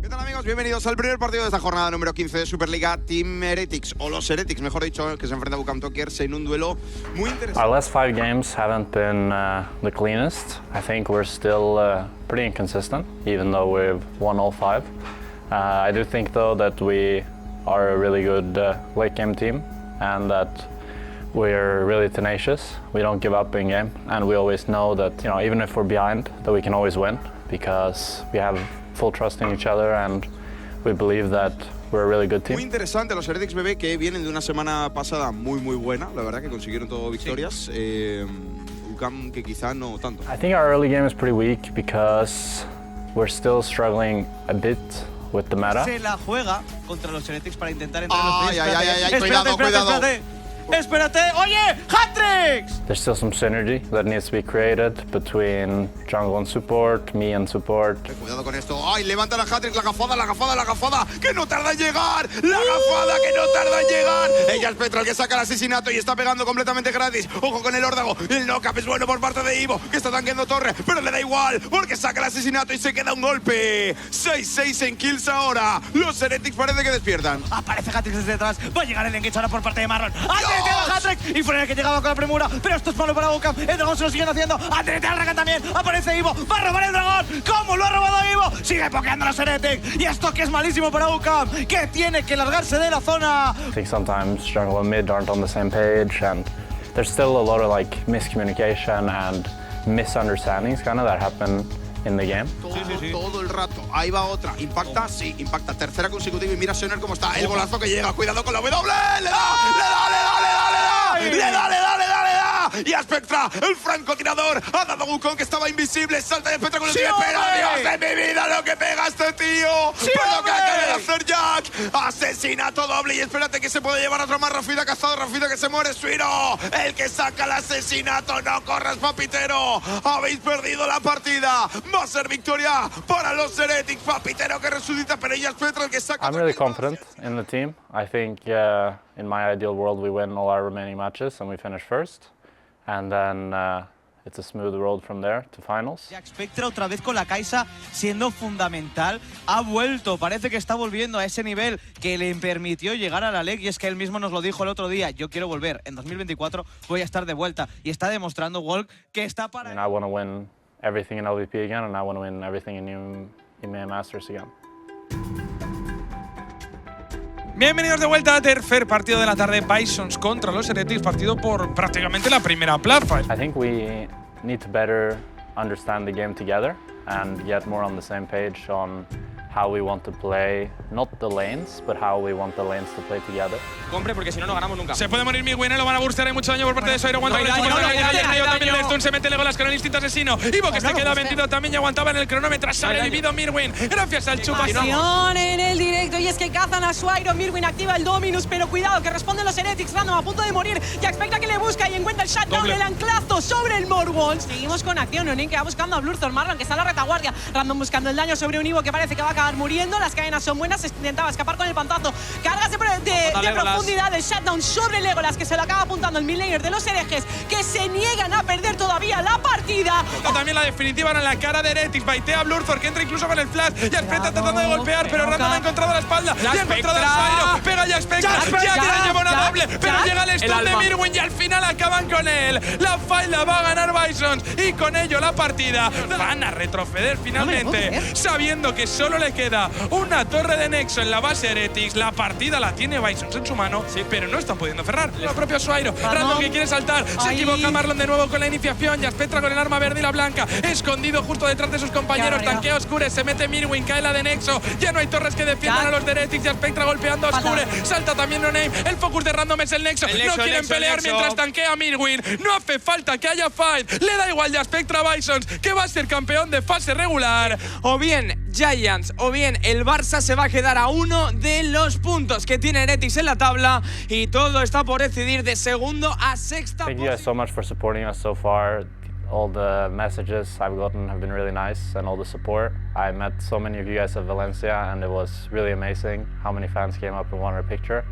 ¿Qué tal, amigos? Bienvenidos al primer partido de esta jornada número 15 de Superliga. Team Heretics, o los Heretics, mejor dicho, que se enfrenta a Bucam Tokers en un duelo muy interesante. Our last 5 games haven't been the cleanest. I think we're still pretty inconsistent, even though we've won all 5. I do think, though, that we are a really good late game team and that we're really tenacious. We don't give up in game, and we always know that, you know, even if we're behind, that we can always win because we have full trust in each other and we believe that we're a really good team. Muy interesante los Heretics bebé, que vienen de una semana pasada muy buena, la verdad que consiguieron todo victorias. Bucam que quizá no tanto. I think our early game is pretty weak because we're still struggling a bit with the meta. Se la juega contra los Heretics para intentar entrar en los Ay, cuidado. Espérate, oye, Hat-Tricks! There's still some synergy that needs to be created between jungle and support, me and support. Cuidado con esto. ¡Ay, levanta la Hat-Tricks! ¡La gafada! ¡Que no tarda en llegar! ¡La gafada que no tarda en llegar! Ella es Petra el que saca el asesinato y está pegando completamente gratis. ¡Ojo con el órdago! El knock-up es bueno por parte de Ivo, que está tanqueando torre, pero le da igual, porque saca el asesinato y se queda un golpe. 6-6 en kills ahora. Los Heretics parece que despiertan. Aparece Hat-Tricks desde detrás. Va a llegar el engage ahora por parte de Marron. Hat-Trick y fuera el que llegaba con la premura, pero esto es malo para Bucam. El dragón se lo siguen haciendo. Atrévete al Rakan también. Aparece Ivo. Va a robar el dragón. ¿Cómo lo ha robado Ivo? Sigue pokeando a los Heretics. Y esto que es malísimo para Bucam, que tiene que largarse de la zona. I think sometimes jungle and mid aren't on the same page, and there's still a lot of like miscommunication and misunderstandings kind of that happen in the game. Todo el rato. Ahí va otra. ¿Impacta? Sí, impacta. Tercera consecutiva y mira Soner cómo está. El bolazo que llega. Cuidado con la W. ¡Le da! Y a Spectra, el francotirador, ha dado a Wukong que estaba invisible. Salta de Spectra con el tiro. Pero Dios de mi vida, lo que pega este tío. Pero que acaba de hacer Jack. Asesinato doble. Y espérate que se puede llevar otro más. Rafida cazado, Rafida que se muere. Suiro, el que saca el asesinato. No corras, papitero. Habéis perdido la partida. Va a ser victoria para los Heretics. Papitero que resucita, pero ella es Spectra el que saca. I'm really confident in the team. I think in my ideal world we win all our remaining matches and we finish first. And then it's a smooth road from there to finals. Jack Spectra otra vez con la Kaisa siendo fundamental. Ha vuelto, parece que está volviendo a ese nivel que le permitió llegar a la LEC. Y es que él mismo nos lo dijo el otro día. Yo quiero volver. En 2024 voy a estar de vuelta. Y está demostrando Walk que está para... I want to win everything in LVP again, and I want to win everything in EMEA Masters again. Bienvenidos de vuelta a tercer partido de la tarde. Bisons contra los Heretics, partido por prácticamente la primera plaza. I think we need to better understand the game together and get more on the same page on how we want to play, not the lanes, but how we want the lanes to play together. Compre, porque si no, no ganamos nunca. Se puede morir Midwin, lo van a burstear, hay mucho daño por parte de Soiro. Aguanta con el también el stun, se mete Legolas con el instinto asesino. Ivo que se queda vendido también y aguantaba en el cronómetro. Ha sobrevivido Midwin, gracias al chupa. Acción en el directo y es que cazan a Suairo. Midwin activa el Dominus, pero cuidado que responden los Heretics. Random a punto de morir. Jack Spectra que le busca y encuentra el shutdown, el anclazo sobre el Morwall. Seguimos con acción. Onin que va buscando a Blurthor. Marlon que está en la retaguardia. Random buscando el daño sobre un Ivo que parece que va a acabar muriendo. Las cadenas son buenas, intentaba escapar con el pantazo. Cargas de profundidad, el shutdown sobre Legolas, que se lo acaba apuntando el midlaner de los herejes, que se niegan a perder todavía la partida. También la definitiva en la cara de Heretics, baitea a Blurthor, que entra incluso con el flash. Ya Spectra tratando de golpear, pero Random ha encontrado la espalda. Ya ha encontrado el Spyro, pega ya Spectra, ya que le lleva una doble, pero llega el stun de Mirwin y al final acaban con él. La fight la va a ganar Bisons y con ello la partida. Van a retroceder finalmente, sabiendo que solo le queda una torre de Nexo en la base Heretics. La partida la tiene Bisons en su mano, pero no están pudiendo cerrar. El propio Spyro, Random que quiere saltar, se equivoca Marlon de nuevo con la iniciación. Ya Spectra con el arma verde y la blanca, escondido justo detrás de sus compañeros. Tanquea Oscure, se mete Mirwin, cae la de Nexo. Ya no hay torres que defiendan a los de Heretics. Ya Spectra golpeando a Oscure, salta también No Name. El focus de Random es el Nexo. No quieren pelear mientras tanquea Mirwin. No hace falta que haya fight. Le da igual ya Spectra Bisons, que va a ser campeón de fase regular. O bien Giants o bien el Barça se va a quedar a uno de los puntos que tiene Heretics en la tabla y todo está por decidir de segundo a sexta. Thank you guys so much for supporting us so far. All the messages I've gotten have been really nice, and all the support. I met so many of you guys at Valencia, and it was really amazing how many fans came up and wanted a picture.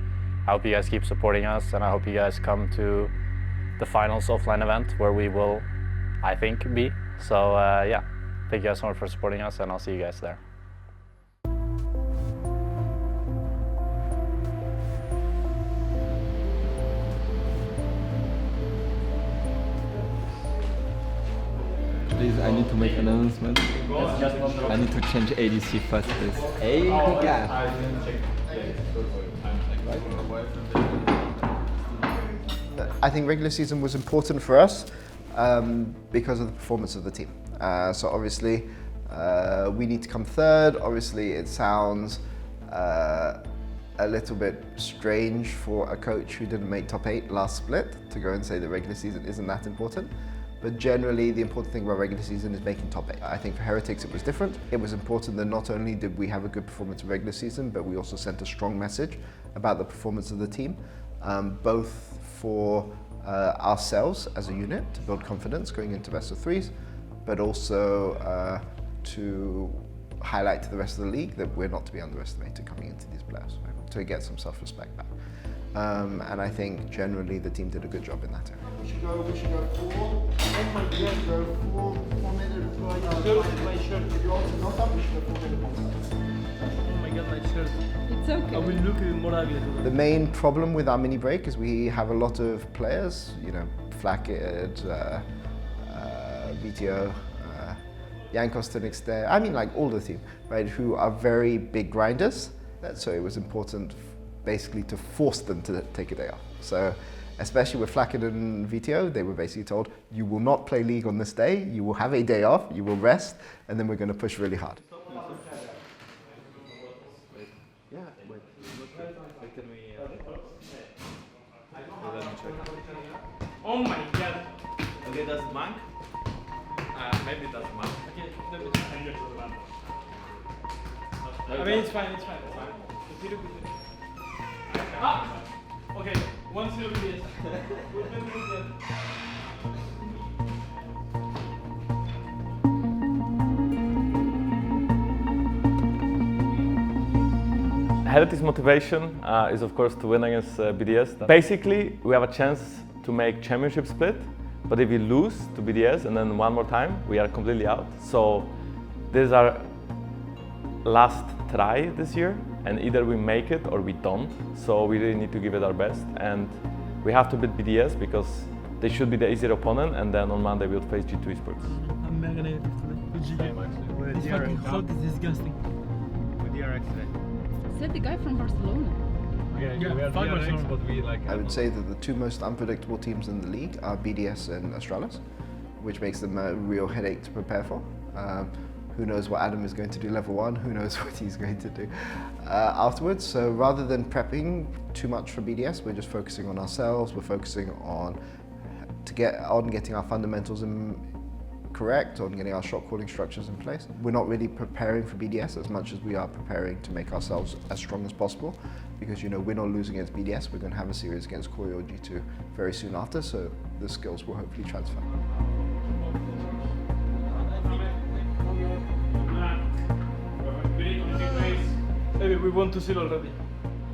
I hope you guys keep supporting us, and I hope you guys come to the finals offline event where we will, I think, be. So yeah, thank you guys so much for supporting us, and I'll see you guys there. Please, I need to make an announcement. I need to change ADC fast, please. Hey, I think regular season was important for us because of the performance of the team. So obviously, we need to come third. Obviously, it sounds a little bit strange for a coach who didn't make top 8 last split to go and say the regular season isn't that important. But generally, the important thing about regular season is making top 8. I think for Heretics it was different. It was important that not only did we have a good performance in regular season, but we also sent a strong message about the performance of the team, both for ourselves as a unit to build confidence going into best of 3s, but also to highlight to the rest of the league that we're not to be underestimated coming into these playoffs, right? To get some self-respect back. And I think generally the team did a good job in that area. We should go 4. Oh my God, go 4 minutes. My shirt. If you also not up, we should go 4 minutes. Oh my God, my shirt. It's okay. I will look more ugly. The main problem with our mini break is we have a lot of players, you know, Flackett, VTO, Jankos to an extent, I mean like all the team, right, who are very big grinders. So it was important basically to force them to take a day off. So especially with Flackett and VTO, they were basically told, you will not play League on this day, you will have a day off, you will rest, and then we're going to push really hard. Yeah, wait. Can we... Oh my God. Okay, that's Monk. Maybe that's Monk. Okay, let me try. I mean, it's fine, it's fine. Ah! Okay, 1-0 BDS. Heretics' motivation is of course to win against BDS. Basically, we have a chance to make championship split, but if we lose to BDS and then one more time, we are completely out. So this is our last try this year, and either we make it or we don't. So we really need to give it our best, and we have to beat BDS because they should be the easier opponent, and then on Monday we'll face G2 Esports. I'm mega negative today. It's fucking hot, it's disgusting. With DRX today. Said the guy from Barcelona. Okay, yeah, we are DRX, but we like... I would say that the two most unpredictable teams in the league are BDS and Astralis, which makes them a real headache to prepare for. Who knows what Adam is going to do level 1, who knows what he's going to do afterwards. So rather than prepping too much for BDS, we're just focusing on ourselves, we're focusing on getting our fundamentals correct, on getting our shot calling structures in place. We're not really preparing for BDS as much as we are preparing to make ourselves as strong as possible, because you know we're not losing against BDS, we're going to have a series against Korea or G2 very soon after, so the skills will hopefully transfer. Maybe we won 2-0 already.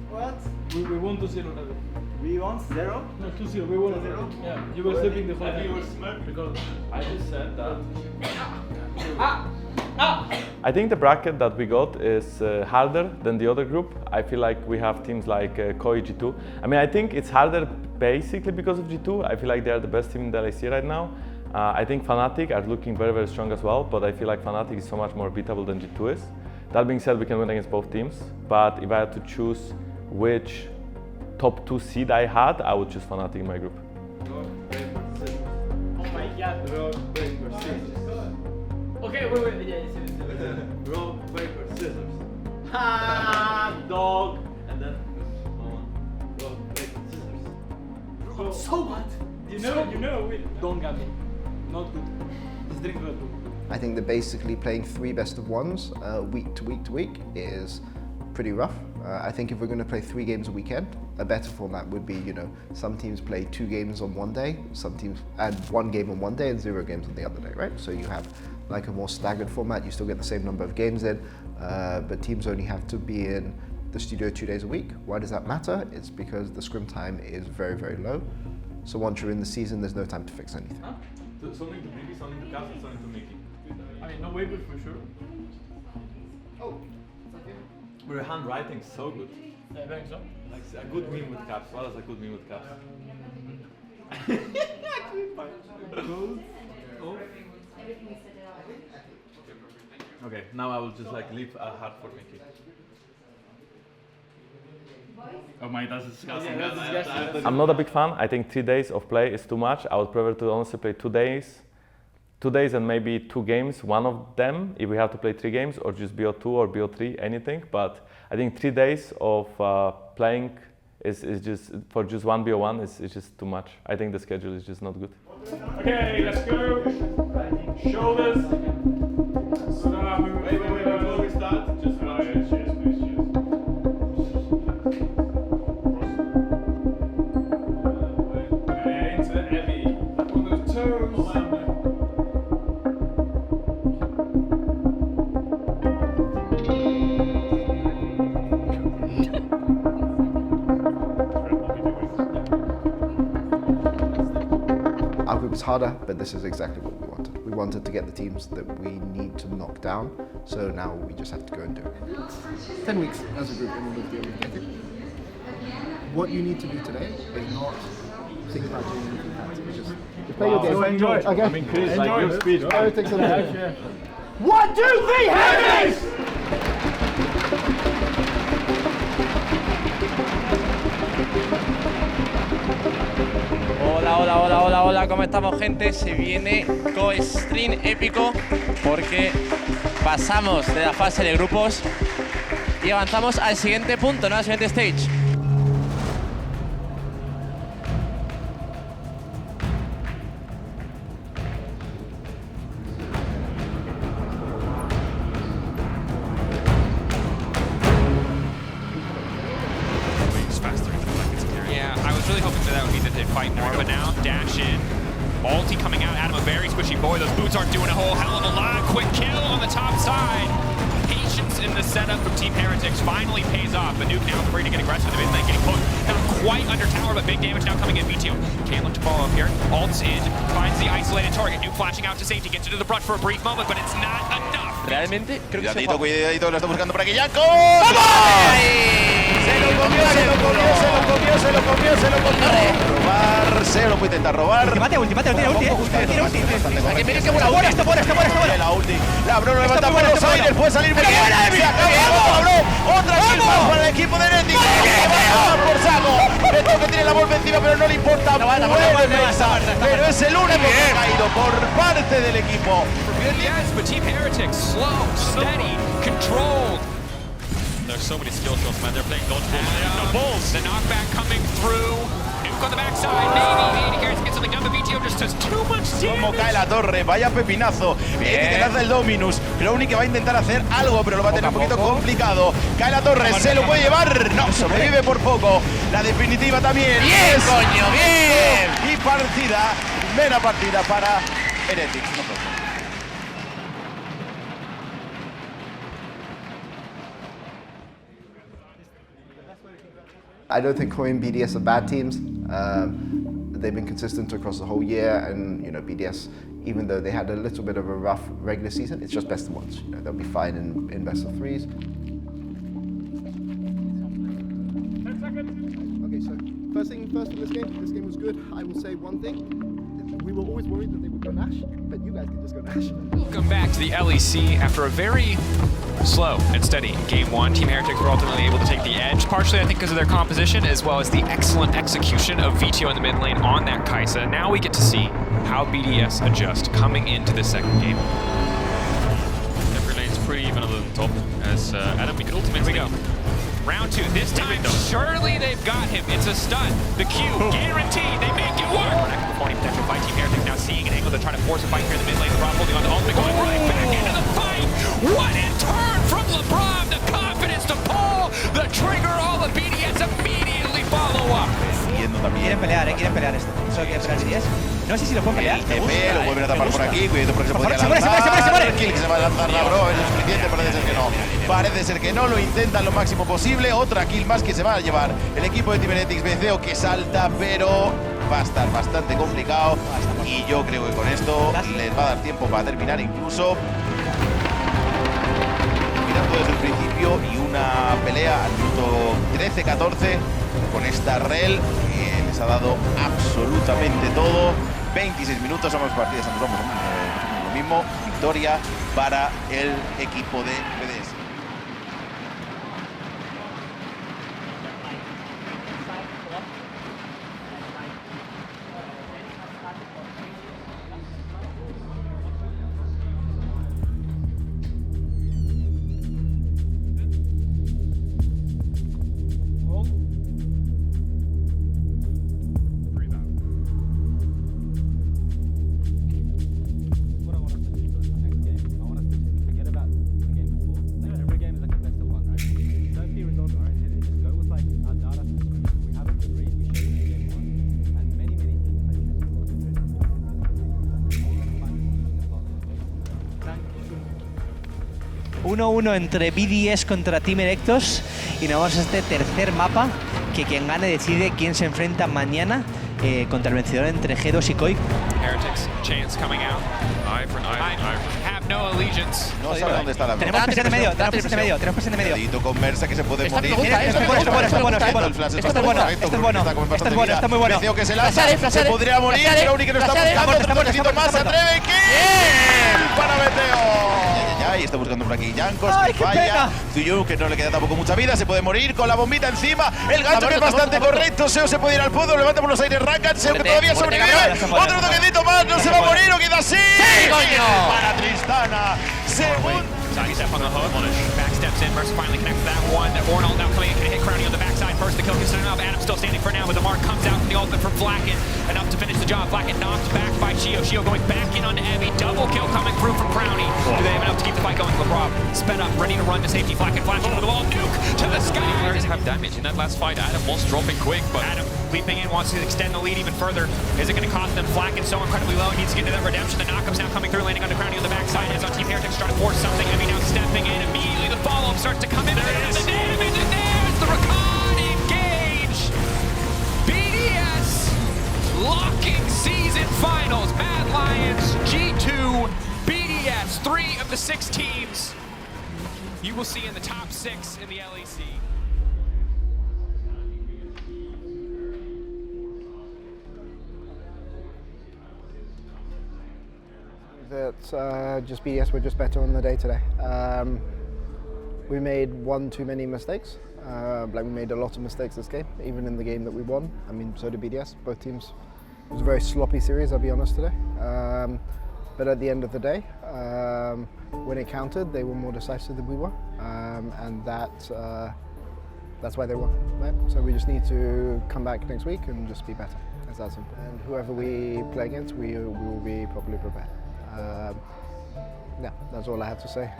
What? We won 2-0 already. We won 0? No, 2-0. We won 0. Yeah, you were sleeping the whole time. You were smart because I just said that. I think the bracket that we got is harder than the other group. I feel like we have teams like Koi, G2. I mean, I think it's harder basically because of G2. I feel like they are the best team in the LEC right now. I think Fnatic are looking very, very strong as well, but I feel like Fnatic is so much more beatable than G2 is. That being said, we can win against both teams, but if I had to choose which top 2 seed I had, I would choose Fnatic in my group. Oh my god. Rock, paper, scissors. Okay, wait. Yeah, Rock, paper, scissors. Ha! Dog! And then rock, paper, scissors. So what? You know, don't get me. Not good. Just drink Red Bull. I think that basically playing 3 best of 1s week to week is pretty rough. I think if we're going to play 3 games a weekend, a better format would be, some teams play 2 games on one day, some teams add 1 game on one day and 0 games on the other day, right? So you have like a more staggered format, you still get the same number of games in, but teams only have to be in the studio 2 days a week. Why does that matter? It's because the scrim time is very, very low. So once you're in the season, there's no time to fix anything. Huh? Something to Mickey, something to Castle, something to Mickey. I mean, no waiver for sure. Oh. But your handwriting is so good. I think so. Like a good meme with caps. What is a good meme with caps? Okay, now I will just leave a heart for Mickey. Oh my, that's disgusting. I'm not a big fan. I think 3 days of play is too much. I would prefer to honestly play 2 days. 2 days and maybe 2 games, one of them, if we have to play 3 games, or just BO2 or BO3, anything. But I think 3 days of playing is just, for just 1 BO1 is just too much. I think the schedule is just not good. Okay, let's go. Shoulders. Start. Wait, before we start, just cheers, please, cheers. Okay, into the heavy. On those toes. Our group is harder, but this is exactly what we wanted. We wanted to get the teams that we need to knock down, so now we just have to go and do it. 10 weeks as a group in order to be able to get it. What you need to do today is not think about doing anything fancy. It's just play your game. So enjoy. Okay. I mean, Chris, like your speech. Heretics and Yeah. 1, 2, 3, Heretics! Hola, ¿cómo estamos, gente? Se viene co-stream épico porque pasamos de la fase de grupos y avanzamos al siguiente punto, ¿no? Al siguiente stage. Yeah, I was really hoping that would be that they'd fight more, but now dash in. Ulti coming out, Adam, a very squishy boy. Those boots aren't doing a whole hell of a lot. Quick kill on the top side. Patience in the setup from Team Heretics finally pays off. But Nuke now free to get aggressive in the mid lane, getting hooked. Not quite under tower, but big damage now coming in. BTO can't look to follow up here. Ults in, finds the isolated target. Nuke flashing out to safety, gets into the brush for a brief moment, but it's not enough. Realmente creo que Cuidadito, lo está buscando por aquí. ¡Yanko! Se lo comió. Robar, se lo puede intentar robar. Ultimate, tiene ulti. Aquí viene que buena ulti. La ulti. La Bro levanta por los aires, puede salir muy bien. Se acabó, Bro. Otra kill más para el equipo de Heretics. Por saco. Esto que tiene la golpe encima, pero no le importa. Puede pensar, pero es el único que ha caído por parte del equipo. Yes, but Team Heretics, slow, steady, controlled. There's so many skill shots, man. They're playing dodgeball. The Bulls, the knockback coming through. Nuke on the backside, maybe Heretics get something done, but BTO just does too much damage. Cómo cae la torre, vaya pepinazo. Que lanza el Dominus. Clowny que va a intentar hacer algo, pero lo va a tener un poquito complicado. Cae la torre, se lo puede llevar. No, sobrevive por poco. La definitiva también. ¡Bien, coño, bien! Y partida, mera partida para Heretics. I don't think Koi and BDS are bad teams. They've been consistent across the whole year, and BDS, even though they had a little bit of a rough regular season, it's just best of ones. They'll be fine in best of threes. 10 seconds. Okay, so first in this game was good. I will say one thing. We were always worried that they would go Nash, but you guys can just go Nash. Welcome back to the LEC after a very slow and steady Game 1. Team Heretics were ultimately able to take the edge, partially I think because of their composition, as well as the excellent execution of Vito in the mid lane on that Kai'Sa. Now we get to see how BDS adjust coming into the second game. Every lane's pretty even on the top, as Adam, we could ultimate. Here we go. Round 2. This time, surely they've got him. It's a stun. The Q, guaranteed. They make it work. Performing potential by Team Heretics, now seeing an angle to try to force a fight here in the mid lane. LeBron holding on to ultimate, going right back into the fight. What a turn from LeBron. The confidence to pull the trigger. All of BDS immediately follow up. Quieren pelear esto. Solo quieren pelear BDS. No sé si lo pueden pelear. Lo vuelven a tapar por aquí, cuidado porque se podría lanzar. Kill que se va a lanzar la bro, ¿es suficiente? Parece ser que no. Parece ser que no, lo intentan lo máximo posible. Otra kill más que se va a llevar el equipo de Team Heretics. BCO que salta, pero va a estar bastante complicado. Y yo creo que con esto les va a dar tiempo para terminar incluso. Mirando desde el principio y una pelea al minuto 13-14 con esta rel que les ha dado absolutamente todo. 26 minutos, ambas partidas nos vamos lo mismo. Victoria para el equipo de BDS. ...1-1 entre BDS contra Team Heretics y nos vamos a este tercer mapa que quien gane decide quién se enfrenta mañana contra el vencedor entre G2 y Koi. Heretics, chance coming out. I have no allegiance. No sabe dónde está la Tenemos presión de medio, tenemos presión de medio. Dedito con Mersa que se puede morir. Esto es bueno, está muy bueno. Deseo que se lanza, se podría morir, pero que no está buscando, está necesitando más, se atreve, ¡kill! Para Meteo. Y está buscando por aquí Jankos, que falla. Zuyu, que no le queda tampoco mucha vida, se puede morir con la bombita encima. El gancho que es bastante correcto. Seo se puede ir al pozo, levanta por los aires Rakat. Seo que todavía sobrevive. Otro toquecito más, no se va a morir o queda así. Para Tristana. Segundo. Sidestep on the hook. Backsteps in. Mercer finally connects that one. Ornald now coming in, gonna hit Crowny on the backside first. The kill considered enough. Adam still standing for now, but the mark comes out from the ultimate from Flacken. Enough to finish the job. Flacken knocked back by Shio. Shio going back in on Evie. Double kill coming through from Crowny. Do they have enough to keep the fight going? LeBron sped up, ready to run to safety. Flacken flashing over the wall. Nuke to the sky. Players have damage in that last fight. Adam was dropping quick, but Adam leaping in, wants to extend the lead even further. Is it going to cost them? Flacken so incredibly low. He needs to get to that redemption. The knockup's now coming through, landing on the Crowny on the backside. As on Team Heretics trying to force something. Evie now stepping in. Immediately the follow-up starts to come in. There's the damage, and there's the Rakan engage. BDS locking season finals. Mad Lions, G2, BDS, 3 of the 6 teams you will see in the top 6 in the LEC. That just BDS were just better on the day today. We made one too many mistakes. We made a lot of mistakes this game, even in the game that we won. I mean, so did BDS. Both teams. It was a very sloppy series, I'll be honest today. But at the end of the day, when it counted, they were more decisive than we were, and that's why they won. Right? So we just need to come back next week and just be better. It's that simple. And whoever we play against, we will be properly prepared. Yeah, that's all I have to say.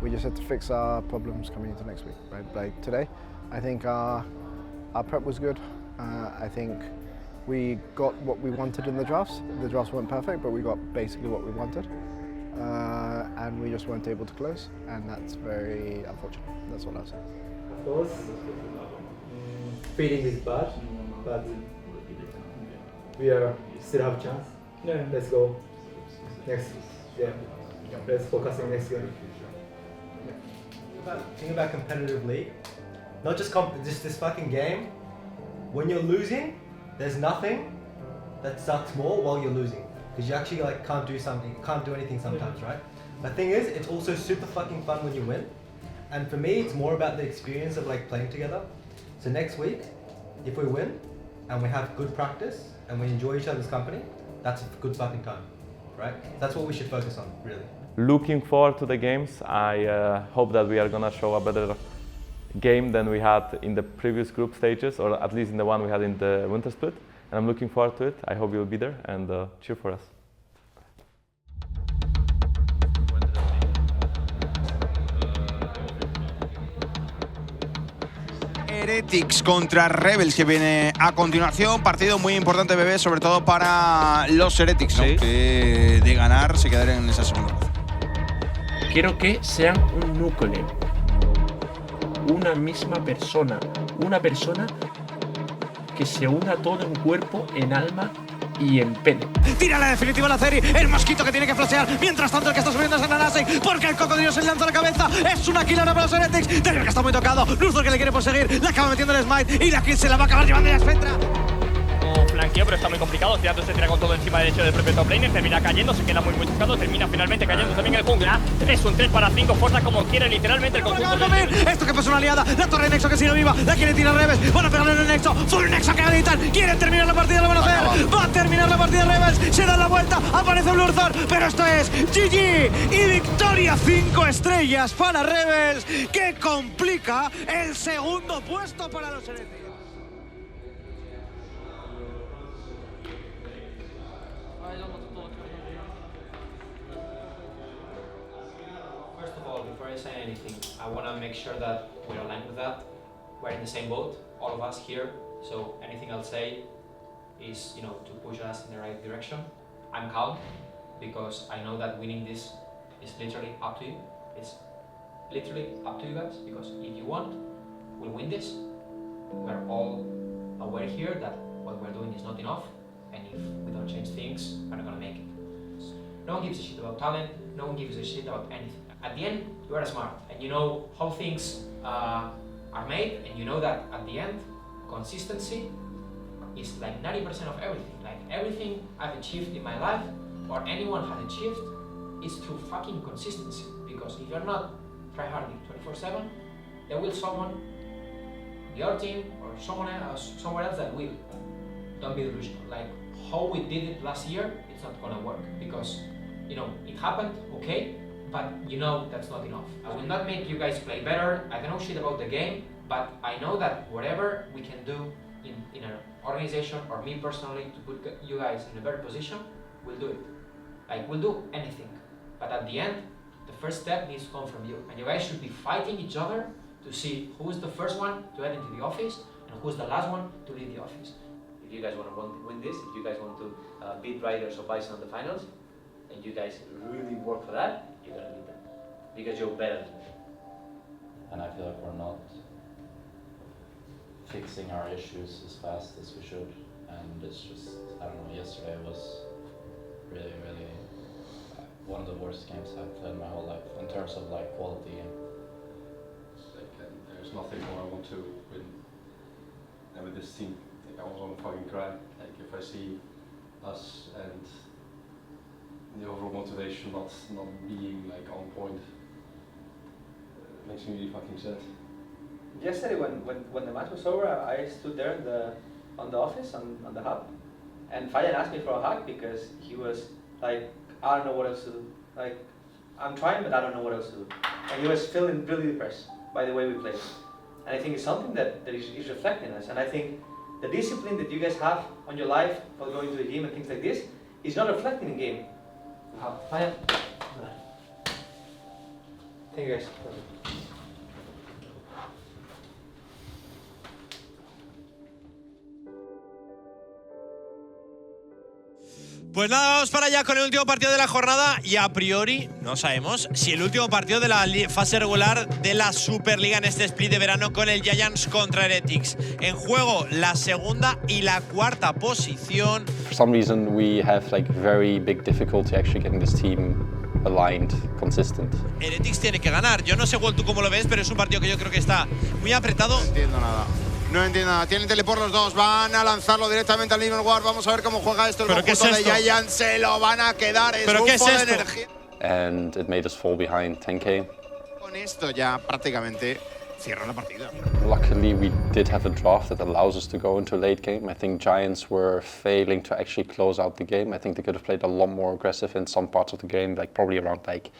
We just have to fix our problems coming into next week. Right? Like today, I think our prep was good. I think we got what we wanted in the drafts. The drafts weren't perfect, but we got basically what we wanted. And we just weren't able to close, and that's very unfortunate. That's all I'll say. feeling is bad, but we still have a chance. Yeah. Let's go next. Yeah. Let's focus on next game. Think about competitive league, not just just this fucking game. When you're losing, there's nothing that sucks more while you're losing, because you actually like can't do anything sometimes, right? The thing is, it's also super fucking fun when you win, and for me, it's more about the experience of like playing together. So next week, if we win and we have good practice and we enjoy each other's company, that's a good fucking time, right? That's what we should focus on, really. Looking forward to the games. I hope that we are gonna show a better game than we had in the previous group stages, or at least in the one we had in the winter split. And I'm looking forward to it. I hope you'll be there and cheer for us. Heretics contra Rebels, que viene a continuación. Partido muy importante, bebé, sobre todo para los Heretics, ¿no? Que de ganar se quedarían en esa segunda. Quiero que sean un núcleo, una misma persona, una persona que se una todo en cuerpo, en alma y en pene. Tira la definitiva la serie, el mosquito que tiene que flashear. Mientras tanto, el que está subiendo es el Nanasek, porque el cocodrilo se lanza a la cabeza. Es una kill ahora para los Heretics. Daniel, que está muy tocado. Luthor, que le quiere perseguir, le acaba metiendo el smite y la kill se la va a acabar llevando ya Spectra. Flanqueo, pero está muy complicado. Teatro se tira con todo encima derecho del propio top laner. Termina cayendo, se queda muy tocado. Termina finalmente cayendo también el jungla. Es un 3 para 5, fuerza como quiere literalmente el conjunto. Esto que pasa una aliada, la torre de Nexo que sigue viva, la quiere tirar Rebels, van a pegarle en el Nexo, full Nexo que habilitan, quieren terminar la partida, lo van a hacer, va a terminar la partida Rebels, se dan la vuelta, aparece Luthor, pero esto es GG y victoria 5 estrellas para Rebels, que complica el segundo puesto para los Heretics. First of all, before I say anything, I want to make sure that we're aligned with that. We're in the same boat, all of us here. So anything I'll say is, to push us in the right direction. I'm calm because I know that winning this is literally up to you. It's literally up to you guys, because if you want, we'll win this. We're all aware here that what we're doing is not enough, and if we don't change things, we're not gonna make it. No one gives a shit about talent, no one gives a shit about anything. At the end, you are smart, and you know how things are made, and you know that at the end, consistency is like 90% of everything. Like everything I've achieved in my life, or anyone has achieved, is through fucking consistency. Because if you're not tryharding 24/7, there will someone, your team, or somewhere else that will. Don't be delusional. Like how we did it last year, it's not gonna work, because it happened, okay, but that's not enough. I will not make you guys play better. I don't know shit about the game, but I know that whatever we can do in an organization, or me personally, to put you guys in a better position, we'll do it. Like we'll do anything, but at the end, the first step needs to come from you, and you guys should be fighting each other to see who's the first one to head into the office and who's the last one to leave the office. If you guys want to win this, if you guys want to beat Riders or Bison in the finals, and you guys really work for that, you're gonna beat them, because you're better than them. And I feel like we're not fixing our issues as fast as we should, and it's just, I don't know, yesterday was really, really one of the worst games I've played my whole life in terms of like quality. There's nothing more I want to win. And with this team, I almost want to fucking cry. Like if I see us and the overall motivation not being like on point, it makes me really fucking sad. Yesterday, when the match was over, I stood there on the office on the hub, and Fayan asked me for a hug because he was like, I don't know what else to do. Like, I'm trying, but I don't know what else to do. And he was feeling really depressed by the way we played. And I think it's something that is reflecting us. And I think the discipline that you guys have on your life for going to the gym and things like this is not reflecting in game. Fayan. Thank you guys. Pues nada, vamos para allá con el último partido de la jornada y a priori no sabemos si el último partido de la fase regular de la Superliga en este split de verano con el Giants contra Heretics. En juego la segunda y la cuarta posición. For some reason we have like very big difficulty actually getting this team aligned, consistent. Heretics tiene que ganar. Yo no sé, Walt, tú cómo lo ves, pero es un partido que yo creo que está muy apretado. No entiendo nada. No entiendo nada. Tienen teleport los dos. Van a lanzarlo directamente al Nivel War. Vamos a ver cómo juega esto. El conjunto de Giants se lo van a quedar. Es ¿Pero qué es esto? de energía. And it made us fall behind 10k. Con esto ya prácticamente cierra la partida. Luckily we did have a draft that allows us to go into late game. I think Giants were failing to actually close out the game. I think they could have played a lot more aggressive in some parts of the game, like probably around like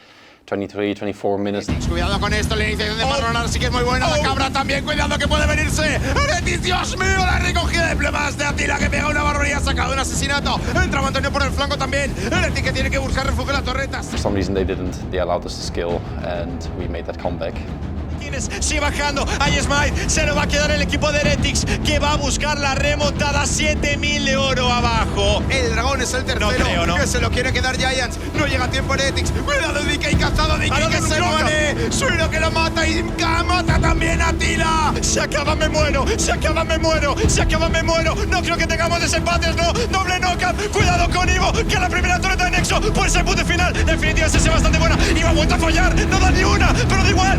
23, 24 minutes. Cuidado con esto, la iniciación de Marronar sí que es muy buena. La cabra también, cuidado que puede venirse. Heretics, Dios mío, la recogida de plemas de Atila que pega una barbaridad, ha sacado un asesinato. Entra Antonio por el flanco también. Heretics que tiene que buscar refugio en las torretas. For some reason they didn't. They allowed us to skill and we made that comeback. Sigue bajando, hay Smite, se lo va a quedar el equipo de Heretics que va a buscar la remontada, 7000 de oro abajo. El dragón es el tercero, no creo, ¿no? Que se lo quiere quedar Giants, no llega a tiempo Heretics. Cuidado DK cazado, DK que se muere, Suiro que lo mata y mata también a Tila. Se acaba, me muero, se acaba, me muero, se acaba, me muero. No creo que tengamos desempates, no, doble knockout. Cuidado con Ivo, que la primera torreta de Nexo puede ser punto final. Definitivamente es bastante buena, Ivo ha vuelto a fallar, no da ni una, pero da igual.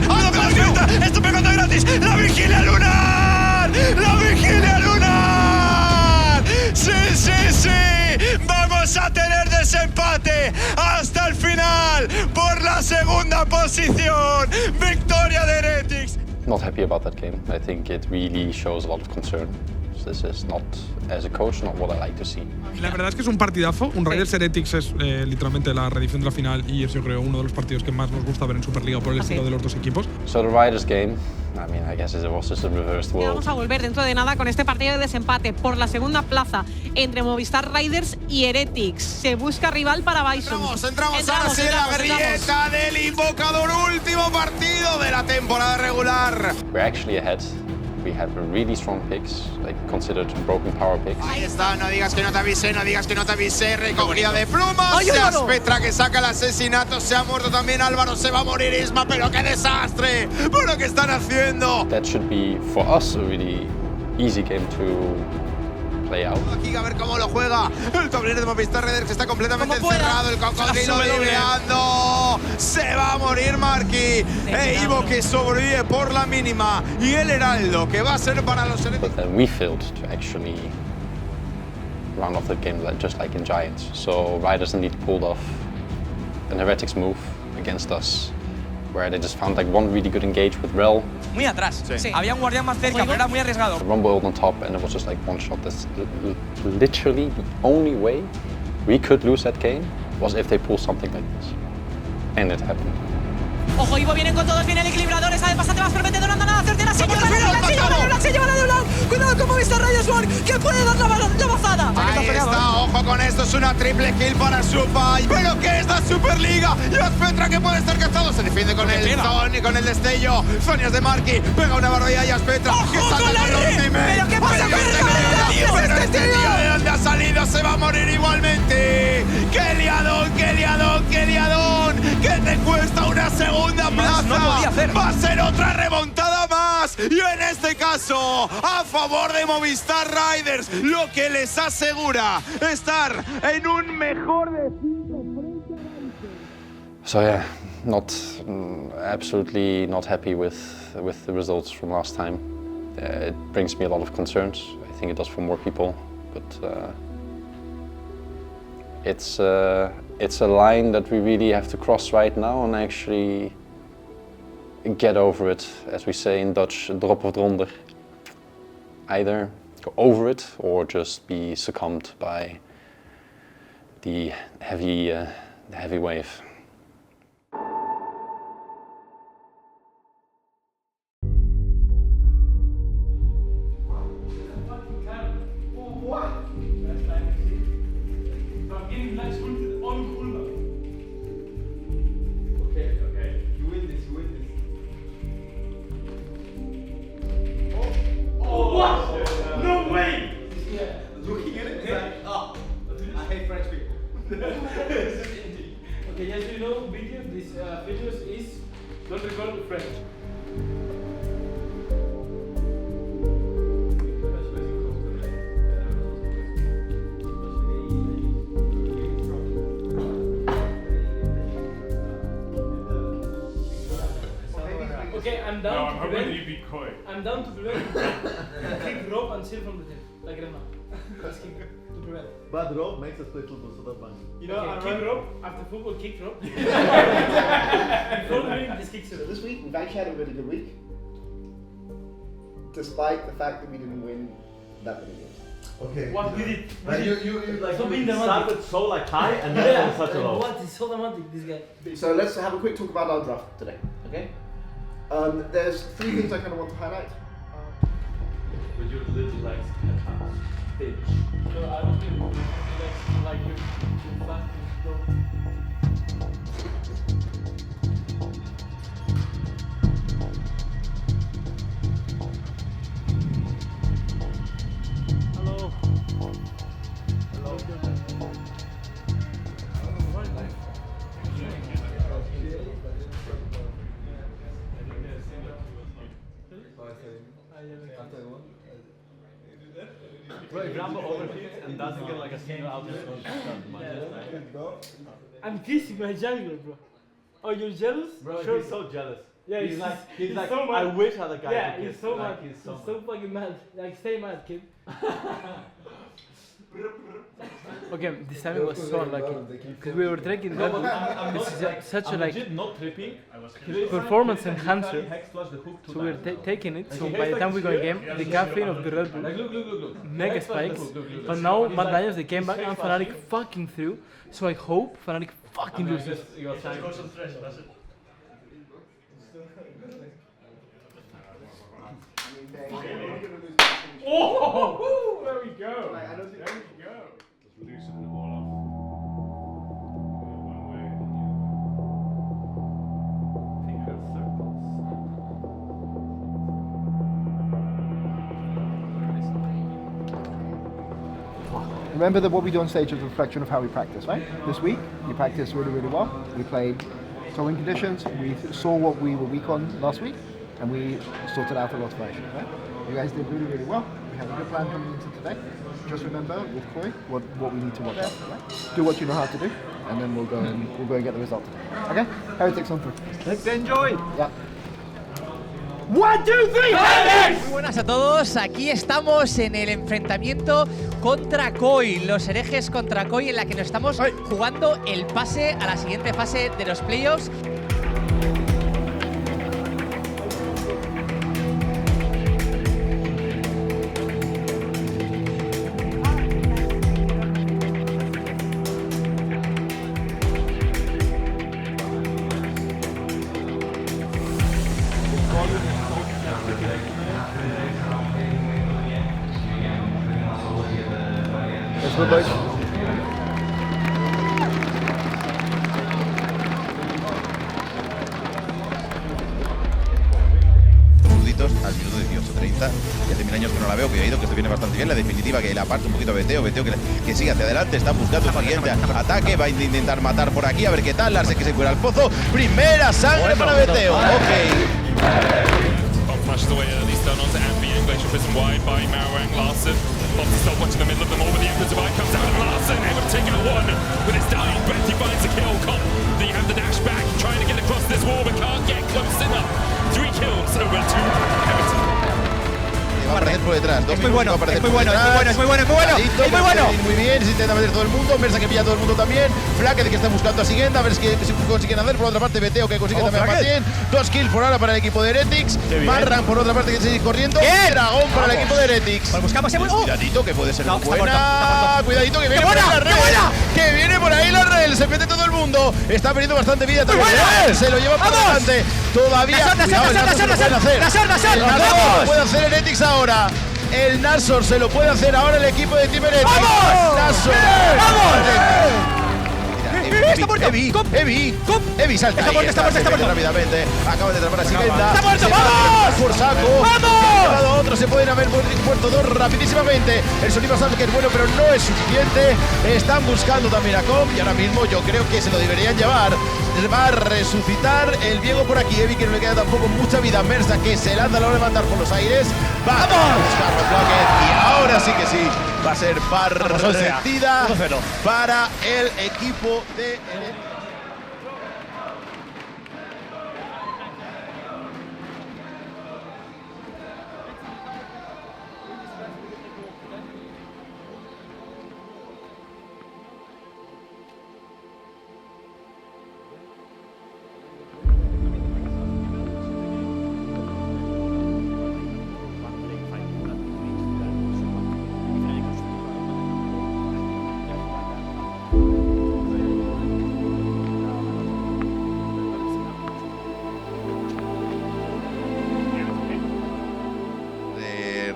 Esto pegando gratis. ¡La vigilia lunar! ¡La vigilia lunar! ¡Sí, sí, sí! ¡Vamos a tener desempate hasta el final por la segunda posición! ¡Victoria de Heretics! Not happy about that game. I think it really shows a lot of concern. This is not, as a coach, not what I like to see. La verdad es que es un partidazo. Un Raiders Heretics es literalmente la reedición de la final y es, yo creo, uno de los partidos que más nos gusta ver en Superliga por el estilo de los dos equipos. So the Raiders game, I mean, I guess it was just a reversed world. Vamos a volver dentro de nada con este partido de desempate por la segunda plaza entre Movistar Raiders y Heretics. Se busca rival para Bison. Entramos ahora sí en la grieta del invocador, último partido de la temporada regular. We're actually ahead. We have really strong picks, like considered broken power picks. Ahí está, no digas que no te avisé, no digas que no te avisé. Recogida de plumas. Se Aspetra que saca el asesinato. Se ha muerto también Álvaro, se va a morir Isma, pero qué desastre por lo que están haciendo. That should be for us a really easy game to play out. Aquí a ver cómo lo juega el tablero de Movistar Raiders, que está completamente encerrado. El cocodrilo diveando. Se va a morir Marky. Ivo que sobrevive por la mínima. Y el Heraldo que va a ser para los Heretics. But then we failed to actually round off the game just like in Giants. So Riders indeed pulled off an Heretics move against us, where they just found like one really good engage with Rel. Muy atrás. Sí. Había un guardián más cerca, pero era muy arriesgado. Rumbled on top, and it was just like one shot. That's literally the only way we could lose that game was if they pull something like this, and it happened. Ojo, Ivo, vienen con todos, viene el equilibrador, esa vez bastante más prometedor, anda nada, certera, se lleva la de Black, se lleva la de Black, cuidado con Movistar Raiders One, que puede dar la bozada. Ahí está, ojo con esto, es una triple kill para Supa. ¿Pero qué es la Superliga? Y Aspetra que puede estar cazado, se defiende con el Zon y con el destello. Zonias de Marky, pega una barbaridad y Aspetra, que salta con el ultimate. ¿Pero qué pasa con Pero este tío de dónde ha salido se va a morir igualmente. ¡Qué liadón, qué liadón, qué liadón! ¡Que te cuesta una segunda plaza! No podía hacer. Va a ser otra remontada más. Y en este caso, a favor de Movistar Raiders, lo que les asegura estar en un mejor destino. So yeah, absolutely not happy with the results from last time. It brings me a lot of concerns. I think it does for more people, but it's a line that we really have to cross right now and actually get over it, as we say in Dutch, drop of dronder. Either go over it or just be succumbed by the heavy wave. Looking at it, it's like, oh, I hate French people. videos is don't record with friends. Okay, I'm down to prevent. I'm down to prevent. Kick rope and seal from the tip, like right now. Let's kick to prevent. But rope makes us play football, so that's fine. You know, okay, kick rope after football, kick rope. Before the week, this kicks So this week we've actually had a really good week, despite the fact that we didn't win that many games. Okay. What we did? Like you like so you started so like high and then on such a low. What is so dramatic, this guy? So let's have a quick talk about our draft today, okay? There's 3 things I kind of want to highlight. With your little legs, bitch. No, I don't think like you fat. Hello. Bro, if Rambo overheats and doesn't get like a single out of I'm kissing my jungler, bro. Oh, you're jealous? Bro, Sure. he's so jealous. Yeah, he's like so mad. I wish I had a guy yeah, to kiss. he's so like, mad. He's so fucking mad. Like, stay mad, kid. Okay, this time it was so unlucky because we were taking that. This is such a like not tripping. performance enhancer. So we were taking it. So by the time we got in game, the caffeine of the Red Bull mega spikes. But now Mad Lions they came back and Fnatic fucking threw. So I hope Fnatic fucking loses. Oh, there we go. There we go. Just loosen them all off. One way. Finger circles. Remember that what we do on stage is a reflection of how we practice, right? This week, we practiced really, really well. We played towing conditions. We saw what we were weak on last week, and we sorted out a lot of our issues, right? You guys did really, really well. We have a good plan coming into today. Just remember with Corey what we need to watch out for, right? Do what you know how to do, and then we'll go and get the result today. Okay? Heretics on 3. Let's enjoy. Yeah. 1, 2, 3, Heretics! Muy buenas a todos, aquí estamos en el enfrentamiento contra Koi, los herejes contra Koi, en la que nos estamos jugando el pase a la siguiente fase de los playoffs. Let's go, boys. Minuditos al minuto 18:30. Ya hace 1000 años que no la veo, cuidado que esto viene bastante bien. La definitiva que la parte un poquito a Beteo que sigue hacia adelante, está buscando el siguiente ataque, va a intentar matar por aquí, a ver qué tal. Larse que se cuela al pozo. Primera sangre para Beteo. Flashes away early, stun onto Ambient, Glacial Prism wide by Marowang Larson. Foxy still watching the middle of them all, but the Emperor's Divide comes out of Larson, able to take out one with his dying breath. He finds the kill. Cop, then you have the dash back, trying to get across this wall, but can't get close enough. 3 kills over 2 Heretics. Va a aparecer por detrás. Es muy bueno, es muy bueno, es muy bueno, es muy bueno, es muy bueno. Muy bien, se intenta meter todo el mundo. Mersa que pilla a todo el mundo también. Flaque que está buscando a Siguiente, a ver si consiguen hacer. Por otra parte, Beteo que consigue también a bien. 2 kills por ahora para el equipo de Heretics. Marran por otra parte que sigue corriendo. Dragón para el equipo de Heretics. Buscamos Cuidadito que puede ser buena. Cuidadito que viene por ahí la Rel. Que viene por ahí la Rel. Se mete todo el mundo. Está perdiendo bastante vida también. Se lo lleva por delante. Todavía. El Narsor lo puede hacer Heretics ahora. El Narsor se lo puede hacer ahora el equipo de Team Heretics. ¡Vamos! Narsor. ¡Vamos! Evi salta. Está muerto. Rápidamente. Acaba de atrapar a Sigenda. ¡Está muerto! ¡Vamos! Por saco. ¡Vamos! Otros se pueden haber muerto dos rapidísimamente. El sonido sabe que es bueno, pero no es suficiente. Están buscando también a Com y ahora mismo yo creo que se lo deberían llevar. Va a resucitar el Diego por aquí. Evi que no le queda tampoco mucha vida. Mersa que se lanza, lo va a levantar por los aires. Va a buscarlo Blackhead y ahora sí que sí. Va a ser partida para el equipo de...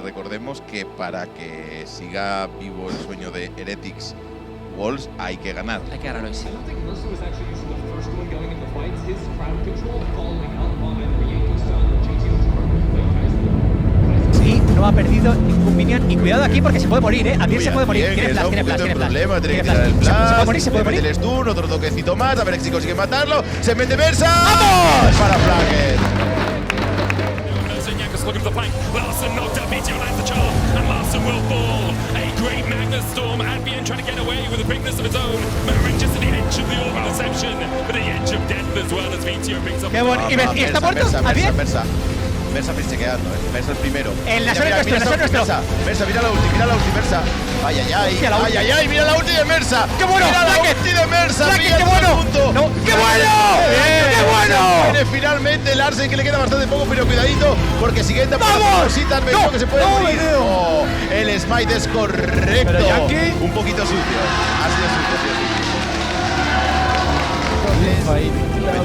Recordemos que para que siga vivo el sueño de Heretics Wolves hay que ganar. Hay que ganar hoy, sí. Sí, no ha perdido ningún minion. Y cuidado aquí porque se puede morir, ¿eh? Adriel se puede morir. Tiene flash. Tiene que tirar el flash. Se puede morir. El stun, otro toquecito más. A ver si consigue matarlo. Se mete Versa. ¡Vamos! Para Blackhead. Looking for the flank. Larson knocked out BTO lands the charge, and Larson will fall. A great Magnus Storm. Albion trying to get away with a bigness of his own. Moving just to the edge of the orb of deception, but the edge of death as well as BTO picks up. Qué bueno. ¿Y está muerto? ¿Albion? Versa chequeando, Versa el primero. El Nasor es nuestro. Versa, mira la ulti, Versa. Ay, mira la ulti de Mersa. ¡Qué bueno! Mira la ulti de Mersa. ¡Qué bueno! No, ¡Qué bueno! ¡Qué bueno! Viene finalmente Larsen, que le queda bastante poco, pero cuidadito, porque siguiente ¡vamos! Cositas, me dijo que se puede morir. El smite es correcto. Un poquito sucio. Ha sido sucio.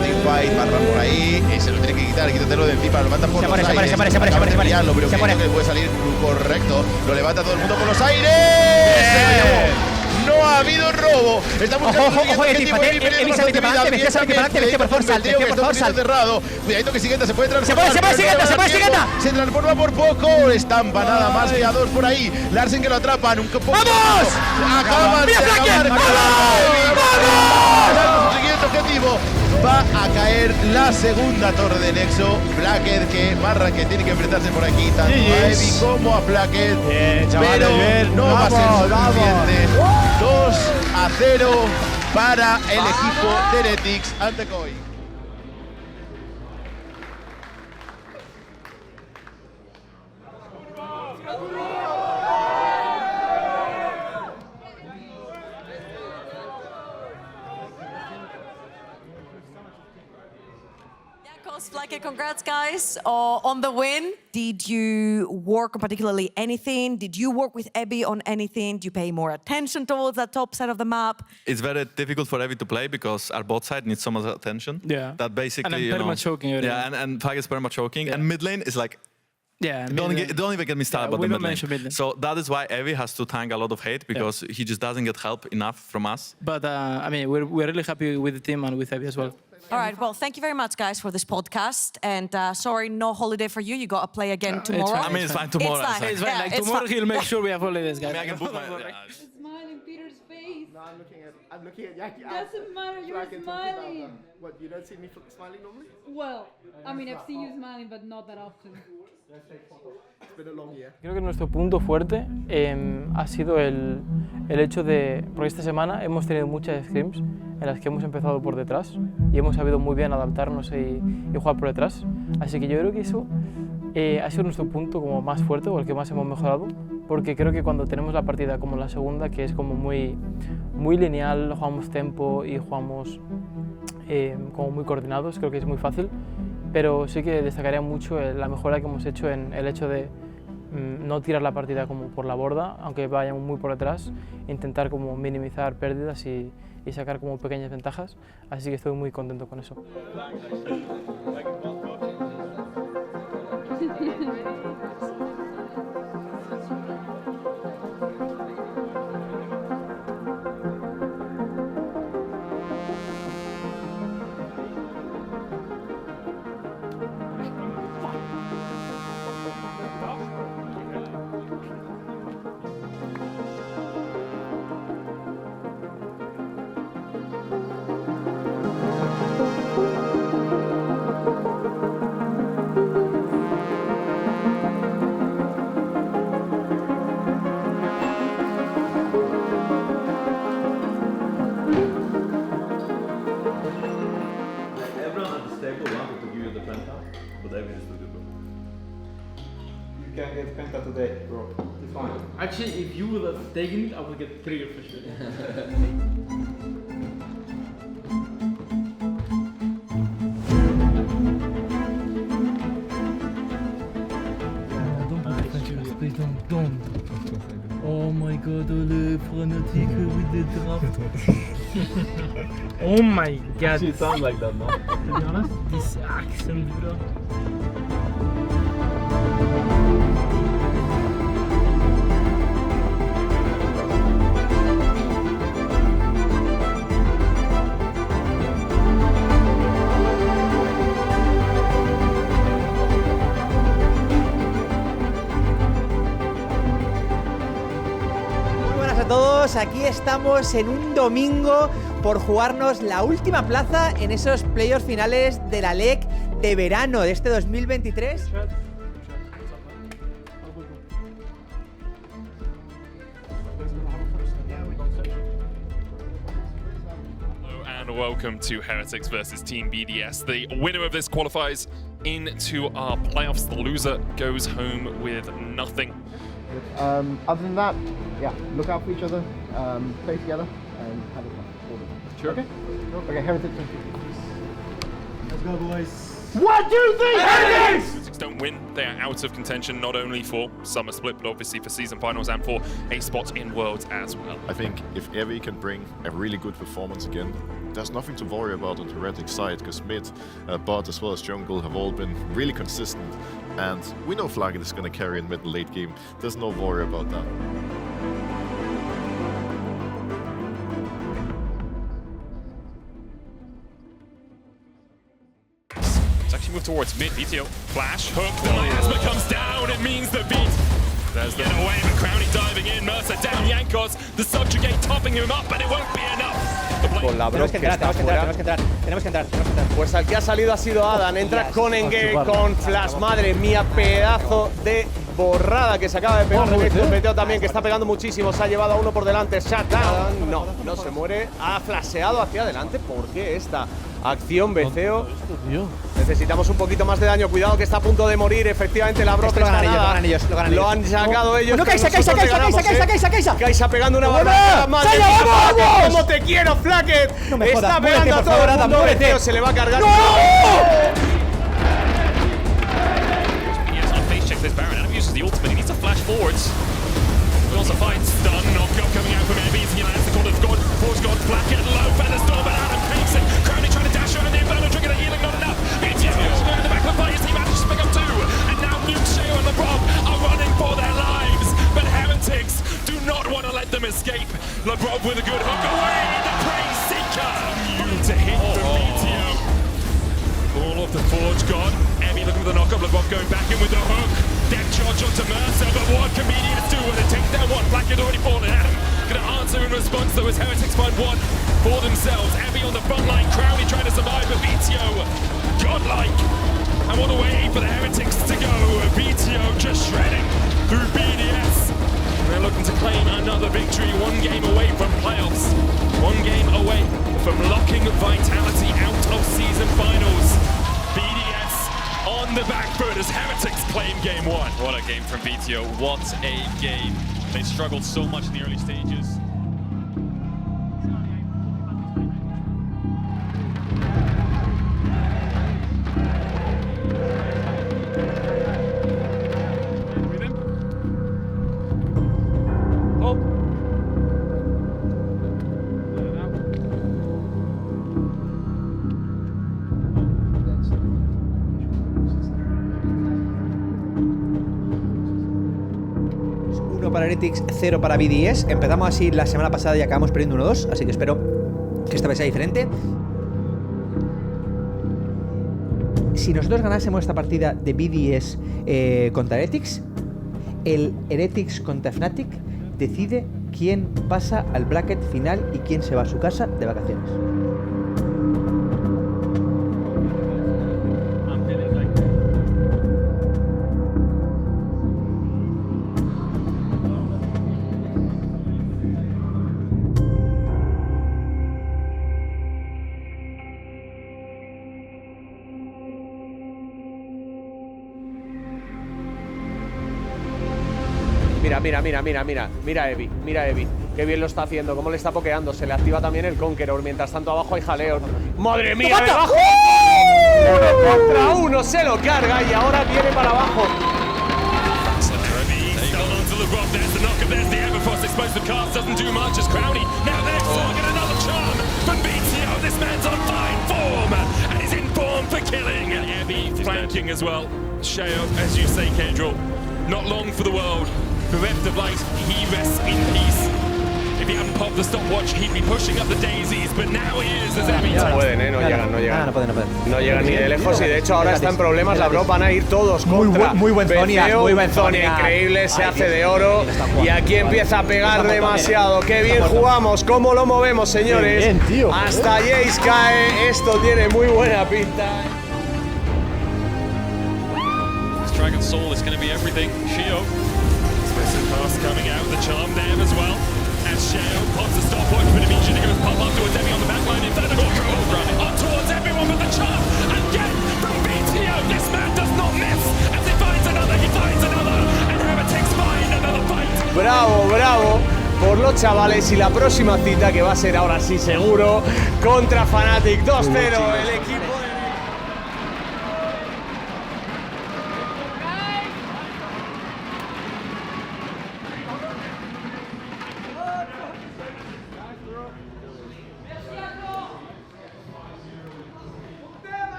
Teamfight, barra por ahí, se lo tiene que quitar, quítatelo de encima, lo levanta por los aires. Se muere, pero que puede salir correcto, lo levanta todo el mundo por los aires. No ha habido robo. Estamos ojo, cerrado. Cuidadito que Sigenda se puede transformar. Se puede Sigenda. Se transforma por poco. Estampa nada más que a dos por ahí. Larsen que lo atrapan un poco. ¡Vamos! Acaban de acabar. ¡Vamos! Su siguiente objetivo. Va a caer la segunda torre de Nexo. Blackhead que barra que tiene que enfrentarse por aquí tanto a Evi como a Blackhead. Pero no va a ser suficiente. 2-0 para el equipo de Heretics ante Koi. Blackhead, congrats guys on the win. Did you work on particularly anything? Did you work with Ebi on anything? Do you pay more attention towards that top side of the map? It's very difficult for Ebi to play because our bot side needs so much attention. Yeah. That basically, and I'm choking. Yeah, and Fag is perma choking. Yeah. And mid lane is like, yeah, don't even get me started about the mid lane. So that is why Evi has to tank a lot of hate because he just doesn't get help enough from us. But I mean, we're really happy with the team and with Evi as well. All right, well, thank you very much, guys, for this podcast. And sorry, no holiday for you. You got to play again tomorrow. I mean, it's fine tomorrow. It's fine. Like, tomorrow he'll make sure we have holidays, guys. I mean, I can put my... Smile in Peter's face. No, I'm looking at Yaki. Doesn't matter, you're smiling. What, you don't see me smiling normally? Well, I mean, I've seen you smiling, but not that often. It's been a long year. Creo que nuestro punto fuerte ha sido el hecho de... Porque esta semana hemos tenido muchas scrims en las que hemos empezado por detrás y hemos sabido muy bien adaptarnos y jugar por detrás. Así que yo creo que eso ha sido nuestro punto como más fuerte o el que más hemos mejorado, porque creo que cuando tenemos la partida como la segunda, que es como muy lineal, jugamos tempo y jugamos como muy coordinados, creo que es muy fácil, pero sí que destacaría mucho la mejora que hemos hecho en el hecho de no tirar la partida como por la borda, aunque vayamos muy por detrás, intentar como minimizar pérdidas y sacar como pequeñas ventajas, así que estoy muy contento con eso. Actually, if you would have taken it, I would get triggered for sure. Please don't. Oh my god, Ole, fanatic with the draft. Oh my god. She sounds like that, no? To be honest, this accent, bro. A todos, aquí estamos en un domingo por jugarnos la última plaza en esos playoffs finales de la LEC de verano de este 2023. And welcome to Heretics versus Team BDS. The winner of this qualifies into our playoffs. The loser goes home with nothing. Other than that, yeah, look out for each other, play together, and have a fun. Sure. Okay? Okay, Heretics. Let's go, boys. 1, 2, 3, Heretics! Heretics don't win, they are out of contention, not only for Summer Split, but obviously for season finals and for a spot in Worlds as well. I think if Evie can bring a really good performance again, there's nothing to worry about on the Heretics side, because mid, bot as well as jungle have all been really consistent, and we know Flaggett is going to carry in mid and late game. There's no worry about that. Move towards mid, BTO, flash, hook, the miasma comes down, it means the beat. There's the get away, but Crowley diving in, Mercer down, Yankos, the subjugate topping him up, but it won't be enough. Con la Brock que está fuera. Tenemos que entrar. Pues al que ha salido ha sido Adam, entra con Engage, con Flash, madre mía, pedazo de borrada que se acaba de pegar. Meteo también, que está pegando muchísimo, se ha llevado a uno por delante, shutdown, no se muere, ha flasheado hacia adelante. ¿Por qué esta acción, Beceo? Necesitamos un poquito más de daño, cuidado que está a punto de morir, efectivamente la Brock está nada. Lo han sacado ellos. ¡No, Kaisa! Kaisa pegando una barra. ¡Madre mía! ¡Cómo te quiero, Flaggett! Está pegando a todo el mundo, Beceo se le va a cargar. This Baron. Adam uses the ultimate. He needs to flash forwards. But also finds stun. Knockup coming out from Evie. He lands the corner of God. Force God. Blackhead low. Featherstorm. But Adam takes it. Crowley trying to dash around the Inferno. Trigger the healing. Not enough. BTS going in the back of the fight. His team manages to pick up 2. And now Nuke, Sheo and LeBron are running for their lives. But Heretics do not want to let them escape. LeBron with a good hook away. The Praise Seeker. To hit from BTO. All of the Forge God. Emmy looking for the knockup. LeBron going back in with the hook. Deck charge onto Mercer, but what can BDS do when they take down one? Blackhead already fallen. Adam gonna answer in response though as Heretics find one for themselves. Emmy on the front line. Crowley trying to survive, but BTO godlike. And what a way for the Heretics to go. BTO just shredding through BDS. They're looking to claim another victory. 1 game away from playoffs. 1 game away from locking Vitality out of season finals. BDS on the back foot as Heretics claim game 1. What a game from BTO. What a game. They struggled so much in the early stages. Para Heretics, 0 para BDS. Empezamos así la semana pasada y acabamos perdiendo 1-2, así que espero que esta vez sea diferente. Si nosotros ganásemos esta partida de BDS contra Heretics, el Heretics contra Fnatic decide quién pasa al bracket final y quién se va a su casa de vacaciones. Mira a Evi, qué bien lo está haciendo, cómo le está pokeando, se le activa también el Conqueror, mientras tanto abajo hay jaleos. ¡Madre mía! ¡Debajo! ¡Uno contra uno! Se lo carga y ahora viene para abajo. Flanking as well. Sheo, as you say, Kendrill, not long for the world. Bereft of light, he rests in peace. If he hadn't popped the stopwatch, he'd be pushing up the daisies, but now he is as Emmy. No pueden, no llegan. No pueden. No llegan ni de lejos y de hecho ahora está en problemas la Bro, van a ir todos contra. Muy buen Zonia, muy buen Zonia. Increíble, se hace de oro y aquí empieza a pegar demasiado. Qué bien jugamos, cómo lo movemos, señores. Bien, tío. Hasta Jace cae, esto tiene muy buena pinta. Dragon Soul is going to be everything. Sheo, expressive pass coming out, the charm there as well. As Sheo pops the stopwatch, but immediately goes pop up towards Emmy on the backline. Inferno on towards everyone with the charm. Again from BTO, this man does not miss. As he finds another, and Heretics find another fight. Bravo por los chavales y la próxima cita que va a ser ahora sí seguro contra Fnatic 2-0 el equipo.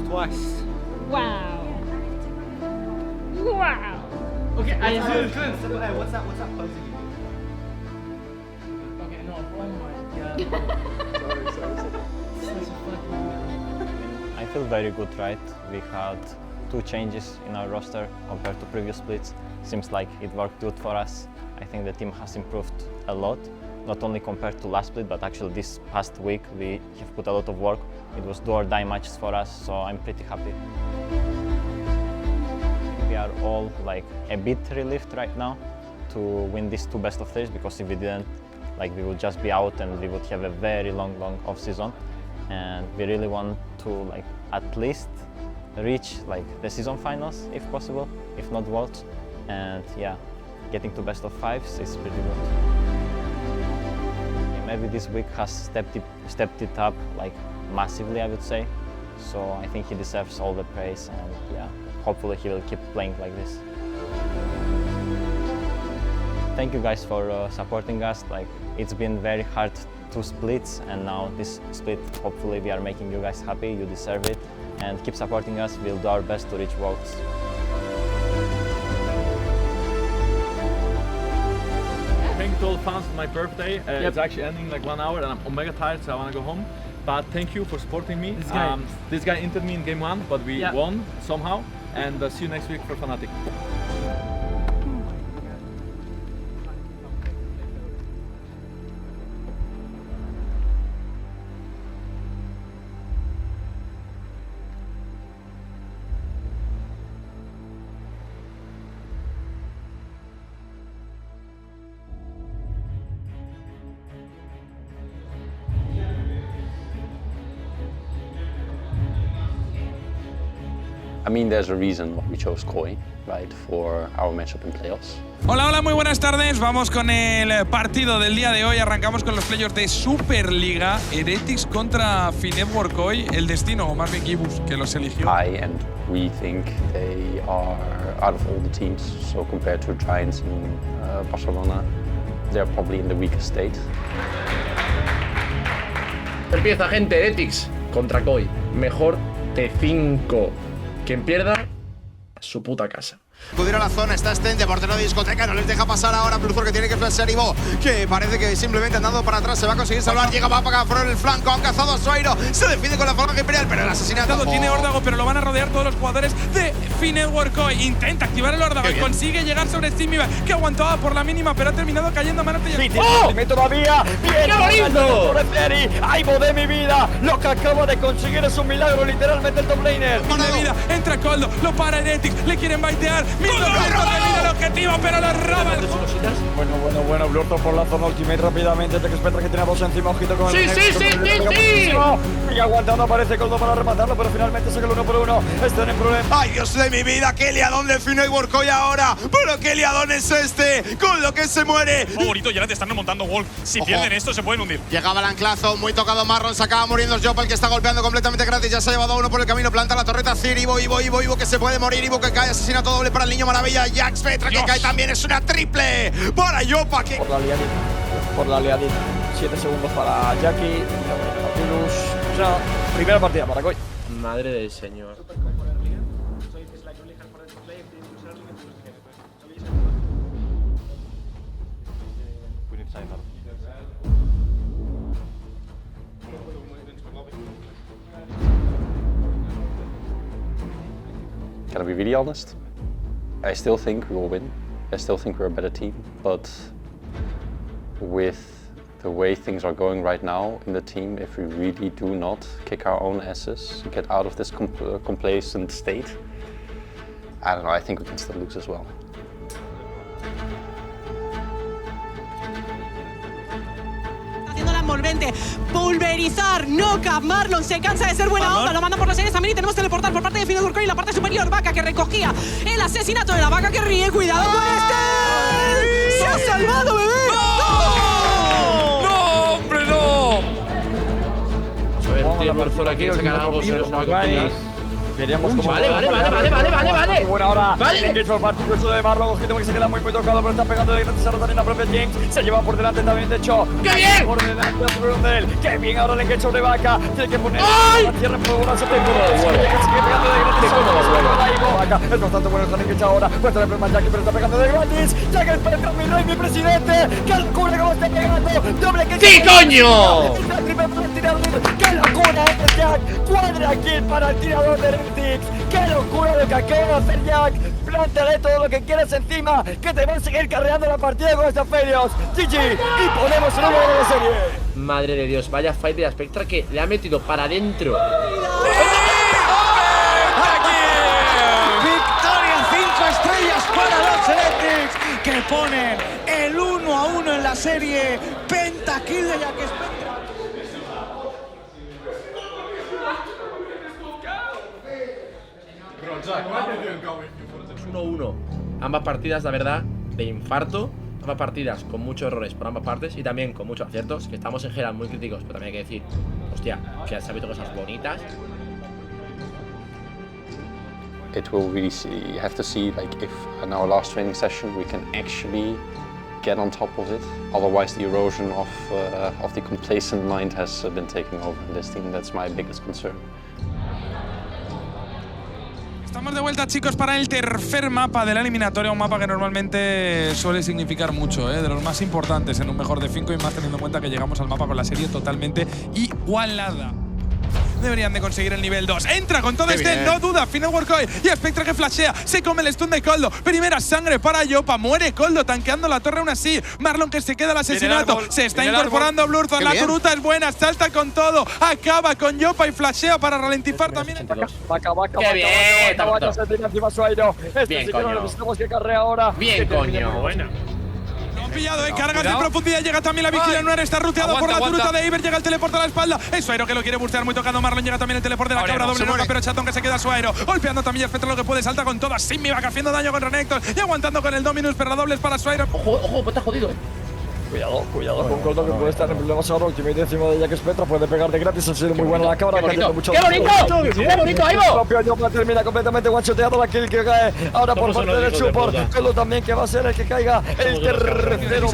Twice. Wow. Wow. Okay, I what's assume- hey, what's that posing you do? Okay, no, oh my god. I feel very good, right? We had 2 changes in our roster compared to previous splits. Seems like it worked good for us. I think the team has improved a lot, not only compared to last split, but actually this past week we have put a lot of work. It was do or die matches for us, so I'm pretty happy. We are all like a bit relieved right now to win these 2 best of 3s, because if we didn't, like we would just be out and we would have a very long off season. And we really want to like at least reach like the season finals if possible, if not worlds. And yeah, getting to best of 5s is pretty good. Maybe this week has stepped it up like massively, I would say. So I think he deserves all the praise, and yeah, hopefully he will keep playing like this. Thank you guys for supporting us. Like it's been very hard 2 splits, and now this split, hopefully we are making you guys happy. You deserve it, and keep supporting us. We'll do our best to reach worlds. Thank you to all the fans for my birthday. It's actually ending in like 1 hour and I'm mega tired, so I want to go home. But thank you for supporting me. This guy entered me in game 1, but we won somehow. And see you next week for Fnatic. I mean, there's a reason why we chose Koi, right, for our matchup in playoffs. Hola, muy buenas tardes. Vamos con el partido del día de hoy. Arrancamos con los playoffs de Superliga. Heretics contra Finetwork hoy. El destino, o más bien Gibus, que los eligió. And we think they are, out of all the teams, so compared to Giants in Barcelona, they're probably in the weakest state. Empieza, gente, Heretics contra Koi. Mejor de 5. Quien pierda, a su puta casa. Acudir a la zona, está Sten de portero de discoteca, no les deja pasar ahora Bluthor que tiene que flashear Ivo, que parece que simplemente andando para atrás se va a conseguir salvar, llega Vapaga por el flanco, han cazado a Suairo, se defiende con la falange imperial, pero el asesinato. Tiene órdago, pero lo van a rodear todos los jugadores de Finetwork hoy. Intenta activar el órdago y consigue llegar sobre Steamy, que aguantaba por la mínima, pero ha terminado cayendo a manos de Sí, ¡oh! Todavía. Bien, ¡qué lindo! ¡Ay, de mi vida! Lo que acabo de conseguir es un milagro, literalmente el top laner. De vida, entra Coldo, lo para Heretics, le quieren baitear. Mismo termina el objetivo, pero lo roban. Bueno, Bluthor por la zona ultimate rápidamente. Te Spectra que tiene a dos encima, ojito con el Sí. Y aguantando aparece Coldo para rematarlo, pero finalmente saca el 1 por 1. Están en problema. ¡Ay, Dios de mi vida! ¡Qué liadón de Finetwork hoy ahora! ¡Pero qué liadón es este! ¡Con lo que se muere! Muy bonito, ya te están remontando Wolf. Si pierden esto, se pueden hundir. Llegaba el anclazo, muy tocado Marlon, se acaba muriendo Jopal, que está golpeando completamente gratis. Ya se ha llevado a uno por el camino, planta la torreta. Cir, Ivo, que se puede morir. Ivo que cae, asesinato doble para el niño maravilla. Jack Spectra que cae también, es una triple para Jopa. Que... Por la liadita. 7 segundos para Jackie. O sea, primera partida para Koi. Madre del señor. Can I be really honest? I still think we will win. I still think we're a better team, but with the way things are going right now in the team, if we really do not kick our own asses, get out of this complacent state, I don't know, I think we can still lose as well. Haciendo la envolvente, pulverizar, knock-up, Marlon se cansa de ser buena onda, lo manda por las series también y tenemos teleportar por parte de Finetwork y la parte superior, Vaca que recogía el asesinato de la Vaca que ríe, cuidado con este. ¡Se ha salvado, bebé! ¡No, hombre, no! A ver, tío, Marlon aquí, que sacar algo, se nos va a complicar. Queríamos como Vale. Buena hora. Vale. El partido de Marlon, ojito que se queda muy tocado, pero está pegando de gratis ahora también la propia Jinx. Se lleva por delante también, de hecho. ¡Qué bien! Por delante de él. ¡Qué bien! Ahora le queda sobre Vaca. Tiene que poner la tierra por una sobre sigue pegando de gratis. Vaca es bastante bueno el que echa ahora. Cuesta el problema Jackie, pero está pegando de gratis. Jackie Spectra, mi rey, mi presidente. ¡Qué locura cómo está pegando! ¡Doble que ¡Sí, coño! ¡Qué locura este Jack! ¡Cuadra kill para el tirador de Heretics! ¡Qué locura lo que acaba de hacer Jack! ¡Plántale todo lo que quieras encima! ¡Que te van a seguir carreando la partida con estos ferios! ¡GG! ¡Y ponemos el número de la serie! Madre de Dios, vaya fight de la Spectra que le ha metido para adentro. Victoria 5 estrellas para los Heretics que ponen el 1-1 en la serie. Pentakill de Jack Spectra. Es 1-1. Ambas partidas, la verdad, de infarto. Ambas partidas con muchos errores por ambas partes y también con muchos aciertos. Que estamos en general muy críticos, pero también hay que decir, hostia, que se han visto cosas bonitas. It will really see, you have to see like if in our last training session we can actually get on top of it. Otherwise the erosion of the complacent mind has been taking over in this team. That's my biggest concern. Estamos de vuelta, chicos, para el tercer mapa de la eliminatoria, un mapa que normalmente suele significar mucho, de los más importantes en un mejor de 5 y más teniendo en cuenta que llegamos al mapa con la serie totalmente igualada. Deberían de conseguir el nivel 2. Entra con todo no duda, Finetwork y Spectra que flashea, se come el stun de Coldo. Primera sangre para Jopa, muere Coldo tanqueando la torre aún así. Marlon que se queda el asesinato, se está incorporando Bluthor, la turuta es buena, salta con todo, acaba con Jopa y flashea para ralentizar también. Vaca, ¡Qué bien! se tira encima Suairo. Bien, sí que coño. no necesitamos que carre ahora. Bien, coño. Buena. Pillado, cargas de profundidad, llega también la vigilia Noir, está ruteado por la turuta de Iber, llega el teleport a la espalda, es Suairo que lo quiere bustear, muy tocando Marlon, llega también el teleport de la cabra, doble nota, pero Chatón que se queda Suairo, golpeando también Spectra lo que puede, salta con todas, sin mi Vaca haciendo daño con Renekton y aguantando con el Dominus, pero la doble es para Suairo. Ojo, está jodido. Cuidado con Coldo que puede estar en problemas ahora. Ultimate encima de Jack Spectra, puede pegar de gratis, ha sido muy buena la cámara. ¡Qué bonito! ¡Qué bonito, Aibo! El propio Yopa termina completamente one-shoteado, la kill que cae ahora por parte del support. Coldo también que va a ser el que caiga el tercero.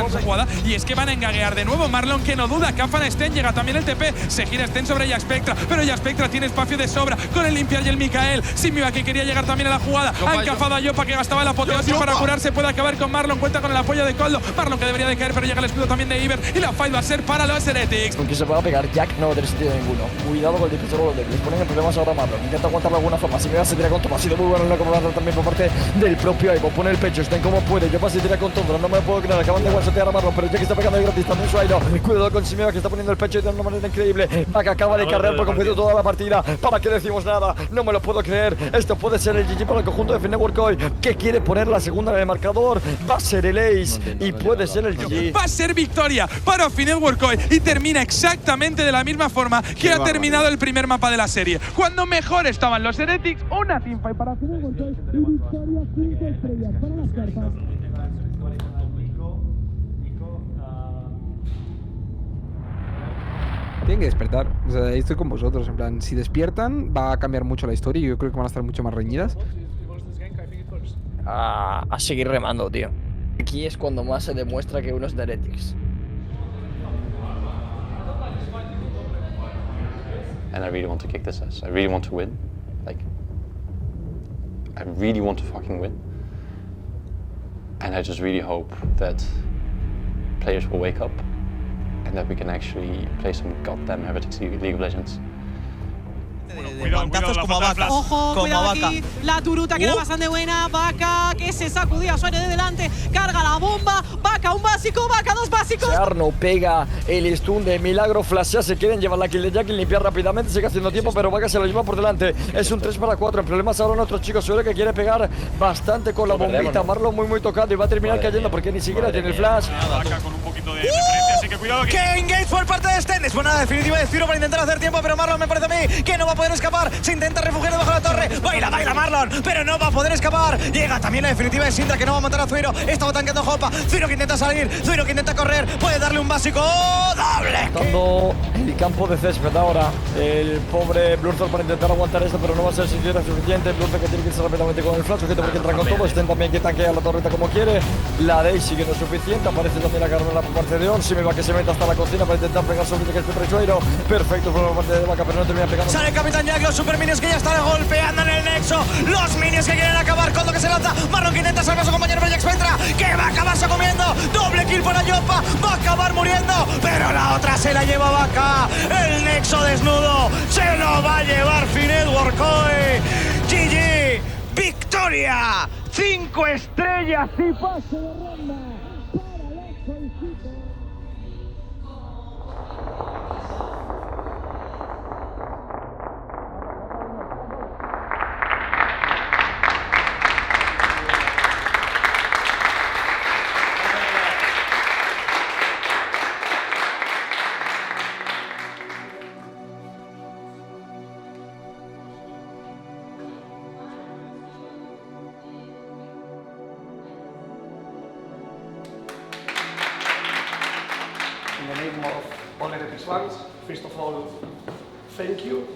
Y es que van a engaguear de nuevo. Marlon que no duda, Cafan Sten, llega también el TP, se gira Sten sobre Jack Spectra, pero Jack Spectra tiene espacio de sobra con el limpiar y el Mikael. Simiva que quería llegar también a la jugada, han cafado a Yopa que gastaba la apoteosis para curarse, puede acabar con Marlon, cuenta con el apoyo de Coldo. Marlon que debería de caer, pero llega el escudo también de Iber y la fight va a ser para los Heretics. Aunque se pueda pegar Jack, no tiene sentido ninguno. Cuidado con el defensor de les ponen en problemas ahora Marlon, intenta aguantarlo de alguna forma. Simiva se tira con todo, ha sido muy bueno el comandante también por parte del propio Aibo, pone el pecho, Sten como puede, Yopa se tira con todo, no me puedo creer, acaban de one-shotear a Marlon, pero Jack está pegando de gratis también su aire. Cuidado con Simiva que está poniendo el pecho de una manera increíble. Vaca acaba de cargar por completo toda la partida. ¿Para qué decimos nada? No me lo puedo creer. Esto puede ser el GG para el conjunto de Network hoy, que quiere poner la segunda en el marcador. Va a ser el ace y puede ser el GG. Va a ser victoria para Network hoy y termina exactamente de la misma forma que ha terminado el primer mapa de la serie. Cuando mejor estaban los Heretics, una teamfight para Network hoy y victoria 5 estrellas para las cartas. Tienen que despertar. O sea, estoy con vosotros. En plan, si despiertan, va a cambiar mucho la historia y yo creo que van a estar mucho más reñidas. A seguir remando, tío. Aquí es cuando más se demuestra que uno es de Heretics. And I really want to kick this ass. I really want to win. Like, I really want to fucking win. And I just really hope that players will wake up and that we can actually play some goddamn Heretics League of Legends. Guantazos como Vaca. Ojo, como cuidado Vaca. aquí. La turuta que era bastante buena. Vaca que se sacudía a Suárez de delante. Carga la bomba. Vaca, un básico. Vaca, dos básicos. Arno pega el stun de milagro, flashea, se quieren llevar la kill de Jack y limpiar rápidamente, sigue haciendo tiempo, pero Vaca se lo lleva por delante. Es un 3 para 4, en problemas ahora nuestro chico Suárez que quiere pegar bastante con la bombita. Marlon muy tocado y va a terminar cayendo porque ni siquiera tiene el flash. Vaca con un poquito de diferencia, así que cuidado. ¡Qué engage por parte de Sten! Es buena definitiva de Ciro para intentar hacer tiempo, pero Marlon me parece a mí que no va a poder escapar. Se intenta refugiar debajo de la torre. Baila Marlon, pero no va a poder escapar. Llega también la definitiva de Sintra que no va a matar a Zuiro. Estaba tanqueando a Hopa. Zuiro que intenta salir, Zuiro que intenta correr. Puede darle un básico. ¡Doble! Dando el campo de césped ahora. El pobre Blurthor para intentar aguantar esto, pero no va a ser siquiera suficiente. Blurthor que tiene que irse rápidamente con el flash, porque entra con todo. Sten también que tanquea la torreta como quiere. La Daisy que no es suficiente. Aparece también la carrera por parte de On. Si me va que se meta hasta la cocina para intentar pegar sobre el Zuiro. Perfecto por parte de Vaca, pero no termina pegando. Sale el Capitán Jack, los super minions que ya están golpeando en el nexo. Los minions que quieren acabar con lo que se lanza. Marlon que intenta salvar a su compañero Jack Spectra, que va a acabarse comiendo. Doble kill para Yopa. Va a acabar muriendo, pero la otra se la lleva Vaca. El nexo desnudo se lo va a llevar Network hoy. GG, victoria, 5 estrellas y pase de ronda para los solicitos. In the name of all Heretics fans, first of all, thank you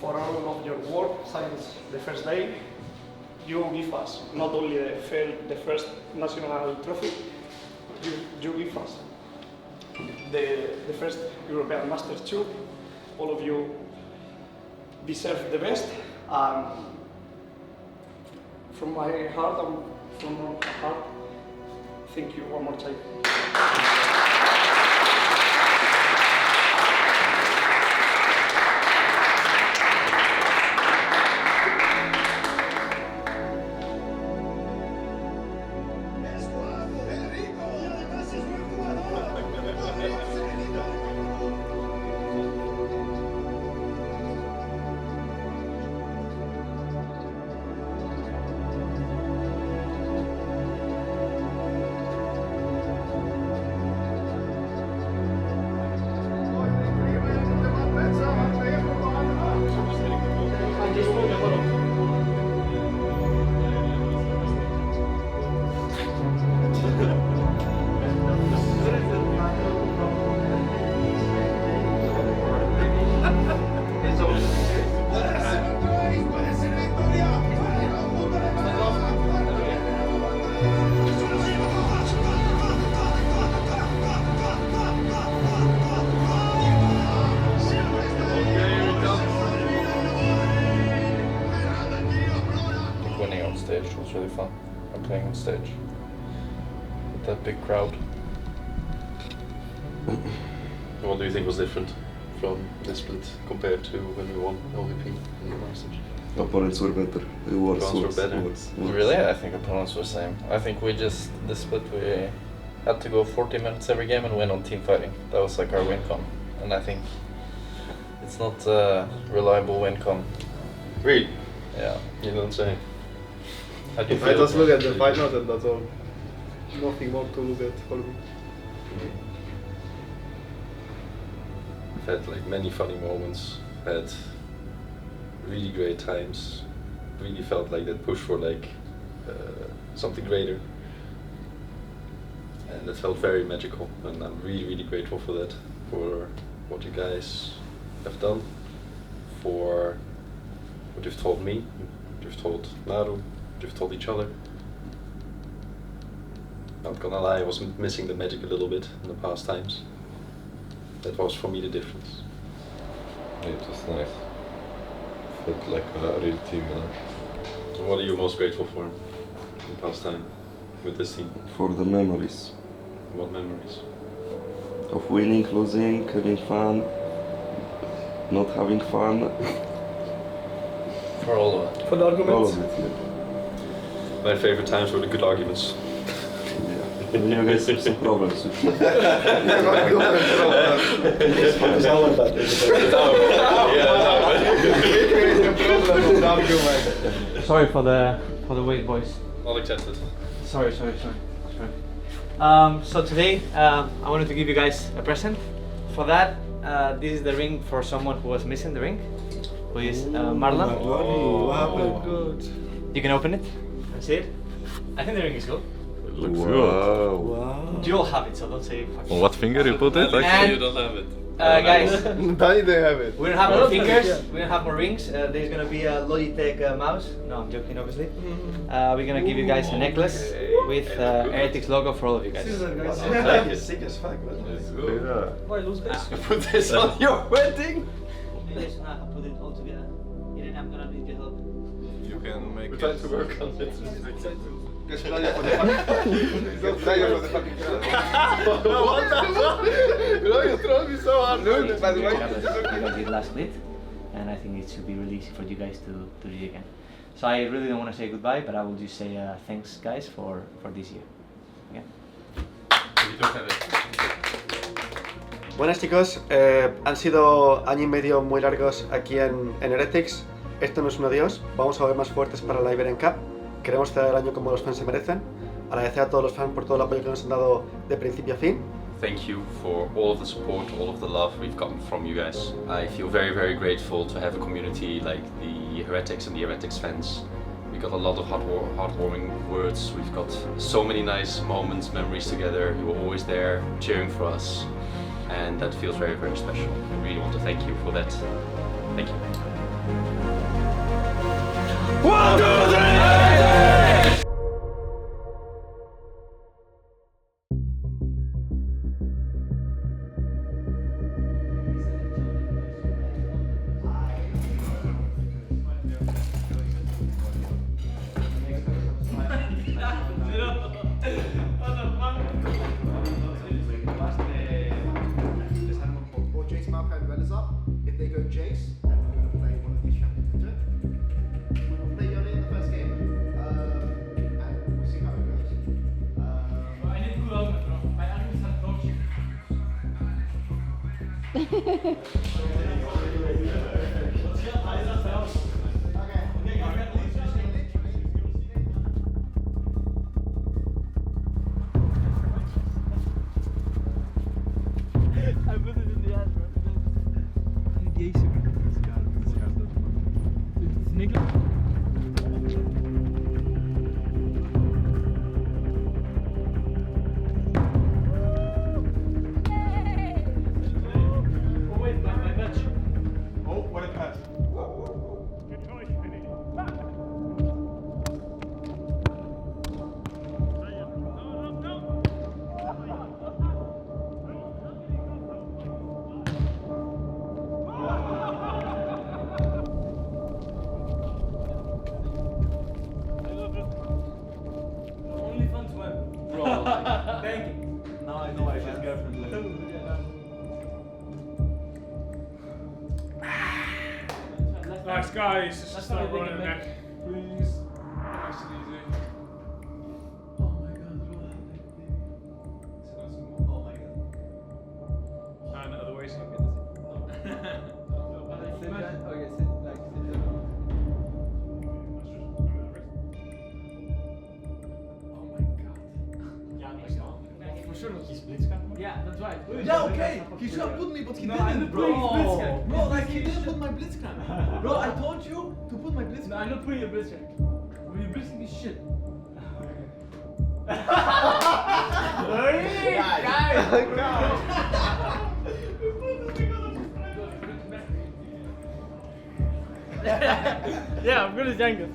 for all of your work since the first day. You give us not only the first national trophy, you give us the first European Masters 2. All of you deserve the best. From my heart and from my heart, thank you one more time. really fun. I'm playing on stage with that big crowd. What do you think was different from this split compared to when we won LVP in the Masters? Opponents were better. Opponents were better. Really? I think opponents were the same. I think this split we had to go 40 minutes every game and win on team fighting. That was like our win con. And I think it's not a reliable win con. Really? Yeah. You don't say. How do you I feel? just look at the fight note and that's all. Nothing more to look at for me. I've had like many funny moments, had really great times, really felt like that push for like something greater. And it felt very magical, and I'm really grateful for that, for what you guys have done, for what you've told me, what you've told Maru, what you've told each other. Not gonna lie, I was missing the magic a little bit in the past times. That was for me the difference. It was nice. Felt like a real team, you know. So what are you most grateful for in the past time with this team? For the memories. What memories? Of winning, losing, having fun, not having fun. For all of it. For the arguments? All of it, yeah. My favorite times were the good arguments. Yeah. You guys have some problems with me. Sorry for the wait, boys. All accepted. Sorry. So today I wanted to give you guys a present. For that, this is the ring for someone who was missing the ring, who is Marlon. Oh, good. You can open it and see it. I think the ring is good. It looks good. Wow. You all have it, so don't say fuck. On what finger you put it? And, You don't have it. guys, Danny, they have it. we don't have more fingers, we don't have more rings. There's gonna be a Logitech mouse. No, I'm joking, obviously. We're gonna give you guys a necklace with Heretics logo for all of you guys. Sick as fuck, man. Let's go. Why lose this? Put this on your wedding. Maybe I should not put it all together. Irene, I'm gonna need your help. You can make We're trying to work on it. Get ready for the fucking What the fuck? Bro, you throw me so hard. You guys did last split, and I think it should be really easy for you guys to do it again. So I really don't want to say goodbye, but I will just say thanks, guys, for this year. Okay. You don't have it. Buenas chicos, han sido año y medio muy largos aquí en Heretics. Esto no es un adiós, vamos a volver más fuertes para la Iberian Cup. Queremos cerrar el año como los fans se merecen. Agradecer a todos los fans por todo el apoyo que nos han dado de principio a fin. Thank you for all of the support, all of the love we've gotten from you guys. I feel very grateful to have a community like the Heretics and the Heretics fans. We got a lot of heartwarming words. We've got so many nice moments, memories together. You were always there cheering for us, and that feels very special. I really want to thank you for that. Thank you. 1, 2, 3! Or Jace Malphite Red is up. If they go Jace, and we're going to play one of these champions into it, we will play Yone in the first game, and we'll see how it goes. I need to go, bro. My arms are touching. I put it in the ass, bro. Die AC, bro. It's Niklas. Oh wait, my match. Oh, what a pass. Relax, guys. Just start running back. Please. Nice and easy. Oh my god, bro. Oh my god. And other ways. For sure he's blitzcrank. Yeah, that's right. Yeah, okay. He should have put me, but he No, didn't, I'm not bro. putting blitzcrank. Bro, like he didn't put my blitzcrank. Bro, I told you to put my blitzcrank. No, I'm not putting your blitzcrank. When you're blitzing this shit. Yeah, I'm good as Jangus.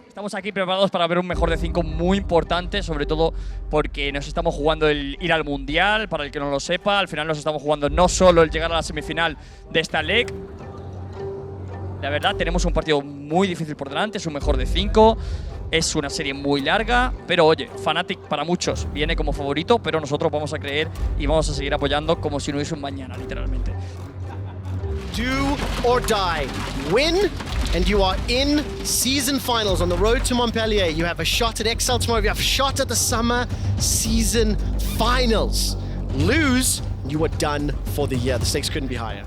Estamos aquí preparados para ver un mejor de 5 muy importante, sobre todo porque nos estamos jugando el ir al Mundial, para el que no lo sepa. Al final nos estamos jugando no solo el llegar a la semifinal de esta LEC. La verdad, tenemos un partido muy difícil por delante, es un mejor de 5. Es una serie muy larga, pero oye, Fnatic para muchos viene como favorito, pero nosotros vamos a creer y vamos a seguir apoyando como si no hubiese un mañana, literalmente. Do or die. Win, and you are in season finals on the road to Montpellier. You have a shot at Excel tomorrow. You have a shot at the summer season finals. Lose, you are done for the year. The stakes couldn't be higher.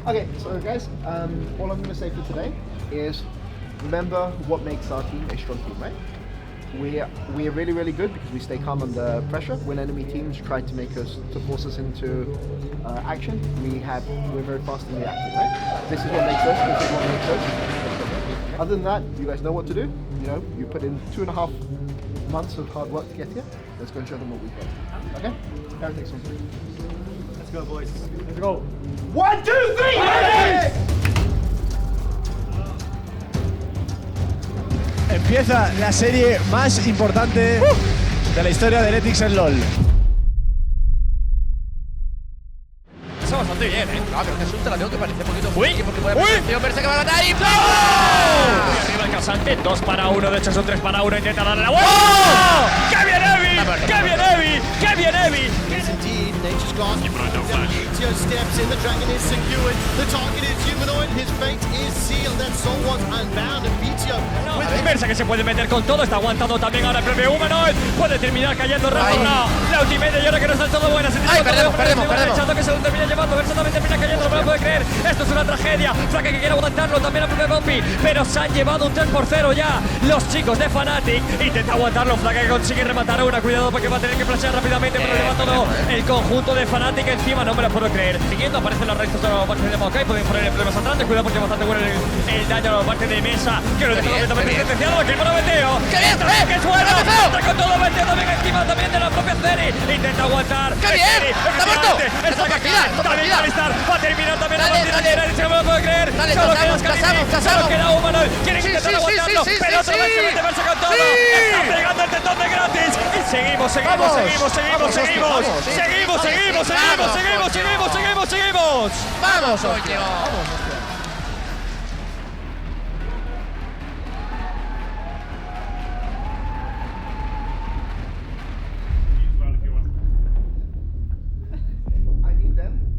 Okay, so guys, all I'm going to say for today is remember what makes our team a strong team, right? We are really, really good because we stay calm under pressure. When enemy teams try to force us into action, we're very fast and reactive, right? This is what makes us. This is what makes us. Other than that, you guys know what to do. You know, you put in 2.5 months of hard work to get here. Let's go and show them what we've got. Okay? Heretics on 3. Let's go, boys. Let's go. 1, 2, 3! Heretics! Empieza la serie más importante de la historia de Heretics en LoL. Está bastante bien, ¿eh? Ah, pero Jesús te la tengo que parece un poquito ¡Uy! porque puede verse que va a ganar y ¡no! Y arriba el casante, 2 para 1, de hecho son 3 para 1, intenta darle la vuelta. ¡Oh! ¡Qué bien Evi! ¡Qué bien Evi! ¡Qué bien Evi! Yes, indeed. Nature's gone. Meteor steps in. The dragon is secured. The target is humanoid. His fate is sealed. That soul was unbound. And Meteor. Versa que se puede meter con todo, está aguantando también ahora el propio Humanoid. Puede terminar cayendo rápido. No, la ultimate de Yora que no está del todo buena. Ay, perdemos. Echando que se termina llevando. Versa también termina cayendo, no me lo puede creer. Esto es una tragedia. Flaca que quiere aguantarlo, también el propio Bumpy. Pero se han llevado un 3-0 ya los chicos de Fnatic. Intenta aguantarlo. Flaca que consigue rematar a una. Cuidado porque va a tener que flashear rápidamente. Pero le va todo el conjunto de Fnatic encima. No me lo puedo creer. Siguiendo aparecen los restos de la parte de Maokai. Pueden poner problemas atrás. Cuidado porque es bastante bueno el daño a la parte de mesa. Que lo deja completamente sentenciado. Que el Prometeo. ¡Qué bien! ¡Que suena! Está con todo Meteo también encima también de la propia Ceri. Intenta aguantar. ¡Qué bien! ¡Está muerto! ¡Está partida! También Alistar. Va a terminar también la partida. No me lo puedo creer. Dale, Solo queda casamos. Solo queda Humanoid. Quieren intentar aguantarlo. Pero otra vez se mete verse con todo. Está pegando el tetón de gratis. Y seguimos. ¡Vamos, oye!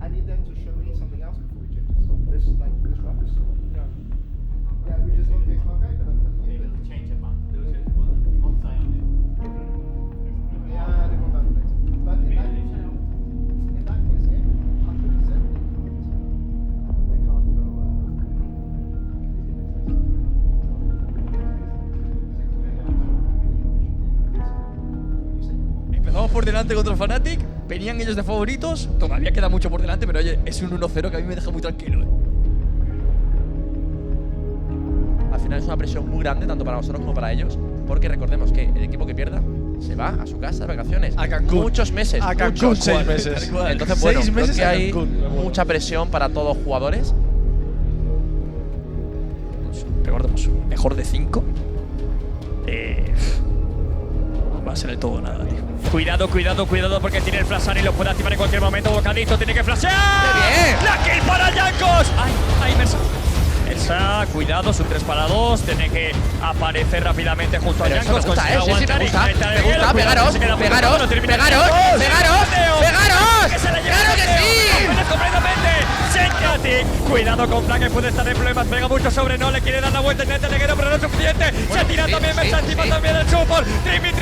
I need them to show me something else before we change this. This rubbish. Yeah, we just want to take Maokai, but I'm telling you. They'll change it, man. They'll change it, man. On Zion. Yeah, they want that later. But in that case, yeah, 100% they can't go. Empezamos por delante contra Fnatic, venían ellos de favoritos, todavía queda mucho por delante, pero oye, es un 1-0 que a mí me deja muy tranquilo. Al final es una presión muy grande tanto para nosotros como para ellos, porque recordemos que el equipo que pierda se va a su casa de vacaciones. A Cancún. Muchos meses. A Cancún, 6 meses. Entonces, bueno, 6 meses creo que a hay Cancún. mucha presión para todos los jugadores. Recordemos, mejor de 5. Va a ser el todo o nada, tío. Cuidado, cuidado, cuidado, porque tiene el flashear y lo puede activar en cualquier momento. Bocadito, tiene que flashear. ¡Qué bien! ¡La kill para Jankos! ¡Ay, ay, Mersa! Mersa, cuidado, es un 3 para 2. Tiene que aparecer rápidamente junto a Pero Jankos. eso me gusta, consigue sí, aguantar me y gusta. meta de Me gusta, hielo. pegaros, Se queda muy pegaros, corto, no termina pegaros, el pegaros, Mateo. pegaros. Que se la lleva ¡Claro que Mateo. sí! Apenas completamente. Senkati. Cuidado con Flag, que puede estar en problemas. Pega mucho sobre, no le quiere dar la vuelta. Intenta Neguero, pero no es suficiente. Se tira también Mersa, encima también el support. Trimi.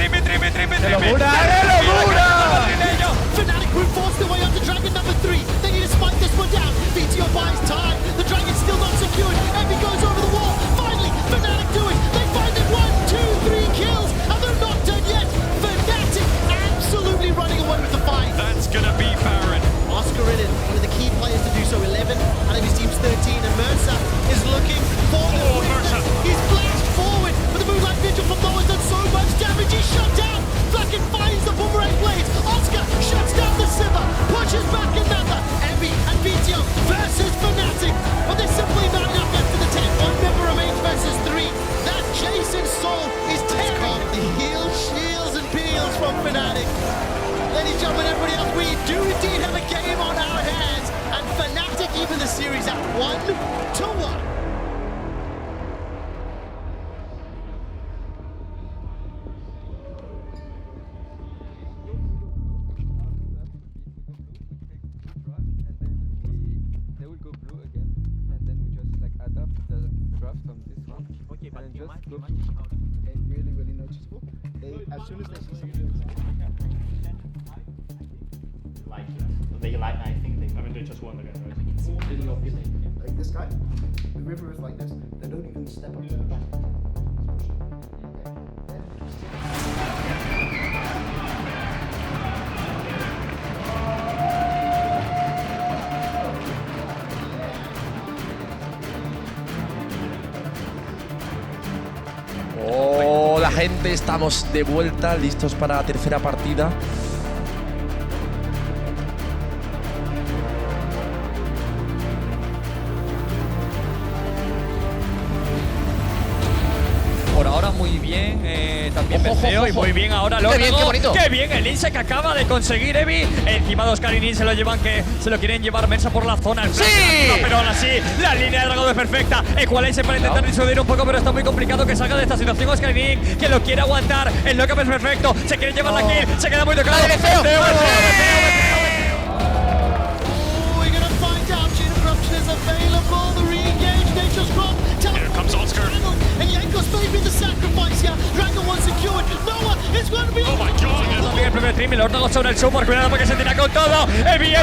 locura! ¡Qué locura! Fnatic brute force their way onto Dragon number 3. They need to spike this one down. VTO buys time. The Dragon's still not secured. Envy goes over the wall. Finally, Fnatic do it. They find it 1, 2, 3 kills. And they're not done yet. Fnatic absolutely running away with the fight. That's gonna be Baron. Oscar in it, one of the key players to do so. 11 out of his team's 13. And Mercer is looking for the quickness. He's flashed forward. But the Moonlight Vigil from low has done so much damage. He's shut down. Flacken finds the boomerang blades. Oscar shuts down the Sivir. Pushes back another. Envy and VTO versus Fnatic. But there's simply not enough left in the tank. One member remains versus 3. That Jason Soul is tearing the heels, shields, and peels from Fnatic. Ladies and gentlemen, everybody else, we do indeed have a game on our hands. And Fnatic even the series at 1-1. They will go blue again, and then we just like adapt the draft from this one. Okay, but and just go blue. Really, really noticeable. They, as soon as they see something, I think they haven't done just one again, right? it's really obvious. Like this guy, the river is like this. They don't even step up to the back. Hola gente, estamos de vuelta, listos para la tercera partida. Por ahora muy bien, también Berceo y muy bien ahora Loco. ¡Qué bien, qué bonito! ¡Qué bien! El Inse que acaba de conseguir Evi. Encima de Oscar y Nin se lo llevan, que se lo quieren llevar Mersa por la zona. ¡Sí! Pero aún así, la línea de dragón es perfecta. Equalize para intentar disuadir un poco, pero está muy complicado que salga de esta situación Oscar y Nin, que lo quiere aguantar. El knockup es perfecto, se quiere llevar la kill, se queda muy tocado. Berceo! We're gonna find out. Chain of Corruption is available. The re-engage, Nature's Crop. Here comes Oscar. And Jankos may be the sacrifice here. Dragon one secured. Noah is going to be. Oh my god. También el primer trim y los dos sobre el support. Cuidado porque se tira con todo. Evi.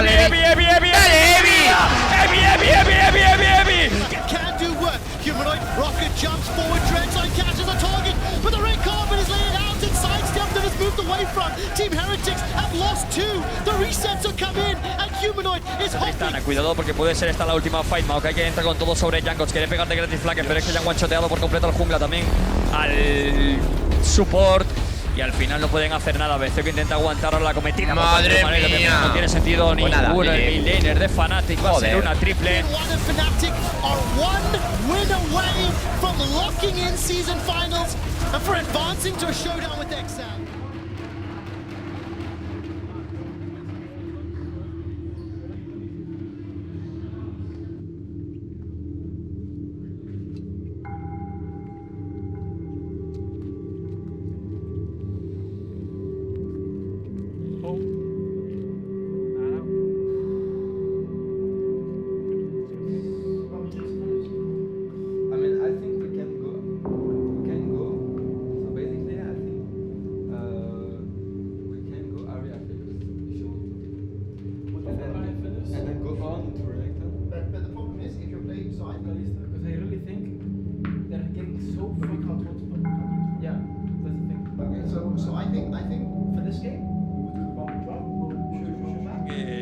Can do work. Humanoid rocket jumps forward. Dreadsign catches a target. But the red carpet is laid out and sidestepped and has moved away from. Team Heretics have lost 2. The resets have come in. And Humanoid is hopping. Cuidado porque puede ser esta la última fight. Maokai que entra con todo sobre Jankos. Quiere pegar de gratis Flaken, pero es que ya han one-shoteado por completo al jungla también. Al support. Y al final no pueden hacer nada. Berceo que intenta aguantar la cometida. ¡Madre mía! No tiene sentido Pues nada, ninguno. El mid-laner de Fnatic va a ser una triple. One of Fnatic are 1 win away from locking in season finals and for advancing to a showdown with Excel.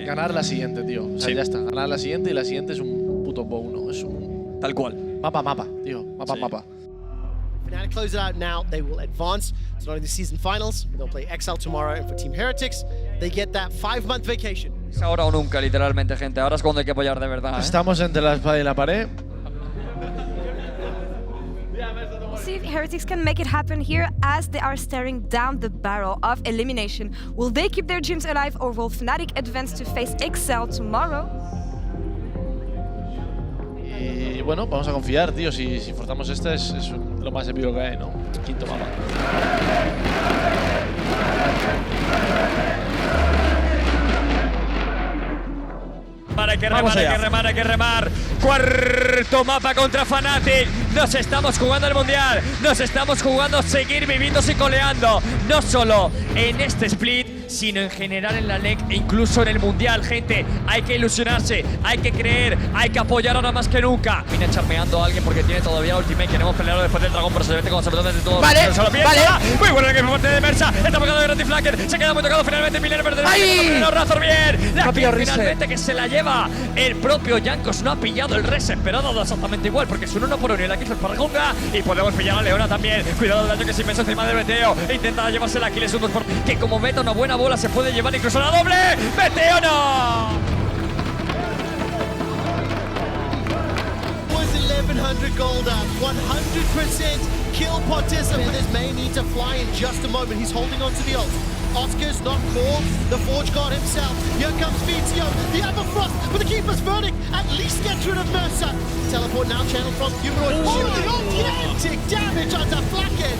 Ganar la siguiente, tío. O sea, ya está. Ganar la siguiente y la siguiente es un puto bow, ¿no? Es un… Tal cual. Mapa, tío. Mapa. Fnatic close it out now. They will advance to not only the season finals, but they'll play XL tomorrow. And for Team Heretics, they get that 5-month vacation. Es ahora o nunca, literalmente, gente. Ahora es cuando hay que apoyar de verdad. Estamos entre la espada y la pared. see if Heretics can make it happen here as they are staring down the barrel of elimination. Will they keep their dreams alive or will Fnatic advance to face Excel tomorrow? Y bueno, vamos a confiar, tío. Si forzamos esta es lo más épico que hay, ¿no? Quinto mapa. Hay que remar. Cuarto mapa contra Fnatic. Nos estamos jugando el mundial. Nos estamos jugando seguir viviendo y coleando. No solo en este split, sino en general en la LEC e incluso en el mundial, gente. Hay que ilusionarse, hay que creer, hay que apoyar ahora más que nunca. Viene charmeando a alguien porque tiene todavía ultimate. Queremos pelearlo después del dragón, pero se mete con absolutamente todo. Vale, Muy bueno el equipo fuerte de Mersa. Está pegando de Grandi Flacker. Se queda muy tocado finalmente. Miller perder el Razor bien. La kill finalmente que se la lleva el propio Jankos. No ha pillado el reset, pero ha dado exactamente igual porque es un 1 por 1 y la kill es para Junga. Y podemos pillar a Leona también. Cuidado del daño que se inmenso encima del Beteo. Intenta llevarse la kill. Es un 2 por que como meta una buena bola se puede llevar incluso la doble. ¡Beteo no! Was 1100 gold up, 100% kill participant. This may need to fly in just a moment. He's holding on to the ult. Oscar's not called, the Forge God himself. Here comes Vizio, the Everfrost with the Keeper's Verdict. At least gets rid of Mercer. Teleport now channeled from Humanoid. Oh, the gigantic damage onto Flacken.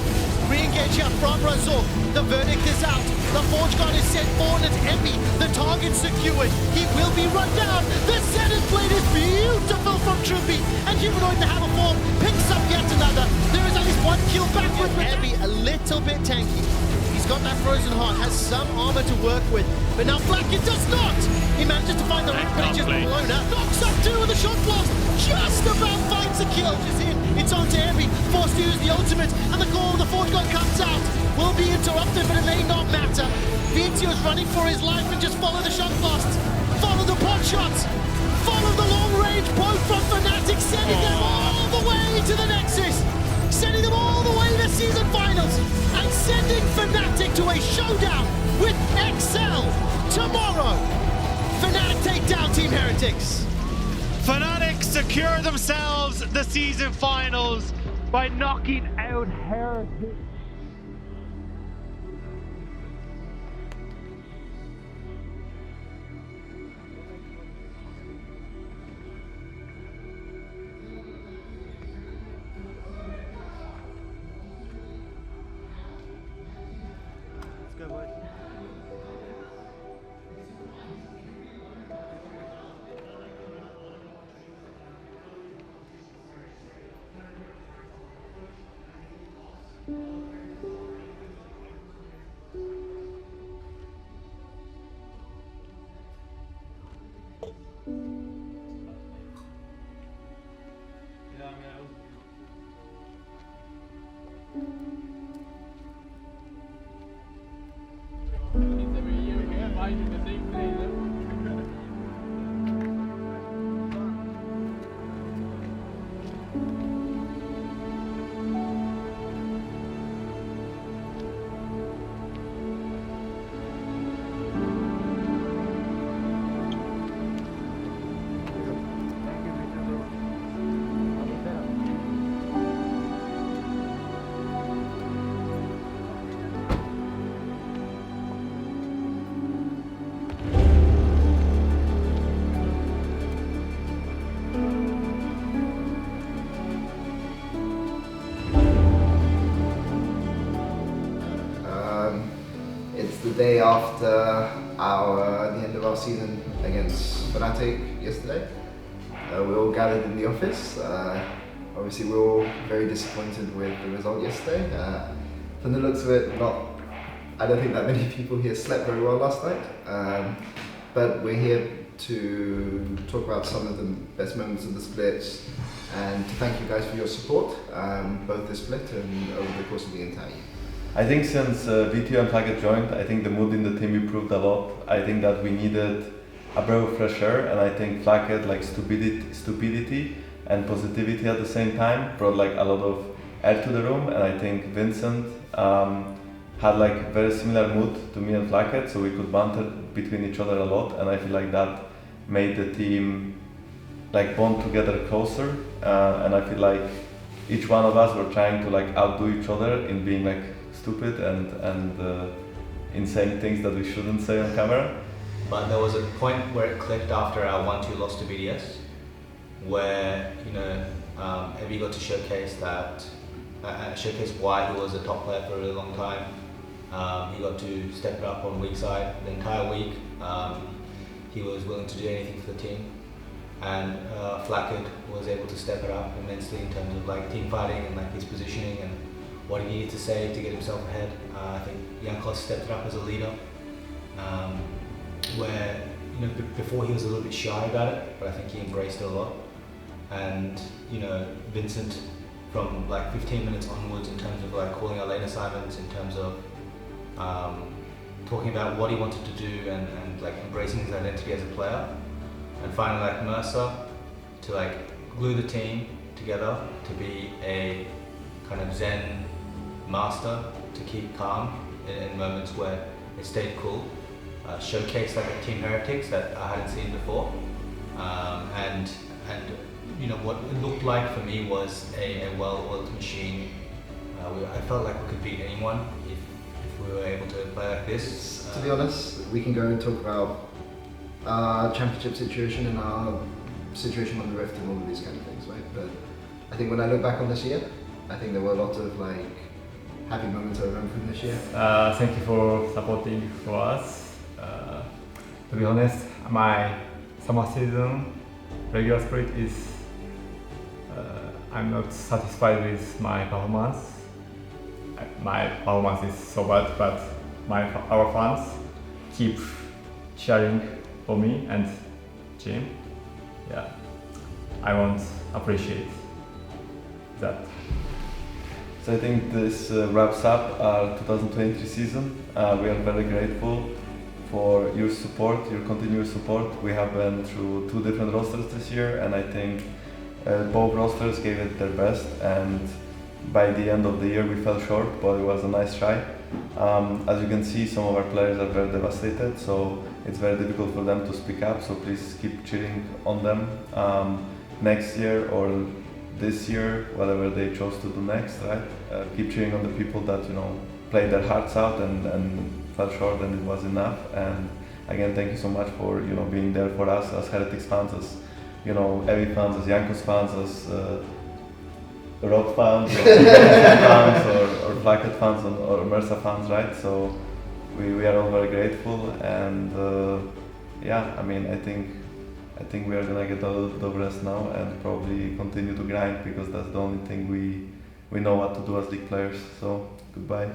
Re-engage here from Razor. The verdict is out. The Forge God is set forward at Epi. The target secured. He will be run down. The Zenith Blade is beautiful from Troopy. And Humanoid in the Hammer form picks up yet another. There is at least one kill backwards with Epi, a little bit tanky. He's got that frozen heart, has some armor to work with, but now Flacken does not! He manages to find the ring, but he just blown up. Knocks up two with a shot blast, just about finds a kill. Is in, it's on to Heavy, forced to use the ultimate, and the call of the Forge God comes out. Will be interrupted, but it may not matter. Vizio's running for his life and just follow the shot blasts. Follow the pot shots. Follow the long range poke from Fnatic, sending them all the way to the Nexus. Sending them all the way to season finals and sending Fnatic to a showdown with XL tomorrow. Fnatic take down Team Heretics. Fnatic secure themselves the season finals by knocking out Heretics. Day after the end of our season against Fnatic yesterday. We all gathered in the office. Obviously we're all very disappointed with the result yesterday. From the looks of it, I don't think that many people here slept very well last night. But we're here to talk about some of the best moments of the splits and to thank you guys for your support, both the split and over the course of the entire year. I think since VTO and Flacket joined, I think the mood in the team improved a lot. I think that we needed a breath of fresh air, and I think Flacket, like stupidity and positivity at the same time, brought like a lot of air to the room. And I think Vincent had like very similar mood to me and Flacket, so we could banter between each other a lot. And I feel like that made the team like bond together closer. And I feel like each one of us were trying to like outdo each other in being like stupid and in saying things that we shouldn't say on camera. But there was a point where it clicked after our 1-2 loss to BDS, where Evie got to showcase that, showcase why he was a top player for a really long time. He got to step it up on weak side the entire week. He was willing to do anything for the team, and Flackett was able to step it up immensely in terms of like team fighting and like his positioning and what he needed to say to get himself ahead. I think Jankos stepped it up as a leader, where before he was a little bit shy about it, but I think he embraced it a lot. And Vincent, from like 15 minutes onwards, in terms of like calling our lane assignments, in terms of talking about what he wanted to do and like embracing his identity as a player, and finally like Mercer to like glue the team together to be a kind of zen master, to keep calm in moments where it stayed cool, showcase like a Team Heretics that I hadn't seen before, and what it looked like for me was a well-oiled machine. I felt like we could beat anyone if we were able to play like this. To be honest, we can go and talk about our championship situation and our situation on the Rift and all of these kind of things, right? But I think when I look back on this year, I think there were a lot of like happy moments I remember from this year. Thank you for supporting for us. To be honest, my summer season regular split is I'm not satisfied with my performance. My performance is so bad, but our fans keep cheering for me and Jim. Yeah, I want to appreciate that. So I think this wraps up our 2023 season. We are very grateful for your support, your continuous support. We have been through 2 different rosters this year, and I think both rosters gave it their best, and by the end of the year we fell short, but it was a nice try. As you can see, some of our players are very devastated, so it's very difficult for them to speak up, so please keep cheering on them next year or this year, whatever they chose to do next, right? Keep cheering on the people that played their hearts out and fell short, and it was enough. And again, thank you so much for being there for us as Heretics fans, as Evie fans, as Jankos fans, as Rob fans, or fans, or Flackett fans, or Mercer fans, right? So we are all very grateful, and yeah, I mean, I think we are gonna get a little bit of rest now and probably continue to grind, because that's the only thing we know what to do as league players. So goodbye.